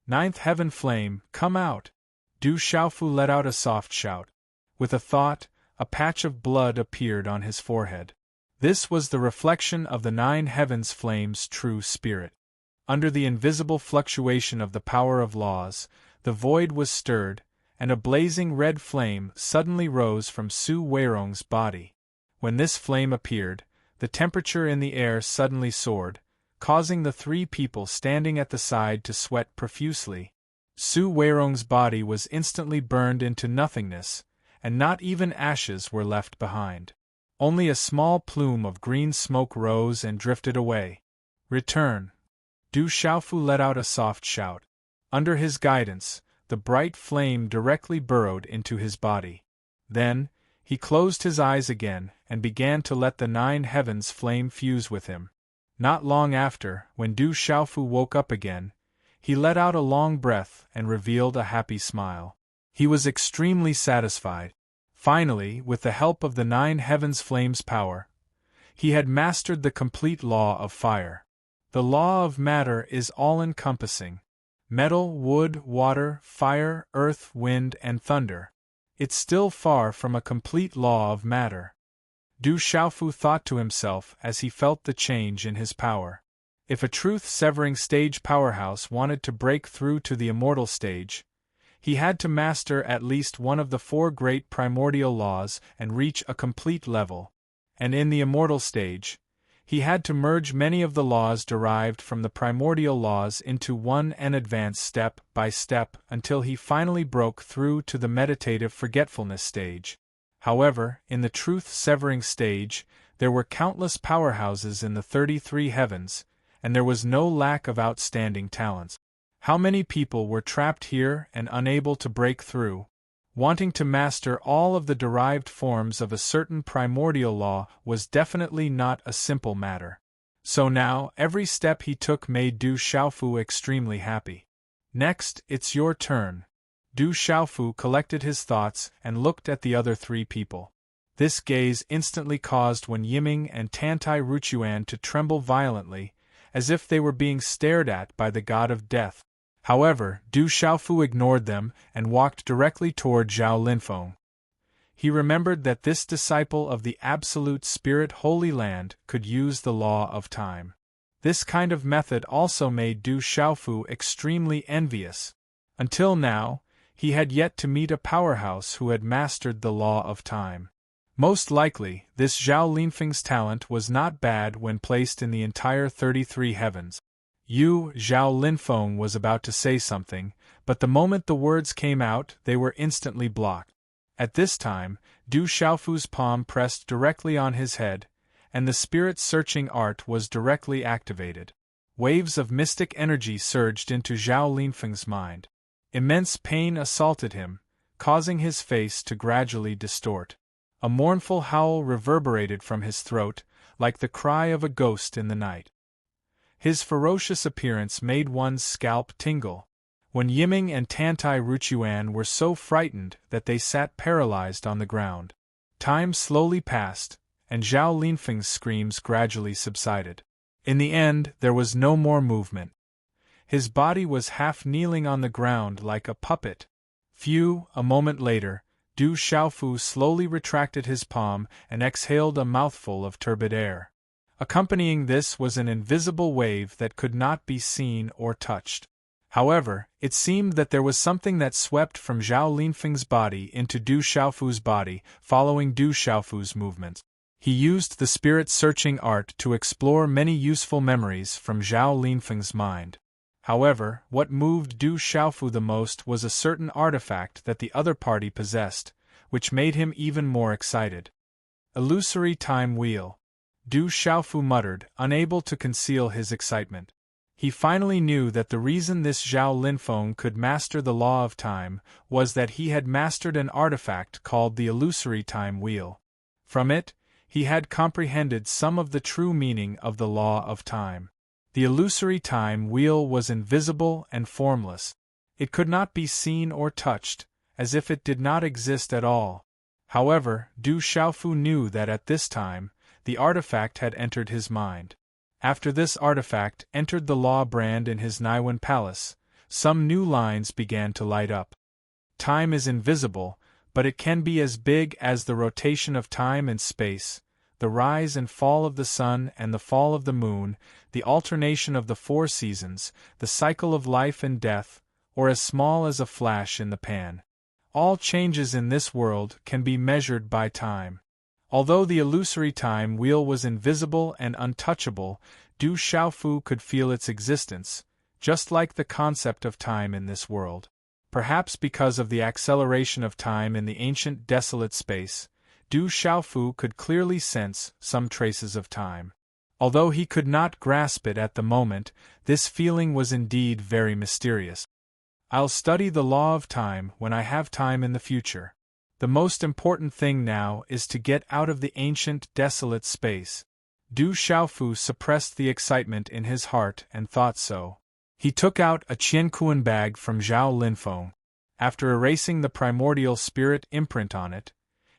Ninth Heaven Flame, come out! Du Xiaofu let out a soft shout. With a thought, a patch of blood appeared on his forehead. This was the reflection of the Nine Heavens Flame's true spirit. Under the invisible fluctuation of the power of laws, the void was stirred, and a blazing red flame suddenly rose from Su Weirong's body. When this flame appeared, the temperature in the air suddenly soared, causing the three people standing at the side to sweat profusely. Su Weirong's body was instantly burned into nothingness, and not even ashes were left behind. Only a small plume of green smoke rose and drifted away. Return. Du Xiaofu let out a soft shout. Under his guidance, the bright flame directly burrowed into his body. Then, he closed his eyes again and began to let the 9 heavens flame fuse with him. Not long after, when Du Xiaofu woke up again, he let out a long breath and revealed a happy smile. He was extremely satisfied. Finally, with the help of the 9 heavens flame's power, he had mastered the complete law of fire. The law of matter is all-encompassing. Metal, wood, water, fire, earth, wind, and thunder. It's still far from a complete law of matter. Du Xiaofu thought to himself as he felt the change in his power. If a truth-severing stage powerhouse wanted to break through to the immortal stage, he had to master at least one of the 4 great primordial laws and reach a complete level. And in the immortal stage, he had to merge many of the laws derived from the primordial laws into one and advance step by step until he finally broke through to the meditative forgetfulness stage. However, in the truth-severing stage, there were countless powerhouses in the 33 heavens, and there was no lack of outstanding talents. How many people were trapped here and unable to break through? Wanting to master all of the derived forms of a certain primordial law was definitely not a simple matter. So now, every step he took made Du Xiaofu extremely happy. Next, it's your turn. Du Xiaofu collected his thoughts and looked at the other 3 people. This gaze instantly caused Wen Yiming and Tantai Ruchuan to tremble violently, as if they were being stared at by the god of death. However, Du Xiaofu ignored them and walked directly toward Zhao Linfeng. He remembered that this disciple of the Absolute Spirit Holy Land could use the law of time. This kind of method also made Du Xiaofu extremely envious. Until now, he had yet to meet a powerhouse who had mastered the law of time. Most likely, this Zhao Linfeng's talent was not bad when placed in the entire 33 heavens. Zhao Linfeng was about to say something, but the moment the words came out, they were instantly blocked. At this time, Du Xiaofu's palm pressed directly on his head, and the spirit-searching art was directly activated. Waves of mystic energy surged into Zhao Linfeng's mind. Immense pain assaulted him, causing his face to gradually distort. A mournful howl reverberated from his throat, like the cry of a ghost in the night. His ferocious appearance made one's scalp tingle. Wen Yiming and Tantai Ruchuan were so frightened that they sat paralyzed on the ground. Time slowly passed, and Zhao Linfeng's screams gradually subsided. In the end, there was no more movement. His body was half kneeling on the ground like a puppet. A moment later, Du Xiaofu slowly retracted his palm and exhaled a mouthful of turbid air. Accompanying this was an invisible wave that could not be seen or touched. However, it seemed that there was something that swept from Zhao Linfeng's body into Du Xiaofu's body, following Du Xiaofu's movements. He used the spirit-searching art to explore many useful memories from Zhao Linfeng's mind. However, what moved Du Xiaofu the most was a certain artifact that the other party possessed, which made him even more excited. Illusory time wheel. Du Xiaofu muttered, unable to conceal his excitement. He finally knew that the reason this Zhao Linfeng could master the law of time was that he had mastered an artifact called the illusory time wheel. From it, he had comprehended some of the true meaning of the law of time. The illusory time wheel was invisible and formless. It could not be seen or touched, as if it did not exist at all. However, Du Xiaofu knew that at this time, the artifact had entered his mind. After this artifact entered the law brand in his Naiwan palace, some new lines began to light up. Time is invisible, but it can be as big as the rotation of time and space, the rise and fall of the sun and the fall of the moon, the alternation of the 4 seasons, the cycle of life and death, or as small as a flash in the pan. All changes in this world can be measured by time. Although the illusory time wheel was invisible and untouchable, Du Xiaofu could feel its existence, just like the concept of time in this world. Perhaps because of the acceleration of time in the ancient desolate space, Du Xiaofu could clearly sense some traces of time. Although he could not grasp it at the moment, this feeling was indeed very mysterious. I'll study the law of time when I have time in the future. The most important thing now is to get out of the ancient desolate space. Du Xiaofu suppressed the excitement in his heart and thought so. He took out a Qiankuan bag from Zhao Linfeng. After erasing the primordial spirit imprint on it,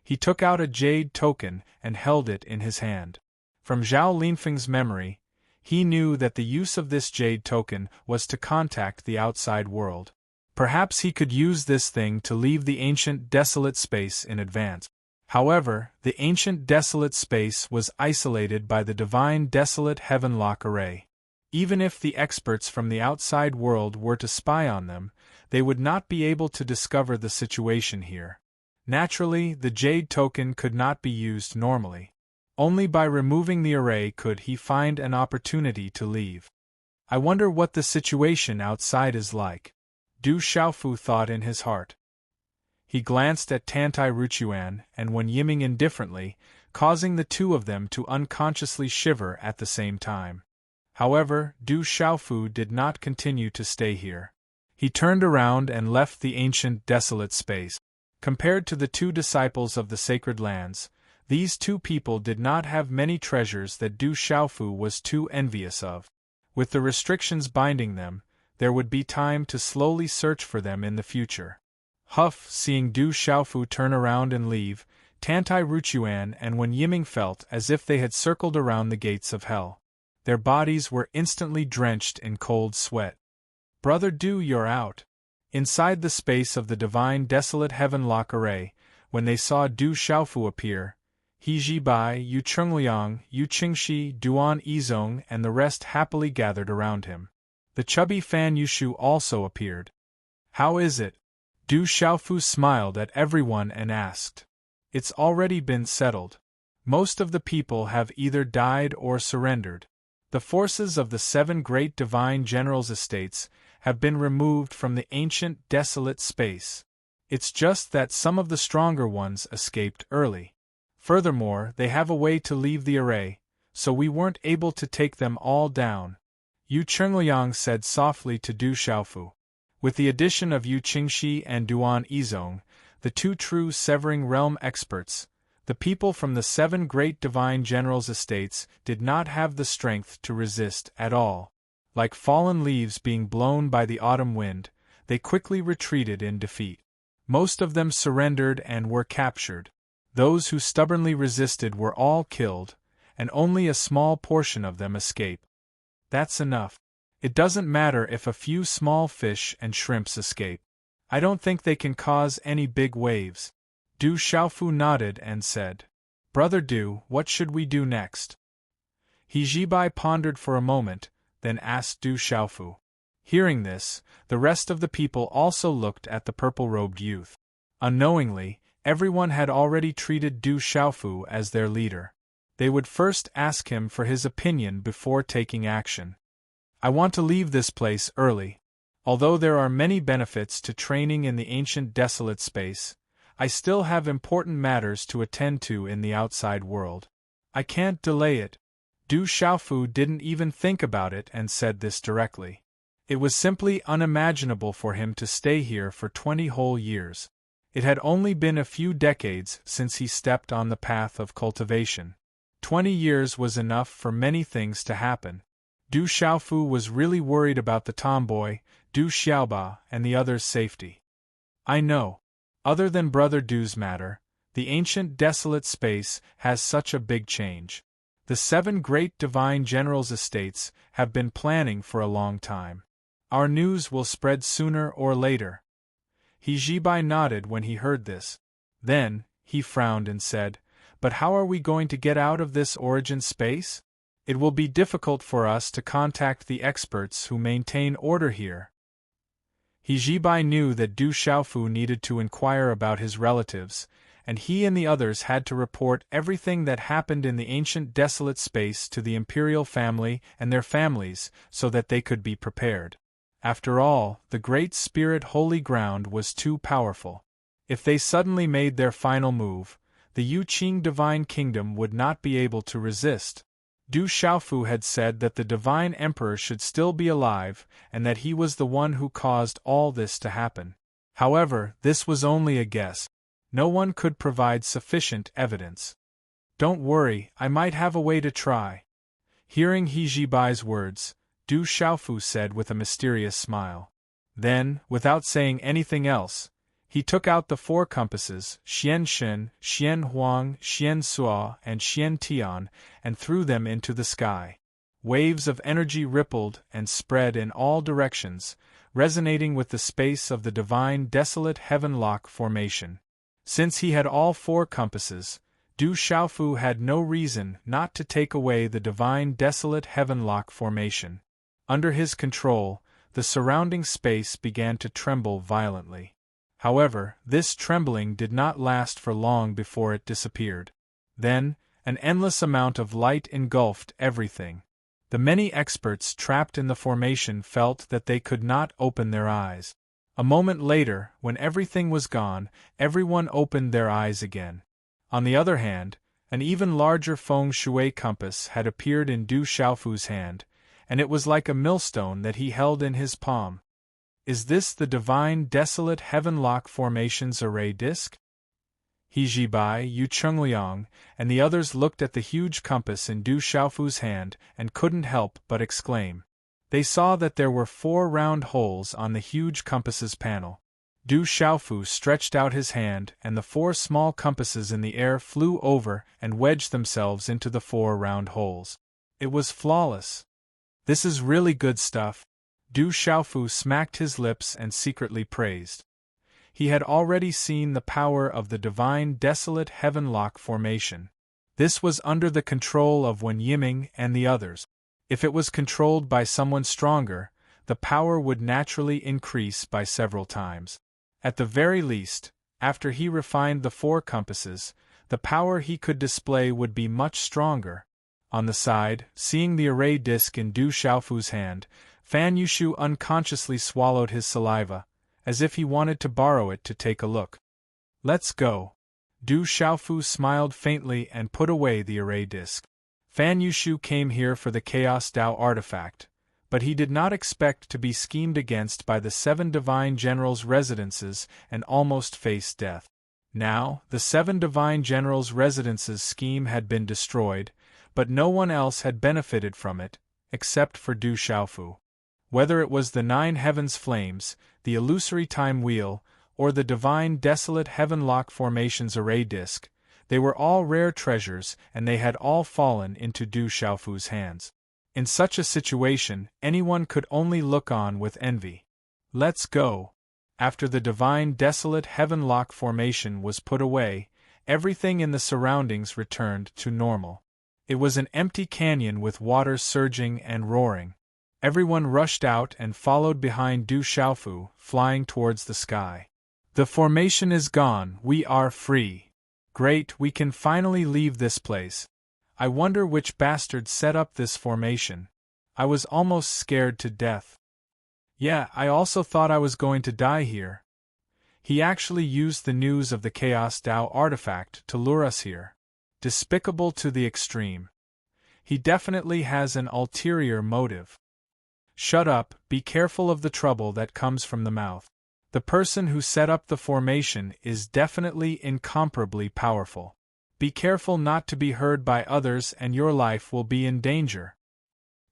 he took out a jade token and held it in his hand. From Zhao Linfeng's memory, he knew that the use of this jade token was to contact the outside world. Perhaps he could use this thing to leave the ancient desolate space in advance. However, the ancient desolate space was isolated by the divine desolate heavenlock array. Even if the experts from the outside world were to spy on them, they would not be able to discover the situation here. Naturally, the jade token could not be used normally. Only by removing the array could he find an opportunity to leave. I wonder what the situation outside is like. Du Xiaofu thought in his heart. He glanced at Tantai Ruchuan and Wen Yiming indifferently, causing the two of them to unconsciously shiver at the same time. However, Du Xiaofu did not continue to stay here. He turned around and left the ancient desolate space. Compared to the two disciples of the sacred lands, these two people did not have many treasures that Du Xiaofu was too envious of. With the restrictions binding them, there would be time to slowly search for them in the future. Huff, seeing Du Xiaofu turn around and leave, Tantai Ruchuan and Wen Yiming felt as if they had circled around the gates of hell. Their bodies were instantly drenched in cold sweat. Brother Du, you're out. Inside the space of the divine desolate heavenlock array, when they saw Du Xiaofu appear, He Zibai, Yu Chengliang, Yu Qingxi, Duan Yizong and the rest happily gathered around him. The chubby Fan Yushu also appeared. How is it? Du Xiaofu smiled at everyone and asked. It's already been settled. Most of the people have either died or surrendered. The forces of the 7 great divine generals' estates have been removed from the ancient desolate space. It's just that some of the stronger ones escaped early. Furthermore, they have a way to leave the array, so we weren't able to take them all down. Yu Chengliang said softly to Du Xiaofu. With the addition of Yu Qingxi and Duan Yizong, the two true Severing Realm experts, the people from the 7 great divine generals' estates did not have the strength to resist at all. Like fallen leaves being blown by the autumn wind, they quickly retreated in defeat. Most of them surrendered and were captured. Those who stubbornly resisted were all killed, and only a small portion of them escaped. That's enough. It doesn't matter if a few small fish and shrimps escape. I don't think they can cause any big waves. Du Xiaofu nodded and said, Brother Du, what should we do next? He Zibai pondered for a moment, then asked Du Xiaofu. Hearing this, the rest of the people also looked at the purple-robed youth. Unknowingly, everyone had already treated Du Xiaofu as their leader. They would first ask him for his opinion before taking action. I want to leave this place early. Although there are many benefits to training in the ancient desolate space, I still have important matters to attend to in the outside world. I can't delay it. Du Xiaofu didn't even think about it and said this directly. It was simply unimaginable for him to stay here for 20 whole years. It had only been a few decades since he stepped on the path of cultivation. 20 years was enough for many things to happen. Du Xiaofu was really worried about the tomboy, Du Xiaoba, and the others' safety. I know. Other than Brother Du's matter, the ancient desolate space has such a big change. The 7 great divine generals' estates have been planning for a long time. Our news will spread sooner or later. He Zibai nodded when he heard this. Then, he frowned and said, But how are we going to get out of this origin space? It will be difficult for us to contact the experts who maintain order here. He Zibai knew that Du Xiaofu needed to inquire about his relatives, and he and the others had to report everything that happened in the ancient desolate space to the imperial family and their families so that they could be prepared. After all, the Great Spirit Holy Ground was too powerful. If they suddenly made their final move, the Yuqing Divine Kingdom would not be able to resist. Du Xiaofu had said that the Divine Emperor should still be alive and that he was the one who caused all this to happen. However, this was only a guess. No one could provide sufficient evidence. "Don't worry, I might have a way to try." Hearing He Jibai's words, Du Xiaofu said with a mysterious smile. Then, without saying anything else, he took out the 4 compasses, Xian Shen, Xian Huang, Xian Suo, and Xian Tian, and threw them into the sky. Waves of energy rippled and spread in all directions, resonating with the space of the divine desolate heaven-lock formation. Since he had all 4 compasses, Du Xiaofu had no reason not to take away the divine desolate heaven-lock formation. Under his control, the surrounding space began to tremble violently. However, this trembling did not last for long before it disappeared. Then, an endless amount of light engulfed everything. The many experts trapped in the formation felt that they could not open their eyes. A moment later, when everything was gone, everyone opened their eyes again. On the other hand, an even larger feng shui compass had appeared in Du Xiaofu's hand, and it was like a millstone that he held in his palm. "Is this the divine desolate heaven-lock formation's array disk?" He Jibai, Yu Chungliang, and the others looked at the huge compass in Du Xiaofu's hand and couldn't help but exclaim. They saw that there were 4 round holes on the huge compass's panel. Du Xiaofu stretched out his hand and the 4 small compasses in the air flew over and wedged themselves into the 4 round holes. It was flawless. "This is really good stuff." Du Xiaofu smacked his lips and secretly praised. He had already seen the power of the divine desolate heaven-lock formation. This was under the control of Wen Yiming and the others. If it was controlled by someone stronger, the power would naturally increase by several times. At the very least, after he refined the 4 compasses, the power he could display would be much stronger. On the side, seeing the array disk in Du Xiaofu's hand, Fan Yushu unconsciously swallowed his saliva, as if he wanted to borrow it to take a look. "Let's go." Du Xiaofu smiled faintly and put away the array disk. Fan Yushu came here for the Chaos Dao artifact, but he did not expect to be schemed against by the 7 divine generals' residences and almost face death. Now, the 7 divine generals' residences scheme had been destroyed, but no one else had benefited from it, except for Du Xiaofu. Whether it was the 9 heavens flames, the illusory time wheel, or the divine desolate heaven-lock formation's array disk, they were all rare treasures and they had all fallen into Du Xiaofu's hands. In such a situation, anyone could only look on with envy. "Let's go." After the divine desolate heaven-lock formation was put away, everything in the surroundings returned to normal. It was an empty canyon with water surging and roaring. Everyone rushed out and followed behind Du Xiaofu, flying towards the sky. "The formation is gone, we are free. Great, we can finally leave this place. I wonder which bastard set up this formation. I was almost scared to death. Yeah, I also thought I was going to die here. He actually used the news of the Chaos Dao artifact to lure us here. Despicable to the extreme. He definitely has an ulterior motive." "Shut up, be careful of the trouble that comes from the mouth. The person who set up the formation is definitely incomparably powerful. Be careful not to be heard by others and your life will be in danger."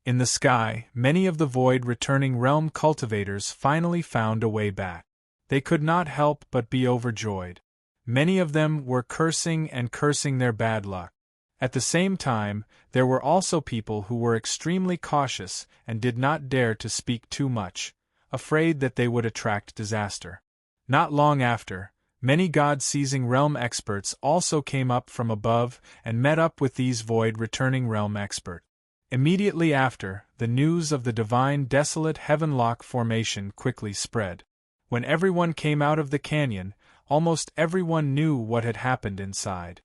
In the sky, many of the void returning realm cultivators finally found a way back. They could not help but be overjoyed. Many of them were cursing and cursing their bad luck. At the same time, there were also people who were extremely cautious and did not dare to speak too much, afraid that they would attract disaster. Not long after, many God-seizing realm experts also came up from above and met up with these void-returning realm experts. Immediately after, the news of the divine desolate heaven-lock formation quickly spread. When everyone came out of the canyon, almost everyone knew what had happened inside.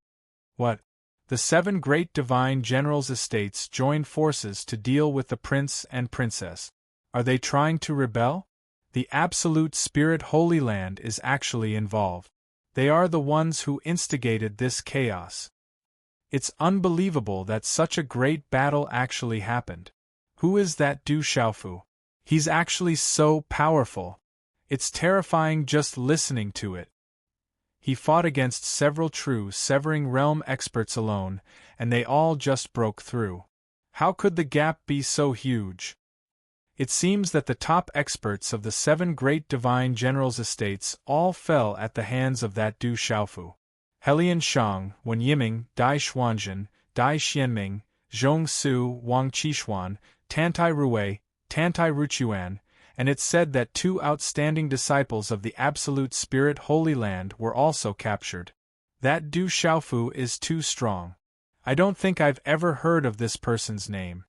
What? The 7 great divine generals' estates joined forces to deal with the prince and princess. Are they trying to rebel? The absolute spirit Holy Land is actually involved. They are the ones who instigated this chaos. It's unbelievable that such a great battle actually happened. Who is that Du Xiaofu? He's actually so powerful. It's terrifying just listening to it. He fought against several true Severing Realm experts alone, and they all just broke through. How could the gap be so huge? It seems that the top experts of the 7 great divine generals' estates all fell at the hands of that Du Xiaofu. Helian Shang, Wen Yiming, Dai Xuanzhen, Dai Xianming, Zhong Su, Wang Qixuan, Tantai Ruwei, Tantai Ruchuan, and it's said that 2 outstanding disciples of the Absolute Spirit Holy Land were also captured. That Du Xiaofu is too strong. I don't think I've ever heard of this person's name.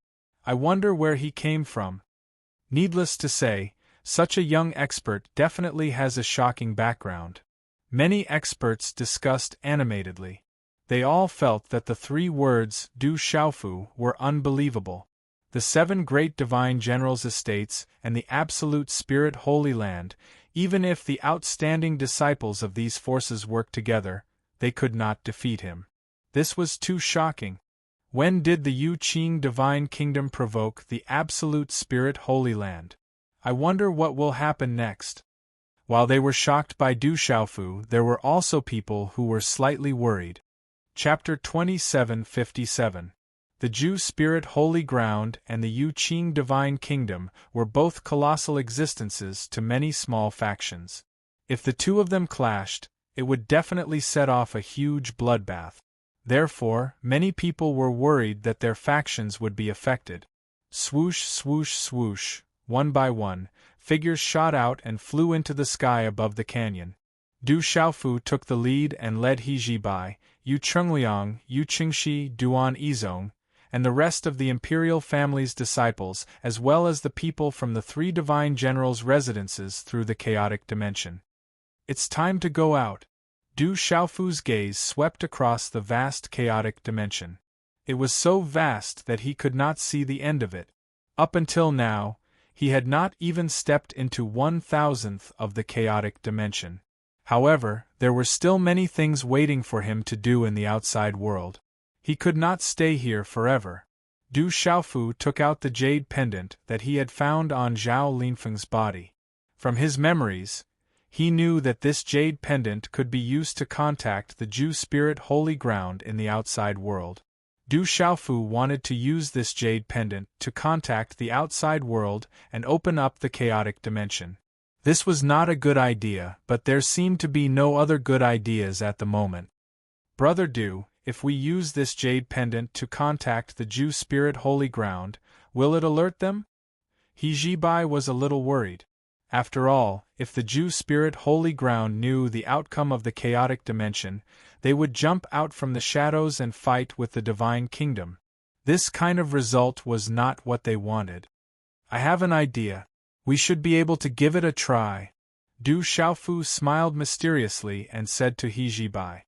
I wonder where he came from. Needless to say, such a young expert definitely has a shocking background. Many experts discussed animatedly. They all felt that the 3 words Du Xiaofu were unbelievable. The 7 great divine generals' estates and the Absolute Spirit Holy Land, even if the outstanding disciples of these forces worked together, they could not defeat him. This was too shocking. When did the Yu Qing Divine Kingdom provoke the Absolute Spirit Holy Land? I wonder what will happen next. While they were shocked by Du Xiaofu, there were also people who were slightly worried. Chapter 2757. The Ju Spirit Holy Ground and the Yu Qing Divine Kingdom were both colossal existences to many small factions. If the 2 of them clashed, it would definitely set off a huge bloodbath. Therefore, many people were worried that their factions would be affected. Swoosh, swoosh, swoosh, one by one, figures shot out and flew into the sky above the canyon. Du Xiaofu took the lead and led He Jibai, Yu Chengliang, Yu Qingxi, Duan Yizong, and the rest of the imperial family's disciples, as well as the people from the 3 divine generals' residences through the chaotic dimension. It's time to go out. Du Xiaofu's gaze swept across the vast chaotic dimension. It was so vast that he could not see the end of it. Up until now, he had not even stepped into 1,000th of the chaotic dimension. However, there were still many things waiting for him to do in the outside world. He could not stay here forever. Du Xiaofu took out the jade pendant that he had found on Zhao Linfeng's body. From his memories, he knew that this jade pendant could be used to contact the Ju Spirit Holy Ground in the outside world. Du Xiaofu wanted to use this jade pendant to contact the outside world and open up the chaotic dimension. This was not a good idea, but there seemed to be no other good ideas at the moment. Brother Du, if we use this jade pendant to contact the Ju Spirit Holy Ground, will it alert them? He Jibai was a little worried. After all, if the Ju Spirit Holy Ground knew the outcome of the chaotic dimension, they would jump out from the shadows and fight with the Divine Kingdom. This kind of result was not what they wanted. I have an idea. We should be able to give it a try. Du Xiaofu smiled mysteriously and said to He Jibai.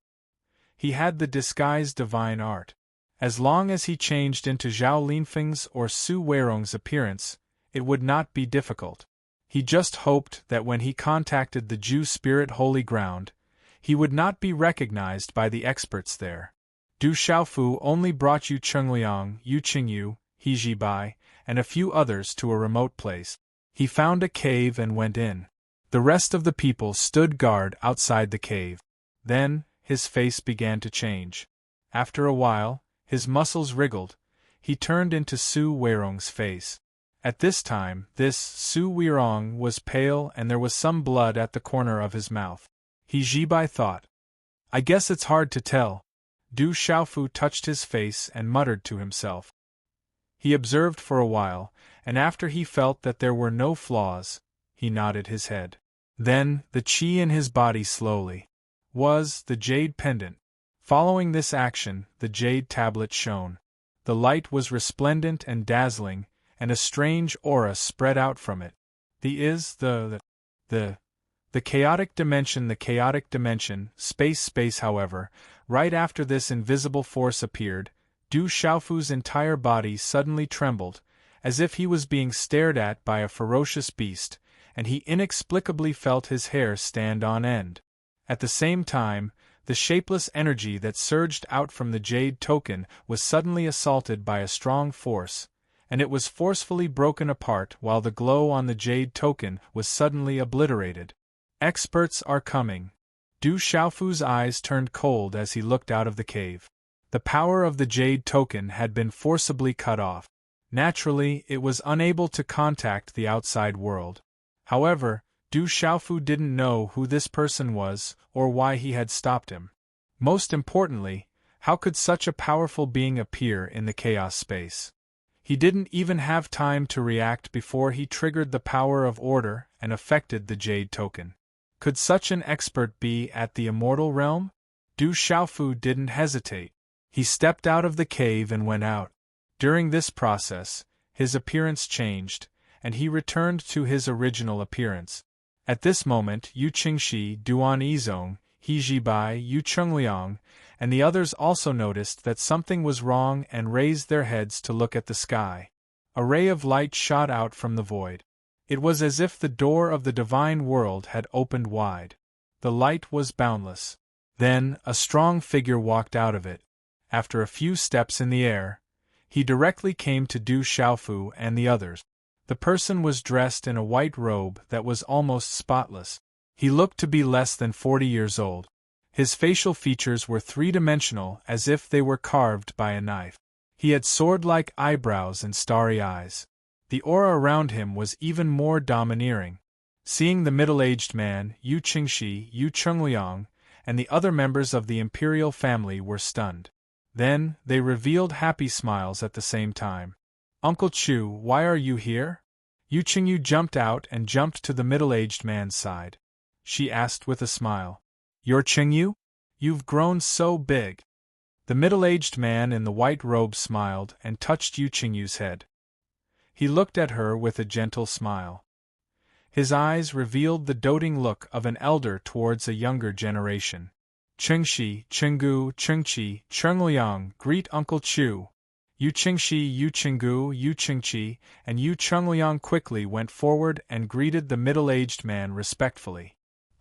He had the disguised divine art. As long as he changed into Zhao Linfeng's or Su Weirong's appearance, it would not be difficult. He just hoped that when he contacted the Ju Spirit Holy Ground, he would not be recognized by the experts there. Du Xiaofu only brought Yu Chengliang, Yu Qingyu, He Jibai, and a few others to a remote place. He found a cave and went in. The rest of the people stood guard outside the cave. Then, his face began to change. After a while, his muscles wriggled. He turned into Su Weirong's face. At this time, this Su Weirong was pale and there was some blood at the corner of his mouth. He Jibai thought. I guess it's hard to tell. Du Xiaofu touched his face and muttered to himself. He observed for a while, and after he felt that there were no flaws, he nodded his head. Then, the qi in his body slowly was the jade pendant. Following this action, the jade tablet shone. The light was resplendent and dazzling, and a strange aura spread out from it. The The chaotic dimension, space, however, right after this invisible force appeared, Du Xiaofu's entire body suddenly trembled, as if he was being stared at by a ferocious beast, and he inexplicably felt his hair stand on end. At the same time, the shapeless energy that surged out from the jade token was suddenly assaulted by a strong force, and it was forcefully broken apart while the glow on the jade token was suddenly obliterated. Experts are coming. Du Xiaofu's eyes turned cold as he looked out of the cave. The power of the jade token had been forcibly cut off. Naturally, it was unable to contact the outside world. However, Du Xiaofu didn't know who this person was or why he had stopped him. Most importantly, how could such a powerful being appear in the chaos space? He didn't even have time to react before he triggered the power of order and affected the jade token. Could such an expert be at the immortal realm? Du Xiaofu didn't hesitate. He stepped out of the cave and went out. During this process, his appearance changed, and he returned to his original appearance. At this moment, Yu Qingxi, Duan Yizong, He Jibai, Yu Chengliang, and the others also noticed that something was wrong and raised their heads to look at the sky. A ray of light shot out from the void. It was as if the door of the divine world had opened wide. The light was boundless. Then, a strong figure walked out of it. After a few steps in the air, he directly came to Du Xiaofu and the others. The person was dressed in a white robe that was almost spotless. He looked to be less than 40 years old. His facial features were three-dimensional, as if they were carved by a knife. He had sword-like eyebrows and starry eyes. The aura around him was even more domineering. Seeing the middle-aged man, Yu Qingxi, Yu Chengliang, and the other members of the imperial family were stunned. Then, they revealed happy smiles at the same time. "Uncle Chu, why are you here?" Yu Qingyu jumped out and jumped to the middle-aged man's side. She asked with a smile. "You're Qingyu? You've grown so big." The middle-aged man in the white robe smiled and touched Yu Qingyu's head. He looked at her with a gentle smile. His eyes revealed the doting look of an elder towards a younger generation. "Qingxi, Qinggu, Qingqi, Chengliang, greet Uncle Chu." Yu Qingxi, Yu Qinggu, Yu Qingqi, and Yu Chengliang quickly went forward and greeted the middle-aged man respectfully.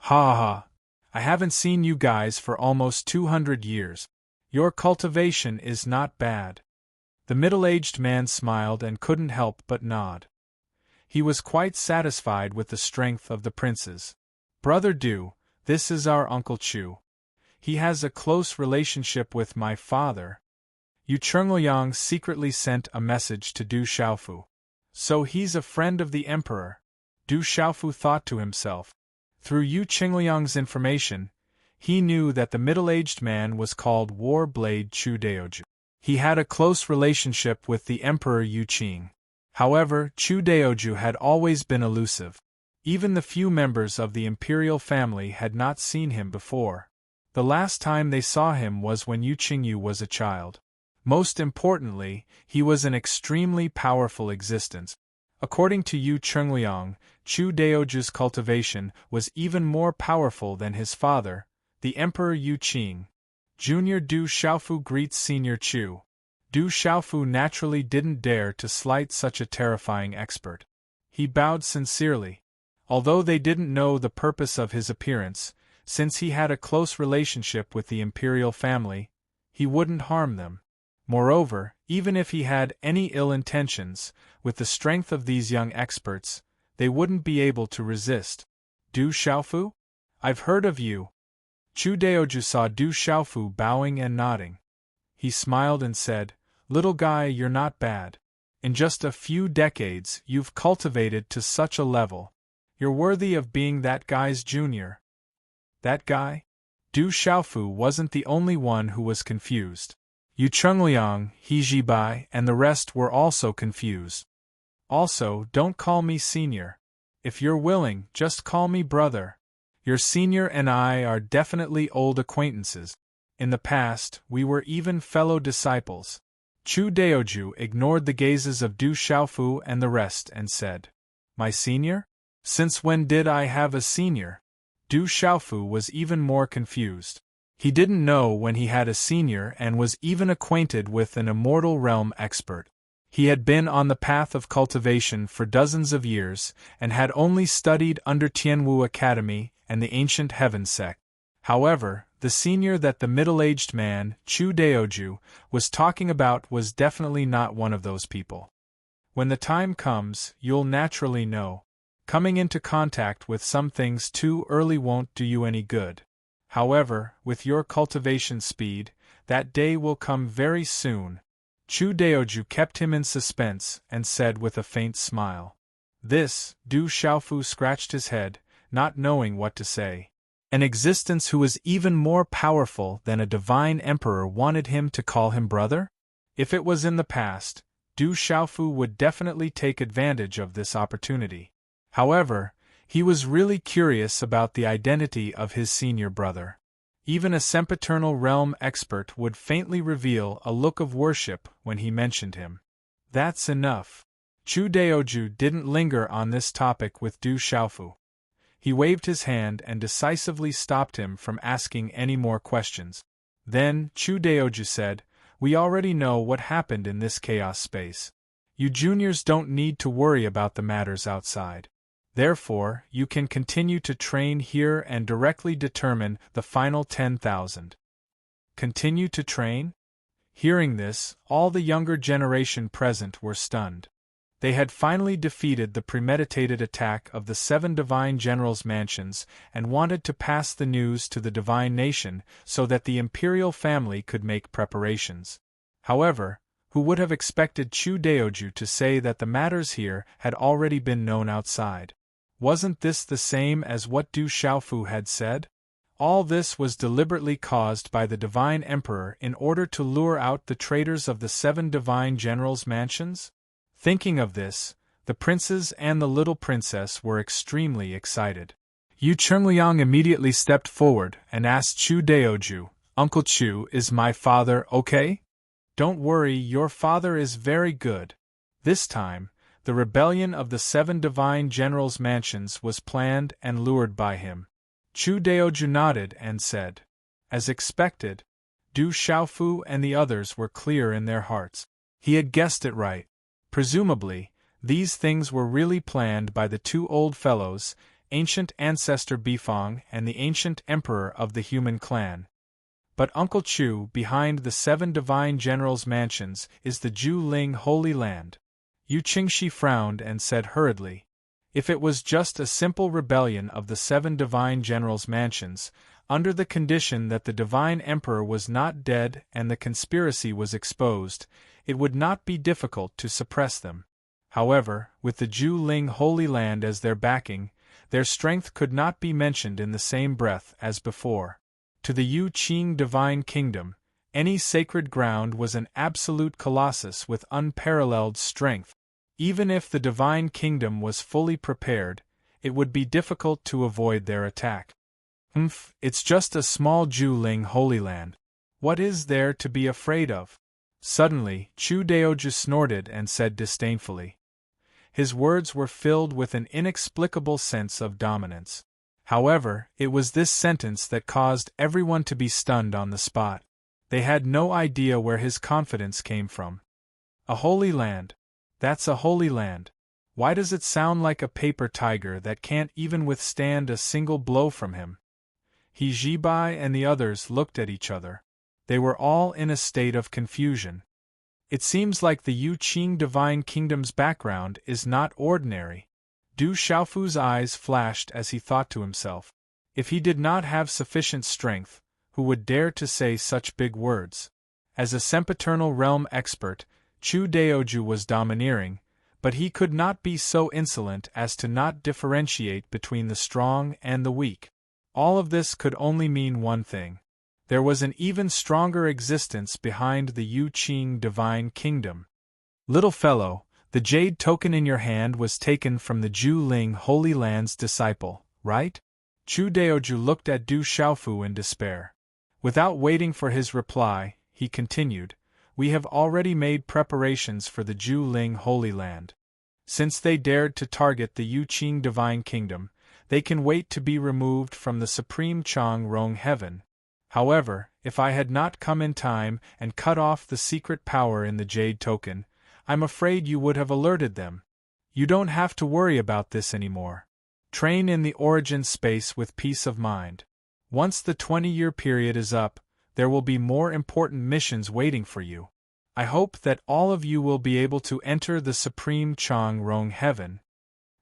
"Ha ha! I haven't seen you guys for almost 200 years. Your cultivation is not bad." The middle-aged man smiled and couldn't help but nod. He was quite satisfied with the strength of the princes. "Brother Du, this is our Uncle Chu. He has a close relationship with my father." Yu Chengliang secretly sent a message to Du Xiaofu. "So he's a friend of the emperor," Du Xiaofu thought to himself. Through Yu Chengliang's information, he knew that the middle-aged man was called War Blade Chu Daoju. He had a close relationship with the Emperor Yu Qing. However, Chu Daoju had always been elusive. Even the few members of the imperial family had not seen him before. The last time they saw him was when Yu Qingyu was a child. Most importantly, he was an extremely powerful existence. According to Yu Chengliang, Chu Daoju's cultivation was even more powerful than his father, the Emperor Yu Qing. Junior Du Xiaofu greets Senior Chu. Du Xiaofu naturally didn't dare to slight such a terrifying expert. He bowed sincerely. Although they didn't know the purpose of his appearance, since he had a close relationship with the imperial family, he wouldn't harm them. Moreover, even if he had any ill intentions, with the strength of these young experts, they wouldn't be able to resist. "Du Xiaofu? I've heard of you." Chu Daoju saw Du Xiaofu bowing and nodding. He smiled and said, "Little guy, you're not bad. In just a few decades, you've cultivated to such a level. You're worthy of being that guy's junior." That guy? Du Xiaofu wasn't the only one who was confused. Yu Chengliang, He Jibai, and the rest were also confused. "Also, don't call me senior. If you're willing, just call me brother. Your senior and I are definitely old acquaintances. In the past, we were even fellow disciples." Chu Daoju ignored the gazes of Du Xiaofu and the rest and said, "My senior? Since when did I have a senior?" Du Xiaofu was even more confused. He didn't know when he had a senior and was even acquainted with an immortal realm expert. He had been on the path of cultivation for dozens of years, and had only studied under Tianwu Academy and the ancient Heaven sect. However, the senior that the middle-aged man, Chu Daoju, was talking about was definitely not one of those people. When the time comes, you'll naturally know. Coming into contact with some things too early won't do you any good. However, with your cultivation speed, that day will come very soon. Chu Daoju kept him in suspense and said with a faint smile. This, Du Xiaofu scratched his head, not knowing what to say. An existence who was even more powerful than a divine emperor wanted him to call him brother? If it was in the past, Du Xiaofu would definitely take advantage of this opportunity. However, he was really curious about the identity of his senior brother. Even a sempiternal realm expert would faintly reveal a look of worship when he mentioned him. That's enough. Chu Daoju didn't linger on this topic with Du Xiaofu. He waved his hand and decisively stopped him from asking any more questions. Then, Chu Daoju said, "We already know what happened in this chaos space. You juniors don't need to worry about the matters outside. Therefore, you can continue to train here and directly determine the final 10,000. Continue to train? Hearing this, all the younger generation present were stunned. They had finally defeated the premeditated attack of the 7 divine generals' mansions and wanted to pass the news to the divine nation so that the imperial family could make preparations. However, who would have expected Chu Daoju to say that the matters here had already been known outside? Wasn't this the same as what Du Xiaofu had said? All this was deliberately caused by the divine emperor in order to lure out the traitors of the 7 divine generals' mansions? Thinking of this, the princes and the little princess were extremely excited. Yu Chengliang immediately stepped forward and asked Chu Daoju, "Uncle Chu, is my father okay?" "Don't worry, your father is very good." This time, the rebellion of the 7 divine generals' mansions was planned and lured by him. Chu Daoju nodded and said, "As expected." Du Xiaofu and the others were clear in their hearts. He had guessed it right. Presumably, these things were really planned by the 2 old fellows, ancient ancestor Bifang and the ancient emperor of the human clan. But Uncle Chu, behind the 7 divine generals' mansions, is the Ju-Ling Holy Land. Yu Qingxi frowned and said hurriedly, "If it was just a simple rebellion of the 7 divine generals' mansions, under the condition that the divine emperor was not dead and the conspiracy was exposed, it would not be difficult to suppress them. However, with the Ju-Ling Holy Land as their backing, their strength could not be mentioned in the same breath as before. To the Yu Qing Divine Kingdom, any sacred ground was an absolute colossus with unparalleled strength. Even if the Divine Kingdom was fully prepared, it would be difficult to avoid their attack. It's just a small Ju-Ling Holy Land. What is there to be afraid of?" Suddenly, Chu Daoju snorted and said disdainfully. His words were filled with an inexplicable sense of dominance. However, it was this sentence that caused everyone to be stunned on the spot. They had no idea where his confidence came from. A holy land. That's a holy land. Why does it sound like a paper tiger that can't even withstand a single blow from him? He Jibai and the others looked at each other. They were all in a state of confusion. It seems like the Yu Qing Divine Kingdom's background is not ordinary. Du Xiaofu's eyes flashed as he thought to himself, if he did not have sufficient strength, who would dare to say such big words? As a sempiternal realm expert, Chu Daoju was domineering, but he could not be so insolent as to not differentiate between the strong and the weak. All of this could only mean one thing. There was an even stronger existence behind the Yu Qing Divine Kingdom. "Little fellow, the jade token in your hand was taken from the Ju-Ling Holy Land's disciple, right?" Chu Daoju looked at Du Xiaofu in despair. Without waiting for his reply, he continued, "We have already made preparations for the Ju-Ling Holy Land. Since they dared to target the Yu Qing Divine Kingdom, They can wait to be removed from the supreme Chang Rong heaven. However, if I had not come in time and cut off the secret power in the jade token, I'm afraid you would have alerted them. You don't have to worry about this anymore. Train in the origin space with peace of mind. Once the 20-year period is up, there will be more important missions waiting for you. I hope that all of you will be able to enter the supreme Chang Rong heaven.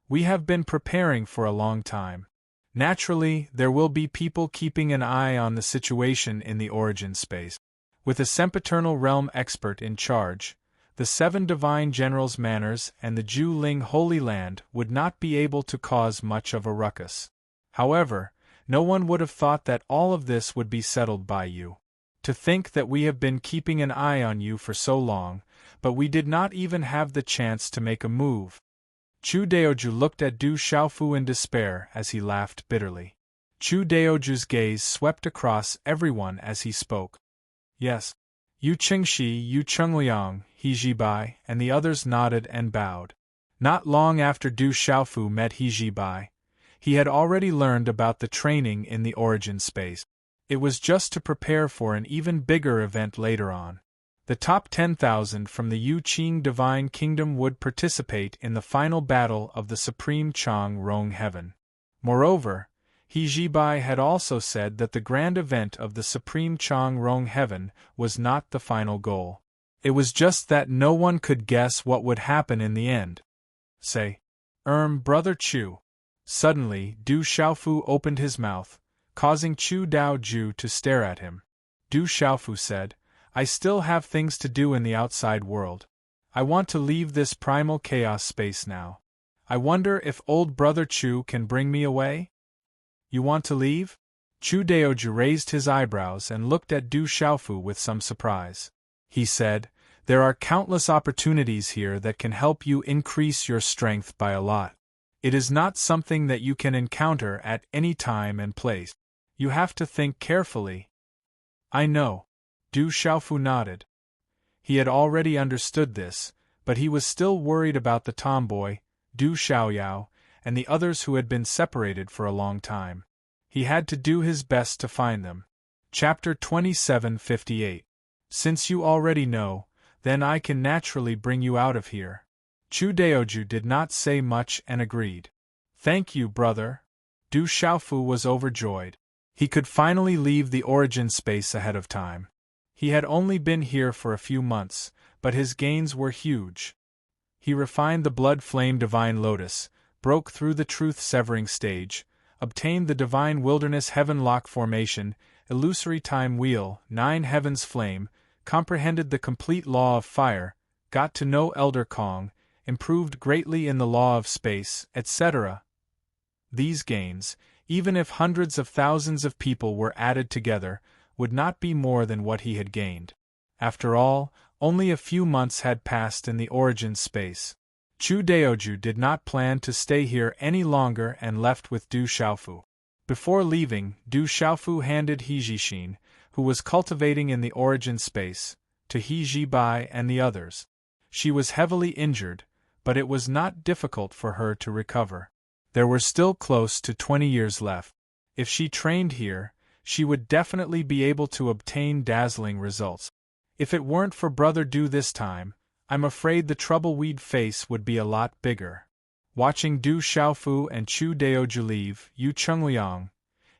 We have been preparing for a long time. Naturally, there will be people keeping an eye on the situation in the origin space. With a sempiternal realm expert in charge, the 7 divine generals' manors and the Ju Ling Holy Land would not be able to cause much of a ruckus. However, no one would have thought that all of this would be settled by you. To think that we have been keeping an eye on you for so long, but we did not even have the chance to make a move. Chu Daoju looked at Du Xiaofu in despair as he laughed bitterly. Chu Daoju's gaze swept across everyone as he spoke. Yes. Yu Qingxi, Yu Chengliang, He Jibai, and the others nodded and bowed. Not long after Du Xiaofu met He Jibai, he had already learned about the training in the origin space. It was just to prepare for an even bigger event later on. The top 10,000 from the Yu Qing Divine Kingdom would participate in the final battle of the Supreme Chang Rong Heaven. Moreover, He Jibai had also said that the grand event of the Supreme Chang Rong Heaven was not the final goal. It was just that no one could guess what would happen in the end. Say, Brother Chu. Suddenly, Du Xiaofu opened his mouth, causing Chu Daoju to stare at him. Du Xiaofu said, I still have things to do in the outside world. I want to leave this primal chaos space now. I wonder if old Brother Chu can bring me away? You want to leave? Chu Daoju raised his eyebrows and looked at Du Xiaofu with some surprise. He said, There are countless opportunities here that can help you increase your strength by a lot. It is not something that you can encounter at any time and place. You have to think carefully. I know. Du Xiaofu nodded. He had already understood this, but he was still worried about the tomboy, Du Xiaoyao, and the others who had been separated for a long time. He had to do his best to find them. Chapter 2758. Since you already know, then I can naturally bring you out of here. Chu Daoju did not say much and agreed. Thank you, brother. Du Xiaofu was overjoyed. He could finally leave the origin space ahead of time. He had only been here for a few months, but his gains were huge. He refined the blood flame divine lotus, broke through the truth-severing stage, obtained the divine wilderness heaven lock formation, illusory time wheel, 9 heavens flame, comprehended the complete law of fire, got to know Elder Kong, improved greatly in the law of space, etc. These gains, even if hundreds of thousands of people were added together, would not be more than what he had gained. After all, only a few months had passed in the origin space. Chu Daoju did not plan to stay here any longer and left with Du Xiaofu. Before leaving, Du Xiaofu handed He Jixin, who was cultivating in the origin space, to He Jibai and the others. She was heavily injured, but it was not difficult for her to recover. There were still close to 20 years left. If she trained here, she would definitely be able to obtain dazzling results. If it weren't for Brother Du this time, I'm afraid the trouble we'd face would be a lot bigger. Watching Du Xiaofu and Chu Daoju leave, Yu Chengliang,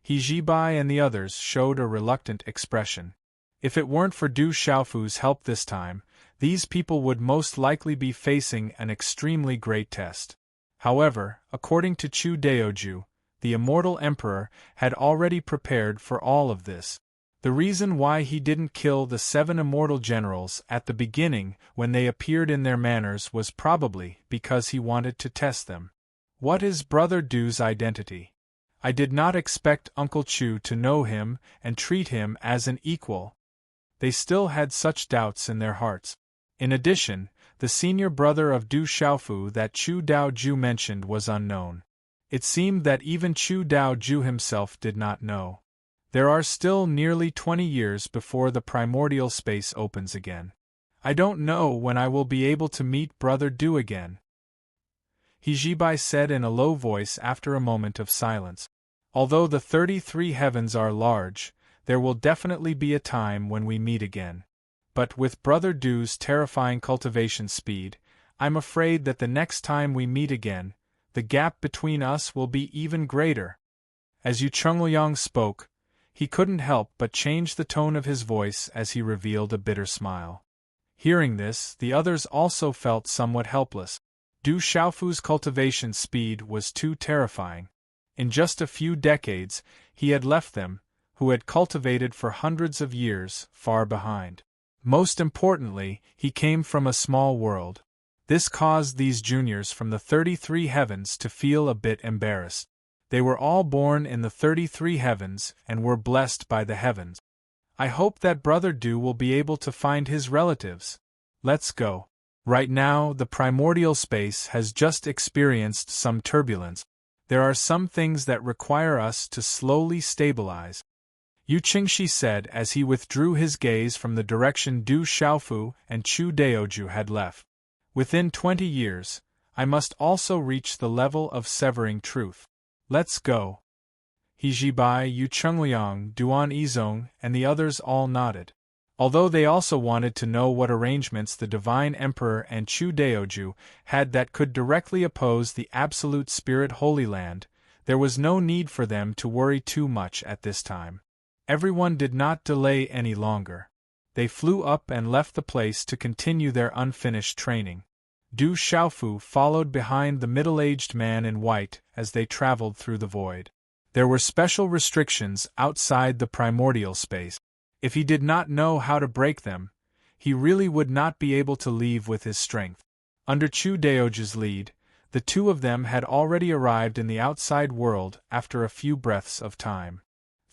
He Jibai and the others showed a reluctant expression. If it weren't for Du Xiaofu's help this time, these people would most likely be facing an extremely great test. However, according to Chu Daoju, the immortal emperor had already prepared for all of this. The reason why he didn't kill the 7 immortal generals at the beginning when they appeared in their manors was probably because he wanted to test them. What is Brother Du's identity? I did not expect Uncle Chu to know him and treat him as an equal. They still had such doubts in their hearts. In addition, the senior brother of Du Xiaofu that Chu Daoju mentioned was unknown. It seemed that even Chu Daoju himself did not know. There are still nearly 20 years before the primordial space opens again. I don't know when I will be able to meet Brother Du again. Hijibai said in a low voice after a moment of silence. Although the 33 heavens are large, there will definitely be a time when we meet again. But with Brother Du's terrifying cultivation speed, I'm afraid that the next time we meet again, the gap between us will be even greater. As Yu Chungliang spoke, he couldn't help but change the tone of his voice as he revealed a bitter smile. Hearing this, the others also felt somewhat helpless. Du Xiaofu's cultivation speed was too terrifying. In just a few decades, he had left them, who had cultivated for hundreds of years, far behind. Most importantly, he came from a small world. This caused these juniors from the 33 heavens to feel a bit embarrassed. They were all born in the 33 heavens and were blessed by the heavens. I hope that Brother Du will be able to find his relatives. Let's go. Right now, the primordial space has just experienced some turbulence. There are some things that require us to slowly stabilize. Yu Qingshi said as he withdrew his gaze from the direction Du Xiaofu and Chu Daoju had left. Within 20 years, I must also reach the level of severing truth. Let's go. Hijibai, Yu Chungliang, Duan Yizong, and the others all nodded. Although they also wanted to know what arrangements the Divine Emperor and Chu Daoju had that could directly oppose the Absolute Spirit Holy Land, there was no need for them to worry too much at this time. Everyone did not delay any longer. They flew up and left the place to continue their unfinished training. Du Xiaofu followed behind the middle-aged man in white as they traveled through the void. There were special restrictions outside the primordial space. If he did not know how to break them, he really would not be able to leave with his strength. Under Chu Daoju's lead, the two of them had already arrived in the outside world after a few breaths of time.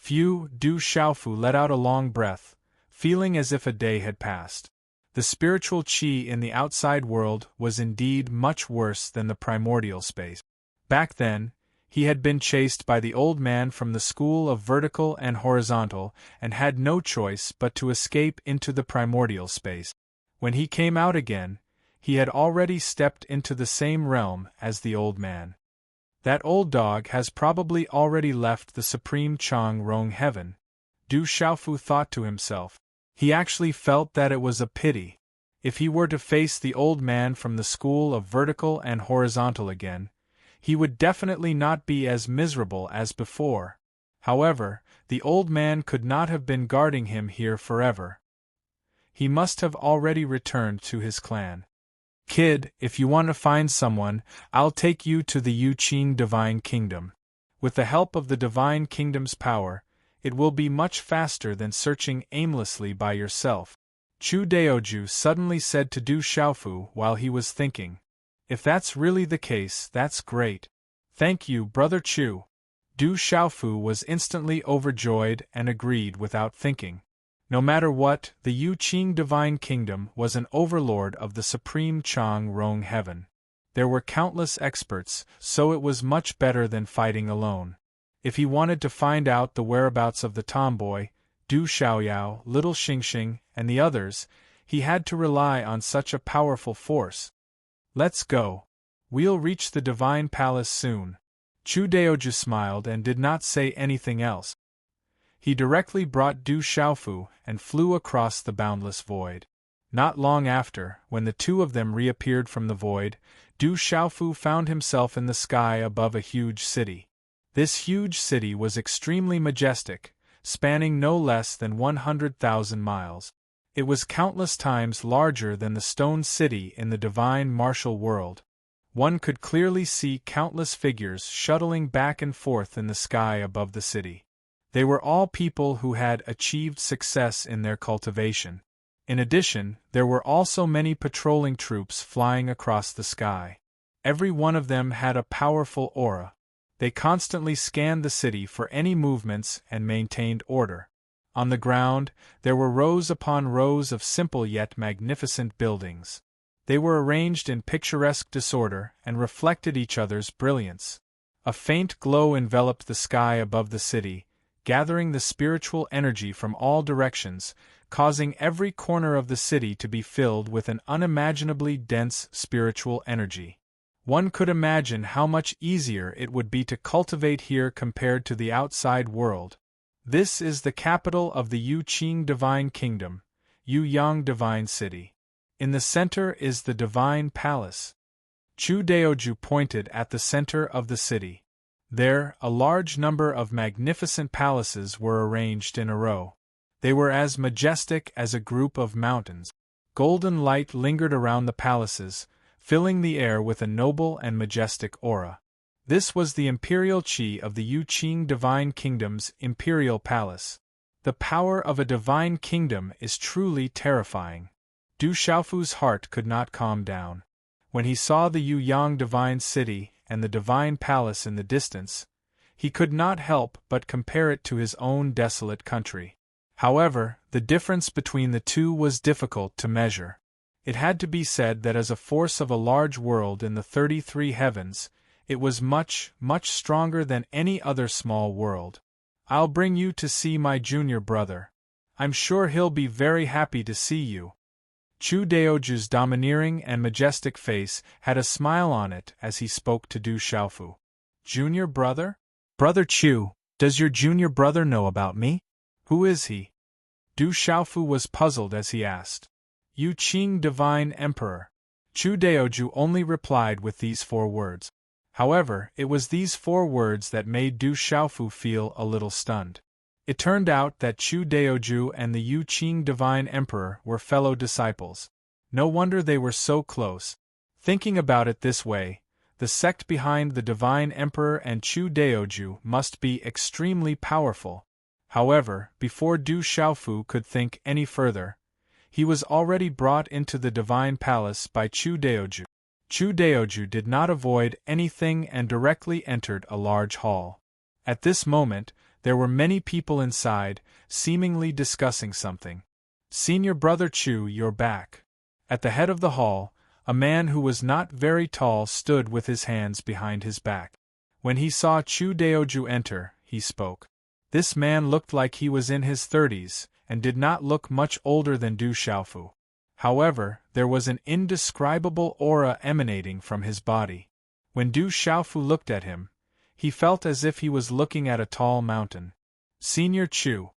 Du Xiaofu let out a long breath, feeling as if a day had passed. The spiritual qi in the outside world was indeed much worse than the primordial space. Back then, he had been chased by the old man from the school of vertical and horizontal and had no choice but to escape into the primordial space. When he came out again, he had already stepped into the same realm as the old man. That old dog has probably already left the supreme Chang Rong heaven, Du Xiaofu thought to himself. He actually felt that it was a pity. If he were to face the old man from the school of vertical and horizontal again, he would definitely not be as miserable as before. However, the old man could not have been guarding him here forever. He must have already returned to his clan. Kid, if you want to find someone, I'll take you to the Yuqing Divine Kingdom. With the help of the Divine Kingdom's power, it will be much faster than searching aimlessly by yourself. Chu Daoju suddenly said to Du Xiaofu while he was thinking. If that's really the case, that's great. Thank you, Brother Chu. Du Xiaofu was instantly overjoyed and agreed without thinking. No matter what, the Yuqing Divine Kingdom was an overlord of the supreme Chang Rong heaven. There were countless experts, so it was much better than fighting alone. If he wanted to find out the whereabouts of the tomboy, Du Xiaoyao, Little Xingxing, and the others, he had to rely on such a powerful force. Let's go. We'll reach the Divine Palace soon. Chu Daoju smiled and did not say anything else. He directly brought Du Xiaofu and flew across the boundless void. Not long after, when the two of them reappeared from the void, Du Xiaofu found himself in the sky above a huge city. This huge city was extremely majestic, spanning no less than 100,000 miles. It was countless times larger than the stone city in the divine martial world. One could clearly see countless figures shuttling back and forth in the sky above the city. They were all people who had achieved success in their cultivation. In addition, there were also many patrolling troops flying across the sky. Every one of them had a powerful aura. They constantly scanned the city for any movements and maintained order. On the ground, there were rows upon rows of simple yet magnificent buildings. They were arranged in picturesque disorder and reflected each other's brilliance. A faint glow enveloped the sky above the city, gathering the spiritual energy from all directions, causing every corner of the city to be filled with an unimaginably dense spiritual energy. One could imagine how much easier it would be to cultivate here compared to the outside world. This is the capital of the Yuqing Divine Kingdom, Yuyang Divine City. In the center is the Divine Palace. Chu Daoju pointed at the center of the city. There, a large number of magnificent palaces were arranged in a row. They were as majestic as a group of mountains. Golden light lingered around the palaces, filling the air with a noble and majestic aura. This was the imperial qi of the Yuqing Divine Kingdom's imperial palace. The power of a divine kingdom is truly terrifying. Du Xiaofu's heart could not calm down. When he saw the Yuyang Divine City and the Divine Palace in the distance, he could not help but compare it to his own desolate country. However, the difference between the two was difficult to measure. It had to be said that as a force of a large world in the 33 heavens, it was much, much stronger than any other small world. I'll bring you to see my junior brother. I'm sure he'll be very happy to see you. Chu Daoju's domineering and majestic face had a smile on it as he spoke to Du Xiaofu. Junior brother? Brother Chu, does your junior brother know about me? Who is he? Du Xiaofu was puzzled as he asked. Yuqing Divine Emperor. Chu Daoju only replied with these 4 words. However, it was these 4 words that made Du Xiaofu feel a little stunned. It turned out that Chu Daoju and the Yuqing Divine Emperor were fellow disciples. No wonder they were so close. Thinking about it this way, the sect behind the Divine Emperor and Chu Daoju must be extremely powerful. However, before Du Xiaofu could think any further, he was already brought into the Divine Palace by Chu Daoju. Chu Daoju did not avoid anything and directly entered a large hall. At this moment, there were many people inside, seemingly discussing something. Senior Brother Chu, you're back. At the head of the hall, a man who was not very tall stood with his hands behind his back. When he saw Chu Daoju enter, he spoke. This man looked like he was in his 30s, and did not look much older than Du Xiaofu. However, there was an indescribable aura emanating from his body. When Du Xiaofu looked at him, he felt as if he was looking at a tall mountain. Senior Chu.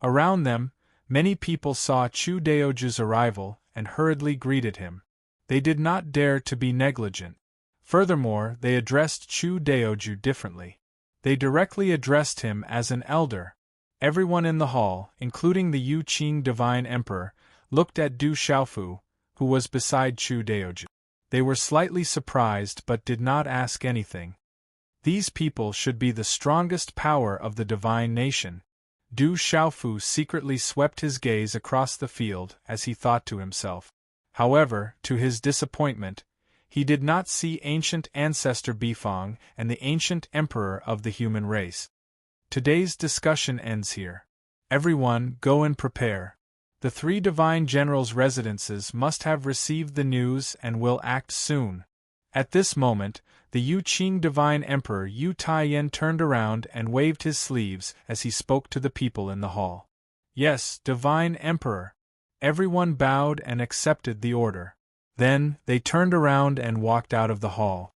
Around them, many people saw Chu Daoju's arrival and hurriedly greeted him. They did not dare to be negligent. Furthermore, they addressed Chu Daoju differently. They directly addressed him as an elder. Everyone in the hall, including the Yuqing Divine Emperor, looked at Du Xiaofu, who was beside Chu Daoju. They were slightly surprised but did not ask anything. These people should be the strongest power of the divine nation. Du Xiaofu secretly swept his gaze across the field as he thought to himself. However, to his disappointment, he did not see ancient ancestor Bifang and the ancient emperor of the human race. Today's discussion ends here. Everyone, go and prepare. The 3 divine generals' residences must have received the news and will act soon. At this moment, the Yuqing Divine Emperor Yu Taiyan turned around and waved his sleeves as he spoke to the people in the hall. Yes, Divine Emperor. Everyone bowed and accepted the order. Then, they turned around and walked out of the hall.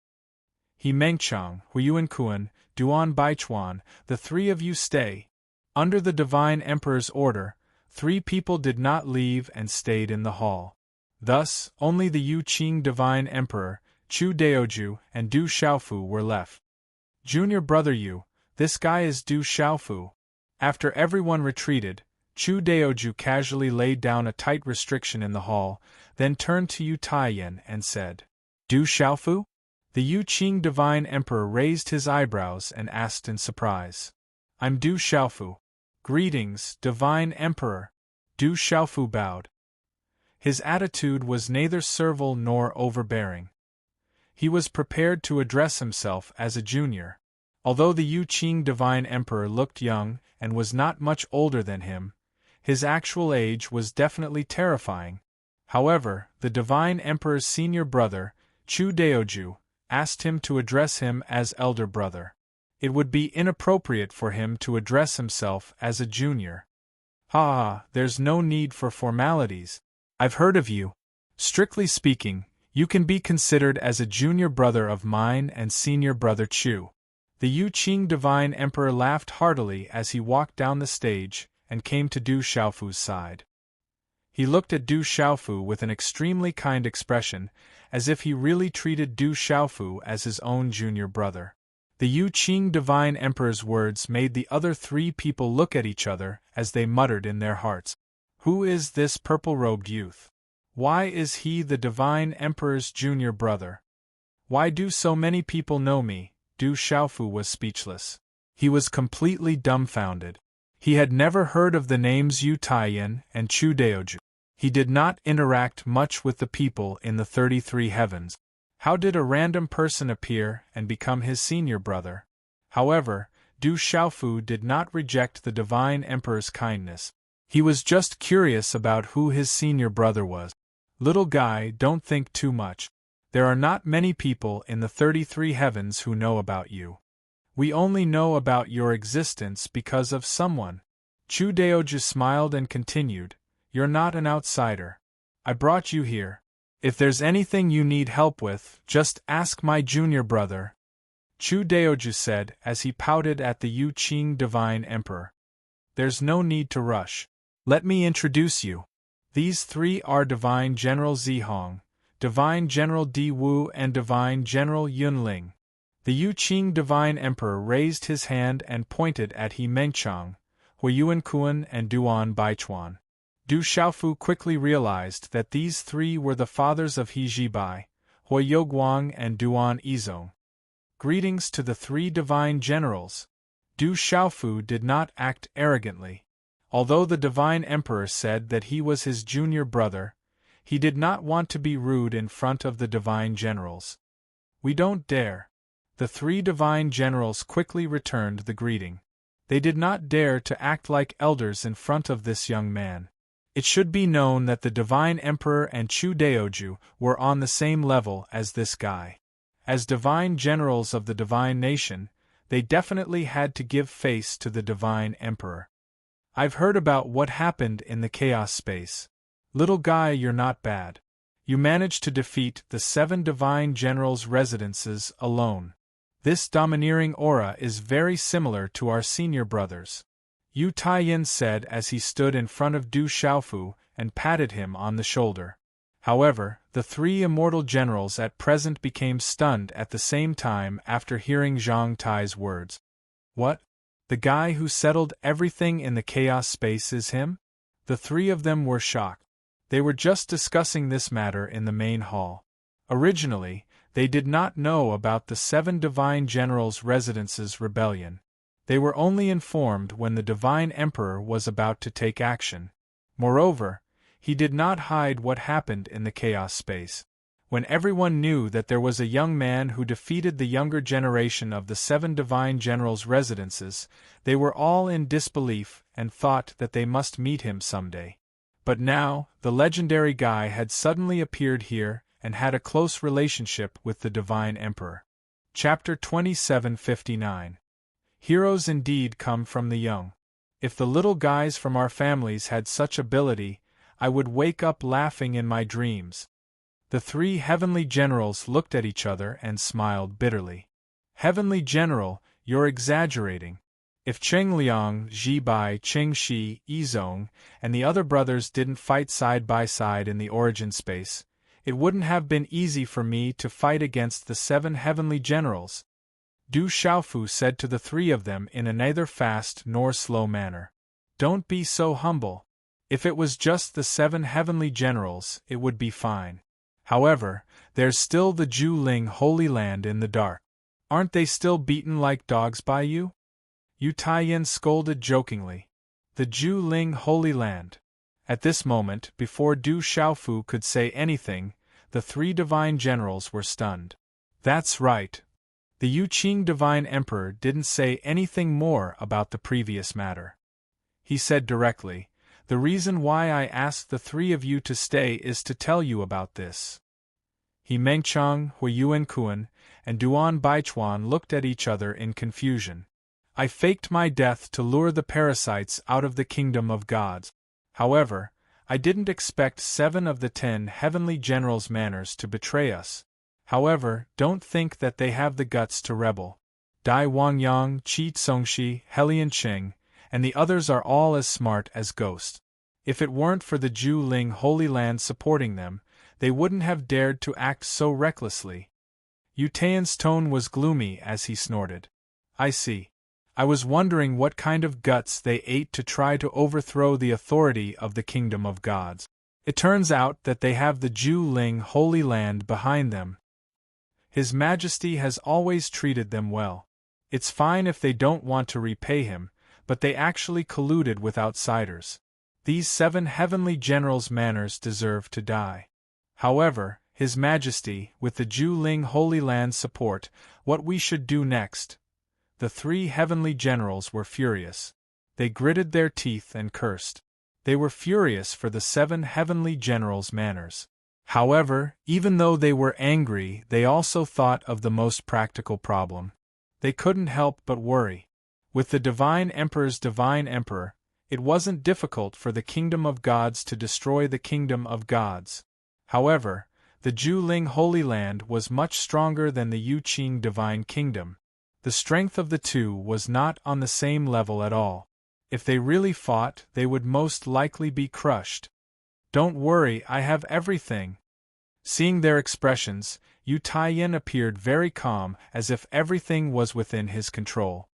He Mengchang, Huiyuan Kuan, Duan Baichuan, the 3 of you stay. Under the Divine Emperor's order, 3 people did not leave and stayed in the hall. Thus, only the Yuqing Divine Emperor, Chu Daoju, and Du Xiaofu were left. Junior brother Yu, this guy is Du Xiaofu. After everyone retreated, Chu Daoju casually laid down a tight restriction in the hall, then turned to Yu Taiyan and said, Du Xiaofu? The Yuqing Divine Emperor raised his eyebrows and asked in surprise. I'm Du Xiaofu. Greetings, Divine Emperor. Du Xiaofu bowed. His attitude was neither servile nor overbearing. He was prepared to address himself as a junior. Although the Yuqing Divine Emperor looked young and was not much older than him, his actual age was definitely terrifying. However, the Divine Emperor's senior brother, Chu Daoju, asked him to address him as elder brother. It would be inappropriate for him to address himself as a junior. Ha, there's no need for formalities. I've heard of you. Strictly speaking, You can be considered as a junior brother of mine and senior brother Chu. The Yu Qing Divine Emperor laughed heartily as he walked down the stage and came to Du Xiaofu's side. He looked at Du Xiaofu with an extremely kind expression, as if he really treated Du Xiaofu as his own junior brother. The Yu Qing Divine Emperor's words made the other three people look at each other as they muttered in their hearts, "Who is this purple-robed youth? Why is he the Divine Emperor's junior brother? Why do so many people know me?" Du Xiaofu was speechless. He was completely dumbfounded. He had never heard of the names Yu Taiyan and Chu Daoju. He did not interact much with the people in the 33 heavens. How did a random person appear and become his senior brother? However, Du Xiaofu did not reject the Divine Emperor's kindness. He was just curious about who his senior brother was. "Little guy, don't think too much. There are not many people in the 33 heavens who know about you. We only know about your existence because of someone." Chu Daoju smiled and continued, "You're not an outsider. I brought you here. If there's anything you need help with, just ask my junior brother," Chu Daoju said as he pouted at the Yu Qing Divine Emperor. "There's no need to rush. Let me introduce you. These three are Divine General Zihong, Divine General Di Wu and Divine General Yunling." The Yu Qing Divine Emperor raised his hand and pointed at He Mengchang, Huiyuan Kuan and Duan Baichuan. Du Xiaofu quickly realized that these three were the fathers of He Zhibai, Hui Youguang and Duan Yizong. Greetings to the three divine generals. Du Xiaofu did not act arrogantly. Although the Divine Emperor said that he was his junior brother, he did not want to be rude in front of the divine generals. "We don't dare." The three divine generals quickly returned the greeting. They did not dare to act like elders in front of this young man. It should be known that the Divine Emperor and Chu Daoju were on the same level as this guy. As divine generals of the divine nation, they definitely had to give face to the Divine Emperor. "I've heard about what happened in the chaos space. Little guy, you're not bad. You managed to defeat the 7 divine generals' residences alone. This domineering aura is very similar to our senior brothers," Yu Taiyan said as he stood in front of Du Xiaofu and patted him on the shoulder. However, the 3 immortal generals at present became stunned at the same time after hearing Zhang Tai's words. "What? The guy who settled everything in the chaos space is him?" The 3 of them were shocked. They were just discussing this matter in the main hall. Originally, they did not know about the 7 divine generals' residences rebellion. They were only informed when the Divine Emperor was about to take action. Moreover, he did not hide what happened in the chaos space. When everyone knew that there was a young man who defeated the younger generation of the 7 divine generals' residences, they were all in disbelief and thought that they must meet him someday. But now, the legendary guy had suddenly appeared here and had a close relationship with the Divine Emperor. Chapter 2759. Heroes indeed come from the young. If the little guys from our families had such ability, I would wake up laughing in my dreams. The 3 heavenly generals looked at each other and smiled bitterly. "Heavenly General, you're exaggerating. If Cheng Liang, Zhibai, Cheng Shi, Yizong, and the other brothers didn't fight side by side in the origin space, it wouldn't have been easy for me to fight against the 7 heavenly generals," Du Xiaofu said to the 3 of them in a neither fast nor slow manner. "Don't be so humble. If it was just the 7 heavenly generals, it would be fine. However, there's still the Zhuling Holy Land in the dark. Aren't they still beaten like dogs by you?" Yu Taiyan scolded jokingly. The Zhuling Holy Land. At this moment, before Du Xiaofu could say anything, the 3 divine generals were stunned. "That's right." The Yu Qing Divine Emperor didn't say anything more about the previous matter. He said directly, "The reason why I asked the 3 of you to stay is to tell you about this." He Mengchang, Huiyuan Kuan, and Duan Baichuan looked at each other in confusion. "I faked my death to lure the parasites out of the kingdom of gods. However, I didn't expect 7 of the 10 heavenly generals' manners to betray us. However, don't think that they have the guts to rebel. Dai Wangyang, Qi Tsongxi, Helian Qing, and the others are all as smart as ghosts. If it weren't for the Ju Ling Holy Land supporting them, they wouldn't have dared to act so recklessly. Yu Taiyan's tone was gloomy as he snorted. I see. I was wondering what kind of guts they ate to try to overthrow the authority of the kingdom of gods. It turns out that they have the Ju Ling Holy Land behind them. His Majesty has always treated them well. It's fine if they don't want to repay him, but they actually colluded with outsiders. These 7 heavenly generals' manners deserve to die. However, His Majesty, with the Ju Ling Holy Land support, what we should do next? The 3 heavenly generals were furious. They gritted their teeth and cursed. They were furious for the 7 heavenly generals' manners. However, even though they were angry, they also thought of the most practical problem. They couldn't help but worry. With the Divine Emperor's Divine Emperor, it wasn't difficult for the kingdom of gods to destroy the kingdom of gods. However, the Ju Ling Holy Land was much stronger than the Yu Qing Divine Kingdom. The strength of the two was not on the same level at all. If they really fought, they would most likely be crushed. Don't worry, I have everything. Seeing their expressions, Yu Taiyan appeared very calm, as if everything was within his control.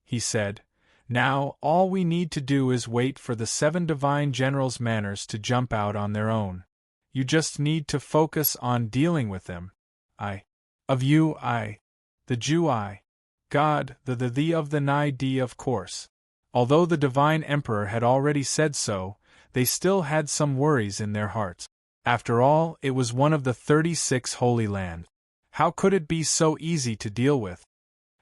He said, Now, all we need to do is wait for the 7 divine generals' manners to jump out on their own. You just need to focus on dealing with them. The Ju God, the of the Nai D of course. Although the Divine Emperor had already said so, they still had some worries in their hearts. After all, it was one of the 36 Holy Land. How could it be so easy to deal with?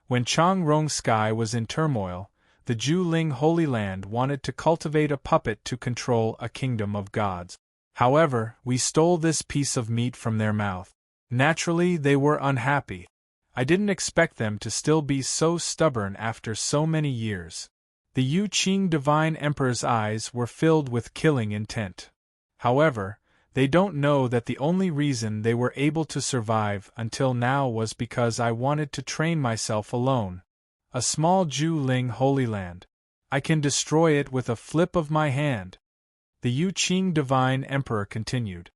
When Chang Rong Sky was in turmoil, the Ju Ling Holy Land wanted to cultivate a puppet to control a kingdom of gods. However, we stole this piece of meat from their mouth. Naturally, they were unhappy. I didn't expect them to still be so stubborn after so many years. The Yu Qing Divine Emperor's eyes were filled with killing intent. However, they don't know that the only reason they were able to survive until now was because I wanted to train myself alone. A small Ju Ling Holy Land. I can destroy it with a flip of my hand. The Yu Qing Divine Emperor continued.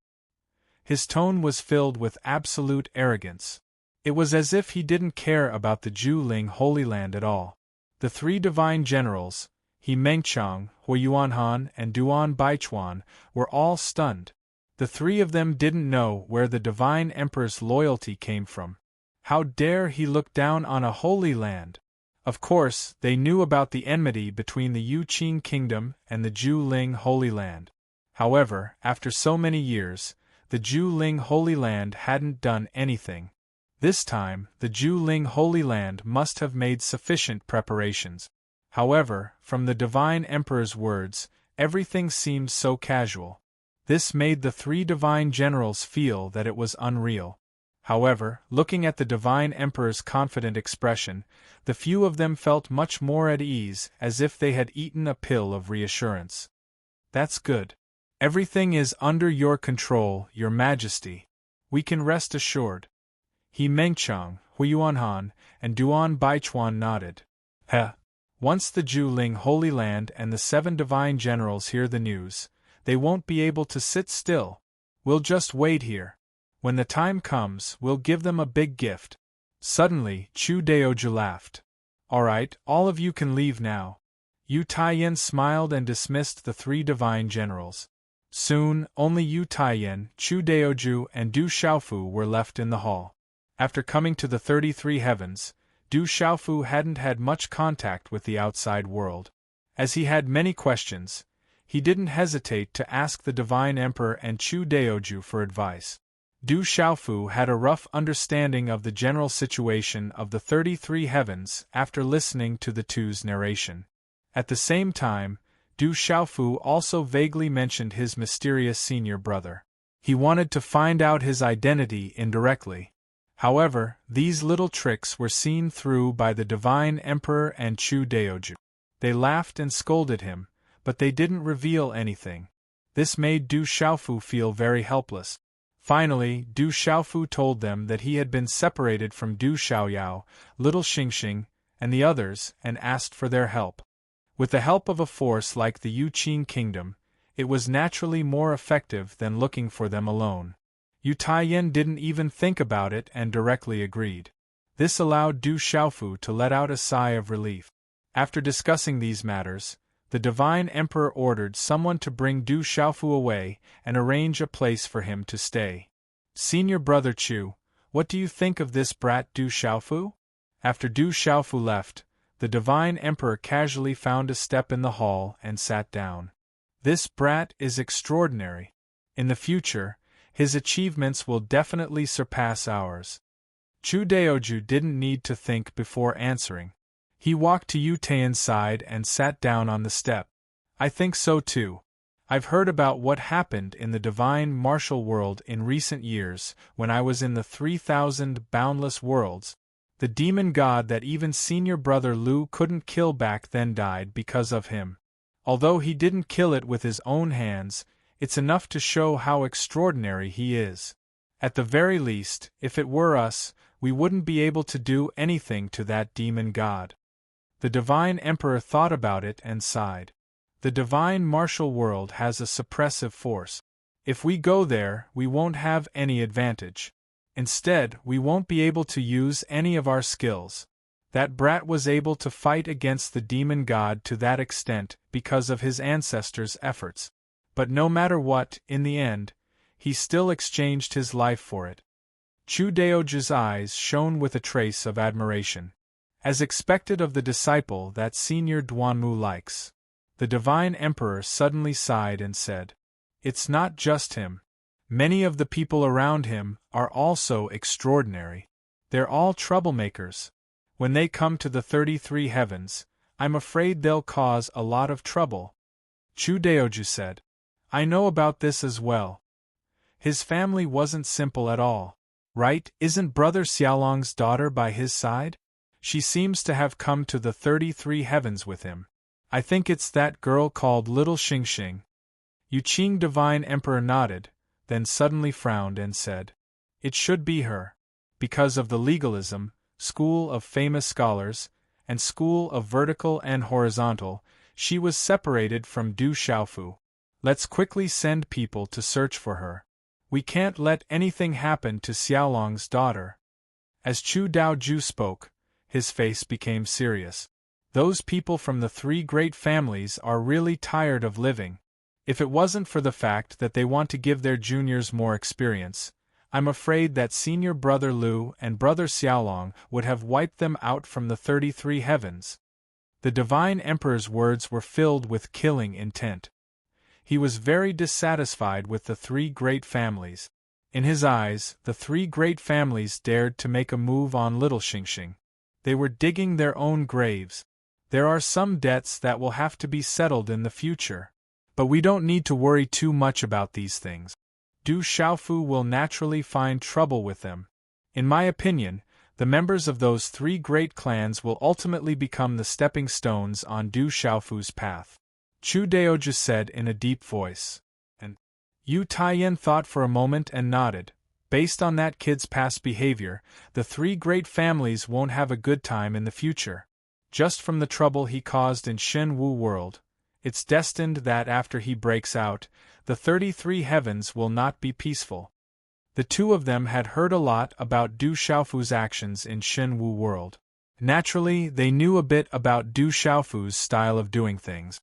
His tone was filled with absolute arrogance. It was as if he didn't care about the Ju Ling Holy Land at all. The 3 divine generals, He Mengchang, Hui Yuanhan, and Duan Baichuan, were all stunned. The 3 of them didn't know where the Divine Emperor's loyalty came from. How dare he look down on a holy land? Of course, they knew about the enmity between the Yu Qing Kingdom and the Ju Ling Holy Land. However, after so many years, the Ju Ling Holy Land hadn't done anything. This time, the Ju Ling Holy Land must have made sufficient preparations. However, from the Divine Emperor's words, everything seemed so casual. This made the 3 divine generals feel that it was unreal. However, looking at the Divine Emperor's confident expression, the few of them felt much more at ease, as if they had eaten a pill of reassurance. That's good. Everything is under your control, Your Majesty. We can rest assured. He Mengchang, Hui Yuanhan, and Duan Baichuan nodded. Once the Ju Ling Holy Land and the 7 divine generals hear the news, they won't be able to sit still. We'll just wait here. When the time comes, we'll give them a big gift. Suddenly, Chu Daoju laughed. All right, all of you can leave now. Yu Taiyan smiled and dismissed the 3 divine generals. Soon, only Yu Taiyan, Chu Daoju, and Du Xiaofu were left in the hall. After coming to the 33 heavens, Du Xiaofu hadn't had much contact with the outside world. As he had many questions, he didn't hesitate to ask the Divine Emperor and Chu Daoju for advice. Du Xiaofu had a rough understanding of the general situation of the 33 heavens after listening to the two's narration. At the same time, Du Xiaofu also vaguely mentioned his mysterious senior brother. He wanted to find out his identity indirectly. However, these little tricks were seen through by the Divine Emperor and Chu Daoju. They laughed and scolded him, but they didn't reveal anything. This made Du Xiaofu feel very helpless. Finally, Du Xiaofu told them that he had been separated from Du Xiaoyao, little Xingxing, and the others, and asked for their help. With the help of a force like the Yuqing kingdom, it was naturally more effective than looking for them alone. Yu Taiyan didn't even think about it and directly agreed. This allowed Du Xiaofu to let out a sigh of relief. After discussing these matters, the Divine Emperor ordered someone to bring Du Xiaofu away and arrange a place for him to stay. Senior Brother Chu, what do you think of this brat Du Xiaofu? After Du Xiaofu left, the Divine Emperor casually found a step in the hall and sat down. This brat is extraordinary. In the future, his achievements will definitely surpass ours. Chu Daoju didn't need to think before answering. He walked to Yu Taiyan's side and sat down on the step. I think so too. I've heard about what happened in the divine martial world in recent years when I was in the 3,000 boundless worlds. The demon god that even senior brother Lu couldn't kill back then died because of him. Although he didn't kill it with his own hands, it's enough to show how extraordinary he is. At the very least, if it were us, we wouldn't be able to do anything to that demon god. The Divine Emperor thought about it and sighed. The divine martial world has a suppressive force. If we go there, we won't have any advantage. Instead, we won't be able to use any of our skills. That brat was able to fight against the demon god to that extent because of his ancestors' efforts. But no matter what, in the end, he still exchanged his life for it. Chu Daoju's eyes shone with a trace of admiration. As expected of the disciple that Senior Duanmu likes. The Divine Emperor suddenly sighed and said, "It's not just him. Many of the people around him are also extraordinary. They're all troublemakers. When they come to the 33 heavens, I'm afraid they'll cause a lot of trouble." Chu Daoju said, "I know about this as well. His family wasn't simple at all. Right, isn't Brother Xiaolong's daughter by his side? She seems to have come to the 33 heavens with him. I think it's that girl called Little Xingxing." Yuqing Divine Emperor nodded, then suddenly frowned and said, "It should be her. Because of the legalism, school of famous scholars, and school of vertical and horizontal, she was separated from Du Xiaofu. Let's quickly send people to search for her. We can't let anything happen to Xiaolong's daughter." As Chu Daoju spoke, his face became serious. Those people from the 3 great families are really tired of living. If it wasn't for the fact that they want to give their juniors more experience, I'm afraid that senior brother Lu and brother Xiaolong would have wiped them out from the 33 heavens. The Divine Emperor's words were filled with killing intent. He was very dissatisfied with the 3 great families. In his eyes, the 3 great families dared to make a move on Little Xingxing. They were digging their own graves. There are some debts that will have to be settled in the future. But we don't need to worry too much about these things. Du Xiaofu will naturally find trouble with them. In my opinion, the members of those 3 great clans will ultimately become the stepping stones on Du Xiaofu's path. Chu Daoju said in a deep voice. And Yu Taiyan thought for a moment and nodded. Based on that kid's past behavior, the 3 great families won't have a good time in the future. Just from the trouble he caused in Shen Wu world, it's destined that after he breaks out, the 33 heavens will not be peaceful. The 2 of them had heard a lot about Du Xiaofu's actions in Shen Wu world. Naturally, they knew a bit about Du Xiaofu's style of doing things.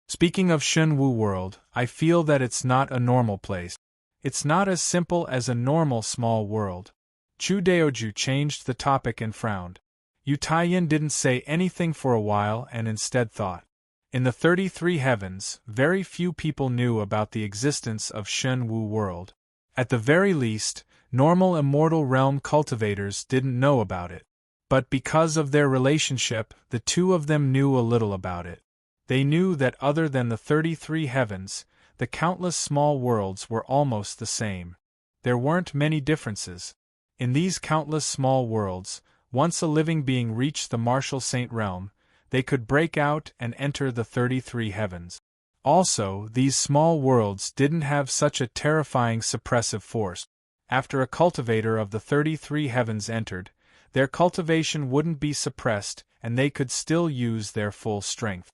Speaking of Shen Wu world, I feel that it's not a normal place. It's not as simple as a normal small world. Chu Daoju changed the topic and frowned. Yu Taiyan didn't say anything for a while and instead thought. In the 33 heavens, very few people knew about the existence of Shen Wu world. At the very least, normal immortal realm cultivators didn't know about it. But because of their relationship, the 2 of them knew a little about it. They knew that other than the 33 heavens, the countless small worlds were almost the same. There weren't many differences. In these countless small worlds, once a living being reached the martial saint realm, they could break out and enter the 33 heavens. Also, these small worlds didn't have such a terrifying suppressive force. After a cultivator of the 33 heavens entered, their cultivation wouldn't be suppressed and they could still use their full strength.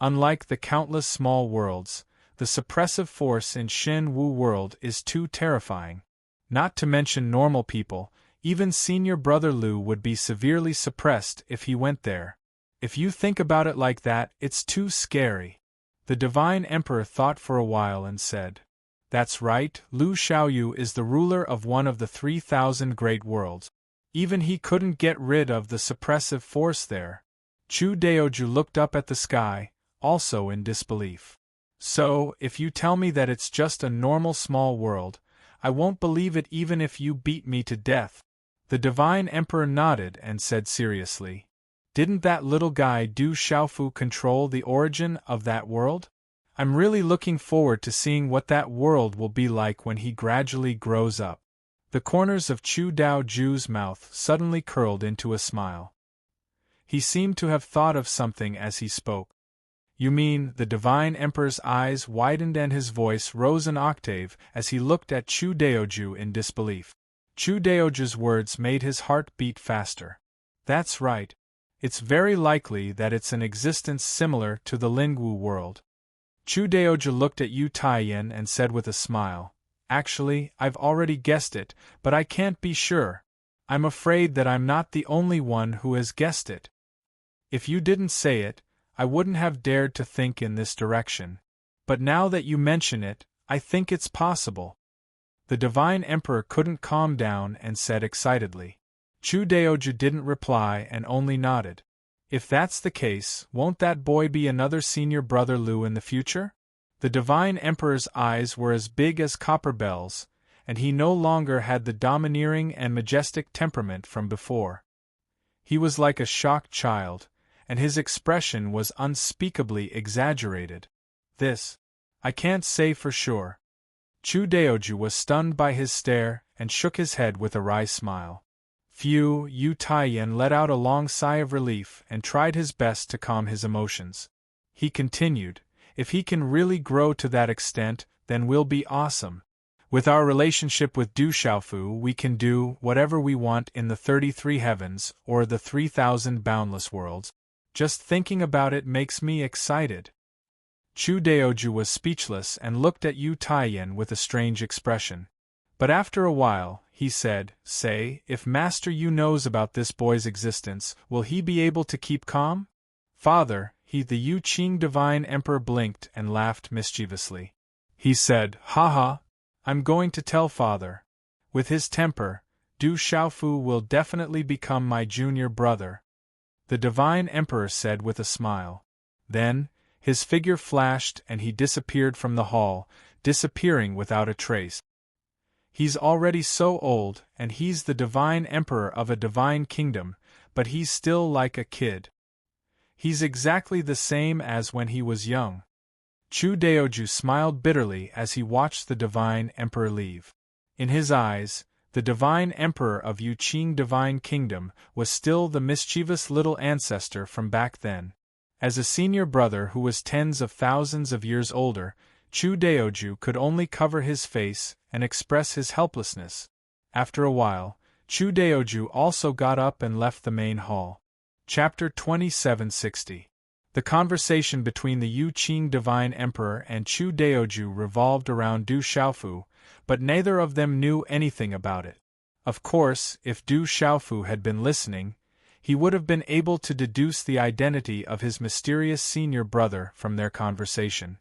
Unlike the countless small worlds, the suppressive force in Shen Wu world is too terrifying. Not to mention normal people, even senior brother Lu would be severely suppressed if he went there. If you think about it like that, it's too scary. The Divine Emperor thought for a while and said, "That's right, Lu Xiaoyu is the ruler of one of the 3,000 great worlds. Even he couldn't get rid of the suppressive force there." Chu Daoju looked up at the sky, also in disbelief. "So, if you tell me that it's just a normal small world, I won't believe it even if you beat me to death." The Divine Emperor nodded and said seriously, "Didn't that little guy Du Xiaofu control the origin of that world? I'm really looking forward to seeing what that world will be like when he gradually grows up." The corners of Chu Daoju's mouth suddenly curled into a smile. He seemed to have thought of something as he spoke. "You mean," the Divine Emperor's eyes widened and his voice rose an octave as he looked at Chu Daoju in disbelief. Chu Daoju's words made his heart beat faster. "That's right. It's very likely that it's an existence similar to the Lingwu world." Chu Daoju looked at Yu Taiyan and said with a smile, "Actually, I've already guessed it, but I can't be sure. I'm afraid that I'm not the only one who has guessed it. If you didn't say it, I wouldn't have dared to think in this direction. But now that you mention it, I think it's possible." The Divine Emperor couldn't calm down and said excitedly. Chu Daoju didn't reply and only nodded. "If that's the case, won't that boy be another senior brother Lu in the future?" The Divine Emperor's eyes were as big as copper bells, and he no longer had the domineering and majestic temperament from before. He was like a shocked child, and his expression was unspeakably exaggerated. I can't say for sure." Chu Daoju was stunned by his stare and shook his head with a wry smile. "Phew!" Yu Taiyan let out a long sigh of relief and tried his best to calm his emotions. He continued, "If he can really grow to that extent, then we'll be awesome. With our relationship with Du Xiaofu, we can do whatever we want in the 33 heavens or the 3,000 boundless worlds. Just thinking about it makes me excited." Chu Daoju was speechless and looked at Yu Taiyan with a strange expression. But after a while, he said, "Say, if Master Yu knows about this boy's existence, will he be able to keep calm?" "Father," the Yu Qing Divine Emperor blinked and laughed mischievously. He said, "Haha, I'm going to tell Father. With his temper, Du Xiaofu will definitely become my junior brother." The Divine Emperor said with a smile. Then, his figure flashed and he disappeared from the hall, disappearing without a trace. "He's already so old, and he's the Divine Emperor of a divine kingdom, but he's still like a kid. He's exactly the same as when he was young." Chu Daoju smiled bitterly as he watched the Divine Emperor leave. In his eyes, the Divine Emperor of Yu Qing Divine Kingdom was still the mischievous little ancestor from back then. As a senior brother who was tens of thousands of years older, Chu Daoju could only cover his face and express his helplessness. After a while, Chu Daoju also got up and left the main hall. Chapter 2760. The conversation between the Yu Qing Divine Emperor and Chu Daoju revolved around Du Xiaofu, but neither of them knew anything about it. Of course, if Du Xiaofu had been listening, he would have been able to deduce the identity of his mysterious senior brother from their conversation.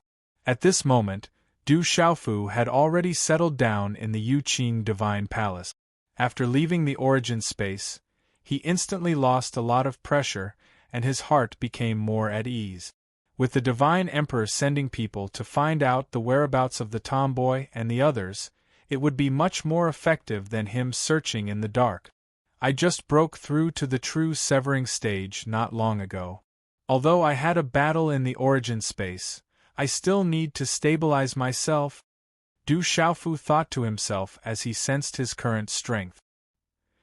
At this moment, Du Xiaofu had already settled down in the Yu Qing Divine Palace. After leaving the origin space, he instantly lost a lot of pressure, and his heart became more at ease. With the Divine Emperor sending people to find out the whereabouts of the tomboy and the others, it would be much more effective than him searching in the dark. "I just broke through to the true severing stage not long ago. Although I had a battle in the origin space, I still need to stabilize myself," Du Xiaofu thought to himself as he sensed his current strength.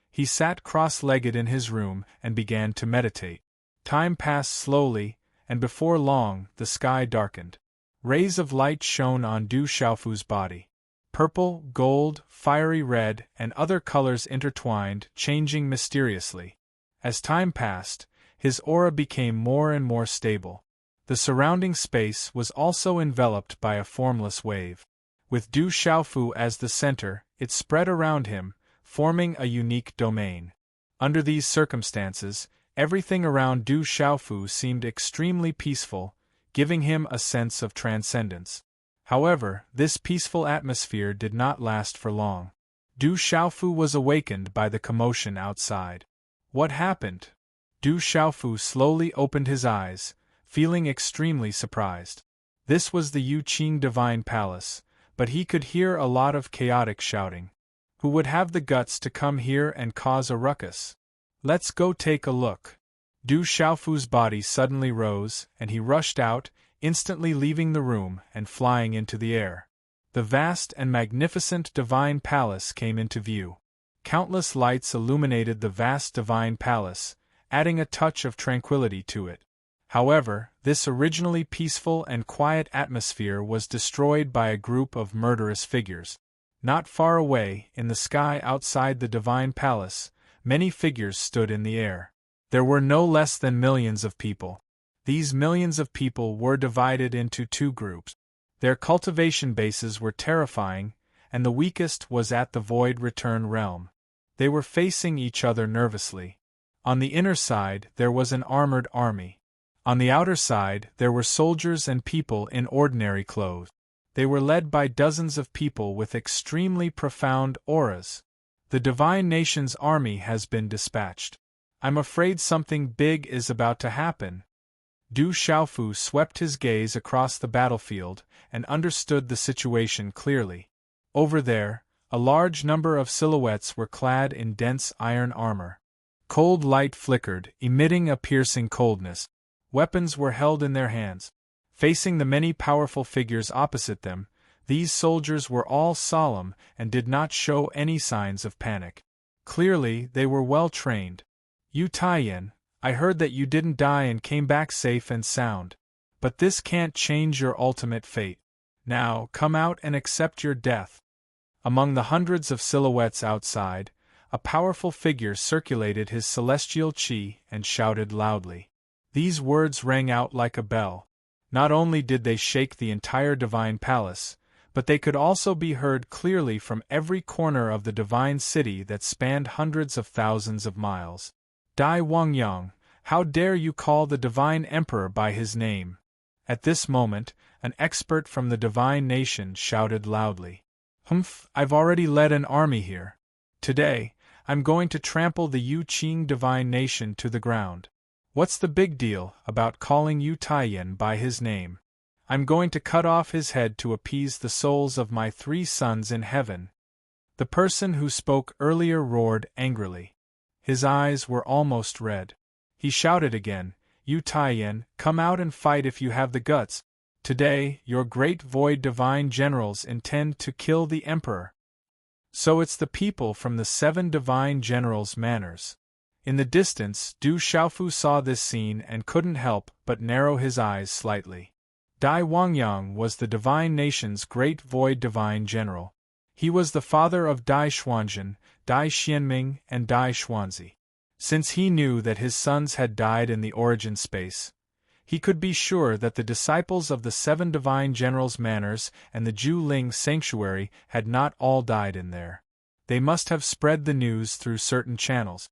He sat cross-legged in his room and began to meditate. Time passed slowly, and before long the sky darkened. Rays of light shone on Du Xiaofu's body. Purple, gold, fiery red, and other colors intertwined, changing mysteriously. As time passed, his aura became more and more stable. The surrounding space was also enveloped by a formless wave. With Du Xiaofu as the center, it spread around him, forming a unique domain. Under these circumstances, everything around Du Xiaofu seemed extremely peaceful, giving him a sense of transcendence. However, this peaceful atmosphere did not last for long. Du Xiaofu was awakened by the commotion outside. What happened? Du Xiaofu slowly opened his eyes, feeling extremely surprised. This was the Yuqing Divine Palace, but he could hear a lot of chaotic shouting. Who would have the guts to come here and cause a ruckus? Let's go take a look. Du Xiaofu's body suddenly rose, and he rushed out, instantly leaving the room and flying into the air. The vast and magnificent divine palace came into view. Countless lights illuminated the vast divine palace, adding a touch of tranquility to it. However, this originally peaceful and quiet atmosphere was destroyed by a group of murderous figures. Not far away, in the sky outside the divine palace, many figures stood in the air. There were no less than millions of people. These millions of people were divided into two groups. Their cultivation bases were terrifying, and the weakest was at the Void Return realm. They were facing each other nervously. On the inner side there was an armored army. On the outer side there were soldiers and people in ordinary clothes. They were led by dozens of people with extremely profound auras. The Divine Nation's army has been dispatched. I'm afraid something big is about to happen. Du Xiaofu swept his gaze across the battlefield and understood the situation clearly. Over there, a large number of silhouettes were clad in dense iron armor. Cold light flickered, emitting a piercing coldness. Weapons were held in their hands. Facing the many powerful figures opposite them, these soldiers were all solemn and did not show any signs of panic. Clearly, they were well trained. Yu Taiyan, I heard that you didn't die and came back safe and sound. But this can't change your ultimate fate. Now, come out and accept your death. Among the hundreds of silhouettes outside, a powerful figure circulated his celestial qi and shouted loudly. These words rang out like a bell. Not only did they shake the entire divine palace, but they could also be heard clearly from every corner of the divine city that spanned hundreds of thousands of miles. Dai Wangyang, how dare you call the divine emperor by his name? At this moment, an expert from the divine nation shouted loudly. Humph, I've already led an army here. Today, I'm going to trample the Yuqing divine nation to the ground. What's the big deal about calling Yu Taiyan by his name? I'm going to cut off his head to appease the souls of my 3 sons in heaven. The person who spoke earlier roared angrily. His eyes were almost red. He shouted again, Yu Taiyan, come out and fight if you have the guts. Today, your great void divine generals intend to kill the emperor. So it's the people from the 7 divine generals' manors. In the distance, Du Xiaofu saw this scene and couldn't help but narrow his eyes slightly. Dai Wangyang was the divine nation's great void divine general. He was the father of Dai Xuanzhen, Dai Xianming, and Dai Xuanzi. Since he knew that his sons had died in the origin space, he could be sure that the disciples of the 7 divine generals' manors and the Ju Ling sanctuary had not all died in there. They must have spread the news through certain channels.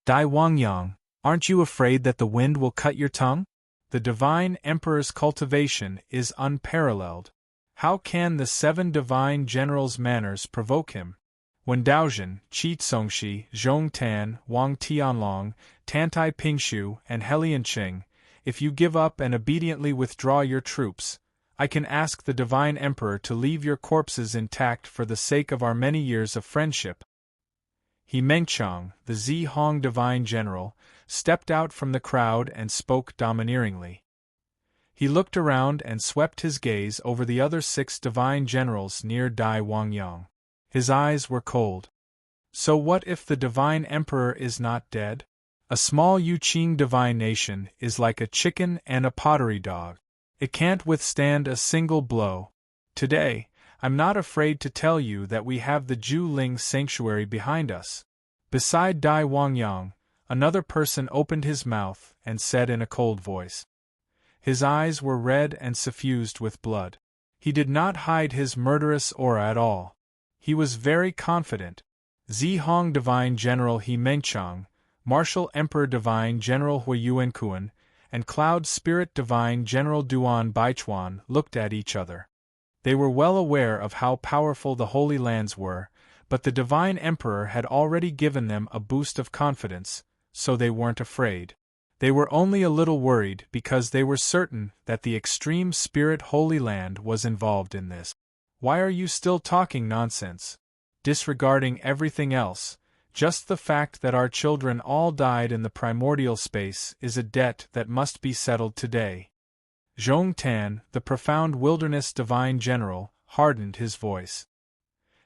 Dai Wangyang, aren't you afraid that the wind will cut your tongue? The divine emperor's cultivation is unparalleled. How can the 7 divine generals' manors provoke him? When Daozhen, Qi Tsongxi, Zhong Tan, Wang Tianlong, Tantai Pingshu, and Helian Qing, if you give up and obediently withdraw your troops, I can ask the divine emperor to leave your corpses intact for the sake of our many years of friendship. He Mengchang, the Zi Hong divine general, stepped out from the crowd and spoke domineeringly. He looked around and swept his gaze over the other 6 divine generals near Dai Wangyang. His eyes were cold. So what if the divine emperor is not dead? A small Yuqing divine nation is like a chicken and a pottery dog. It can't withstand a single blow. Today, I'm not afraid to tell you that we have the Ju-Ling sanctuary behind us. Beside Dai Wangyang, another person opened his mouth and said in a cold voice. His eyes were red and suffused with blood. He did not hide his murderous aura at all. He was very confident. Zihong Divine General He Mengchang, Martial Emperor Divine General Hui Yuankuan, and Cloud Spirit Divine General Duan Baichuan looked at each other. They were well aware of how powerful the Holy Lands were, but the Divine Emperor had already given them a boost of confidence, so they weren't afraid. They were only a little worried because they were certain that the extreme spirit Holy Land was involved in this. Why are you still talking nonsense? Disregarding everything else, just the fact that our children all died in the primordial space is a debt that must be settled today. Zhong Tan, the profound wilderness divine general, hardened his voice.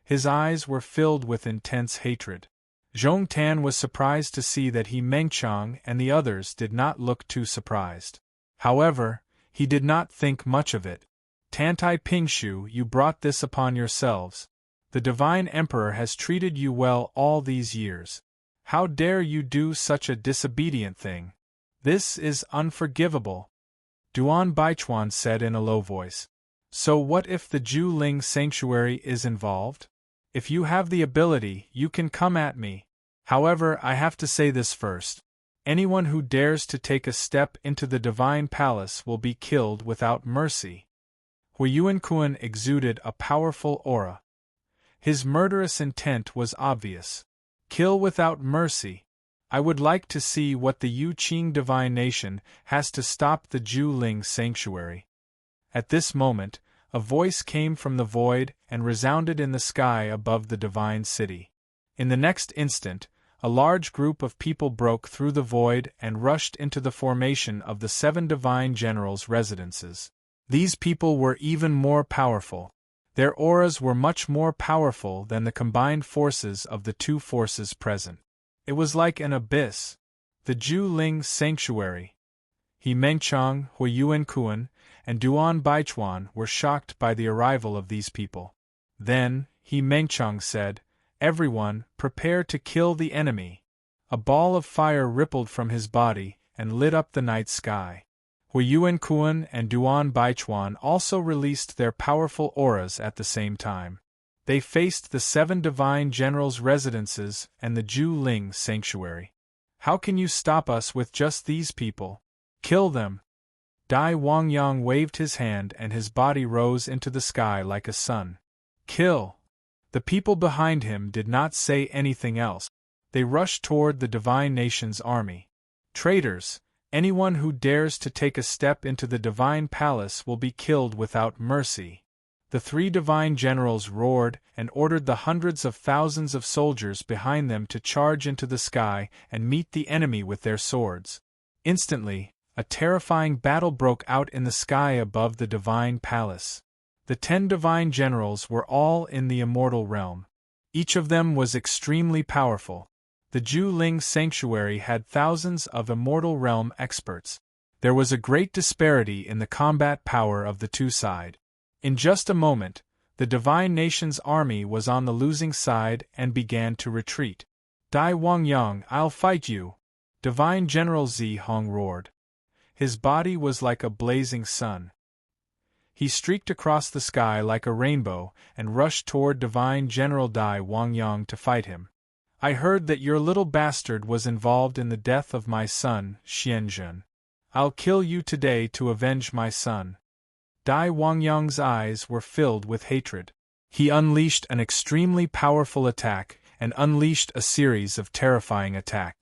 His eyes were filled with intense hatred. Zhong Tan was surprised to see that He Mengchang and the others did not look too surprised. However, he did not think much of it. Tantai Pingshu, you brought this upon yourselves. The Divine Emperor has treated you well all these years. How dare you do such a disobedient thing? This is unforgivable. Duan Baichuan said in a low voice. So what if the Ju-Ling sanctuary is involved? If you have the ability, you can come at me. However, I have to say this first. Anyone who dares to take a step into the Divine Palace will be killed without mercy. Hui Yuankuan exuded a powerful aura. His murderous intent was obvious. Kill without mercy. I would like to see what the Yuqing Divine Nation has to stop the Ju-Ling sanctuary. At this moment, a voice came from the void and resounded in the sky above the divine city. In the next instant, a large group of people broke through the void and rushed into the formation of the 7 divine generals' residences. These people were even more powerful. Their auras were much more powerful than the combined forces of the 2 forces present. It was like an abyss. The Ju-Ling sanctuary. He Mengchang, Hui Yuankuan, and Duan Baichuan were shocked by the arrival of these people. Then, He Mengchang said, "Everyone, prepare to kill the enemy." A ball of fire rippled from his body and lit up the night sky. Hui Yuankuan and Duan Baichuan also released their powerful auras at the same time. They faced the 7 divine generals' residences and the Ju-Ling sanctuary. How can you stop us with just these people? Kill them! Dai Wangyang waved his hand and his body rose into the sky like a sun. Kill! The people behind him did not say anything else. They rushed toward the Divine Nation's army. Traitors! Anyone who dares to take a step into the Divine Palace will be killed without mercy. The 3 divine generals roared and ordered the hundreds of thousands of soldiers behind them to charge into the sky and meet the enemy with their swords. Instantly, a terrifying battle broke out in the sky above the Divine Palace. The 10 divine generals were all in the immortal realm. Each of them was extremely powerful. The Ju-Ling sanctuary had thousands of immortal realm experts. There was a great disparity in the combat power of the 2 sides. In just a moment, the Divine Nation's army was on the losing side and began to retreat. Dai Wangyang, I'll fight you! Divine General Zihong roared. His body was like a blazing sun. He streaked across the sky like a rainbow and rushed toward Divine General Dai Wangyang to fight him. I heard that your little bastard was involved in the death of my son, Xianzhen. I'll kill you today to avenge my son. Dai Wangyang's eyes were filled with hatred. He unleashed an extremely powerful attack and unleashed a series of terrifying attacks.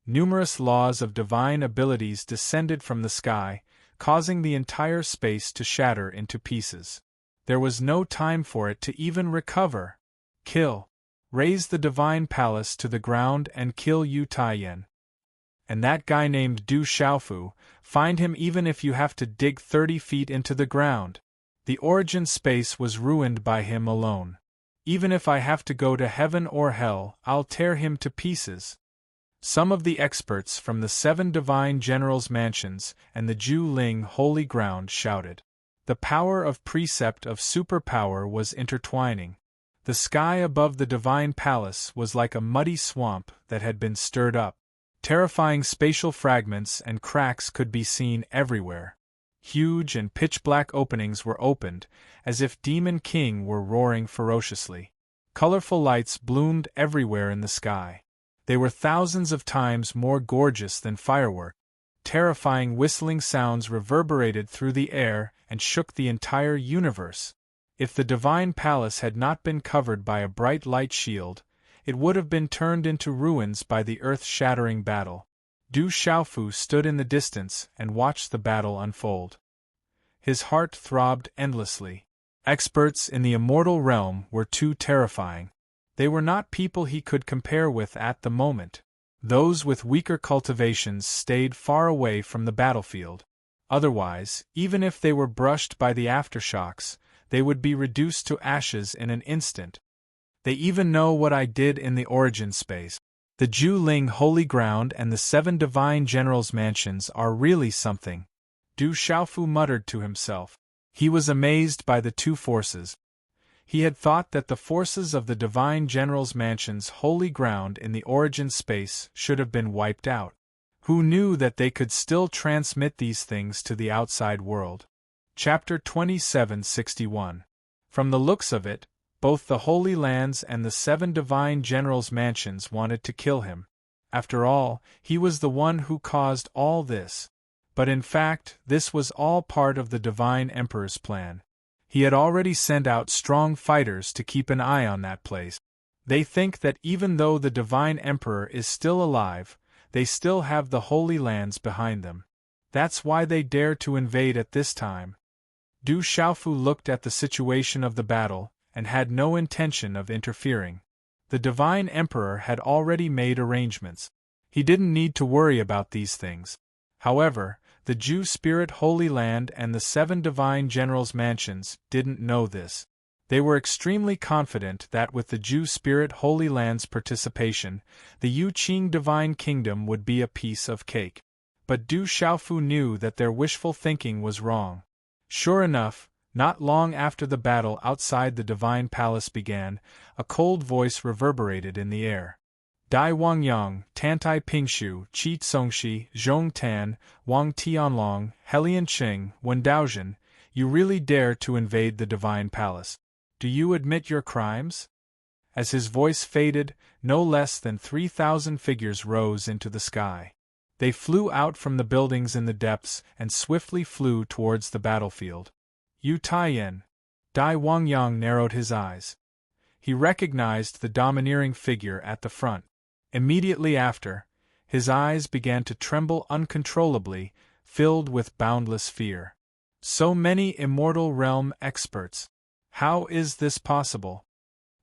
Numerous laws of divine abilities descended from the sky, causing the entire space to shatter into pieces. There was no time for it to even recover. Kill! Raise the Divine Palace to the ground and kill Yu Taiyan. And that guy named Du Xiaofu, find him even if you have to dig 30 feet into the ground. The origin space was ruined by him alone. Even if I have to go to heaven or hell, I'll tear him to pieces. Some of the experts from the 7 divine generals' mansions and the Ju Ling holy ground shouted. The power of precept of superpower was intertwining. The sky above the divine palace was like a muddy swamp that had been stirred up. Terrifying spatial fragments and cracks could be seen everywhere. Huge and pitch-black openings were opened, as if Demon King were roaring ferociously. Colorful lights bloomed everywhere in the sky. They were thousands of times more gorgeous than fireworks. Terrifying whistling sounds reverberated through the air and shook the entire universe. If the divine palace had not been covered by a bright light shield, it would have been turned into ruins by the earth-shattering battle. Du Xiaofu stood in the distance and watched the battle unfold. His heart throbbed endlessly. Experts in the immortal realm were too terrifying. They were not people he could compare with at the moment. Those with weaker cultivations stayed far away from the battlefield. Otherwise, even if they were brushed by the aftershocks, they would be reduced to ashes in an instant. They even know what I did in the origin space. The Ju Ling holy ground and the 7 divine generals' mansions are really something. Du Xiaofu muttered to himself. He was amazed by the two forces. He had thought that the forces of the divine generals' mansions' holy ground in the origin space should have been wiped out. Who knew that they could still transmit these things to the outside world? Chapter 2761. From the looks of it, both the Holy Lands and the 7 divine generals' mansions wanted to kill him. After all, he was the one who caused all this. But in fact, this was all part of the Divine Emperor's plan. He had already sent out strong fighters to keep an eye on that place. They think that even though the Divine Emperor is still alive, they still have the Holy Lands behind them. That's why they dare to invade at this time. Du Xiaofu looked at the situation of the battle, and had no intention of interfering. The Divine Emperor had already made arrangements. He didn't need to worry about these things. However, the Ju Spirit Holy Land and the 7 divine generals' mansions didn't know this. They were extremely confident that with the Ju Spirit Holy Land's participation, the Yu Qing Divine Kingdom would be a piece of cake. But Du Xiaofu knew that their wishful thinking was wrong. Sure enough, not long after the battle outside the Divine Palace began, a cold voice reverberated in the air. Dai Wangyang, Tantai Pingshu, Qi Tsongxi, Zhong Tan, Wang Tianlong, Helian Qing, Wendaozhen, you really dare to invade the Divine Palace. Do you admit your crimes? As his voice faded, no less than 3,000 figures rose into the sky. They flew out from the buildings in the depths and swiftly flew towards the battlefield. Yu Taiyan. Dai Wangyang narrowed his eyes. He recognized the domineering figure at the front. Immediately after, his eyes began to tremble uncontrollably, filled with boundless fear. So many immortal realm experts. How is this possible?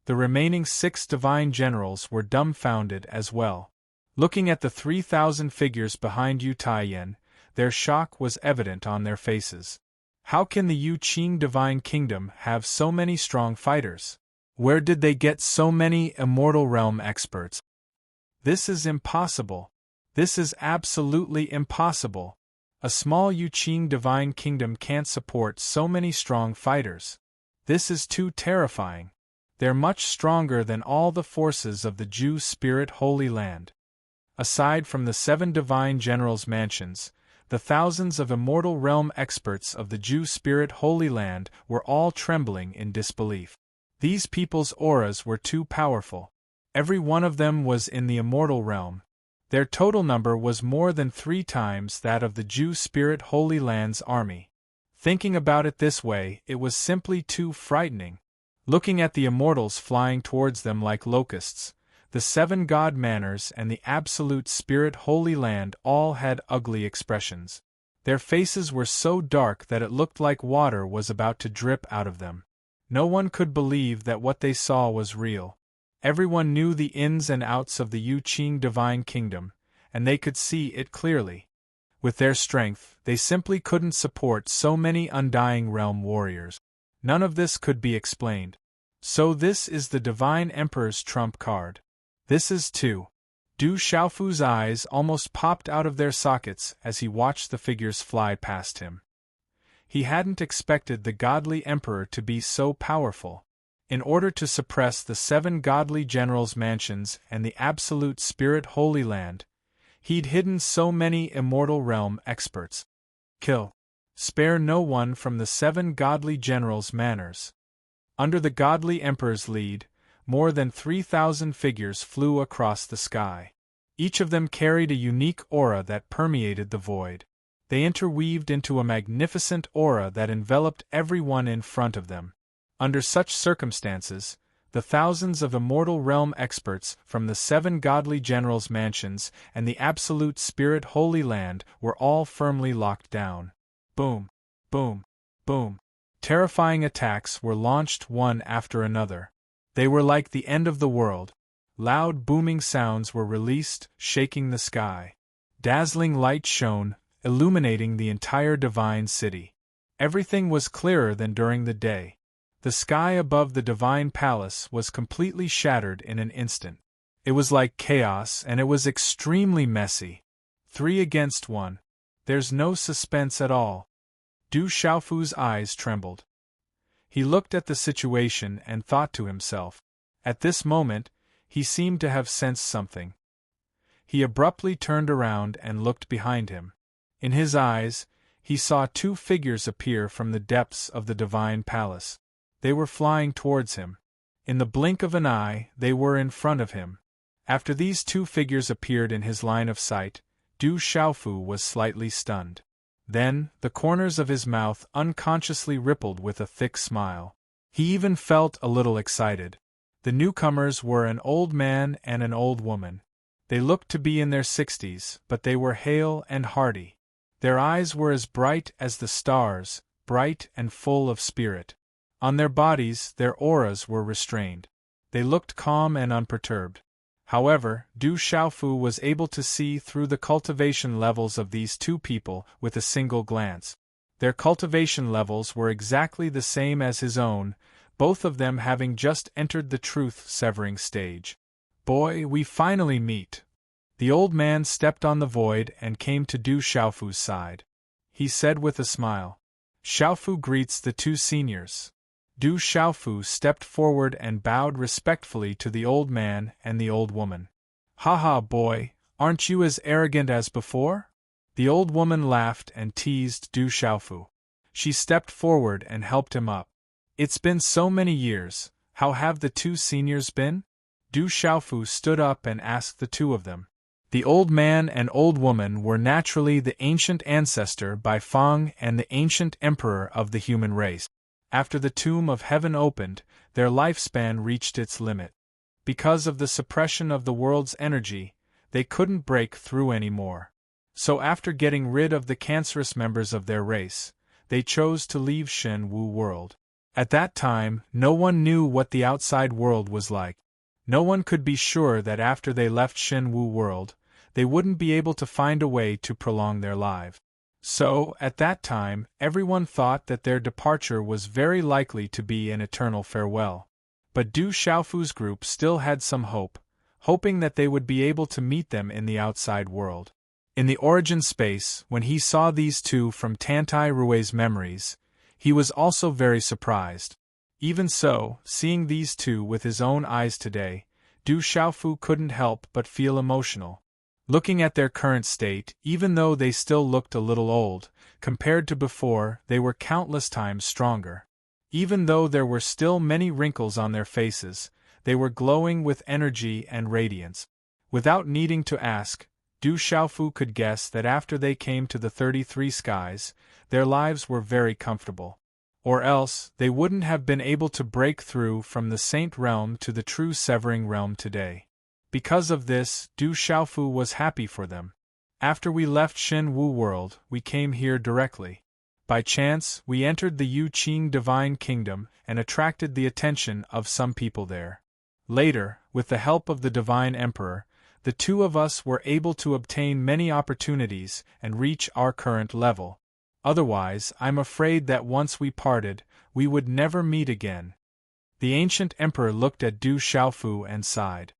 The remaining 6 divine generals were dumbfounded as well. Looking at the 3,000 figures behind Yu Taiyan, their shock was evident on their faces. How can the Yu Qing Divine Kingdom have so many strong fighters? Where did they get so many immortal realm experts? This is impossible. This is absolutely impossible. A small Yu Qing Divine Kingdom can't support so many strong fighters. This is too terrifying. They're much stronger than all the forces of the Ju Spirit Holy Land. Aside from the 7 divine generals' mansions, the thousands of immortal realm experts of the Ju Spirit Holy Land were all trembling in disbelief. These people's auras were too powerful. Every one of them was in the immortal realm. Their total number was more than 3 times that of the Ju Spirit Holy Land's army. Thinking about it this way, it was simply too frightening. Looking at the immortals flying towards them like locusts, the 7 god manners and the absolute spirit Holy Land all had ugly expressions. Their faces were so dark that it looked like water was about to drip out of them. No one could believe that what they saw was real. Everyone knew the ins and outs of the Yu Qing Divine Kingdom, and they could see it clearly. With their strength, they simply couldn't support so many undying realm warriors. None of this could be explained. So this is the Divine Emperor's trump card. This is too. Du Xiaofu's eyes almost popped out of their sockets as he watched the figures fly past him. He hadn't expected the godly emperor to be so powerful. In order to suppress the 7 godly generals' mansions and the absolute spirit Holy Land, he'd hidden so many immortal realm experts. Kill. Spare no one from the 7 godly generals' manors. Under the godly emperor's lead, more than 3,000 figures flew across the sky. Each of them carried a unique aura that permeated the void. They interweaved into a magnificent aura that enveloped everyone in front of them. Under such circumstances, the thousands of immortal realm experts from the 7 godly generals' mansions and the absolute spirit Holy Land were all firmly locked down. Boom, boom, boom. Terrifying attacks were launched one after another. They were like the end of the world. Loud booming sounds were released, shaking the sky. Dazzling light shone, illuminating the entire divine city. Everything was clearer than during the day. The sky above the divine palace was completely shattered in an instant. It was like chaos, and it was extremely messy. 3 against 1. There's no suspense at all. Du Xiaofu's eyes trembled. He looked at the situation and thought to himself. At this moment, he seemed to have sensed something. He abruptly turned around and looked behind him. In his eyes, he saw 2 figures appear from the depths of the divine palace. They were flying towards him. In the blink of an eye, they were in front of him. After these 2 figures appeared in his line of sight, Du Xiaofu was slightly stunned. Then, the corners of his mouth unconsciously rippled with a thick smile. He even felt a little excited. The newcomers were an old man and an old woman. They looked to be in their 60s, but they were hale and hearty. Their eyes were as bright as the stars, bright and full of spirit. On their bodies, their auras were restrained. They looked calm and unperturbed. However, Du Xiaofu was able to see through the cultivation levels of these 2 people with a single glance. Their cultivation levels were exactly the same as his own, both of them having just entered the truth-severing stage. Boy, we finally meet. The old man stepped on the void and came to Du Xiaofu's side. He said with a smile. Xiaofu greets the 2 seniors. Du Xiaofu stepped forward and bowed respectfully to the old man and the old woman. "Haha, boy, aren't you as arrogant as before?" The old woman laughed and teased Du Xiaofu. She stepped forward and helped him up. "It's been so many years, how have the 2 seniors been?" Du Xiaofu stood up and asked the 2 of them. The old man and old woman were naturally the ancient ancestor by Feng and the ancient emperor of the human race. After the tomb of heaven opened, their lifespan reached its limit. Because of the suppression of the world's energy, they couldn't break through anymore. So after getting rid of the cancerous members of their race, they chose to leave Shen Wu world. At that time, no one knew what the outside world was like. No one could be sure that after they left Shen Wu world, they wouldn't be able to find a way to prolong their life. So, at that time, everyone thought that their departure was very likely to be an eternal farewell. But Du Xiaofu's group still had some hope, hoping that they would be able to meet them in the outside world. In the origin space, when he saw these 2 from Tantai Rui's memories, he was also very surprised. Even so, seeing these 2 with his own eyes today, Du Xiaofu couldn't help but feel emotional. Looking at their current state, even though they still looked a little old, compared to before, they were countless times stronger. Even though there were still many wrinkles on their faces, they were glowing with energy and radiance. Without needing to ask, Du Xiaofu could guess that after they came to the 33 skies, their lives were very comfortable. Or else, they wouldn't have been able to break through from the Saint Realm to the true Severing Realm today. Because of this, Du Xiaofu was happy for them. After we left Shen Wu world, we came here directly. By chance, we entered the Yu Qing Divine Kingdom and attracted the attention of some people there. Later, with the help of the Divine Emperor, the 2 of us were able to obtain many opportunities and reach our current level. Otherwise, I'm afraid that once we parted, we would never meet again. The ancient emperor looked at Du Xiaofu and sighed.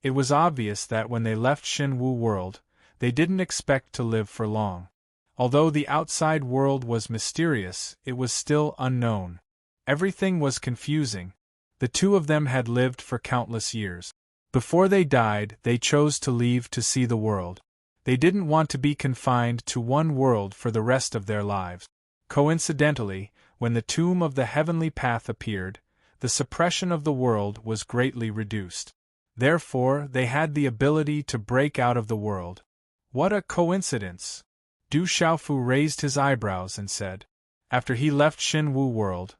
It was obvious that when they left Shinwu world, they didn't expect to live for long. Although the outside world was mysterious, it was still unknown. Everything was confusing. The two of them had lived for countless years. Before they died, they chose to leave to see the world. They didn't want to be confined to one world for the rest of their lives. Coincidentally, when the tomb of the heavenly path appeared, the suppression of the world was greatly reduced. Therefore, they had the ability to break out of the world. What a coincidence! Du Xiaofu raised his eyebrows and said. After he left Shinwu world,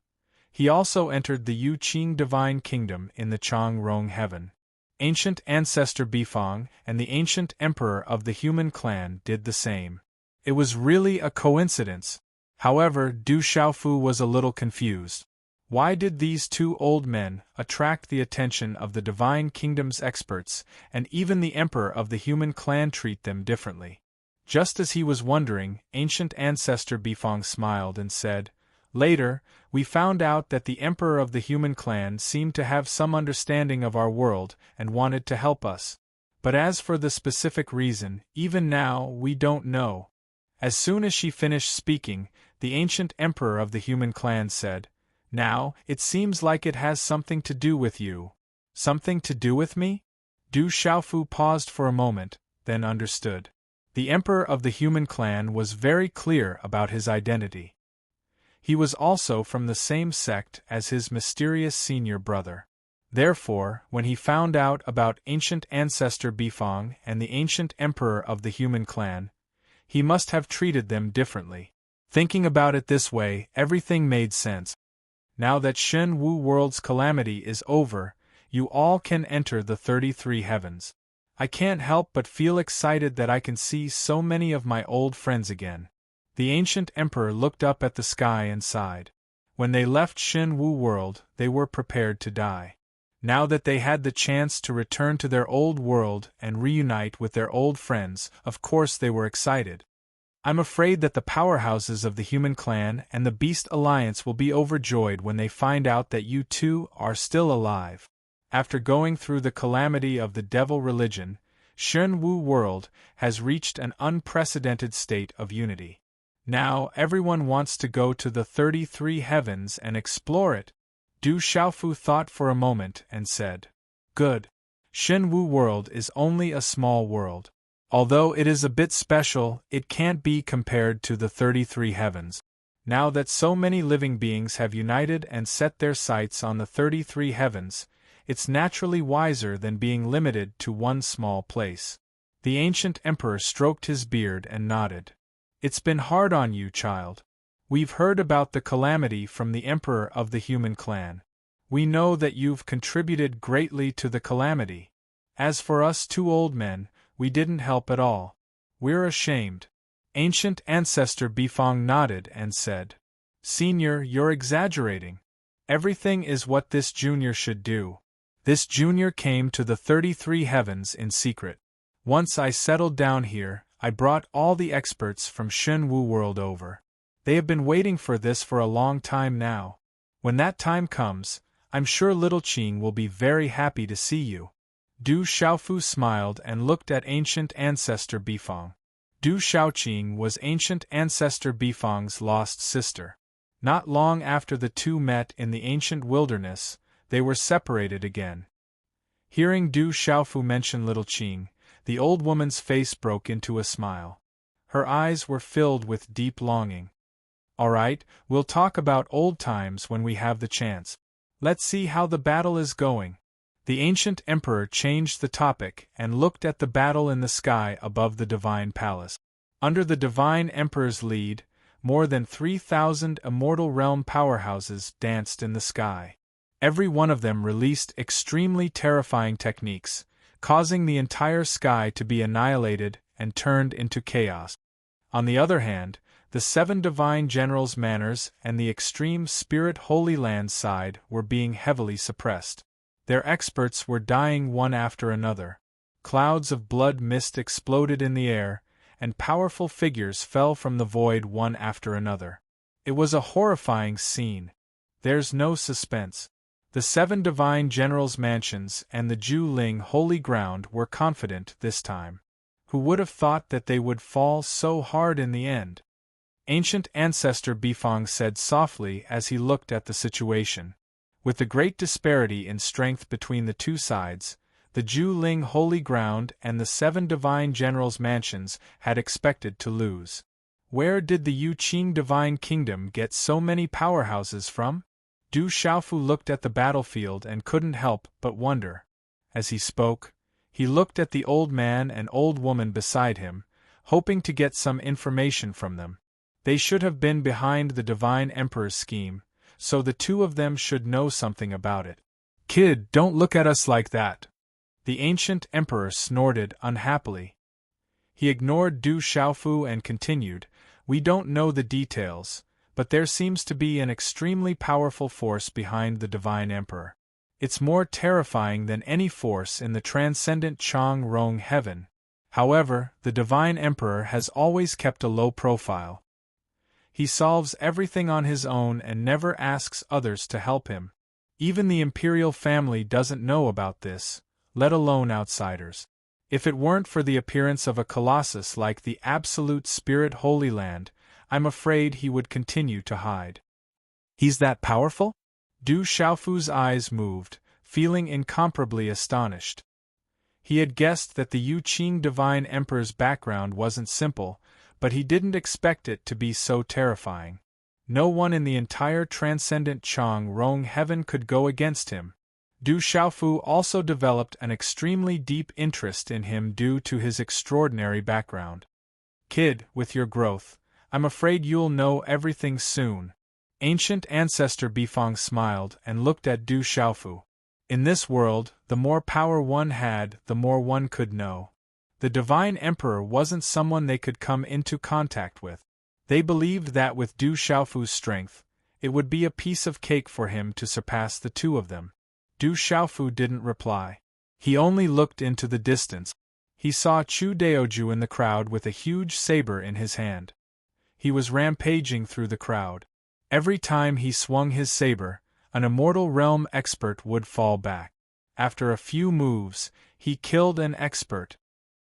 he also entered the Yu Qing Divine Kingdom in the Changrong Heaven. Ancient Ancestor Bifang and the Ancient Emperor of the Human Clan did the same. It was really a coincidence. However, Du Xiaofu was a little confused. Why did these two old men attract the attention of the Divine Kingdom's experts, and even the Emperor of the Human Clan treat them differently? Just as he was wondering, Ancient Ancestor Bifang smiled and said, "Later, we found out that the Emperor of the Human Clan seemed to have some understanding of our world and wanted to help us. But as for the specific reason, even now we don't know." As soon as she finished speaking, the Ancient Emperor of the Human Clan said, "Now, it seems like it has something to do with you." "Something to do with me?" Du Xiaofu paused for a moment, then understood. The Emperor of the Human Clan was very clear about his identity. He was also from the same sect as his mysterious senior brother. Therefore, when he found out about Ancient Ancestor Bifang and the Ancient Emperor of the Human Clan, he must have treated them differently. Thinking about it this way, everything made sense. Now that Shen Wu World's calamity is over, you all can enter the 33 heavens. I can't help but feel excited that I can see so many of my old friends again. The Ancient Emperor looked up at the sky and sighed. When they left Shen Wu World, they were prepared to die. Now that they had the chance to return to their old world and reunite with their old friends, of course they were excited. I'm afraid that the powerhouses of the Human Clan and the Beast Alliance will be overjoyed when they find out that you two are still alive. After going through the calamity of the devil religion, Shen Wu World has reached an unprecedented state of unity. Now everyone wants to go to the 33 heavens and explore it. Du Xiaofu thought for a moment and said, "Good. Shen Wu World is only a small world. Although it is a bit special, it can't be compared to the 33 heavens. Now that so many living beings have united and set their sights on the 33 heavens, it's naturally wiser than being limited to one small place." The Ancient Emperor stroked his beard and nodded. "It's been hard on you, child. We've heard about the calamity from the Emperor of the Human Clan. We know that you've contributed greatly to the calamity. As for us two old men, we didn't help at all. We're ashamed." Ancient Ancestor Bifang nodded and said, "Senior, you're exaggerating. Everything is what this junior should do. This junior came to the 33 heavens in secret. Once I settled down here, I brought all the experts from Shen Wu World over. They have been waiting for this for a long time now. When that time comes, I'm sure little Qing will be very happy to see you." Du Xiaofu smiled and looked at Ancient Ancestor Bifang. Du Xiaoqing was Ancient Ancestor Bifang's lost sister. Not long after the two met in the ancient wilderness, they were separated again. Hearing Du Xiaofu mention little Qing, the old woman's face broke into a smile. Her eyes were filled with deep longing. "All right, we'll talk about old times when we have the chance. Let's see how the battle is going." The Ancient Emperor changed the topic and looked at the battle in the sky above the Divine Palace. Under the Divine Emperor's lead, more than 3,000 immortal realm powerhouses danced in the sky. Every one of them released extremely terrifying techniques, causing the entire sky to be annihilated and turned into chaos. On the other hand, the 7 divine generals' manners and the extreme spirit Holy Land side were being heavily suppressed. Their experts were dying one after another. Clouds of blood mist exploded in the air, and powerful figures fell from the void one after another. It was a horrifying scene. There's no suspense. The 7 divine generals' mansions and the Ju Ling holy ground were confident this time. Who would have thought that they would fall so hard in the end? Ancient Ancestor Bifong said softly as he looked at the situation. With the great disparity in strength between the two sides, the Ju Ling holy ground and the 7 divine generals' mansions had expected to lose. Where did the Yu Qing divine kingdom get so many powerhouses from? Du Xiaofu looked at the battlefield and couldn't help but wonder. As he spoke, he looked at the old man and old woman beside him, hoping to get some information from them. They should have been behind the Divine Emperor's scheme, so the two of them should know something about it. "Kid, don't look at us like that!" The ancient emperor snorted unhappily. He ignored Du Xiaofu and continued, "We don't know the details, but there seems to be an extremely powerful force behind the Divine Emperor. It's more terrifying than any force in the transcendent Chang Rong heaven. However, the Divine Emperor has always kept a low profile. He solves everything on his own and never asks others to help him. Even the imperial family doesn't know about this, let alone outsiders. If it weren't for the appearance of a colossus like the Absolute Spirit Holy Land, I'm afraid he would continue to hide." "He's that powerful?" Du Xiaofu's eyes moved, feeling incomparably astonished. He had guessed that the Yu Qing Divine Emperor's background wasn't simple, but he didn't expect it to be so terrifying. No one in the entire transcendent Chang Rong heaven could go against him. Du Xiaofu also developed an extremely deep interest in him due to his extraordinary background. "Kid, with your growth, I'm afraid you'll know everything soon." Ancient Ancestor Bifong smiled and looked at Du Xiaofu. In this world, the more power one had, the more one could know. The Divine Emperor wasn't someone they could come into contact with. They believed that with Du Xiaofu's strength, it would be a piece of cake for him to surpass the two of them. Du Xiaofu didn't reply. He only looked into the distance. He saw Chu Daoju in the crowd with a huge saber in his hand. He was rampaging through the crowd. Every time he swung his saber, an immortal realm expert would fall back. After a few moves, he killed an expert.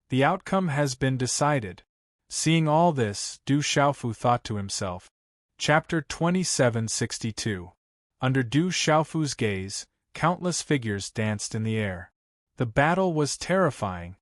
The outcome has been decided. Seeing all this, Du Xiaofu thought to himself. Chapter 2762. Under Du Xiaofu's gaze, countless figures danced in the air. The battle was terrifying.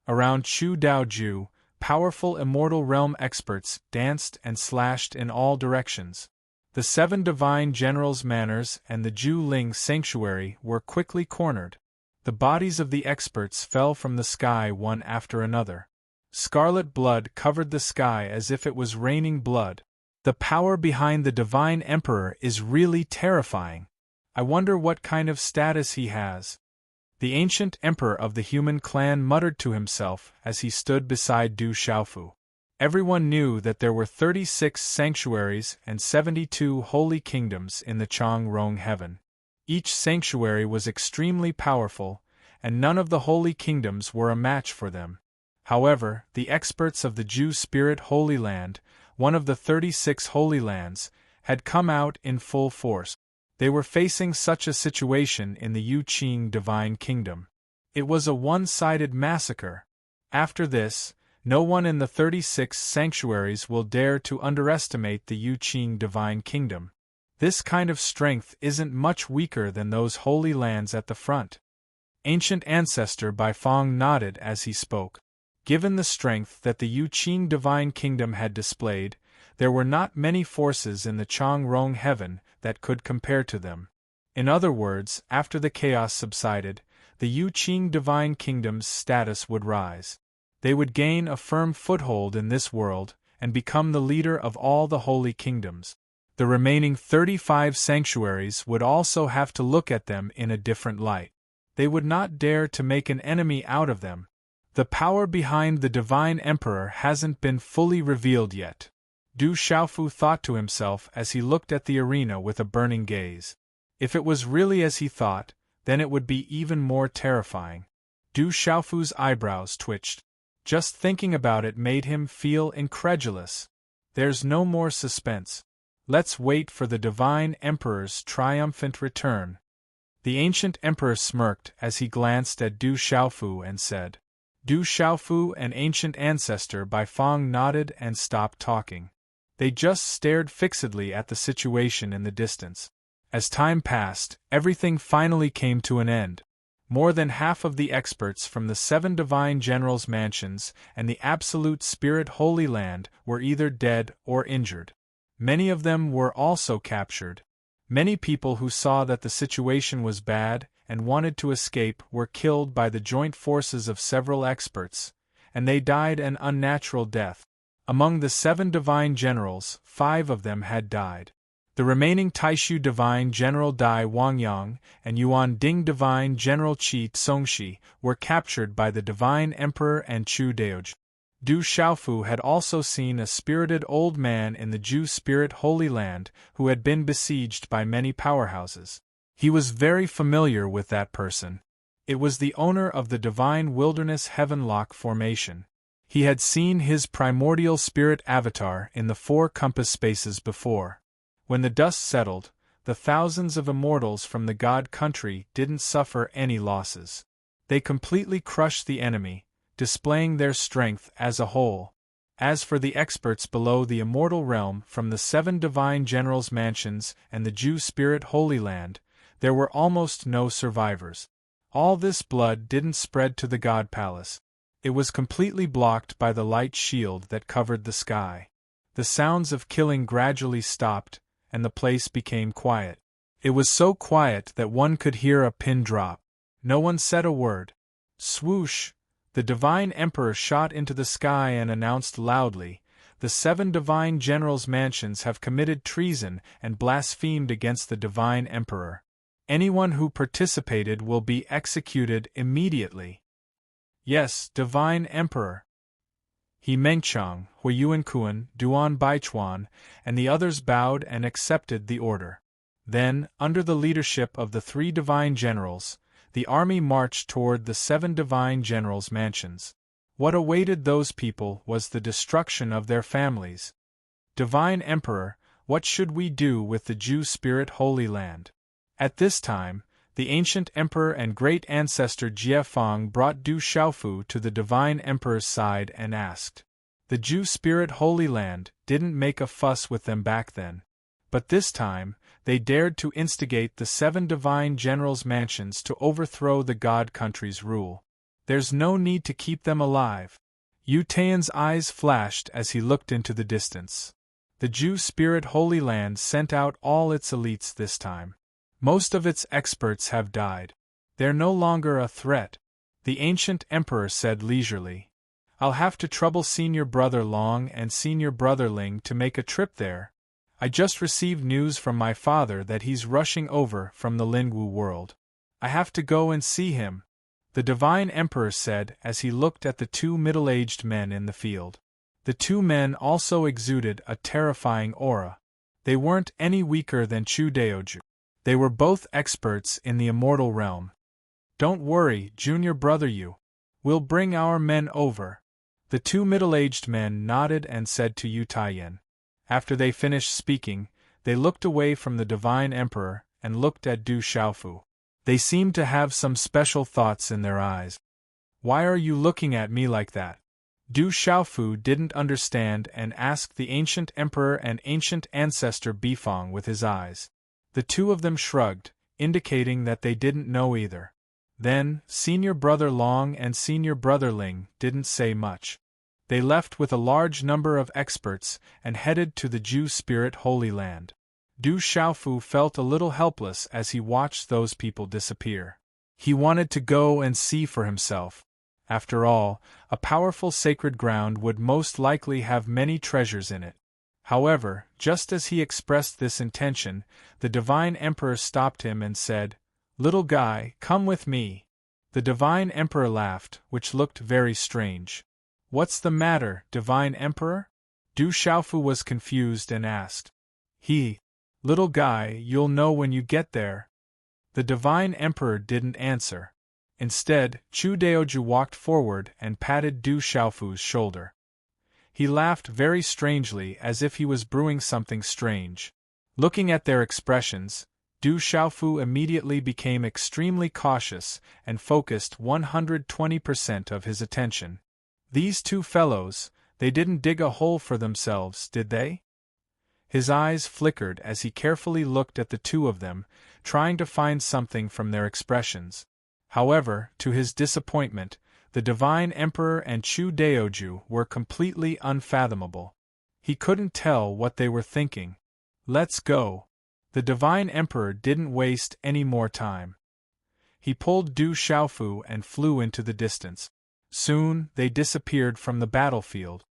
Around Chu Daoju, powerful immortal realm experts danced and slashed in all directions. The 7 divine generals' manors and the Ju Ling sanctuary were quickly cornered. The bodies of the experts fell from the sky one after another. Scarlet blood covered the sky as if it was raining blood. The power behind the Divine Emperor is really terrifying. I wonder what kind of status he has. The ancient emperor of the human clan muttered to himself as he stood beside Du Xiaofu. Everyone knew that there were 36 sanctuaries and 72 holy kingdoms in the Chang Rong heaven. Each sanctuary was extremely powerful, and none of the holy kingdoms were a match for them. However, the experts of the Ju Spirit Holy Land, one of the 36 holy lands, had come out in full force. They were facing such a situation in the Yu Qing Divine Kingdom. It was a one-sided massacre. After this, no one in the 36 sanctuaries will dare to underestimate the Yu Qing Divine Kingdom. This kind of strength isn't much weaker than those holy lands at the front. Ancient Ancestor Bifong nodded as he spoke. Given the strength that the Yu Qing Divine Kingdom had displayed, there were not many forces in the Chang Rong heaven that could compare to them. In other words, after the chaos subsided, the Yu Qing Divine Kingdom's status would rise. They would gain a firm foothold in this world and become the leader of all the holy kingdoms. The remaining 35 sanctuaries would also have to look at them in a different light. They would not dare to make an enemy out of them. The power behind the Divine Emperor hasn't been fully revealed yet. Du Xiaofu thought to himself as he looked at the arena with a burning gaze. If it was really as he thought, then it would be even more terrifying. Du Xiaofu's eyebrows twitched. Just thinking about it made him feel incredulous. There's no more suspense. Let's wait for the Divine Emperor's triumphant return. The ancient emperor smirked as he glanced at Du Xiaofu and said, Du Xiaofu, an ancient ancestor by Fang, nodded and stopped talking. They just stared fixedly at the situation in the distance. As time passed, everything finally came to an end. More than half of the experts from the 7 divine generals' mansions and the Absolute Spirit Holy Land were either dead or injured. Many of them were also captured. Many people who saw that the situation was bad and wanted to escape were killed by the joint forces of several experts, and they died an unnatural death. Among the 7 divine generals, 5 of them had died. The remaining Taishu divine general Dai Wangyang and Yuan Ding divine general Qi Tsongxi were captured by the divine emperor and Chu Daoji. Du Xiaofu had also seen a spirited old man in the Ju Spirit Holy Land who had been besieged by many powerhouses. He was very familiar with that person. It was the owner of the divine wilderness Heavenlock formation. He had seen his primordial spirit avatar in the 4 compass spaces before. When the dust settled, the thousands of immortals from the God country didn't suffer any losses. They completely crushed the enemy, displaying their strength as a whole. As for the experts below the immortal realm from the 7 divine generals' mansions and the Ju Spirit Holy Land, there were almost no survivors. All this blood didn't spread to the God Palace. It was completely blocked by the light shield that covered the sky. The sounds of killing gradually stopped, and the place became quiet. It was so quiet that one could hear a pin drop. No one said a word. Swoosh! The divine emperor shot into the sky and announced loudly, "The 7 divine generals' mansions have committed treason and blasphemed against the divine emperor. Anyone who participated will be executed immediately." "Yes, divine emperor." He Mengchang, Huiyuankuan, Duan Baichuan, and the others bowed and accepted the order. Then, under the leadership of the 3 divine generals, the army marched toward the 7 divine generals' mansions. What awaited those people was the destruction of their families. "Divine Emperor, what should we do with the Ju Spirit Holy Land?" At this time, the ancient emperor and great ancestor Jie Fang brought Du Xiaofu to the divine emperor's side and asked. The Ju Spirit Holy Land didn't make a fuss with them back then. But this time, they dared to instigate the 7 divine generals' mansions to overthrow the God country's rule. There's no need to keep them alive. Yu Taiyan's eyes flashed as he looked into the distance. The Ju Spirit Holy Land sent out all its elites this time. Most of its experts have died. They're no longer a threat, the ancient emperor said leisurely. I'll have to trouble Senior Brother Long and Senior Brother Ling to make a trip there. I just received news from my father that he's rushing over from the Lingwu world. I have to go and see him, the divine emperor said as he looked at the 2 middle-aged men in the field. The 2 men also exuded a terrifying aura. They weren't any weaker than Chu Daoju. They were both experts in the immortal realm. Don't worry, junior brother Yu. We'll bring our men over. The 2 middle-aged men nodded and said to Yu Taiyan. After they finished speaking, they looked away from the divine emperor and looked at Du Xiaofu. They seemed to have some special thoughts in their eyes. Why are you looking at me like that? Du Xiaofu didn't understand and asked the ancient emperor and ancient ancestor Bifang with his eyes. The 2 of them shrugged, indicating that they didn't know either. Then, Senior Brother Long and Senior Brother Ling didn't say much. They left with a large number of experts and headed to the Ju Spirit Holy Land. Du Xiaofu felt a little helpless as he watched those people disappear. He wanted to go and see for himself. After all, a powerful sacred ground would most likely have many treasures in it. However, just as he expressed this intention, the divine emperor stopped him and said, "Little guy, come with me." The divine emperor laughed, which looked very strange. "What's the matter, divine emperor?" Du Xiaofu was confused and asked. Little guy, you'll know when you get there." The divine emperor didn't answer. Instead, Chu Daoju walked forward and patted Du Xiaofu's shoulder. He laughed very strangely as if he was brewing something strange. Looking at their expressions, Du Du Xiaofu immediately became extremely cautious and focused 120% of his attention. These two fellows, they didn't dig a hole for themselves, did they? His eyes flickered as he carefully looked at the two of them, trying to find something from their expressions. However, to his disappointment, the Divine Emperor and Chu Daoju were completely unfathomable. He couldn't tell what they were thinking. Let's go. The Divine Emperor didn't waste any more time. He pulled Du Xiaofu and flew into the distance. Soon, they disappeared from the battlefield.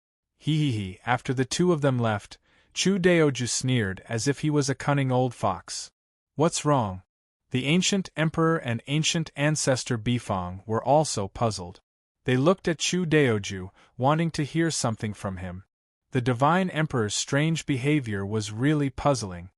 After the two of them left, Chu Daoju sneered as if he was a cunning old fox. What's wrong? The ancient emperor and ancient ancestor Bifang were also puzzled. They looked at Chu Daoju, wanting to hear something from him. The divine emperor's strange behavior was really puzzling.